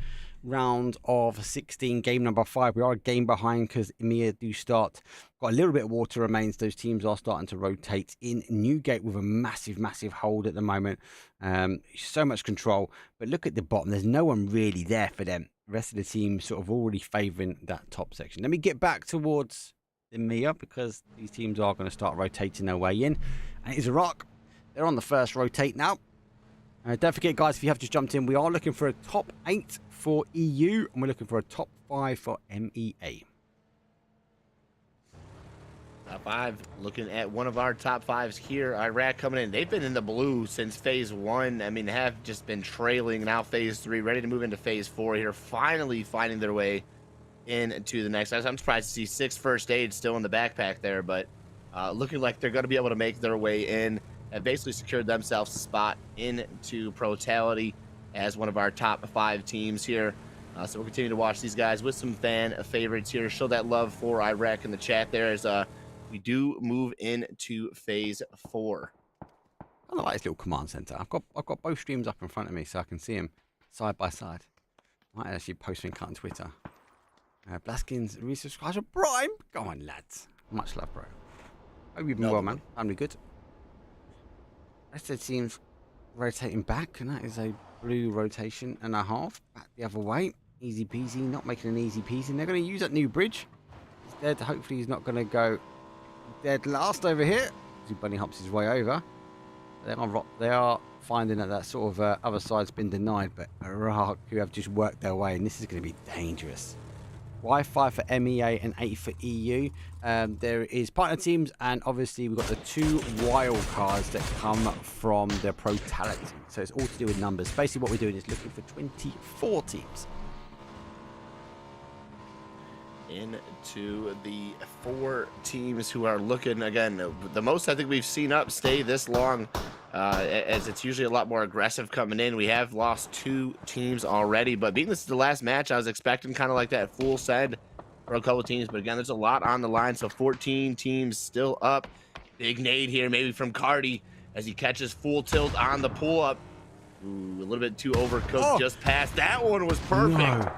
round of 16, game number 5. We are a game behind because EMEA do start. Got a little bit of water remains. Those teams are starting to rotate in Newgate with a massive, massive hold at the moment. So much control. But look at the bottom. There's no one really there for them. The rest of the team sort of already favouring that top section. Let me get back towards EMEA because these teams are going to start rotating their way in. And it is Iraq. They're on the first rotate now. Don't forget, guys, if you have just jumped in, we are looking for a top 8 for EU and we're looking for a top 5 for MEA. Top 5, looking at one of our top 5s here, Iraq coming in. They've been in the blue since phase 1. I mean, have just been trailing. Now phase 3, ready to move into phase 4 here, finally finding their way into the next. I'm surprised to see 6 first aids still in the backpack there, but looking like they're going to be able to make their way in and basically secured themselves a spot into Protality as one of our top 5 teams here. So we'll continue to watch these guys with some fan favorites here. Show that love for Iraq in the chat there as we do move into phase 4. I like this little command center. I've got both streams up in front of me so I can see them side by side. I might actually post link on Twitter. Blaskins resubscribe to Prime. Go on, lads. Much love, bro. Hope you've been well, man. Family good. Rest of the team's rotating back, and that is a blue rotation and a half. Back the other way. Easy peasy. Not making an easy peasy. And they're going to use that new bridge. He's dead. Hopefully he's not going to go dead last over here. He bunny hops his way over. They are finding that sort of other side's been denied, but Iraq, who have just worked their way, and this is going to be dangerous. Wi-Fi for MEA and 8 for EU. There is partner teams, and obviously we've got the 2 wild cards that come from the Protality. So it's all to do with numbers. Basically what we're doing is looking for 24 teams. Into the 4 teams who are looking, again, the most I think we've seen up stay this long, as it's usually a lot more aggressive coming in. We have lost 2 teams already, but being this is the last match, I was expecting kind of like that full send for a couple teams, but again, there's a lot on the line, so 14 teams still up. Big nade here, maybe from Cardi, as he catches full tilt on the pull-up. Ooh, a little bit too overcooked, just past. That one was perfect. No.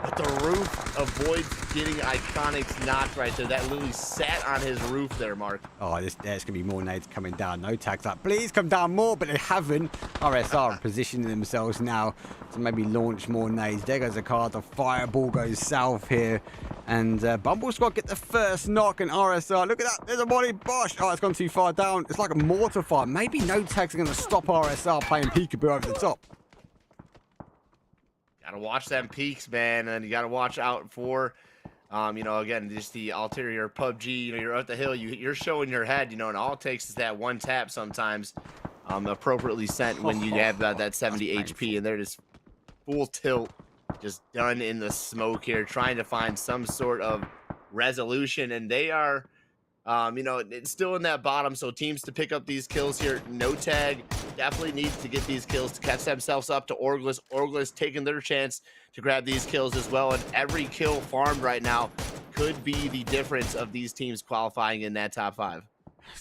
But the roof avoids getting Iconic's knocked right there. That literally sat on his roof there, Mark. Oh, there's going to be more nades coming down. No tags up. Please come down more, but they haven't. RSR are positioning themselves now to maybe launch more nades. There goes a card. The fireball goes south here. And Bumble Squad get the first knock, and RSR, look at that. There's a body. Bosh. Oh, it's gone too far down. It's like a mortar fire. Maybe no tags are going to stop RSR playing peekaboo over the top. Gotta watch them peaks, man, and you gotta watch out for, you know, again, just the ulterior PUBG. You know, you're up the hill, you're showing your head, you know, and all it takes is that one tap sometimes, appropriately sent when you have that 70 HP, and they're just full tilt, just done in the smoke here, trying to find some sort of resolution, and they are, you know, it's still in that bottom, so teams to pick up these kills here. No tag definitely needs to get these kills to catch themselves up to Orglis. Orglis taking their chance to grab these kills as well, and every kill farmed right now could be the difference of these teams qualifying in that top 5.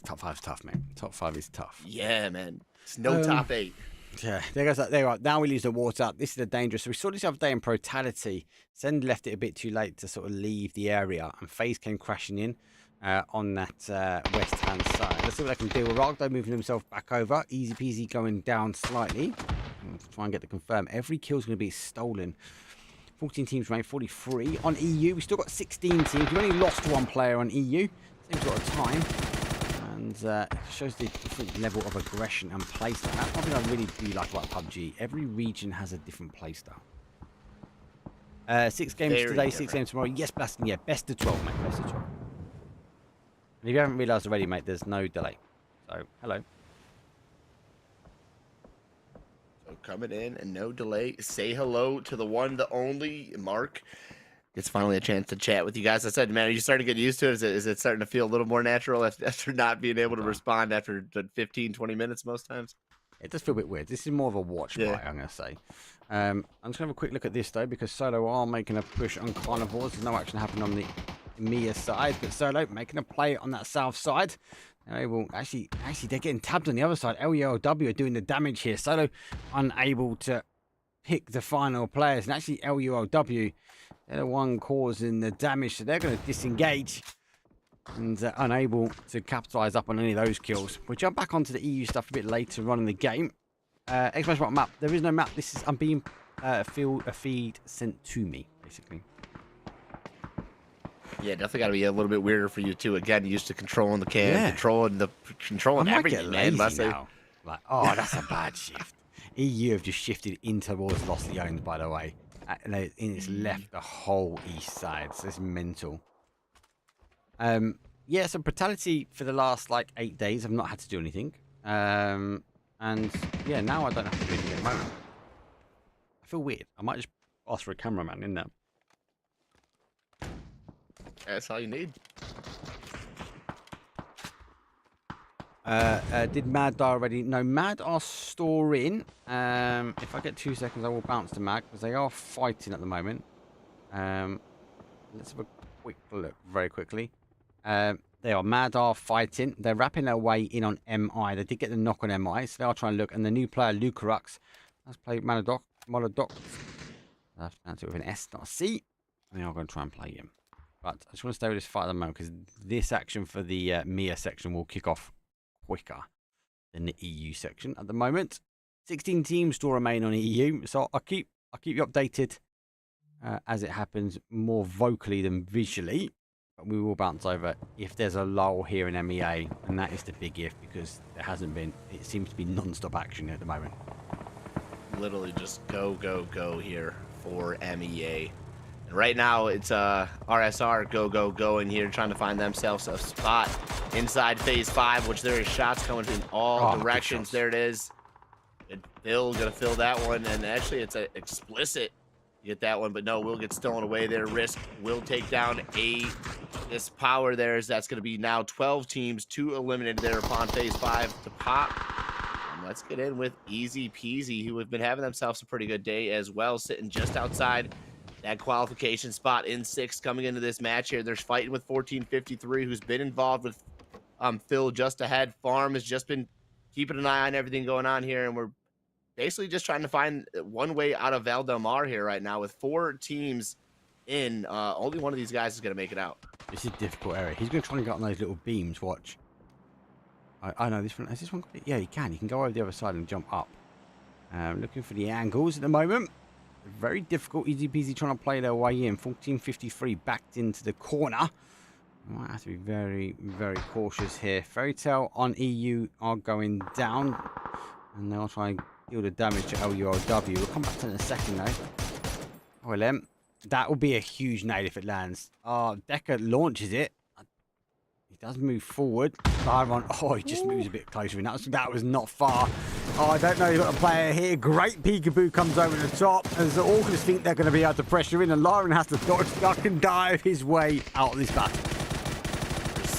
Top 5's tough, man. Top 5 is tough. Yeah, man. It's no top 8. Yeah, there goes that. There you are. Now we lose the water. This is the dangerous. So we saw this other day in Protality. Send left it a bit too late to sort of leave the area, and FaZe came crashing in on that west-hand side. Let's see what they can do. Ragdo moving himself back over. Easy peasy going down slightly. Let's try and get the confirm. Every kill's going to be stolen. 14 teams remain, 43. On EU, we've still got 16 teams. We've only lost 1 player on EU. Same sort of time. And it shows the different level of aggression and playstyle. That's one thing I really do like about PUBG. Every region has a different playstyle. 6 games today, 6 games tomorrow. Yes, Blasting, yeah, best of 12, mate. Best of 12. And if you haven't realised already, mate, there's no delay. So, hello. So coming in and no delay. Say hello to the one, the only Mark. It's finally a chance to chat with you guys. I said, man, are you starting to get used to it? Is it starting to feel a little more natural after not being able to respond after 15, 20 minutes most times? It does feel a bit weird. This is more of a watch Yeah. fight, I'm going to say. I'm just going to have a quick look at this, though, because Solo are making a push on Carnivores. There's no action happening on the Mia side, but Solo making a play on that south side. They're able, actually, they're getting tabbed on the other side. LULW are doing the damage here. Solo unable to pick the final players, and actually LULW, they're the one causing the damage, so they're going to disengage and unable to capitalize up on any of those kills. We'll jump back onto the EU stuff a bit later on in the game. Exclamation mark map. There is no map. This is I'm being a feed sent to me, basically. Yeah, definitely got to be a little bit weirder for you too. Again, used to controlling the cam, controlling everything, man. Now. Like, oh, that's a bad shift. EU have just shifted in towards Los Leones, by the way, and it's left the whole east side. So it's mental. Yeah, so brutality for the last like 8 days. I've not had to do anything. And yeah, now I don't have to do anything at the moment. I feel weird. I might just ask for a cameraman in there. That's all you need. Did Mad die already? No, Mad are storing. If I get 2 seconds, I will bounce to Mad because they are fighting at the moment. Let's have a quick look very quickly. They are Mad are fighting. They're wrapping their way in on MI. They did get the knock on MI, so they are trying to look. And the new player, Lucarux, has played Molodoc. I have to pronounce it with an S, not a C. And they are going to try and play him. But I just want to stay with this fight at the moment because this action for the Mia section will kick off quicker than the EU section at the moment. 16 teams still remain on EU, so I'll keep you updated as it happens, more vocally than visually. But we will bounce over if there's a lull here in MEA, and that is the big if because there hasn't been. It seems to be non-stop action at the moment. Literally just go here for MEA. And right now it's RSR go in here trying to find themselves a spot inside phase 5, which there is shots coming in all directions. There it is. Bill gonna fill that one, and actually it's an explicit. Get that one, but no, will get stolen away there. Risk will take down this power there. That's going to be now 12 teams, 2 eliminated there upon phase 5 to pop. And let's get in with Easy Peasy, who have been having themselves a pretty good day as well, sitting just outside that qualification spot in 6th coming into this match here. They're fighting with 1453, who's been involved with Phil just ahead. Farm has just been keeping an eye on everything going on here, and we're basically just trying to find one way out of Val Del Mar here right now with 4 teams in. Only one of these guys is going to make it out. This is a difficult area. He's going to try and get on those little beams. Watch. I know this one. Is this one? Yeah, he can. He can go over the other side and jump up. Looking for the angles at the moment. Very difficult. Easy peasy trying to play their way in. 1453 backed into the corner. Might have to be very, very cautious here. Fairy Tale on EU are going down. And they'll try and deal the damage to LULW. We'll come back to it in a second, though. Well, that will be a huge nade if it lands. Decker launches it. He does move forward. He just moves a bit closer. That was not far. I don't know. You've got a player here. Great peekaboo comes over the top. As the Orcas think they're going to be able to pressure in, and Lauren has to dodge, duck, and dive his way out of this battle.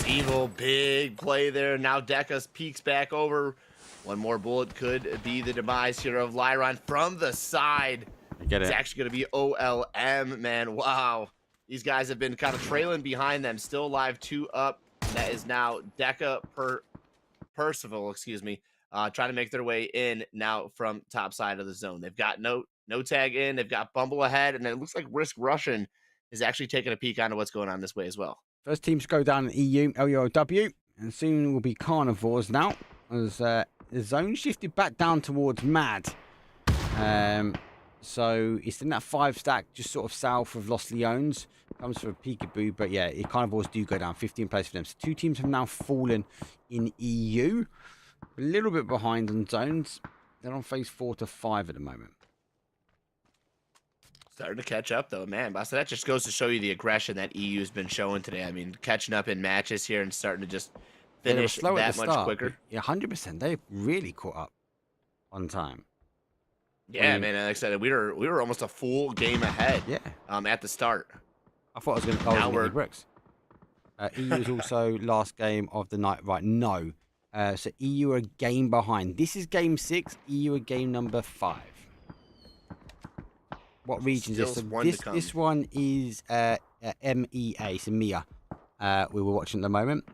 Evil, big play there. Now Deca peeks back over. One more bullet could be the demise here of Lyron from the side. It's actually going to be OLM, man. Wow. These guys have been kind of trailing behind them. Still alive, 2 up. That is now Deca Percival, trying to make their way in now from top side of the zone. They've got no tag in. They've got Bumble ahead, and it looks like Risk Russian is actually taking a peek onto what's going on this way as well. First teams go down in EU, LULW, and soon will be Carnivores now. As the zone shifted back down towards Mad. So it's in that 5 stack just sort of south of Los Leones. Comes for a peekaboo, but yeah, Carnivores do go down. 15 place for them. So 2 teams have now fallen in EU. A little bit behind on zones. They're on phase 4 to 5 at the moment. Starting to catch up, though, man. So that just goes to show you the aggression that EU has been showing today. I mean, catching up in matches here and starting to just finish that much quicker. Yeah, 100%. They really caught up on time. Yeah, man. Like I said, we were almost a full game ahead. Yeah. At the start. I thought I was going to get the bricks. EU is also last game of the night. Right, no. So EU are a game behind. This is game 6. EU are game number 5. What region is this? So this one is MEA, so MIA. We were watching at the moment.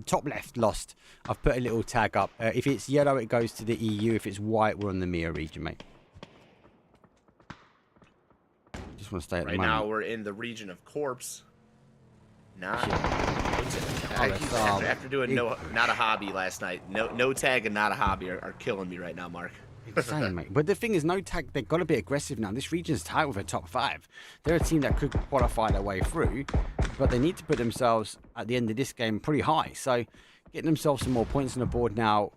Top left, lost. I've put a little tag up. If it's yellow, it goes to the EU. If it's white, we're on the MIA region, mate. Just want to stay at the moment. Right now, we're in the region of corpse. After doing not a hobby last night, no tag and not a hobby are killing me right now, Mark. Insane, mate. But the thing is, no tag, they've got to be aggressive now. This region's tight with a top 5. They're a team that could qualify their way through, but they need to put themselves at the end of this game pretty high. So getting themselves some more points on the board now,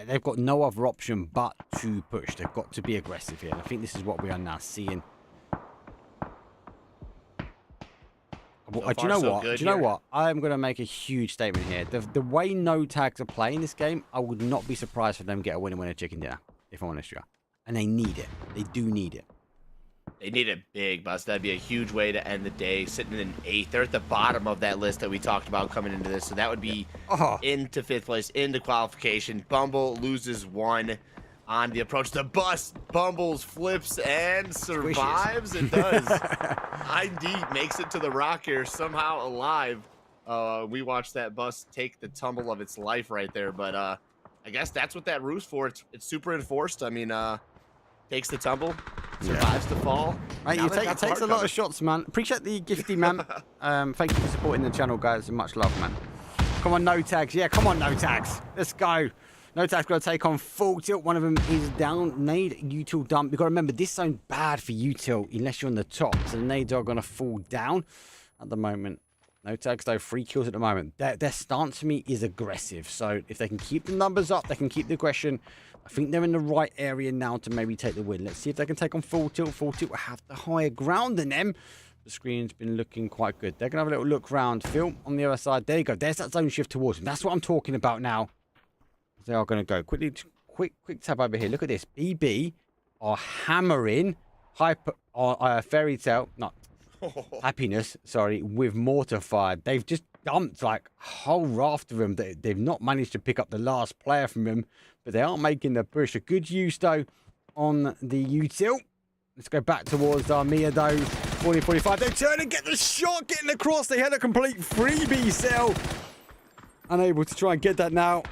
they've got no other option but to push. They've got to be aggressive here. And I think this is what we are now seeing. Do you know what? Do you know what? I'm going to make a huge statement here. The way no tags are playing this game, I would not be surprised for them to get a winner chicken dinner, if I'm honest with you. And they need it. They do need it. They need it big, Bus. That'd be a huge way to end the day, sitting in 8th. They're at the bottom of that list that we talked about coming into this, so that would be into 5th place, into qualification. Bumble loses 1 on the approach. The bus bumbles, flips, and survives. It does. 9 deep, makes it to the rock here, somehow alive. We watched that bus take the tumble of its life right there, but I guess that's what that roof's for. It's super enforced. I mean, takes the tumble, survives the fall. Right, it takes a lot of shots, man. Appreciate the gifty, man. Thank you for supporting the channel, guys, and much love, man. Come on, no tags. Yeah, come on, no tags. Let's go. No tag's got to take on full tilt. One of them is down. Nade, util dump. You've got to remember, this zone's bad for util unless you're on the top. So the nades are going to fall down at the moment. No tags, though. 3 kills at the moment. Their stance to me is aggressive. So if they can keep the numbers up, they can keep the aggression. I think they're in the right area now to maybe take the win. Let's see if they can take on full tilt. Full tilt will have the higher ground than them. The screen's been looking quite good. They're going to have a little look round. Phil on the other side. There you go. There's that zone shift towards them. That's what I'm talking about now. They are going to go quickly. Quick tab over here. Look at this. BB are hammering fairy tale, not happiness. Sorry, with mortar fire. They've just dumped like a whole raft of them. They've not managed to pick up the last player from them, but they are making the push. A good use though on the util. Let's go back towards Armia though. 40-45. They turn and get the shot, getting across. They had a complete freebie cell. Unable to try and get that now.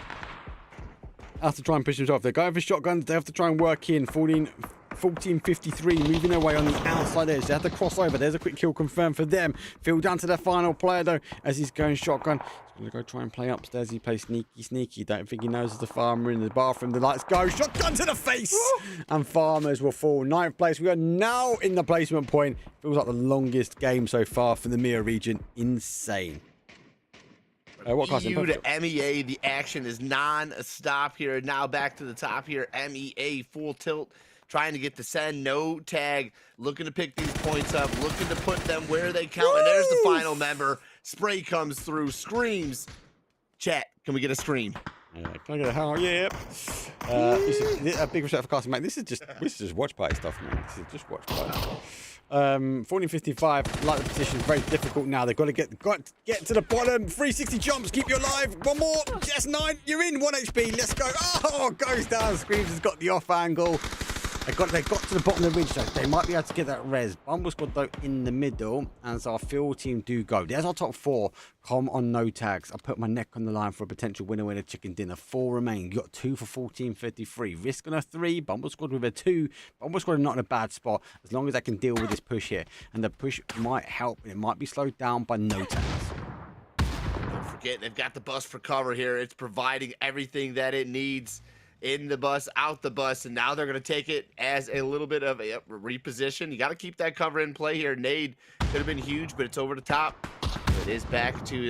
Have to try and push themselves. They're going for shotguns. They have to try and work in. 14-53, moving away on the outside edge. They have to cross over. There's a quick kill confirmed for them. Phil down to their final player, though, as he's going shotgun. He's going to go try and play upstairs. He plays sneaky. Don't think he knows there's a farmer in the bathroom. The lights go. Shotgun to the face! And farmers will fall. 9th place. We are now in the placement point. Feels like the longest game so far for the MIA region. Insane. What EU to MEA, the action is non-stop here. Now back to the top here. MEA, full tilt, trying to get the send, no tag, looking to pick these points up, looking to put them where they count. Woo! And there's the final member. Spray comes through, screams. Chat, can we get a scream? Yeah, can I get a hell? Yeah. A big respect for casting, mate. This is just watch party stuff, man. This is just watch party. 14-55, like the position, very difficult now. They've got to get to the bottom. 360 jumps, keep you alive. One more, yes, 9, you're in. 1 HP, let's go. Oh, goes down. Screams has got the off angle. They got to the bottom of the ridge, though. They might be able to get that res. Bumble Squad, though, in the middle, as our field team do go. There's our top 4. Come on, no tags. I put my neck on the line for a potential winner chicken dinner. 4 remain. You got 2 for 14-53. Risk on a 3. Bumble Squad with a 2. Bumble Squad are not in a bad spot, as long as they can deal with this push here. And the push might help, and it might be slowed down by no tags. Don't forget, they've got the bus for cover here. It's providing everything that it needs. In the bus, out the bus, and now they're going to take it as a little bit of a reposition. You got to keep that cover in play here. Nade could have been huge, but it's over the top. It is back to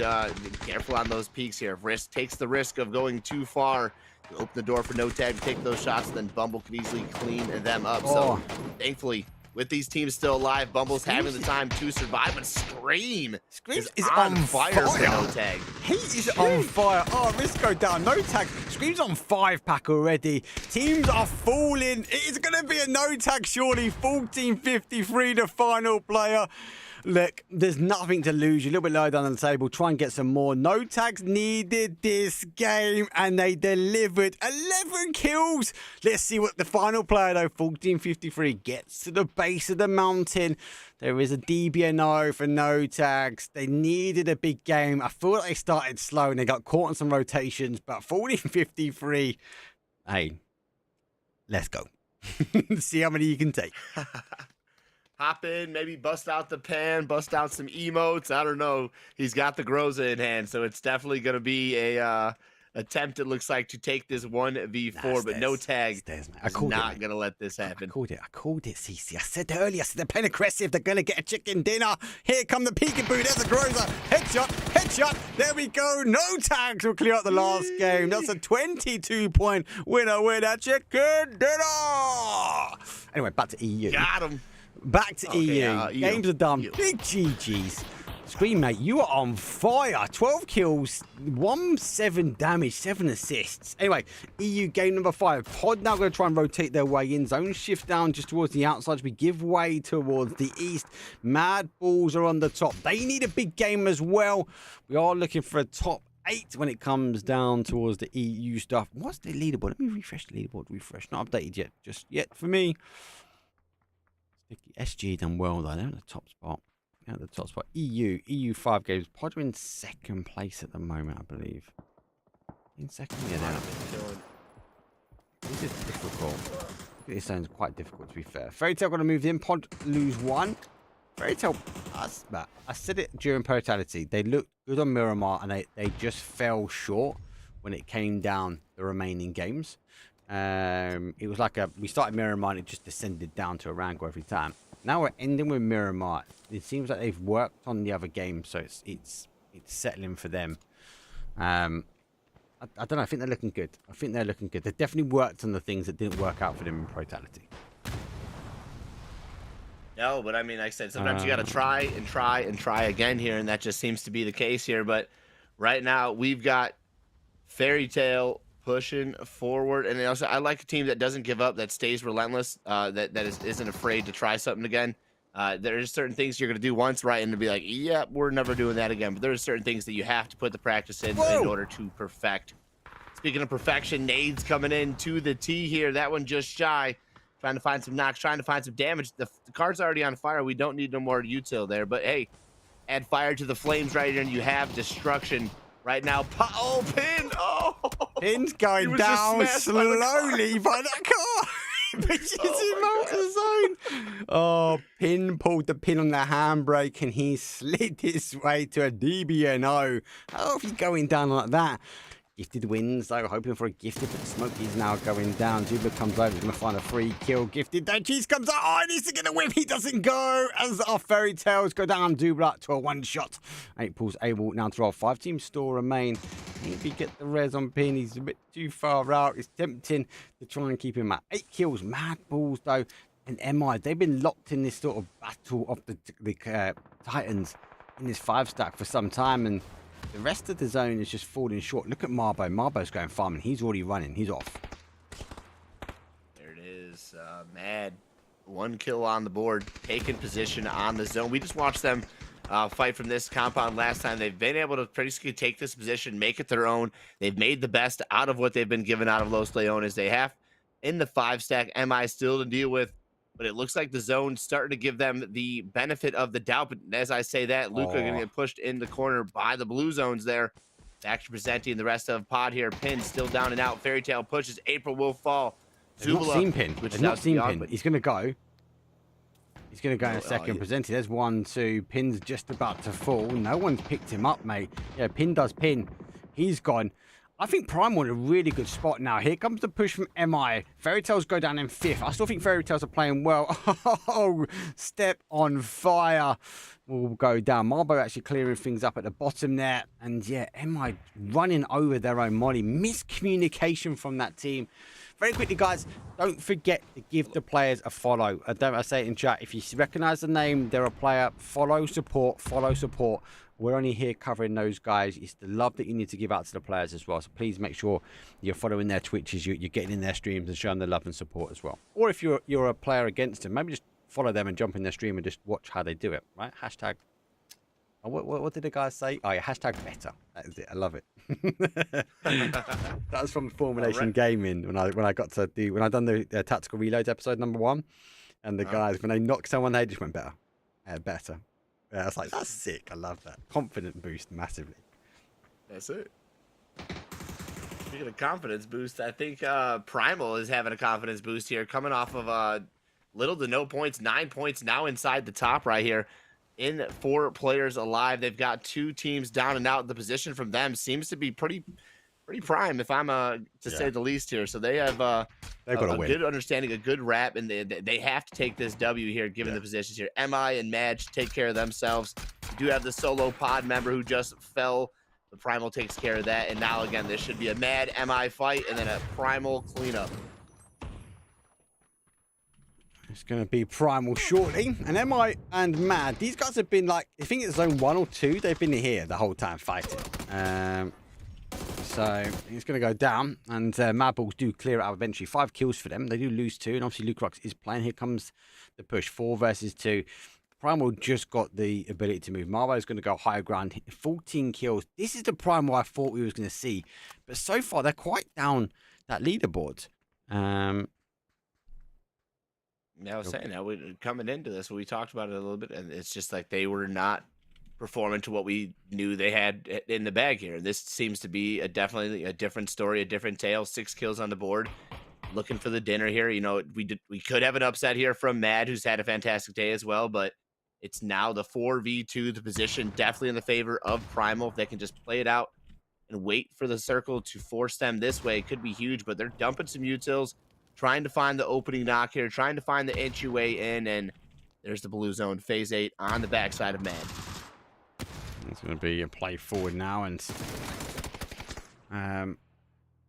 careful on those peaks here. If Risk takes the risk of going too far, you open the door for no tag to take those shots, then Bumble could easily clean them up. So thankfully, with these teams still alive, Bumble's having the time to survive, but Scream is on fire for no tag. He is on fire. Oh, Risk go down. No tag. Scream's on 5-pack already. Teams are falling. It is going to be a no tag, surely. 14-53, the final player. Look, there's nothing to lose. You're a little bit lower down on the table. Try and get some more. No tags needed this game, and they delivered 11 kills. Let's see what the final player, though, 1453, gets to the base of the mountain. There is a DBNO for no tags. They needed a big game. I feel like they started slow and they got caught on some rotations, but 1453, hey, let's go. See how many you can take. Hop in, maybe bust out the pen, bust out some emotes. I don't know. He's got the Groza in hand, so it's definitely going to be a attempt, it looks like, to take this 1v4, but no tag. I'm not going to let this happen. I called it, CC. I said earlier, I said they're playing aggressive. They're going to get a chicken dinner. Here come the peekaboo. There's a Groza. Headshot. There we go. No tags will clear out the last game. That's a 22-point winner, chicken dinner. Anyway, back to EU. Got him. Back to EU. Games are done. Big GG's. Scream, mate, you are on fire. 12 kills, 7 damage, 7 assists. Anyway, EU game number 5. Pod now going to try and rotate their way in. Zone shift down just towards the outside. We give way towards the east. Mad Balls are on the top. They need a big game as well. We are looking for a top 8 when it comes down towards the EU stuff. What's the leaderboard? Let me refresh the leaderboard. Not updated yet. Just yet for me. SG done well, though. They're at the top spot. At the top spot. EU 5 games. Pod are in second place at the moment, I believe. In second? Yeah, they're up. This is difficult. This sounds quite difficult, to be fair. Fairy Tail got to move in. Pod lose 1. Fairy Tail, I said it during Totality. They looked good on Miramar, and they just fell short when it came down the remaining games. It was like we started Miramar and it just descended down to a Rango every time. Now we're ending with Miramar. It seems like they've worked on the other games, so it's settling for them. I don't know. I think they're looking good. They definitely worked on the things that didn't work out for them in Totality. No, but I mean, like I said, sometimes you got to try and try and try again here, and that just seems to be the case here. But right now, we've got Fairy Tail pushing forward, and also I like a team that doesn't give up, that stays relentless, that isn't afraid to try something again. There's certain things you're going to do once, right, and to be like, yeah, we're never doing that again. But there's certain things that you have to put the practice in order to perfect. Speaking of perfection, nades coming in to the T here. That one just shy. Trying to find some knocks, trying to find some damage. The car's already on fire. We don't need no more util there. But hey, add fire to the flames right here, and you have destruction. Right now, oh, Pin! Oh, Pin's going down slowly by that car. But she's in motor zone. Oh, Pin pulled the pin on the handbrake and he slid his way to a DBNO. How are you going down like that? Gifted wins, though, hoping for a Gifted, but Smokey's now going down. Dubla comes over, he's going to find a free kill. Gifted, then Cheese comes out. Oh, he needs to get a whip. He doesn't go. As our Fairy Tails go down, Dubla to a one-shot. 8 pulls able now to roll. 5 teams still remain. Maybe get the res on Pin. He's a bit too far out. It's tempting to try and keep him at 8 kills. Mad Balls, though, and MI, they've been locked in this sort of battle of the Titans in this 5-stack for some time, and the rest of the zone is just falling short. Look at Marbo. Marbo's going farming. He's already running. He's off. There it is. Mad. 1 kill on the board. Taking position on the zone. We just watched them fight from this compound last time. They've been able to basically take this position, make it their own. They've made the best out of what they've been given out of Los Leones. They have in the 5-stack MI still to deal with. But it looks like the zone's starting to give them the benefit of the doubt. But as I say that, Luca going to get pushed in the corner by the blue zones there. Back to presenting the rest of Pod here. Pin still down and out. Fairy Tail pushes. April will fall. They've not seen Pin. They've not seen Pin, but he's going to go. He's going to go in a second. Presented. There's 1, 2. Pin's just about to fall. No one's picked him up, mate. Yeah, Pin does Pin. He's gone. I think Primal in a really good spot now. Here comes the push from MI. Fairy Tails go down in 5th. I still think Fairy Tails are playing well. Oh, Step on Fire will go down. Marbo actually clearing things up at the bottom there. And yeah, MI running over their own Molly. Miscommunication from that team. Very quickly, guys, don't forget to give the players a follow. I say it in chat. If you recognize the name, they're a player. Follow, support, follow, support. We're only here covering those guys. It's the love that you need to give out to the players as well. So please make sure you're following their Twitches, you're getting in their streams and showing the love and support as well. Or if you're a player against them, maybe just follow them and jump in their stream and just watch how they do it, right? Hashtag. Oh, what did the guys say? Oh yeah, hashtag better. That is it. I love it. That was from Formulation Gaming when I got to do when I done the tactical reloads episode #1, and the guys when they knocked someone they just went better, better. Yeah, I was like, that's sick. I love that. Confident boost massively. That's it. Speaking of confidence boost, I think Primal is having a confidence boost here, coming off of little to no points, 9 points now inside the top right here. In 4 players alive, they've got 2 teams down and out. The position from them seems to be pretty prime, if I'm to say the least here. So they have they've got a good understanding, a good rap, and they have to take this W here, given the positions here. MI and Madge take care of themselves. You do have the solo pod member who just fell. The Primal takes care of that, and now again, this should be a Mad MI fight and then a Primal cleanup. It's going to be Primal shortly. And MI and Mad, these guys have been like, I think it's zone 1 or 2. They've been here the whole time fighting. So it's going to go down. And Mad Balls do clear it out eventually. 5 kills for them. They do lose 2. And obviously Luke Rux is playing. Here comes the push. 4 versus 2. Primal just got the ability to move. Marvo's going to go higher ground. 14 kills. This is the Primal I thought we was going to see. But so far, they're quite down that leaderboard. Yeah, I was saying that coming into this, we talked about it a little bit, and it's just like they were not performing to what we knew they had in the bag here. This seems to be definitely a different story, a different tale. 6 kills on the board. Looking for the dinner here. You know, we could have an upset here from Mad, who's had a fantastic day as well, but it's now the 4v2, the position definitely in the favor of Primal. If they can just play it out and wait for the circle to force them this way, it could be huge, but they're dumping some utils, trying to find the opening knock here, trying to find the entryway in, and there's the blue zone, phase 8 on the backside of Mad. It's going to be a play forward now, and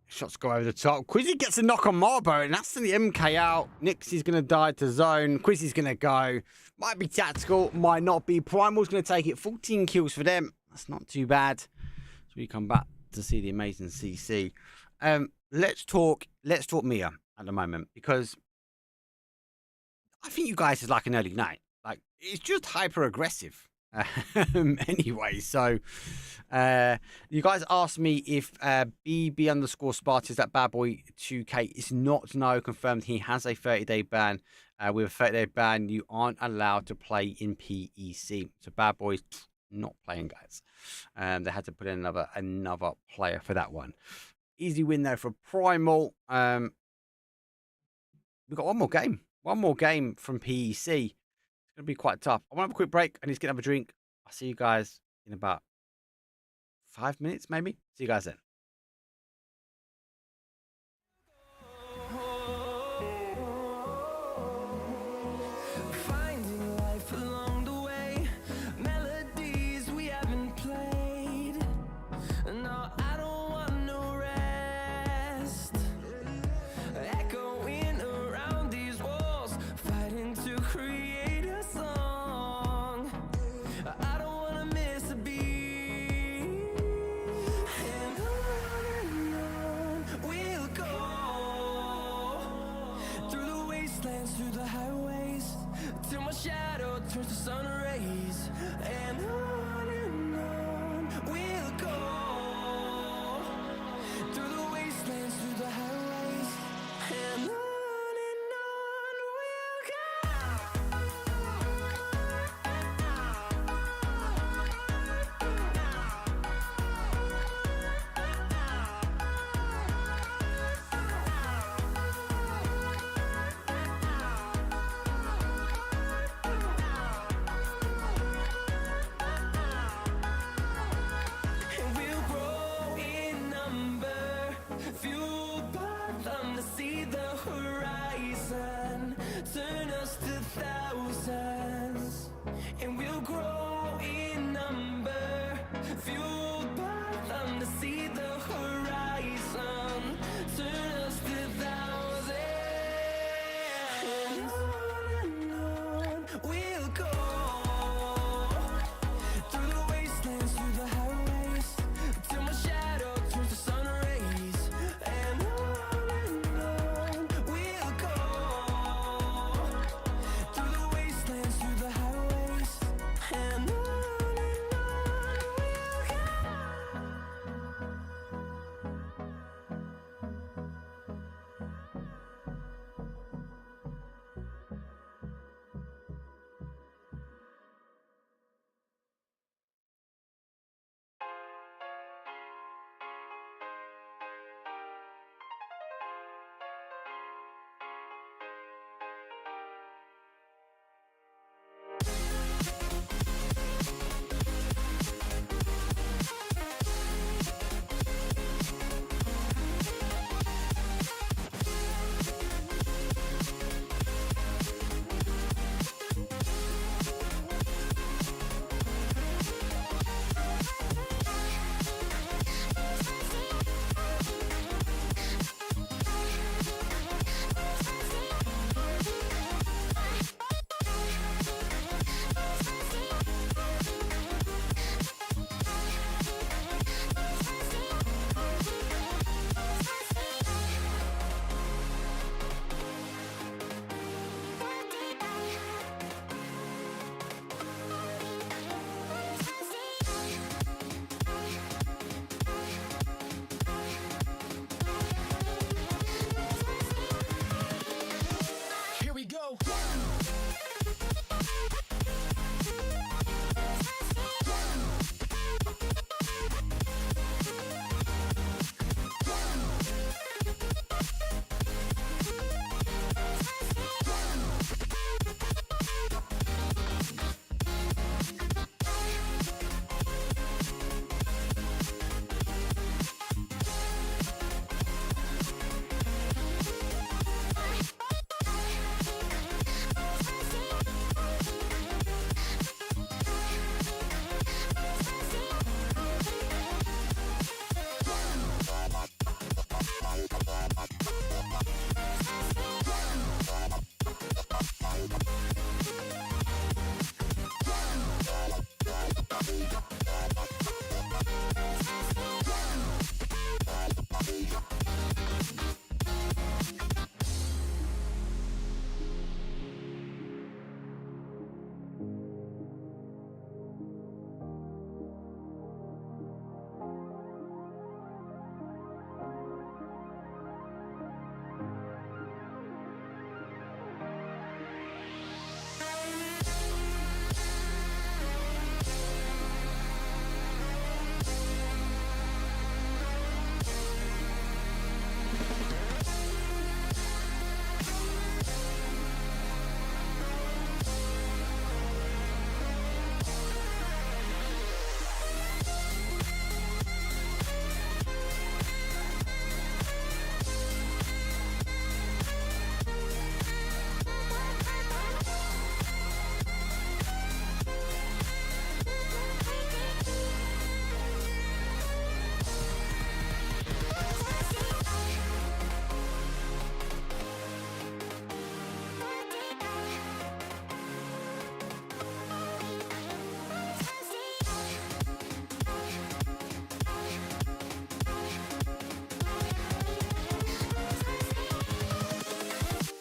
shots go over the top. Quizzy gets a knock on Marbo, and that's the MK out. Nixie's going to die to zone. Quizzy's going to go. Might be tactical, might not be. Primal's going to take it. 14 kills for them. That's not too bad. So we come back to see the amazing CC. Let's talk Mia at the moment, because I think you guys is like an early night. Like, it's just hyper aggressive. Anyway, so you guys asked me if BB_Sparta is that bad boy 2K. It's not. No, confirmed he has a 30-day ban. With a 30-day ban, you aren't allowed to play in PEC. So bad boys not playing, guys. They had to put in another player for that one. Easy win though for Primal. We've got one more game. One more game from PEC. It's going to be quite tough. I want to have a quick break. I need to get another drink. I'll see you guys in about 5 minutes, maybe. See you guys then. Finding life along the way, melodies we haven't played. No, I don't want no rest. Echoing around these walls, fighting to create a song. I don't wanna miss a beat. And on we'll go, through the wastelands, through the highways, till my shadow turns to sun rays. And on we'll go, through the wastelands, through the highways, and on we'll go.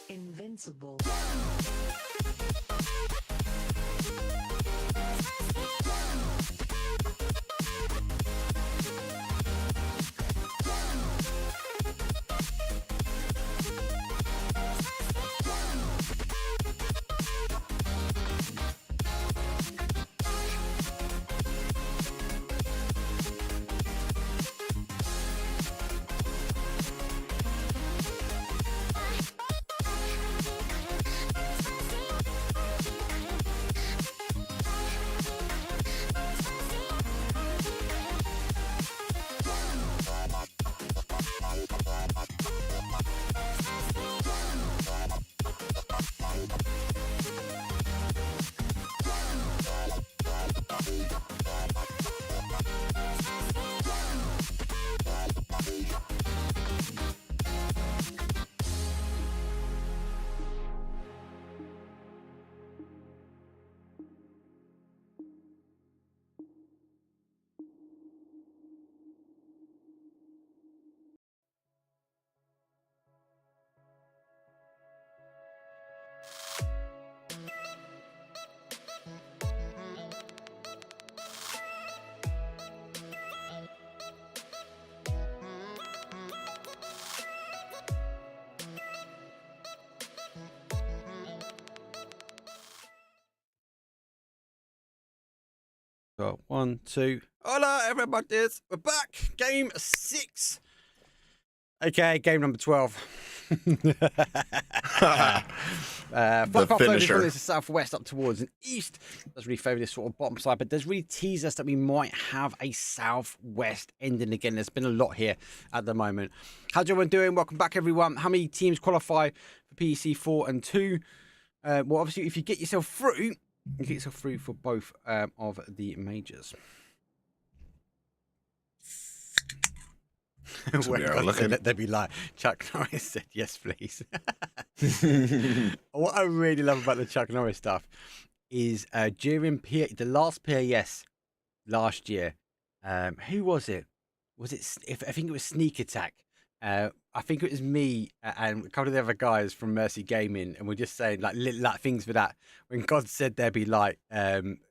Invincible. So 1, 2. Hola, everybody. We're back. Game 6. Okay, game number 12. Flat path finisher. is southwest up towards an east. Does really favour this sort of bottom side, but does really tease us that we might have a southwest ending again. There's been a lot here at the moment. How's everyone doing? Welcome back, everyone. How many teams qualify for PEC 4 and 2? Well, obviously, if you get yourself through, you get yourself through for both of the majors. So we are looking. They'd be like, Chuck Norris said, yes, please. What I really love about the Chuck Norris stuff is during the last PAS last year, who was it? Was it? I think it was Sneak Attack. I think it was me and a couple of the other guys from Mercy Gaming, and we're just saying like things for that. When God said there'd be like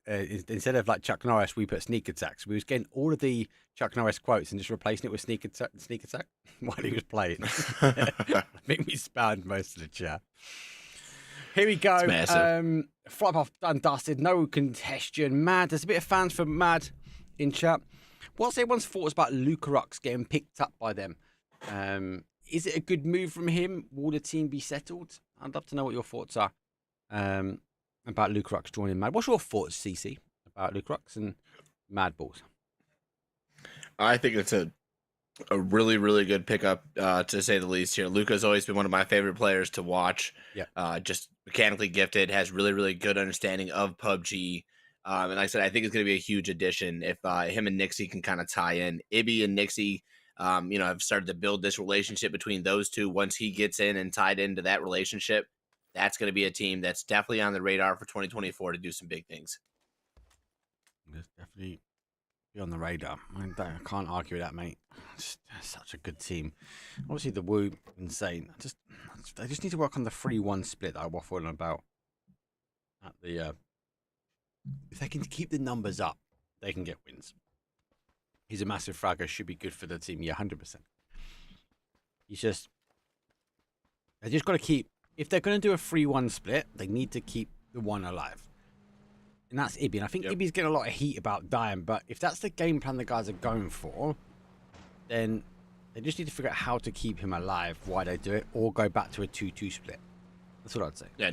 instead of like Chuck Norris, we put Sneak Attack. So we was getting all of the Chuck Norris quotes and just replacing it with Sneak Attack while he was playing. I think we spammed most of the chat. Here we go. It's massive. Fly off undusted, no congestion. Mad. There's a bit of fans for Mad in chat. What's everyone's thoughts about Luca Rux getting picked up by them? Is it a good move from him? Will the team be settled? I'd love to know what your thoughts are about Luca Rux joining Mad. What's your thoughts, CC, about Luca Rux and Mad Balls? I think it's a really, really good pickup, to say the least here. Luca's always been one of my favorite players to watch. Yeah. Just mechanically gifted, has really, really good understanding of PUBG. And like I said, I think it's going to be a huge addition if him and Nixie can kind of tie in. Ibby and Nixie, have started to build this relationship between those two. Once he gets in and tied into that relationship, that's going to be a team that's definitely on the radar for 2024 to do some big things. It's definitely be on the radar. I can't argue with that, mate. Just such a good team. Obviously, the Woo, insane. They just need to work on the 3-1 split that I waffled on about. At the if they can keep the numbers up, they can get wins. He's a massive fragger. Should be good for the team. Yeah, 100%. He's just... They just got to keep... If they're going to do a 3-1 split, they need to keep the one alive. And that's Ibby. And I think Ibby's getting a lot of heat about dying. But if that's the game plan the guys are going for, then they just need to figure out how to keep him alive, why they do it, or go back to a 2-2 split. That's what I'd say. Yeah,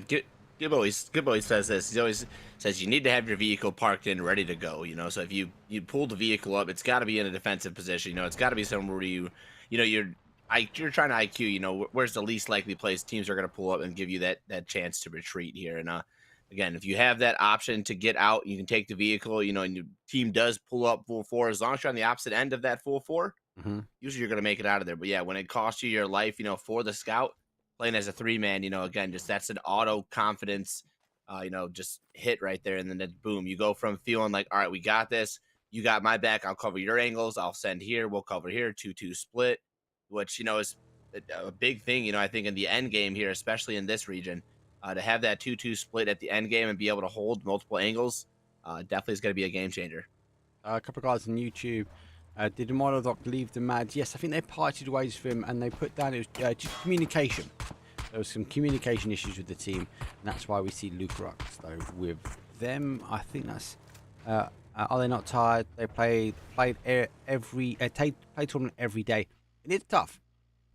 Gib always says this. He always says you need to have your vehicle parked in, ready to go. So if you pull the vehicle up, it's got to be in a defensive position. It's got to be somewhere where you're trying to IQ. Where's the least likely place teams are going to pull up and give you that chance to retreat here. And again, if you have that option to get out, you can take the vehicle. And your team does pull up full 4, as long as you're on the opposite end of that full 4. Usually you're going to make it out of there. But yeah, when it costs you your life, for the scout. Playing as a 3-man, again, just that's an auto confidence, just hit right there. And then boom, you go from feeling like, all right, we got this. You got my back. I'll cover your angles. I'll send here. We'll cover here. 2-2 split, which, is a big thing, I think in the end game here, especially in this region, to have that 2-2 split at the end game and be able to hold multiple angles, definitely is going to be a game changer. A couple of guys on YouTube. Did Monodoc leave the Mad? Yes, I think they parted ways with him and they put down it was just communication. There was some communication issues with the team, and that's why we see Luke Rux though with them. I think that's are they not tired? They played tournament every day. And it's tough.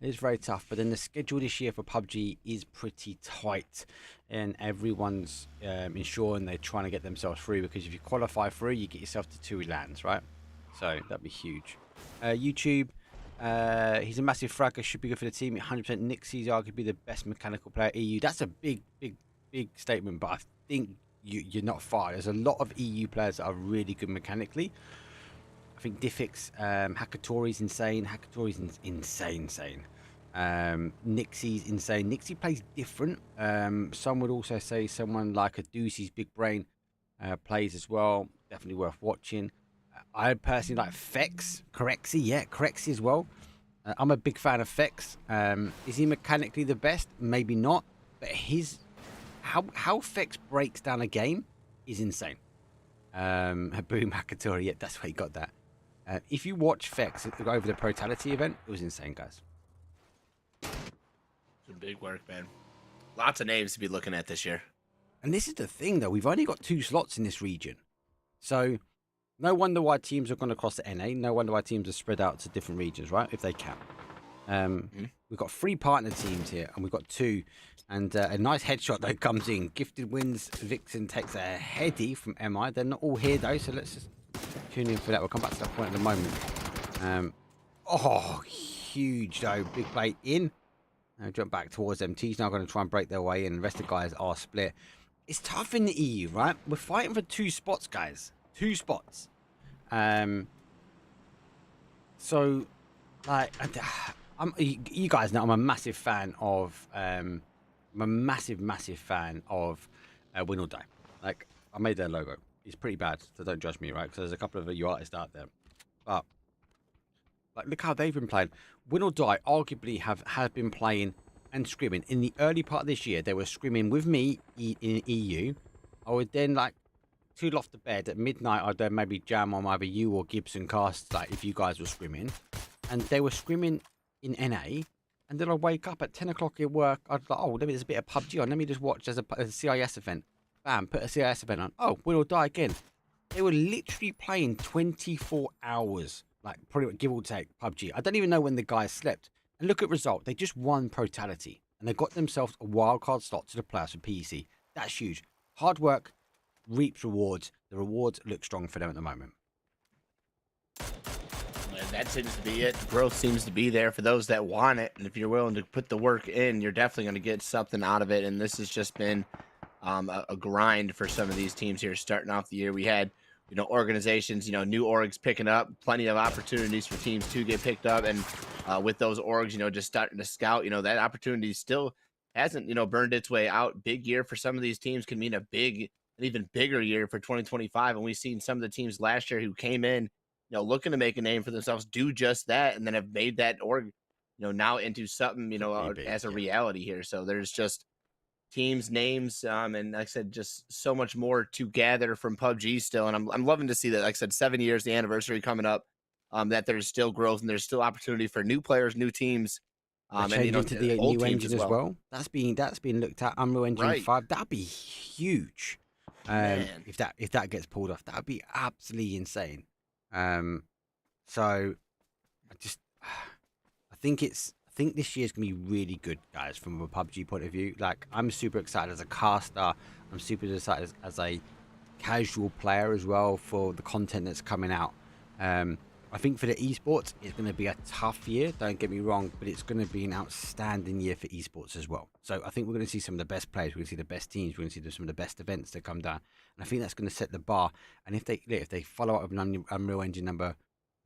It is very tough. But then the schedule this year for PUBG is pretty tight, and everyone's ensuring they're trying to get themselves through, because if you qualify through, you get yourself to 2 lands, right? So that'd be huge. YouTube, he's a massive fragger, should be good for the team. 100% Nixie's arguably the best mechanical player EU. That's a big statement, but I think you're not far. There's a lot of EU players that are really good mechanically. I think Diffix, Hakatori's insane. Hakatori's insane. Nixie's insane. Nixie plays different. Some would also say someone like a Deucey's big brain plays as well. Definitely worth watching. I personally like Fex, Corexy as well. I'm a big fan of Fex. Is he mechanically the best? Maybe not, but how Fex breaks down a game is insane. Boom, Hakatori, yeah, that's where he got that. If you watch Fex over the Protality event, it was insane, guys. Some big work, man. Lots of names to be looking at this year. And this is the thing, though. We've only got 2 slots in this region. So no wonder why teams are going across the NA. No wonder why teams are spread out to different regions, right? If they can. We've got 3 partner teams here, and we've got 2. And a nice headshot, though, comes in. Gifted wins. Vixen takes a heady from MI. They're not all here, though, so let's just tune in for that. We'll come back to that point in a moment. Huge, though. Big play in. Jump back towards them. T's now going to try and break their way in. The rest of the guys are split. It's tough in the EU, right? We're fighting for 2 spots, guys. 2 spots. So, like, you guys know I'm a massive fan of, I'm a massive fan of Win or Die. Like, I made their logo. It's pretty bad, so don't judge me, right? Because there's a couple of you artists out there. But, like, look how they've been playing. Win or Die arguably have been playing and scrimming. In the early part of this year, they were scrimming with me in EU. I would then, like, tool off the bed at midnight. I'd then maybe jam on either you or Gibson casts, like if you guys were scrimming. And they were scrimming in NA. And then I wake up at 10 o'clock at work. I'd like, oh, there's a bit of PUBG on. Let me just watch as a CIS event. Bam, put a CIS event on. Oh, win or die again. They were literally playing 24 hours, like probably give or take PUBG. I don't even know when the guys slept. And look at result. They just won Totality. And they got themselves a wildcard slot to the playoffs for PEC. That's huge. Hard work reaps rewards. The rewards look strong for them at the moment. And that seems to be it. Growth seems to be there for those that want it. And if you're willing to put the work in, you're definitely going to get something out of it. And this has just been a grind for some of these teams here starting off the year. We had, organizations, new orgs picking up, plenty of opportunities for teams to get picked up. And with those orgs, just starting to scout, that opportunity still hasn't, burned its way out. Big year for some of these teams can mean an even bigger year for 2025. And we've seen some of the teams last year who came in, looking to make a name for themselves, do just that, and then have made that org, now into something, as a reality here. So there's just teams, names, and like I said, just so much more to gather from PUBG still. And I'm loving to see that, like I said, 7 years, the anniversary coming up, that there's still growth and there's still opportunity for new players, new teams. And to the new engine as well. That's being looked at. Unreal Engine 5. That'd be huge. If that gets pulled off, that'd be absolutely insane. So I think this year's gonna be really good, guys, from a PUBG point of view. Like, I'm super excited as a caster. I'm super excited as a casual player as well for the content that's coming out. I think for the esports, it's going to be a tough year, don't get me wrong, but it's going to be an outstanding year for esports as well. So I think we're going to see some of the best players, we're going to see the best teams, we're going to see some of the best events that come down. And I think that's going to set the bar. And if they follow up with an Unreal Engine number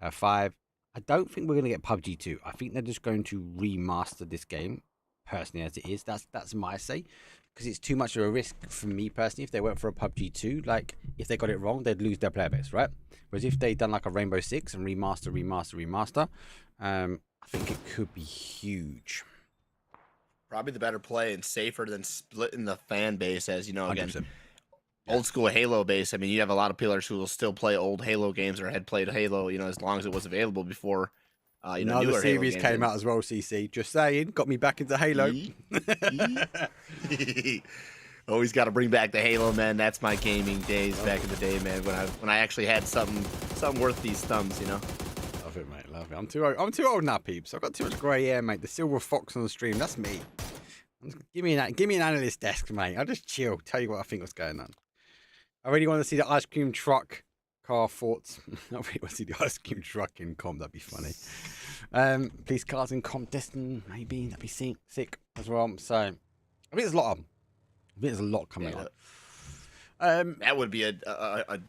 5, I don't think we're going to get PUBG 2. I think they're just going to remaster this game, personally, as it is. That's my say. Because it's too much of a risk for me personally. If they went for a PUBG 2, like, if they got it wrong, they'd lose their player base, right? Whereas if they'd done like a Rainbow Six and remaster, I think it could be huge. Probably the better play and safer than splitting the fan base, as again, 100%. Old school Halo base. I mean, you have a lot of players who will still play old Halo games or had played Halo, as long as it was available before. Another series came out as well, CC. Just saying, got me back into Halo. Always got to bring back the Halo, man. That's my gaming days back in the day, man. When I actually had something worth these thumbs, Love it, mate. Love it. I'm too old now, peeps. I've got too much grey hair, mate. The silver fox on the stream. That's me. Give me an analyst desk, mate. I'll just chill. Tell you what I think was going on. I really want to see the ice cream truck. Car thoughts. I really want to see the ice cream truck in comp. That'd be funny. Police cars in comp Destiny, maybe. That'd be sick as well. So I think there's a lot coming up. That would be I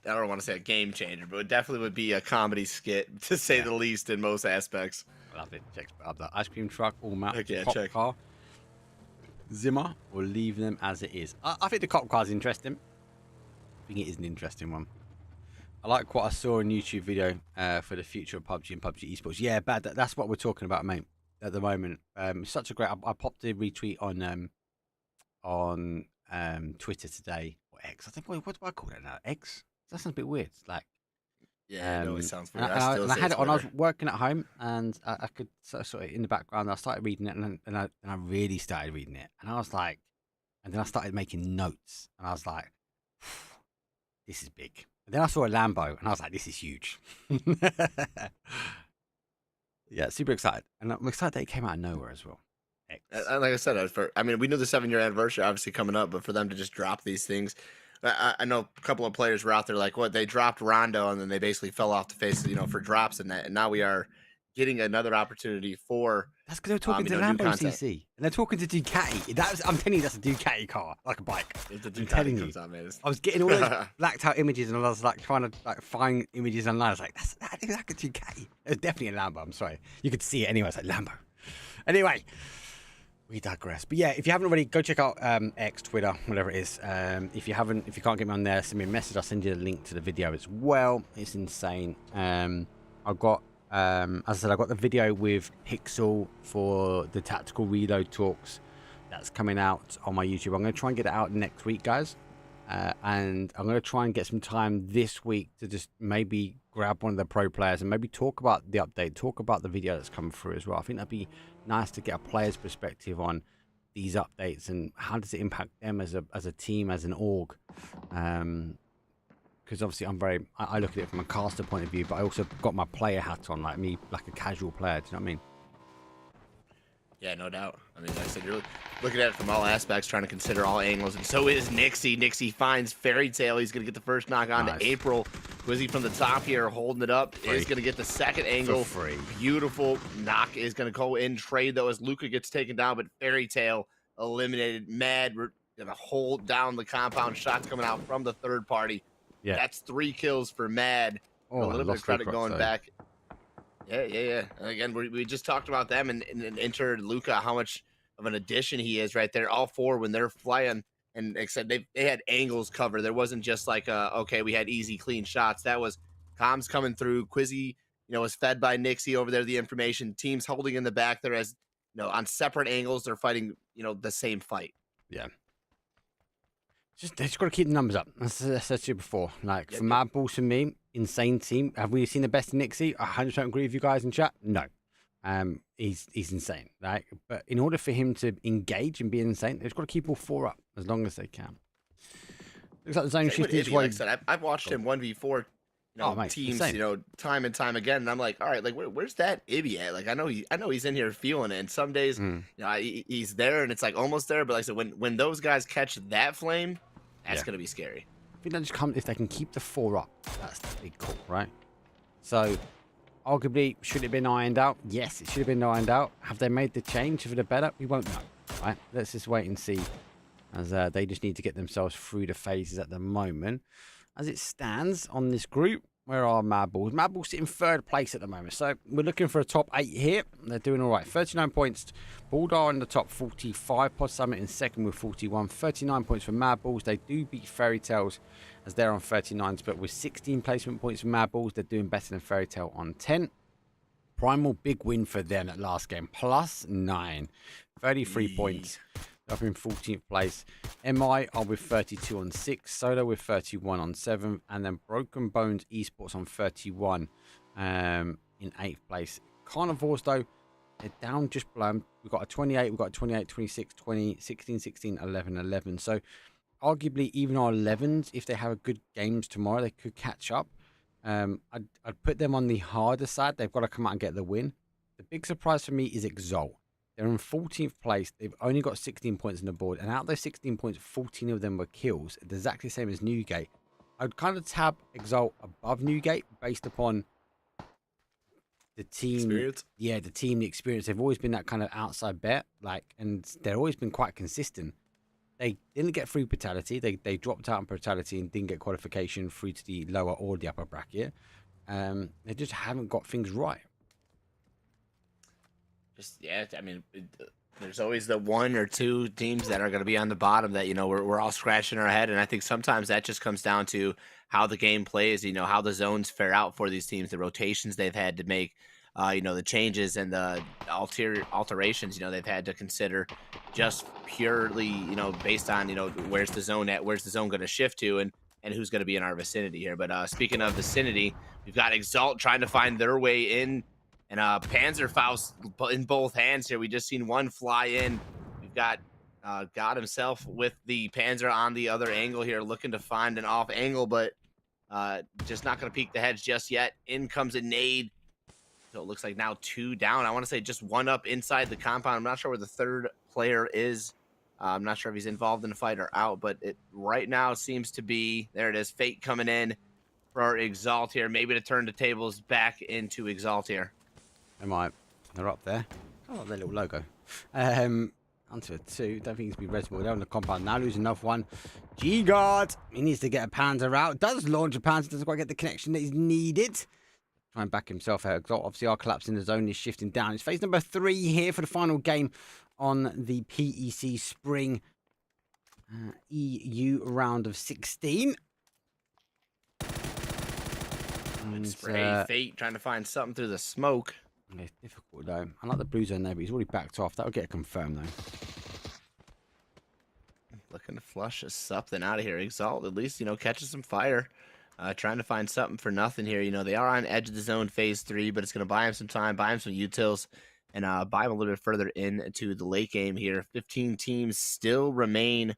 don't want to say a game changer, but it definitely would be a comedy skit, to say the least, in most aspects. I love it. Check out the ice cream truck, all map, check. car. Zimmer, or leave them as it is. I think the cop car is interesting. I think it is an interesting one. I like what I saw in YouTube video for the future of PUBG and PUBG esports. Yeah, bad. That's what we're talking about, mate. At the moment, such a great. I popped a retweet on Twitter today, or X. I think what do I call it now? X. That sounds a bit weird. Like, yeah, it always sounds weird. And I had it on. I was working at home, and I could sort of in the background. I started reading it, and I really started reading it, and I was like, and then I started making notes, and I was like, this is big. And then I saw a Lambo, and I was like, this is huge. Yeah, super excited. And I'm excited that it came out of nowhere as well. And like I said, we knew the 7-year anniversary obviously coming up, but for them to just drop these things, I know a couple of players were out there like, they dropped Rondo, and then they basically fell off the face, for drops and that. And now we are getting another opportunity for. That's because they're talking to Lambo CC, and they're talking to Ducati. I'm telling you, that's a Ducati car, like a bike. I'm telling you. I was getting all those blacked out images, and I was like trying to find images online. I was like, that's like a Ducati. It was definitely a Lambo. I'm sorry, you could see it anyway. It's like Lambo. Anyway, we digress. But yeah, if you haven't already, go check out X, Twitter, whatever it is. If you can't get me on there, send me a message. I'll send you the link to the video as well. It's insane. I've got. As I said, I got the video with Pixel for the tactical reload talks that's coming out on my YouTube. I'm going to try and get it out next week, guys. And I'm going to try and get some time this week to just maybe grab one of the pro players and maybe talk about the update, talk about the video that's come through as well. I think that'd be nice to get a player's perspective on these updates and how does it impact them as a team, as an org. Because obviously I look at it from a caster point of view, but I also got my player hat on, like me, like a casual player. Do you know what I mean? Yeah, no doubt. I mean, like I said, you're looking at it from all aspects, trying to consider all angles, and so is Nixie. Nixie finds Fairy Tale. He's going to get the first knock on to April. Quizzy from the top here, holding it up, is going to get the second angle. For free. Beautiful knock is going to go in trade, though, as Luca gets taken down, but Fairy Tale eliminated. Mad, we're going to hold down the compound. Shots coming out from the third party. Yeah. That's 3 kills for Mad. Oh, a little bit of credit going though. back. Yeah. And again, we just talked about them and entered Luca, how much of an addition he is right there. All 4 when they're flying, and like I said, they had angles covered. There wasn't just like okay, we had easy clean shots. That was comms coming through. Quizzy, was fed by Nixie over there the information. Teams holding in the back there as on separate angles. They're fighting the same fight. Yeah. They just got to keep the numbers up. As I said to you before, like for Mad Balls, for me, insane team. Have we seen the best in Nixie? I 100% agree with you guys in chat. No, he's insane. Like, but in order for him to engage and be insane, they've got to keep all 4 up as long as they can. Looks like the zone shift is like I said, I've watched him 1v4. Teams, insane. Time and time again, and I'm like, all right, like where's that Ibby at? Like I know he's in here feeling it, and some days, he's there, and it's like almost there, but like I said, when those guys catch that flame, that's gonna be scary. I think that just comes if they can keep the 4 up. That's the big call, right? So, arguably, should it have been ironed out? Yes, it should have been ironed out. Have they made the change for the better? We won't know, right? Let's just wait and see, as they just need to get themselves through the phases at the moment. As it stands on this group, where are Mad Balls? Mad Balls sit in 3rd place at the moment. So we're looking for a top 8 here. They're doing all right. 39 points. Bulldar in the top 45. Pod Summit in 2nd with 41. 39 points for Mad Balls. They do beat Fairy Tales as they're on 39. But with 16 placement points for Mad Balls, they're doing better than Fairy Tale on 10. Primal, big win for them at last game. +9. 33 points. Up in 14th place. MI are with 32 on 6. Solo with 31 on 7th. And then Broken Bones Esports on 31 in 8th place. Carnivores, though, they're down just below. We've got a 28, we've got a 28, 26, 20, 16, 16, 11, 11. So arguably even our 11s, if they have a good games tomorrow, they could catch up. I'd put them on the harder side. They've got to come out and get the win. The big surprise for me is Exalt. They're in 14th place. They've only got 16 points on the board. And out of those 16 points, 14 of them were kills. It's exactly the same as Newgate. I'd kind of tab Exalt above Newgate based upon the team. Experience? Yeah, the team, the experience. They've always been that kind of outside bet. And they've always been quite consistent. They didn't get through Brutality. They dropped out on Brutality and didn't get qualification through to the lower or the upper bracket. They just haven't got things right. I mean, there's always the 1 or 2 teams that are going to be on the bottom that, we're all scratching our head. And I think sometimes that just comes down to how the game plays, how the zones fare out for these teams, the rotations they've had to make, the changes and the alterations, they've had to consider just purely, based on, where's the zone at, where's the zone going to shift to and who's going to be in our vicinity here. But speaking of vicinity, we've got Exalt trying to find their way in. And Panzerfaust in both hands here. We just seen one fly in. We've got God himself with the Panzer on the other angle here, looking to find an off angle, but just not going to peek the heads just yet. In comes a nade. So it looks like now 2 down. I want to say just 1 up inside the compound. I'm not sure where the 3rd player is. I'm not sure if he's involved in the fight or out, but it right now seems to be, there it is, Fate coming in for Exalt here. Maybe to turn the tables back into Exalt here. They're up there. I like their little logo. Onto a 2. Don't think he's been reservoir. They're on the compound now. Lose enough 1. G-Guard. He needs to get a Panzer out. Does launch a Panzer. Doesn't quite get the connection that he's needed. Try and back himself out. Obviously, our collapse in the zone is shifting down. It's phase number 3 here for the final game on the PEC Spring EU round of 16. And, Spray Fate trying to find something through the smoke. It's difficult though. I like the blue zone there, but he's already backed off. That'll get a confirm though. Looking to flush something out of here. Exalt at least, catches some fire. trying to find something for nothing here. You know, they are on edge of the zone phase 3, but it's going to buy him some time, buy him some utils, and buy him a little bit further into the late game here. 15 teams still remain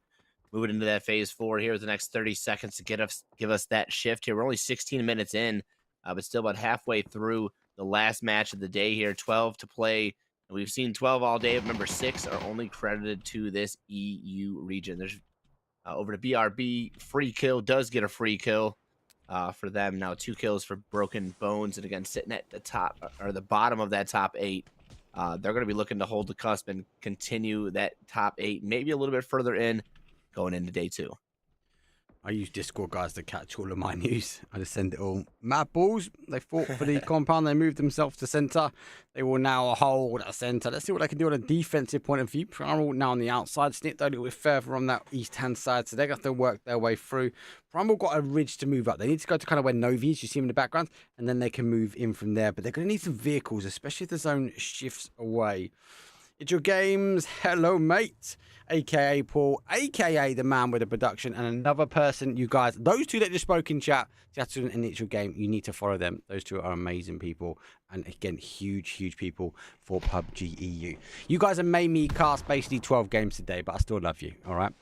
moving into that phase 4 here with the next 30 seconds to give us that shift here. We're only 16 minutes in, but still about halfway through the last match of the day here. 12 to play. And we've seen 12 all day. Remember, 6 are only credited to this EU region. There's over to BRB. Free kill does get a free kill for them. Now 2 kills for Broken Bones. And again, sitting at the top or the bottom of that top 8. They're going to be looking to hold the cusp and continue that top 8, maybe a little bit further in going into day 2. I use Discord, guys, to catch all of my news. I just send it all. Mad Balls, they fought for the compound. They moved themselves to centre. They will now hold at centre. Let's see what they can do on a defensive point of view. Primal now on the outside. Snipped a little bit further on that east-hand side, so they're going to have to work their way through. Primal got a ridge to move up. They need to go to kind of where Novi is. You see him in the background, and then they can move in from there. But they're going to need some vehicles, especially if the zone shifts away. It's your games. Hello, mate. AKA Paul, AKA the man with the production, and another person, you guys, those two that just spoke in chat, Jatsun and It's Your Game, you need to follow them. Those two are amazing people, and again, huge people for PUBG EU. You guys have made me cast basically 12 games today, but I still love you, all right?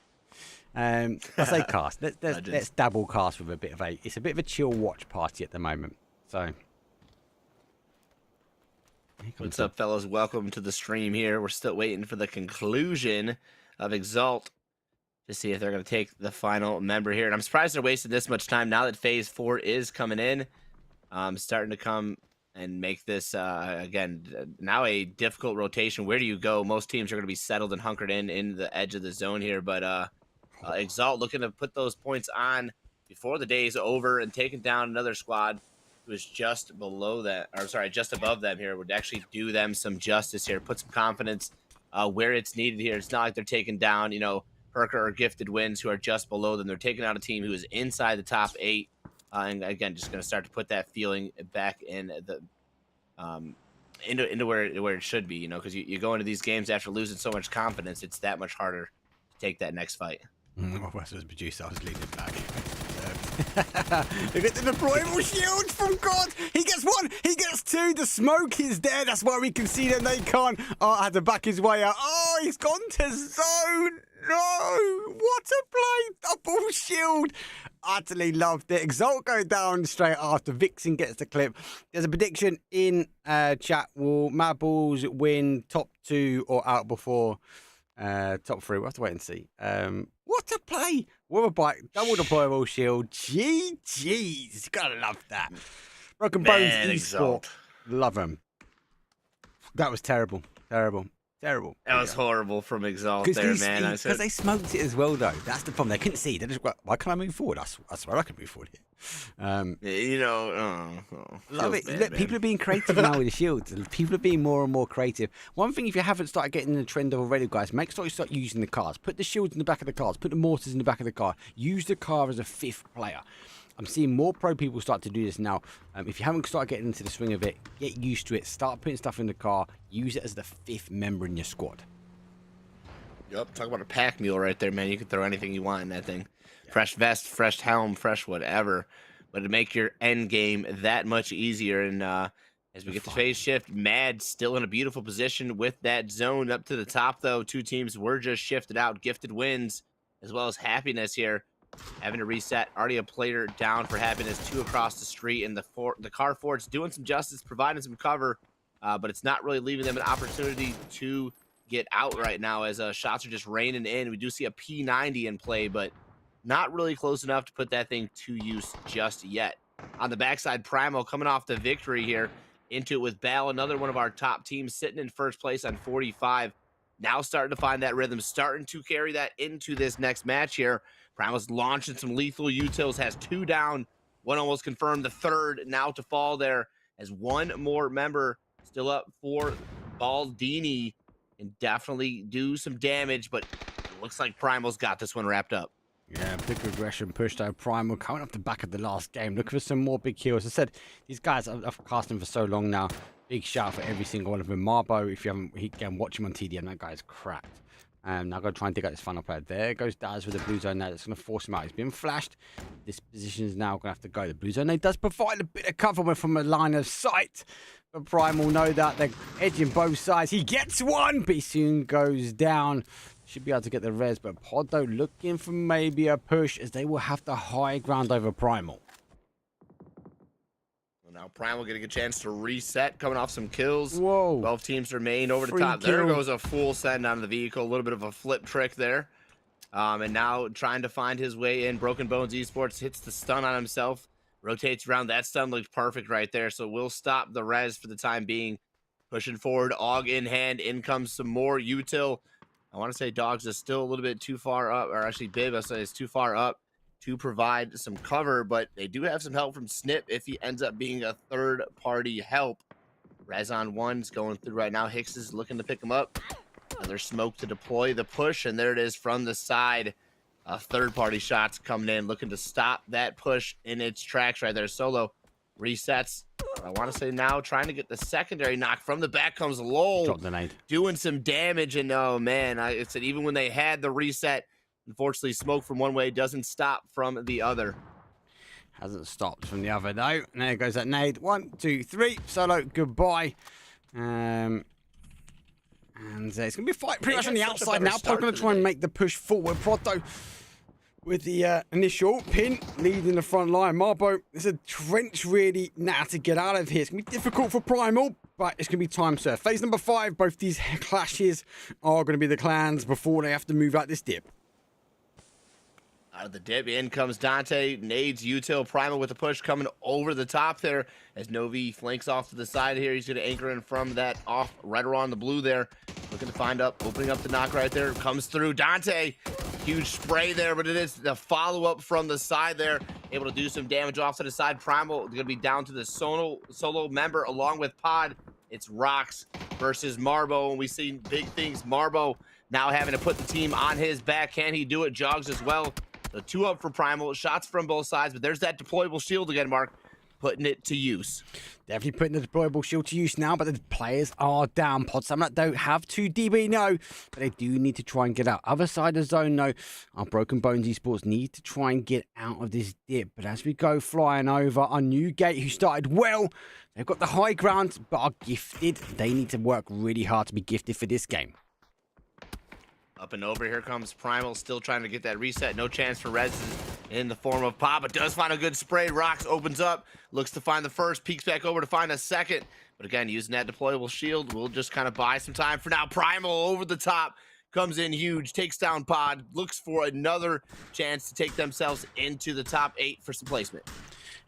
I say cast. Let's dabble cast with it's a bit of a chill watch party at the moment, so. What's up, fellas? Welcome to the stream here. We're still waiting for the conclusion of Exalt to see if they're going to take the final member here. And I'm surprised they're wasting this much time now that phase 4 is coming in. Starting to come and make this, again, now a difficult rotation. Where do you go? Most teams are going to be settled and hunkered in the edge of the zone here. But Exalt looking to put those points on before the day is over and taking down another squad who is just below that, or sorry, just above them here, would actually do them some justice here, put some confidence where it's needed here. It's not like they're taking down, you know, Perker or Gifted Wins who are just below them. They're taking out a team who is inside the top 8, and again, just going to start to put that feeling back in the into where it should be, you know, because you go into these games after losing so much confidence, it's that much harder to take that next fight. West was producer. I was leaning back. Look at the deployable shields from God. He gets 1. He gets 2. The smoke is there. That's why we can see them. They can't. Oh, I had to back his way out. Oh, he's gone to zone. No. What a play. Double shield. Utterly loved it. Exalt go down straight after. Vixen gets the clip. There's a prediction in chat. Will Mad Balls win top 2 or out before top 3? We'll have to wait and see. What a play! What a bike! Double deployable shield. GG's. Gotta love that. Broken Bones eSport. Love him. That was terrible. Terrible. That was horrible from Exalt there, man. Because they smoked it as well, though. That's the problem. They couldn't see. They just went, why can't I move forward? I swear I can move forward here. You know, love it. Look, people are being creative now with the shields. People are being more and more creative. One thing, if you haven't started getting the trend of already, guys, make sure you start using the cars. Put the shields in the back of the cars. Put the mortars in the back of the car. Use the car as a 5th player. I'm seeing more pro people start to do this now. If you haven't started getting into the swing of it, get used to it. Start putting stuff in the car. Use it as the 5th member in your squad. Yep, talk about a pack mule right there, man. You can throw anything you want in that thing. Yeah. Fresh vest, fresh helm, fresh whatever. But to make your end game that much easier. And as we get the phase shift, Mad still in a beautiful position with that zone up to the top, though. 2 teams were just shifted out. Gifted Wins, as well as Happiness here. Having to reset. Already a player down for Happiness. 2 across the street. And the car fort's doing some justice, providing some cover. But it's not really leaving them an opportunity to get out right now as shots are just raining in. We do see a P90 in play, but not really close enough to put that thing to use just yet. On the backside, Primal coming off the victory here into it with Bal, another one of our top teams sitting in first place on 45. Now starting to find that rhythm, starting to carry that into this next match here. Primal's launching some lethal utils, has 2 down, 1 almost confirmed, the 3rd now to fall there as 1 more member still up for Baldini and definitely do some damage, but it looks like Primal's got this one wrapped up. Yeah, big aggression pushed out Primal coming off the back of the last game. Looking for some more big kills. As I said, these guys, I've cast them for so long now. Big shout out for every single one of them. Marbo, if you haven't, he can watch him on TDM. That guy's cracked. Now going to try and dig out this final player. There goes Daz with the blue zone now. That's going to force him out. He's been flashed. This position is now going to have to go. The blue zone does provide a bit of cover from a line of sight. But Prime will know that they're edging both sides. He gets one, but he soon goes down. Should be able to get the res, but Pod though looking for maybe a push as they will have the high ground over Primal. Now Primal getting a chance to reset, coming off some kills. Whoa. Both teams remain over the Free top. There kill. goes a full send onto the vehicle. A little bit of a flip trick there. And now trying to find his way in. Broken Bones Esports hits the stun on himself. Rotates around. That stun looked perfect right there. So we'll stop the res for the time being. Pushing forward. AUG in hand. In comes some more. Util. I want to say Dogs is still a little bit too far up. Or actually Bib, I say, is too far up to provide some cover, but they do have some help from Snip if he ends up being a third-party help. Rez on one's going through right now. Hicks is looking to pick him up. Another smoke to deploy the push, and there it is from the side. Third-party shots coming in, looking to stop that push in its tracks right there. Solo resets. I want to say now trying to get the secondary knock. From the back comes Lowell. Drop the nade. Doing some damage, and oh, man, I said even when they had the reset, unfortunately, smoke from one way doesn't stop from the other. Hasn't stopped from the other, though. And there goes that nade. 1, 2, 3. Solo, goodbye. And it's going to be a fight pretty much on the outside now. Pod going to try and make the push forward. Proto with the initial pin leading the front line. Marbo, there's a trench really now to get out of here. It's going to be difficult for Primal, but it's going to be time served. Phase number 5, both these clashes are going to be the clans before they have to move out this dip. Out of the dip, in comes Dante, nades Util, Primal with a push coming over the top there as Novi flanks off to the side here. He's going to anchor in from that off right around the blue there. Looking to find opening up the knock right there. Comes through Dante. Huge spray there, but it is the follow-up from the side there. Able to do some damage off to the side. Primal going to be down to the solo member along with Pod. It's Rocks versus Marbo, and we see big things. Marbo now having to put the team on his back. Can he do it? Jogs as well. So 2 up for Primal. Shots from both sides, but there's that deployable shield again, Mark. Putting it to use. Definitely putting the deployable shield to use now, but the players are down. Pod some that don't have 2 DB, no, but they do need to try and get out. Other side of the zone, no. Our Broken Bones Esports need to try and get out of this dip. But as we go flying over, our new gate, who started well, they've got the high ground, but are gifted. They need to work really hard to be gifted for this game. Up and over, here comes Primal, still trying to get that reset. No chance for Rez in the form of Pop, but does find a good spray. Rocks opens up, looks to find the first, peeks back over to find a second. But again, using that deployable shield, we'll just kind of buy some time for now. Primal over the top, comes in huge, takes down Pod, looks for another chance to take themselves into the top 8 for some placement.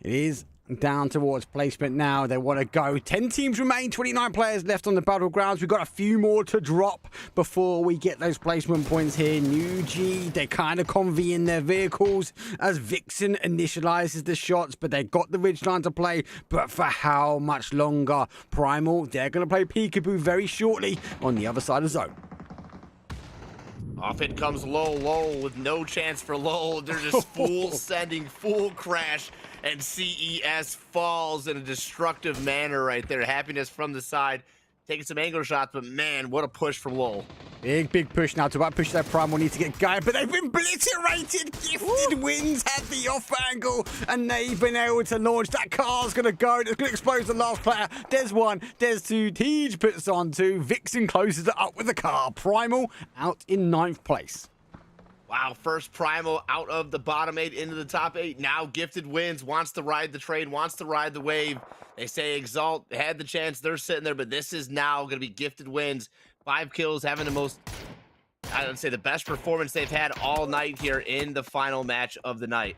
It is down towards placement now. They want to go. 10 teams remain, 29 players left on the battlegrounds. We've got a few more to drop before we get those placement points here. New G, they kind of convey in their vehicles as Vixen initializes the shots, but they got the ridgeline to play. But for how much longer? Primal, they're going to play Peekaboo very shortly on the other side of the zone. Off it comes Lowell with no chance for Lowell. They're just full sending, full crash, and CES falls in a destructive manner right there. Happiness from the side, taking some angle shots, but man, what a push from Lowell. Big push now to push that Primal need to get going, but they've been obliterated. Gifted Wins had the off angle, and they've been able to launch. That car's going to go. It's going to expose the last player. There's 1, there's 2. Tej puts on 2. Vixen closes it up with the car. Primal out in 9th place. Wow, first Primal out of the bottom 8 into the top 8. Now Gifted Wins, wants to ride the train, wants to ride the wave. They say Exalt had the chance. They're sitting there, but this is now going to be Gifted Wins. 5 kills, having the most, I would say, the best performance they've had all night here in the final match of the night.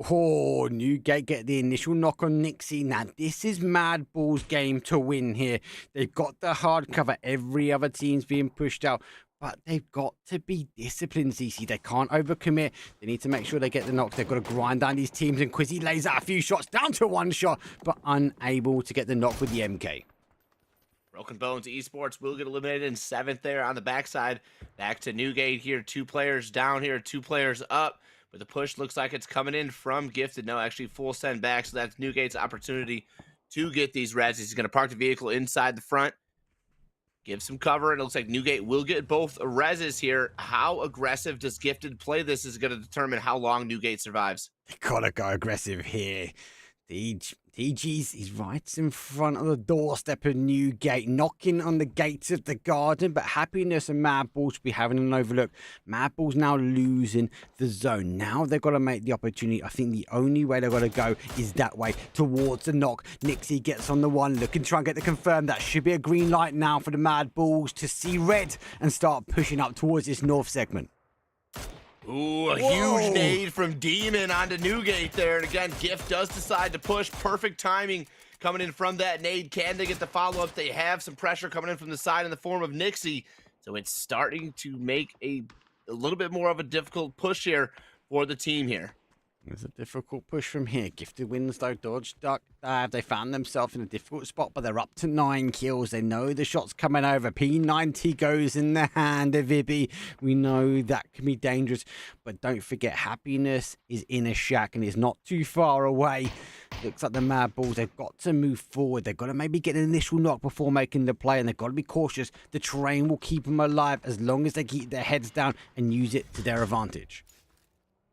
Oh, Newgate get the initial knock on Nixie. Now, this is Mad Bull's game to win here. They've got the hard cover. Every other team's being pushed out. But they've got to be disciplined, CC. They can't overcommit. They need to make sure they get the knocks. They've got to grind down these teams. And Quizzy lays out a few shots, down to 1 shot, but unable to get the knock with the MK. Broken Bones Esports will get eliminated in 7th there on the backside. Back to Newgate here. 2 players down here, 2 players up. But the push looks like it's coming in from Gifted. No, actually full send back. So that's Newgate's opportunity to get these reds. He's going to park the vehicle inside the front. Give some cover, and it looks like Newgate will get both reses here. How aggressive does Gifted play this is going to determine how long Newgate survives. They gotta go aggressive here. TG's he's right in front of the doorstep of Newgate, knocking on the gates of the garden, but Happiness and Mad Balls will be having an overlook. Mad Balls now losing the zone. Now they've got to make the opportunity. I think the only way they've got to go is that way, towards the knock. Nixie gets on the one, looking to try and get the confirm. That should be a green light now for the Mad Balls to see red and start pushing up towards this north segment. Ooh, a huge nade from Demon onto Newgate there. And again, Gift does decide to push. Perfect timing coming in from that nade. Can they get the follow-up? They have some pressure coming in from the side in the form of Nixie. So it's starting to make a little bit more of a difficult push here for the team here. It's a difficult push from here. Gifted wins though. Dodge, duck, dive. They found themselves in a difficult spot, but they're up to 9 kills. They know the shot's coming over. P90 goes in the hand of Ibby. We know that can be dangerous, but don't forget, Happiness is in a shack and is not too far away. Looks like the Mad Balls, they've got to move forward. They've got to maybe get an initial knock before making the play, and they've got to be cautious. The terrain will keep them alive as long as they keep their heads down and use it to their advantage.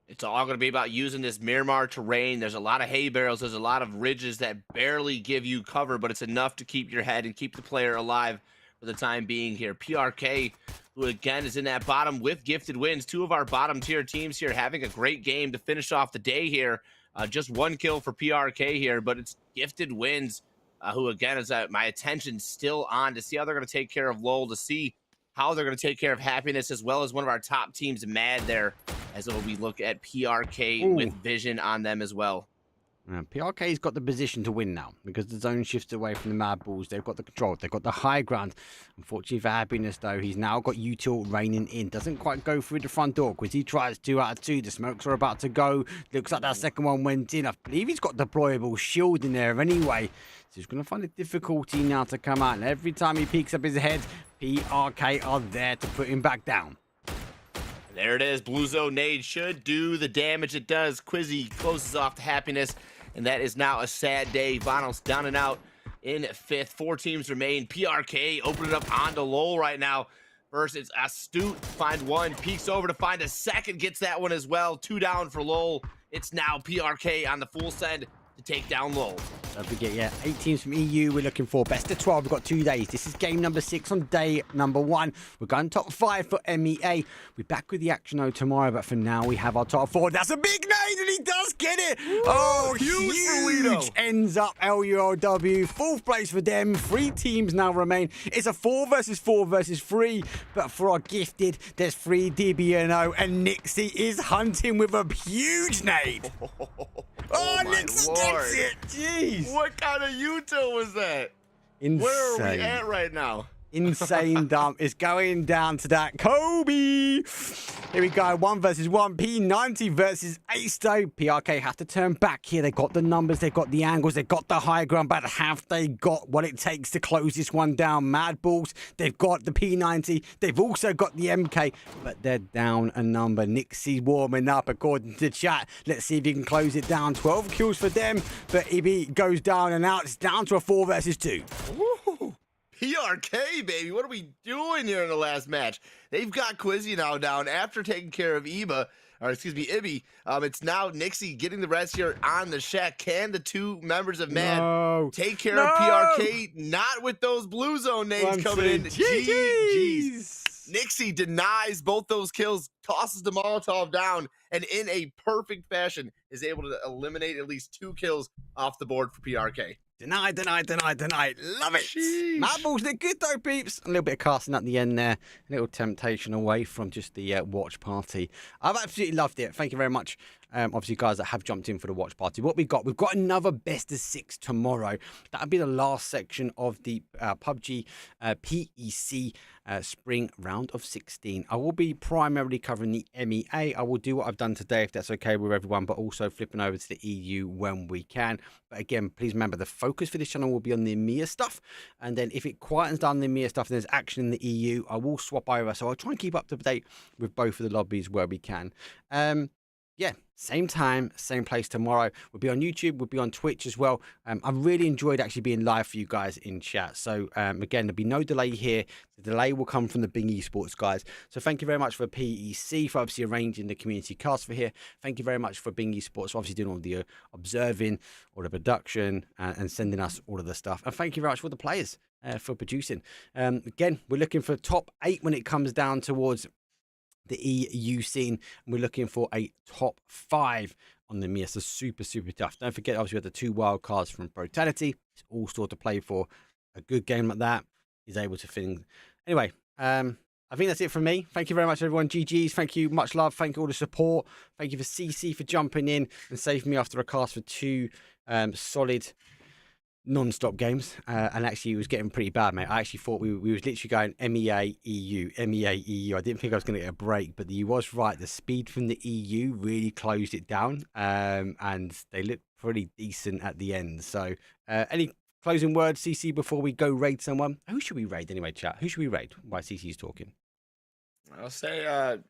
It's all going to be about using this Miramar terrain. There's a lot of hay barrels. There's a lot of ridges that barely give you cover, but it's enough to keep your head and keep the player alive for the time being here. PRK, who again is in that bottom with Gifted wins. 2 of our bottom tier teams here having a great game to finish off the day here. Just 1 kill for PRK here, but it's Gifted wins, who again is my attention still on to see how they're going to take care of Lowell, to see how they're going to take care of Happiness, as well as one of our top teams, Mad, there, as we look at PRK with vision on them as well. PRK's got the position to win now because the zone shifts away from the Mad Balls. They've got the control. They've got the high ground. Unfortunately for Happiness, though, he's now got Util raining in. Doesn't quite go through the front door because he tries 2 out of 2. The smokes are about to go. Looks like that second one went in. I believe he's got deployable shield in there anyway. So he's going to find it difficulty now to come out. And every time he peeks up his head, PRK are there to put him back down. There it is. Blue Zone nade should do the damage it does. Quizzy closes off the Happiness, and that is now a sad day. Vinyls down and out in 5th. 4 teams remain. PRK opening up onto Lowell right now. First, it's Astute. Find 1. Peeks over to find a second. Gets that one as well. 2 down for Lowell. It's now PRK on the full send to take down Lowell. Don't forget, yeah, 8 teams from EU we're looking for. Best of 12, we've got 2 days. This is game number 6 on day number 1. We're going top 5 for MEA. We're back with the action though tomorrow, but for now we have our top 4. That's a big nade, and he does get it. Ooh, oh, huge. Ends up LULW. 4th place for them. 3 teams now remain. It's a 4 versus 4 versus 3, but for our Gifted, there's 3 DBNO, and Nixie is hunting with a huge nade. Oh, Nixie gets it. Jeez. What kind of Utah was that? Insane. Where are we at right now? Insane dump. It's going down to that Kobe. Here we go. 1 versus 1. P90 versus Ace though. PRK have to turn back here. They got the numbers. They got the angles. They got the high ground. But have they got what it takes to close this one down? Mad Balls. They've got the P90. They've also got the MK. But they're down a number. Nixie's warming up according to chat. Let's see if he can close it down. 12 kills for them. But Ibby goes down and out. It's down to a 4 versus 2. Woo! PRK, baby. What are we doing here in the last match? They've got Quizzy now down after taking care of Ibby. It's now Nixie getting the rest here on the shack. Can the 2 members of Mad take care of PRK? Not with those blue zone nades coming in. GG's. Nixie denies both those kills, tosses the Molotov down, and in a perfect fashion is able to eliminate at least 2 kills off the board for PRK. Deny. Love it. Sheesh. Mad Balls, they're good though, peeps. A little bit of casting at the end there. A little temptation away from just the watch party. I've absolutely loved it. Thank you very much. Obviously, guys that have jumped in for the watch party. What we've got another best of 6 tomorrow. That'll be the last section of the PUBG PEC Spring round of 16. I will be primarily covering the MEA. I will do what I've done today, if that's okay with everyone, but also flipping over to the EU when we can. But again, please remember the focus for this channel will be on the EMEA stuff. And then if it quietens down the EMEA stuff and there's action in the EU, I will swap over. So I'll try and keep up to date with both of the lobbies where we can. yeah, same time, same place tomorrow. We'll be on YouTube, we'll be on Twitch as well. I really enjoyed actually being live for you guys in chat. So again, there'll be no delay here. The delay will come from the Bing Esports guys. So thank you very much for PEC for obviously arranging the community cast for here. Thank you very much for Bing Esports for obviously doing all the observing, all the production, and sending us all of the stuff. And thank you very much for the players for producing. Again, we're looking for top 8 when it comes down towards the EU scene, and we're looking for a top 5 on the MEA. So super tough. Don't forget, obviously we had the 2 wild cards from Brutality. It's all sort to play for. A good game like that is able to fin. Anyway, I think that's it from me. Thank you very much, everyone. GGs. Thank you. Much love. Thank you all the support. Thank you for CC for jumping in and saving me after a cast for 2 solid non-stop games, and actually it was getting pretty bad, mate. I actually thought we was literally going MEA EU, MEA EU. I didn't think I was going to get a break, but you was right. The speed from the EU really closed it down, and they looked pretty decent at the end. So any closing words, CC, before we go raid someone? Who should we raid anyway, chat? Who should we raid while CC's talking? I'll say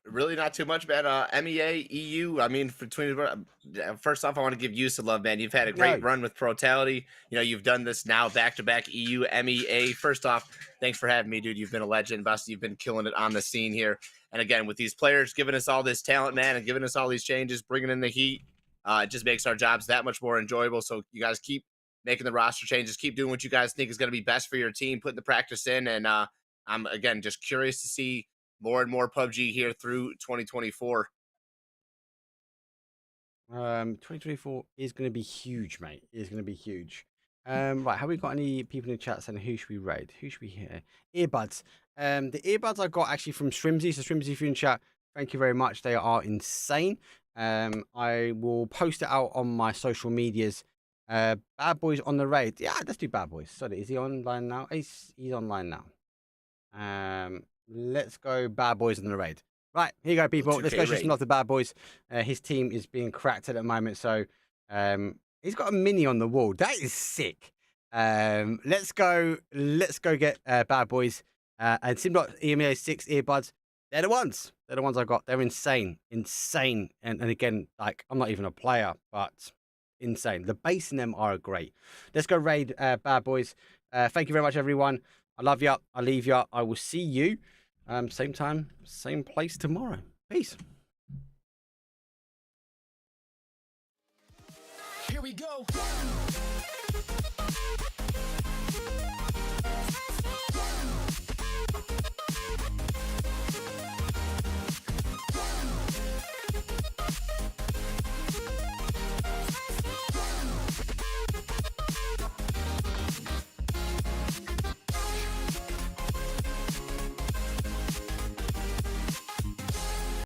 really not too much, man. MEA, EU. I mean, first off, I want to give you some love, man. You've had a great run with Brutality. You know, you've done this now back-to-back EU, MEA. First off, thanks for having me, dude. You've been a legend, Busty. You've been killing it on the scene here. And again, with these players giving us all this talent, man, and giving us all these changes, bringing in the heat, it just makes our jobs that much more enjoyable. So you guys keep making the roster changes, keep doing what you guys think is going to be best for your team, putting the practice in. And I'm, again, just curious to see more and more PUBG here through 2024. 2024 is going to be huge, mate. It is going to be huge. Right, have we got any people in the chat saying who should we raid? Who should we hear? Earbuds. The earbuds I got actually from Shrimsy. So Shrimsy, if you're in chat, thank you very much. They are insane. I will post it out on my social medias. Bad Boys on the raid. Yeah, let's do Bad Boys. Sorry, is he online now? He's online now. Let's go Bad Boys on the raid. Right, here you go, people. Let's go show some love to Bad Boys. His team is being cracked at the moment, so he's got a mini on the wall. That is sick. Let's go get Bad Boys. And Simdot EMEA 6 earbuds. They're the ones. They're the ones I got. They're insane. And again, like, I'm not even a player, but insane. The bass in them are great. Let's go raid Bad Boys. Thank you very much, everyone. I love you. I leave you. I will see you same time, same place tomorrow. Peace. Here we go.